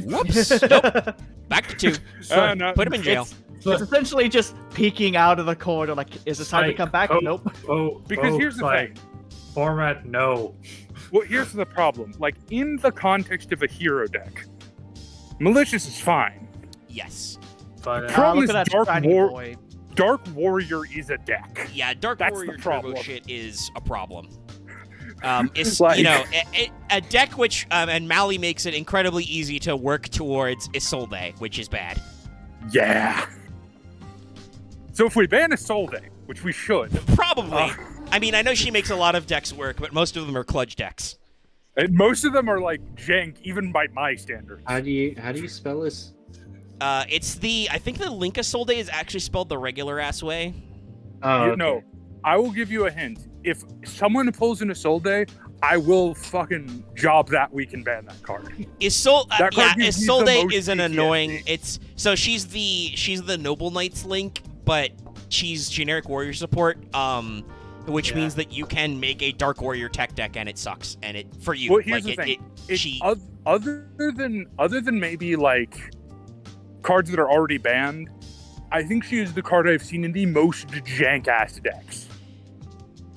Whoops. Nope. Back to 2. No. Put him in jail. It's essentially just peeking out of the corner, like, is it time to come back? Nope. Because here's the thing. Format, no. Well, here's the problem. Like, in the context of a hero deck, Malicious is fine. Yes. But Problem look is at that Dark shiny War- boy. Dark Warrior is a deck. Yeah, Dark That's Warrior the turbo problem. shit is a problem. It's Like- a deck which and Mali makes it incredibly easy to work towards Isolde, which is bad. Yeah. So if we ban Isolde, which we should, Probably. I mean, I know she makes a lot of decks work, but most of them are kludge decks. and most of them are like jank, even by my standards. How do you spell this? I think the Link Isolde is actually spelled the regular ass way. Oh, okay. No, I will give you a hint. If someone pulls an Isolde, I will fucking job that week and ban that card. That card gives you the Isolde most is an PTSD. annoying. She's the Noble Knights Link, but she's generic warrior support. Which means that you can make a Dark Warrior tech deck and it sucks. And it for you. Well, here's like, the thing. she Other than maybe like cards that are already banned, I think she is the card I've seen in the most jank ass decks.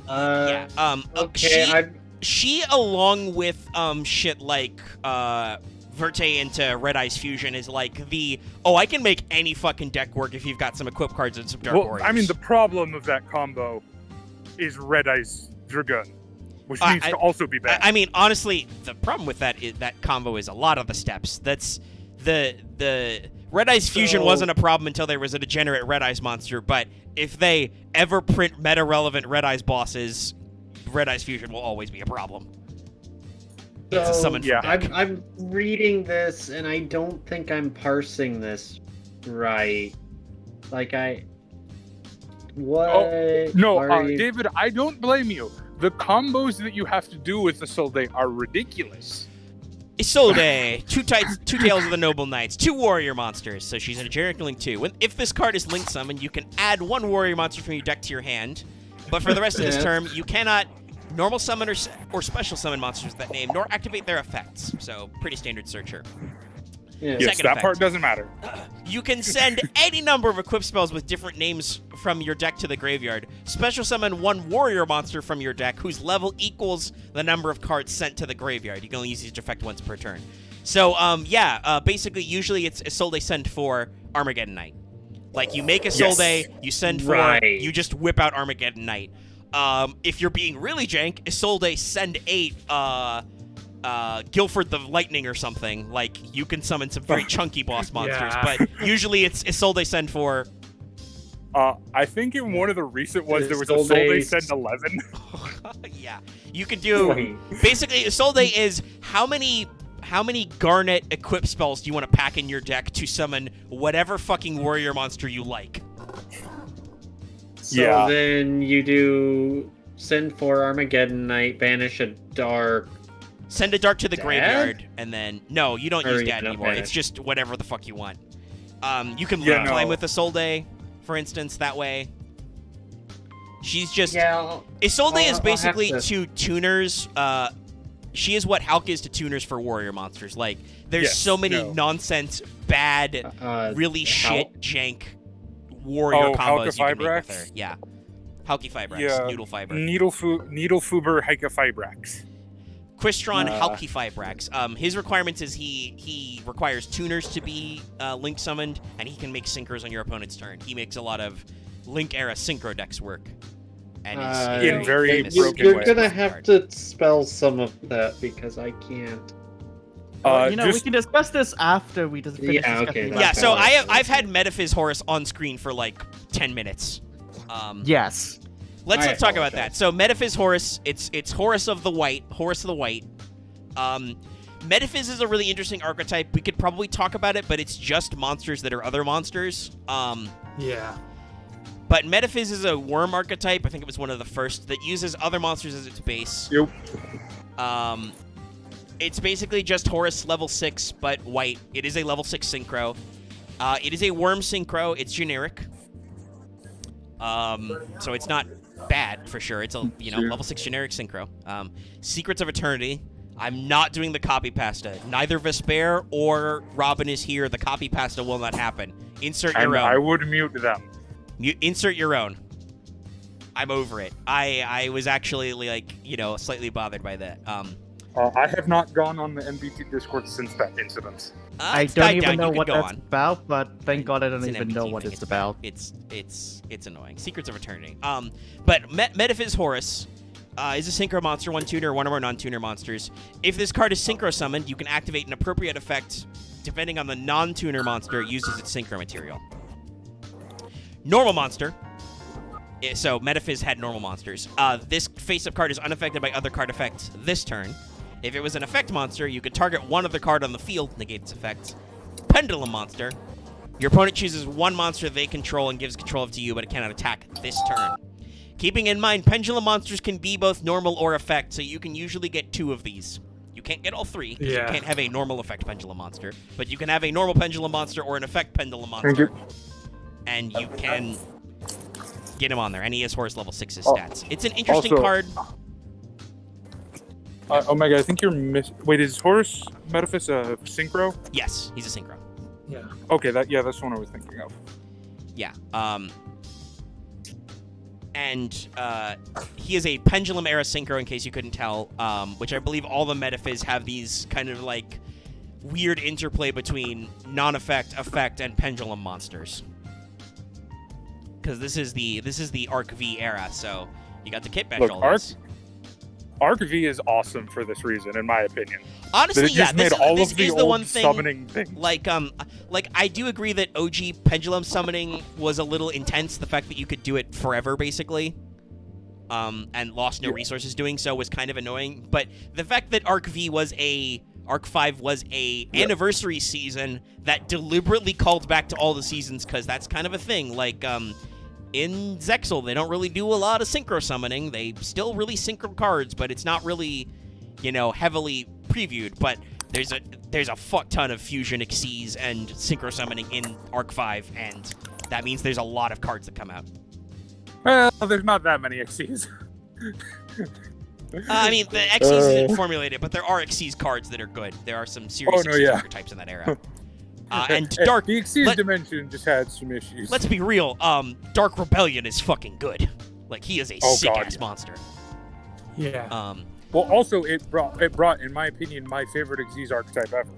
yeah. Okay. She along with shit like Verte into Red Eyes Fusion is like I can make any fucking deck work if you've got some equip cards and some Dark Warriors. I mean, the problem of that combo is Red Eyes Dragoon, which needs to also be banned. I mean, honestly, the problem with that is that combo is a lot of the steps. That's the Red Eyes Fusion wasn't a problem until there was a degenerate Red Eyes monster, but if they ever print meta-relevant Red Eyes bosses, Red Eyes Fusion will always be a problem. It's a summon from deck. I'm reading this and I don't think I'm parsing this right. Like what? No, are you- David, I don't blame you. The combos that you have to do with Isolde are ridiculous. Isolde, two tails of the Noble Knights, 2 warrior monsters. So she's in a generic link too. If this card is link summoned, you can add 1 warrior monster from your deck to your hand. But for the rest of this term, you cannot normal summon or special summon monsters with that name, nor activate their effects. So pretty standard searcher. Yeah. Yes, Second that effect. part doesn't matter. You can send any number of equip spells with different names from your deck to the graveyard. Special summon 1 warrior monster from your deck whose level equals the number of cards sent to the graveyard. You can only use each effect once per turn. So, basically, usually it's Isolde send for Armageddon Knight. Like, you make Isolde, you send for, Right. you just whip out Armageddon Knight. If you're being really jank, Isolde send 8, Guilford the Lightning or something. Like, you can summon some very chunky boss monsters, but usually it's Isolde send for... I think in one of the recent ones there was Isolde Isolde send 11. Yeah. You can do... Basically, Isolde is how many Garnet equip spells do you want to pack in your deck to summon whatever fucking warrior monster you like? So then you do send for Armageddon Knight, banish a dark. Send a dark to the Dad? graveyard, and then... No, you don't Or use you Dad don't anymore. banish. It's just whatever the fuck you want. You can Yeah, link climb no. with Isolde, for instance, that way. She's just... Yeah. Isolde is I'll basically have to tuners. She is what Hulk is to tuners for warrior monsters. Like, there's Yes, so many no. nonsense, bad, really Hulk? shit jank warrior combos you can make with her. Fibrax? Yeah, Halky Fibrax, Yeah. Noodle Fiber, Needlefuber Heike Fibrax. Quistron Halky Fibrax. His requirements is he requires tuners to be link summoned, and he can make syncros on your opponent's turn. He makes a lot of Link era synchro decks work. And is In very famous broken You're way. gonna have to spell some of that because I can't. we can discuss this after we just finish Yeah, discussing okay, Black Yeah, so Horus. I've had Metaphys Horus on screen for like 10 minutes. Yes. Let's I talk about apologize. that. So Metaphys Horus, it's Horus of the White. Metaphys is a really interesting archetype. We could probably talk about it, but it's just monsters that are other monsters. Yeah. But Metaphys is a worm archetype. I think it was one of the first that uses other monsters as its base. Yep. It's basically just Horus level 6, but white. It is a level 6 synchro. It is a worm synchro. It's generic. So it's not bad for sure. It's a level 6 generic synchro. Secrets of Eternity. I'm not doing the copy pasta. Neither Vesper or Robin is here. The copy pasta will not happen. Insert And your own. I would mute them. Insert your own. I'm over it. I was actually slightly bothered by that. I have not gone on the MBT Discord since that incident. I It's don't died even down. know You could what go that's on. about, but thank God I don't It's an even know MTG what thing. it's about. It's annoying. Secrets of Eternity. But Metaphysics Horus is a synchro monster, one tuner, one of our non-tuner monsters. If this card is synchro summoned, you can activate an appropriate effect depending on the non-tuner monster it uses its synchro material. Normal monster. So Metaphysics had normal monsters. This face-up card is unaffected by other card effects this turn. If it was an effect monster, you could target one other card on the field, negate its effects. Pendulum monster. Your opponent chooses one monster they control and gives control of to you, but it cannot attack this turn. Keeping in mind, pendulum monsters can be both normal or effect, so you can usually get 2 of these. You can't get all 3, because you can't have a normal effect pendulum monster, but you can have a normal pendulum monster or an effect pendulum monster. And you can get him on there, and he has Horus level 6's stats. It's an interesting card. Omega, I think you're Wait, is Horus Metaphysics a synchro? Yes, he's a synchro. Yeah. Okay, that's the one I was thinking of. Yeah. And he is a pendulum era synchro, in case you couldn't tell, which I believe all the Metaphys have these kind of like weird interplay between non-effect, effect, and pendulum monsters. Because this is the Arc V era, so you got the kit bench. Look, all this. Arc V is awesome for this reason, in my opinion. Honestly, That it just made all this of the is old the one thing. summoning things. Like I do agree that OG pendulum summoning was a little intense. The fact that you could do it forever, basically, and lost no resources doing so was kind of annoying. But the fact that Arc 5 was a anniversary season that deliberately called back to all the seasons, because that's kind of a thing. Like in Zexal, they don't really do a lot of synchro summoning. They still really synchro cards, but it's not really, heavily previewed. But there's a fuck ton of fusion Xyz and synchro summoning in Arc 5, and that means there's a lot of cards that come out. Well, there's not that many Xyz. I mean, the Xyz isn't formulated, but there are Xyz cards that are good. There are some serious Xyz archetypes in that era. And Dark... The Xyz dimension just had some issues. Let's be real. Dark Rebellion is fucking good. Like, he is a sick-ass monster. Yeah. Well, also, it brought, in my opinion, my favorite Xyz archetype ever.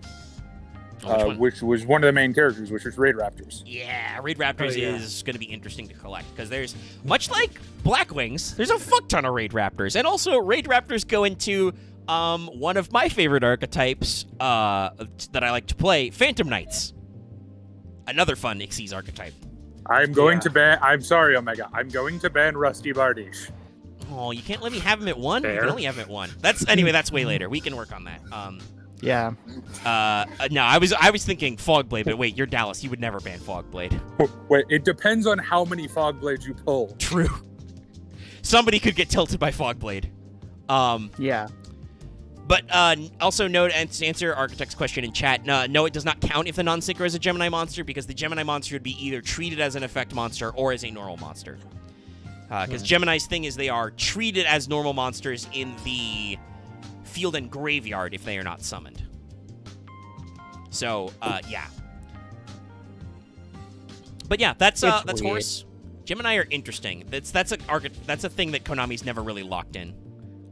Which was one of the main characters, which was Raid Raptors. Yeah, Raid Raptors is going to be interesting to collect, because there's, much like Black Wings, there's a fuck ton of Raid Raptors. And also, Raid Raptors go into one of my favorite archetypes that I like to play, Phantom Knights. Another fun Xyz archetype. I'm going to ban... I'm sorry, Omega. I'm going to ban Rusty Bardiche. Oh, you can't let me have him at 1? Fair. You can only have him at 1. That's way later. We can work on that. Yeah. No, I was thinking Fogblade, but wait, you're Dallas. You would never ban Fogblade. Wait, it depends on how many Fogblades you pull. True. Somebody could get tilted by Fogblade. Yeah. But also note, and to answer Architect's question in chat, no, it does not count if the non-synchro is a Gemini monster, because the Gemini monster would be either treated as an effect monster or as a normal monster. Because Gemini's thing is they are treated as normal monsters in the field and graveyard if they are not summoned. So, yeah. But yeah, that's Horus. Gemini are interesting. That's a thing that Konami's never really locked in.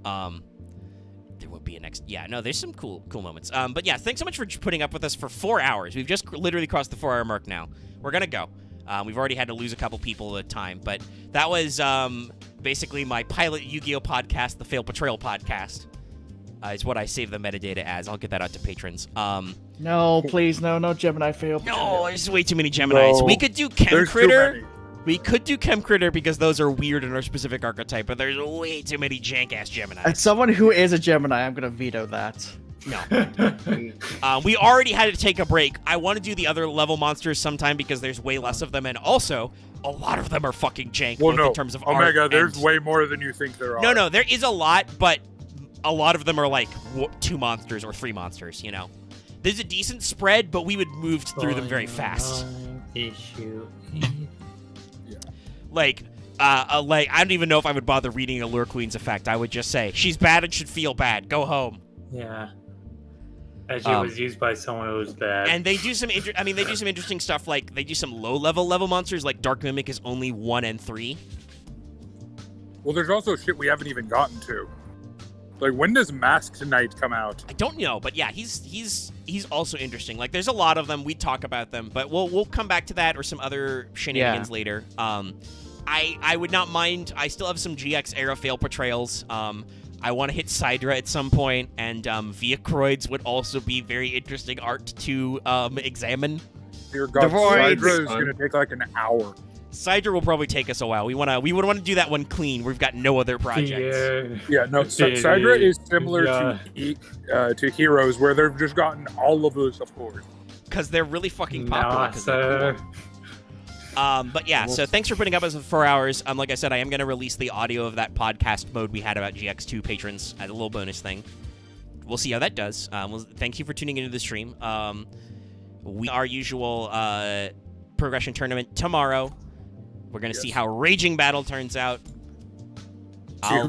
There would be a next... Yeah, no, there's some cool moments. But yeah, thanks so much for putting up with us for 4 hours. We've just literally crossed the 4-hour mark now. We're gonna go. We've already had to lose a couple people at a time, but that was basically my pilot Yu-Gi-Oh podcast, the Fail Portrayal podcast, is what I save the metadata as. I'll get that out to patrons. No, please, no Gemini fail. No, there's way too many Geminis. No, we could do Chem Critter. We could do Chem Critter because those are weird in our specific archetype, but there's way too many jank-ass Geminis. As someone who is a Gemini, I'm gonna veto that. No. We already had to take a break. I want to do the other level monsters sometime because there's way less of them, and also, a lot of them are fucking jank, both in terms of Omega, art there's and... way more than you think there are. No, there is a lot, but a lot of them are like 2 monsters or 3 monsters, There's a decent spread, but we would move through them very fast. Like, I don't even know if I would bother reading Allure Queen's effect. I would just say, she's bad and should feel bad. Go home. Yeah. As she was used by someone who was bad. And they do some interesting stuff, like they do some low-level monsters, like Dark Mimic is only 1 and 3. Well, there's also shit we haven't even gotten to. Like, when does Masked Knight come out? I don't know, but yeah, he's also interesting. Like, there's a lot of them. We talk about them, but we'll come back to that or some other shenanigans later. I would not mind. I still have some GX era fail portrayals. I want to hit Sidra at some point, and Viacroids would also be very interesting art to examine. Dear God, Sidra is going to take like an hour. Sidra will probably take us a while. We would want to do that one clean. We've got no other projects. Yeah, no. Sidra is similar to Heroes, where they've just gotten all of the support because they're really fucking popular. But yeah, so thanks for putting up with us for 4 hours. Like I said, I am going to release the audio of that podcast mode we had about GX2 patrons as a little bonus thing. We'll see how that does. Thank you for tuning into the stream. Our usual progression tournament tomorrow. We're going to see how Raging Battle turns out.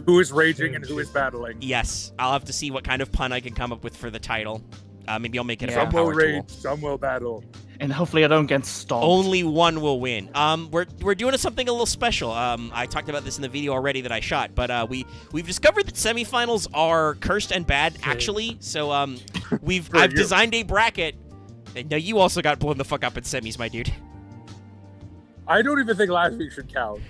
Who is raging and who is battling. Yes, I'll have to see what kind of pun I can come up with for the title. Maybe I'll make it some a power will rage, tool. some will battle. And hopefully I don't get stomped. Only one will win. We're doing something a little special. I talked about this in the video already that I shot, but we've discovered that semifinals are cursed and bad, actually. So I've designed a bracket. And now you also got blown the fuck up in semis, my dude. I don't even think last week should count.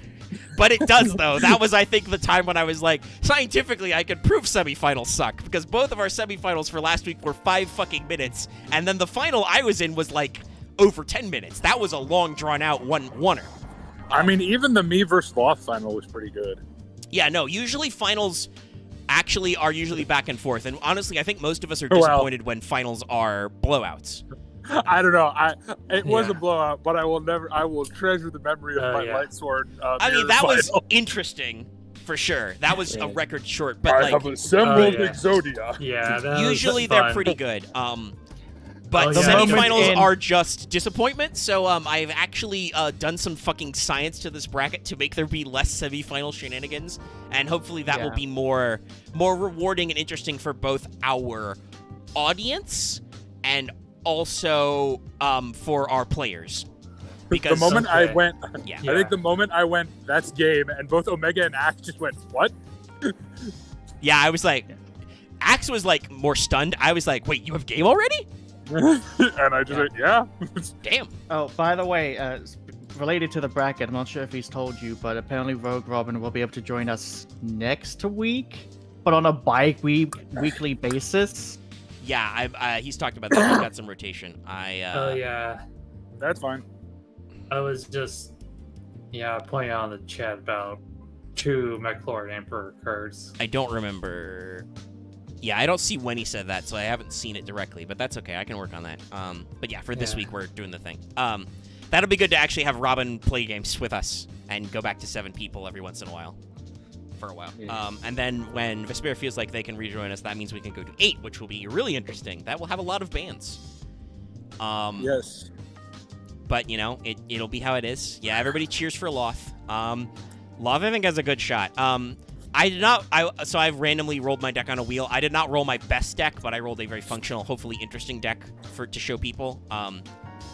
But it does, though. That was, I think, the time when I was like, scientifically, I could prove semifinals suck. Because both of our semifinals for last week were 5 fucking minutes. And then the final I was in was like over 10 minutes. That was a long, drawn-out one-oneer. I mean, even the me versus Loth final was pretty good. Yeah, no, usually finals actually are usually back and forth. And honestly, I think most of us are disappointed when finals are blowouts. I don't know. It was a blowout, but I will treasure the memory of my light sword. I mean, that was interesting for sure. That was a record short, but I have assembled Exodia. Yeah, usually they're pretty good. But semifinals are just disappointment. So I've actually done some fucking science to this bracket to make there be less semifinal shenanigans, and hopefully that will be more rewarding and interesting for both our audience and also for our players. Because the moment I think the moment I went, that's game, and both Omega and Axe just went, what? Yeah, I was like, Axe was like more stunned. I was like, wait, you have game already? And I just went, yeah. Damn. Oh, by the way, related to the bracket, I'm not sure if he's told you, but apparently Rogue Robin will be able to join us next week, but on a weekly basis. Yeah, he's talked about that. He's got some rotation. That's fine. I was just pointing out in the chat about 2 McLord Emperor cards. I don't remember. Yeah, I don't see when he said that, so I haven't seen it directly, but that's okay. I can work on that. But yeah, for this week, we're doing the thing. That'll be good to actually have Robin play games with us and go back to 7 people every once in a while. For a while. Yeah. And then when Vesper feels like they can rejoin us, that means we can go to 8, which will be really interesting. That will have a lot of bands. Yes. But, it'll be how it is. Yeah, everybody cheers for Loth. Loth, I think, has a good shot. So I've randomly rolled my deck on a wheel. I did not roll my best deck, but I rolled a very functional, hopefully interesting deck to show people.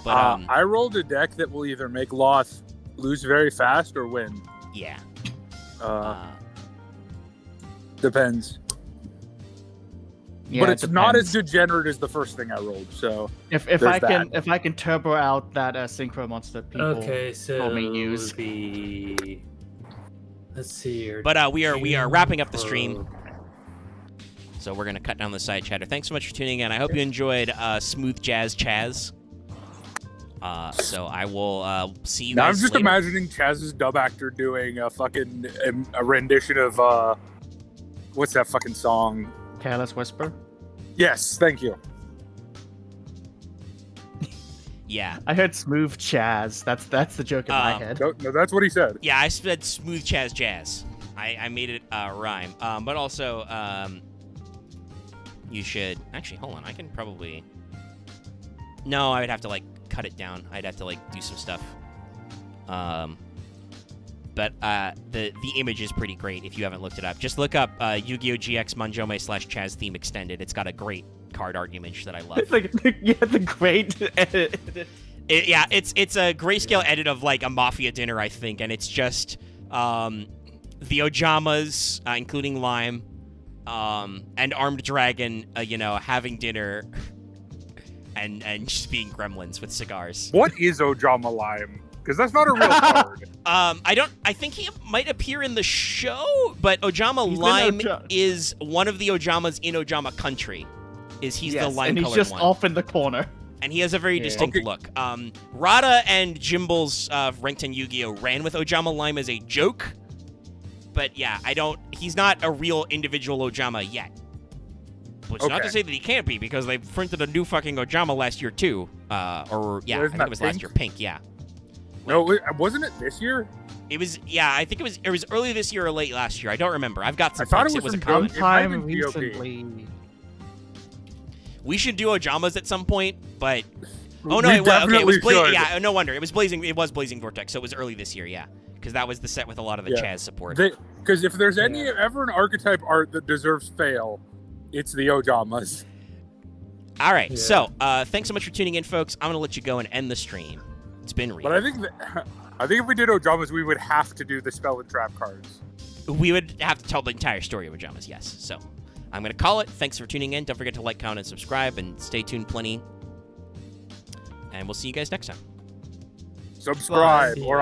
I rolled a deck that will either make Loth lose very fast or win. Yeah. Depends. Yeah, but it's not as degenerate as the first thing I rolled. So if I can turbo out that synchro monster people told me use. Let's see here. But we are wrapping up the stream. So we're gonna cut down the side chatter. Thanks so much for tuning in. I hope you enjoyed Smooth Jazz Chazz. So I will see you guys now I'm just later. imagining Chazz's dub actor doing a fucking a rendition of what's that fucking song? Careless Whisper? Yes, thank you. Yeah. I heard Smooth Chazz. That's the joke in my head. No, that's what he said. Yeah, I said Smooth Chazz Jazz. I made it rhyme. But also, you should... Actually, hold on. I can probably... No, I would have to, cut it down. I'd have to, do some stuff. But the image is pretty great if you haven't looked it up. Just look up Yu-Gi-Oh! GX Manjome / Chazz Theme Extended. It's got a great card art image that I love. The great edit. It's a grayscale edit of, a Mafia dinner, I think. And it's just the Ojamas, including Lime, and Armed Dragon, having dinner and just being gremlins with cigars. What is Ojama Lime? Because that's not a real card. I think he might appear in the show, but Ojama Lime is one of the Ojamas in Ojama Country. He's the lime-colored one. And he's just off in the corner. And he has a very distinct look. Rada and Jimble's Ranked 10 Yu-Gi-Oh! Ran with Ojama Lime as a joke. But yeah, he's not a real individual Ojama yet. Which is not to say that he can't be, because they printed a new fucking Ojama last year too. I think it was last year. Pink, yeah. No, wasn't it this year? It was, I think it was early this year or late last year. I don't remember. I've got some I thought pinks. it was a some common. recently. We should do Ojamas at some point, but it was Blazing. Yeah, no wonder. It was Blazing Vortex, so it was early this year, yeah. Because that was the set with a lot of the Chazz support. Because if there's ever an archetype art that deserves fail, it's the Ojamas. All right, so thanks so much for tuning in, folks. I'm going to let you go and end the stream. It's been real. But I think if we did Ojamas, we would have to do the spell and trap cards. We would have to tell the entire story of Ojamas, yes. So I'm going to call it. Thanks for tuning in. Don't forget to like, comment, and subscribe, and stay tuned plenty. And we'll see you guys next time. Subscribe, or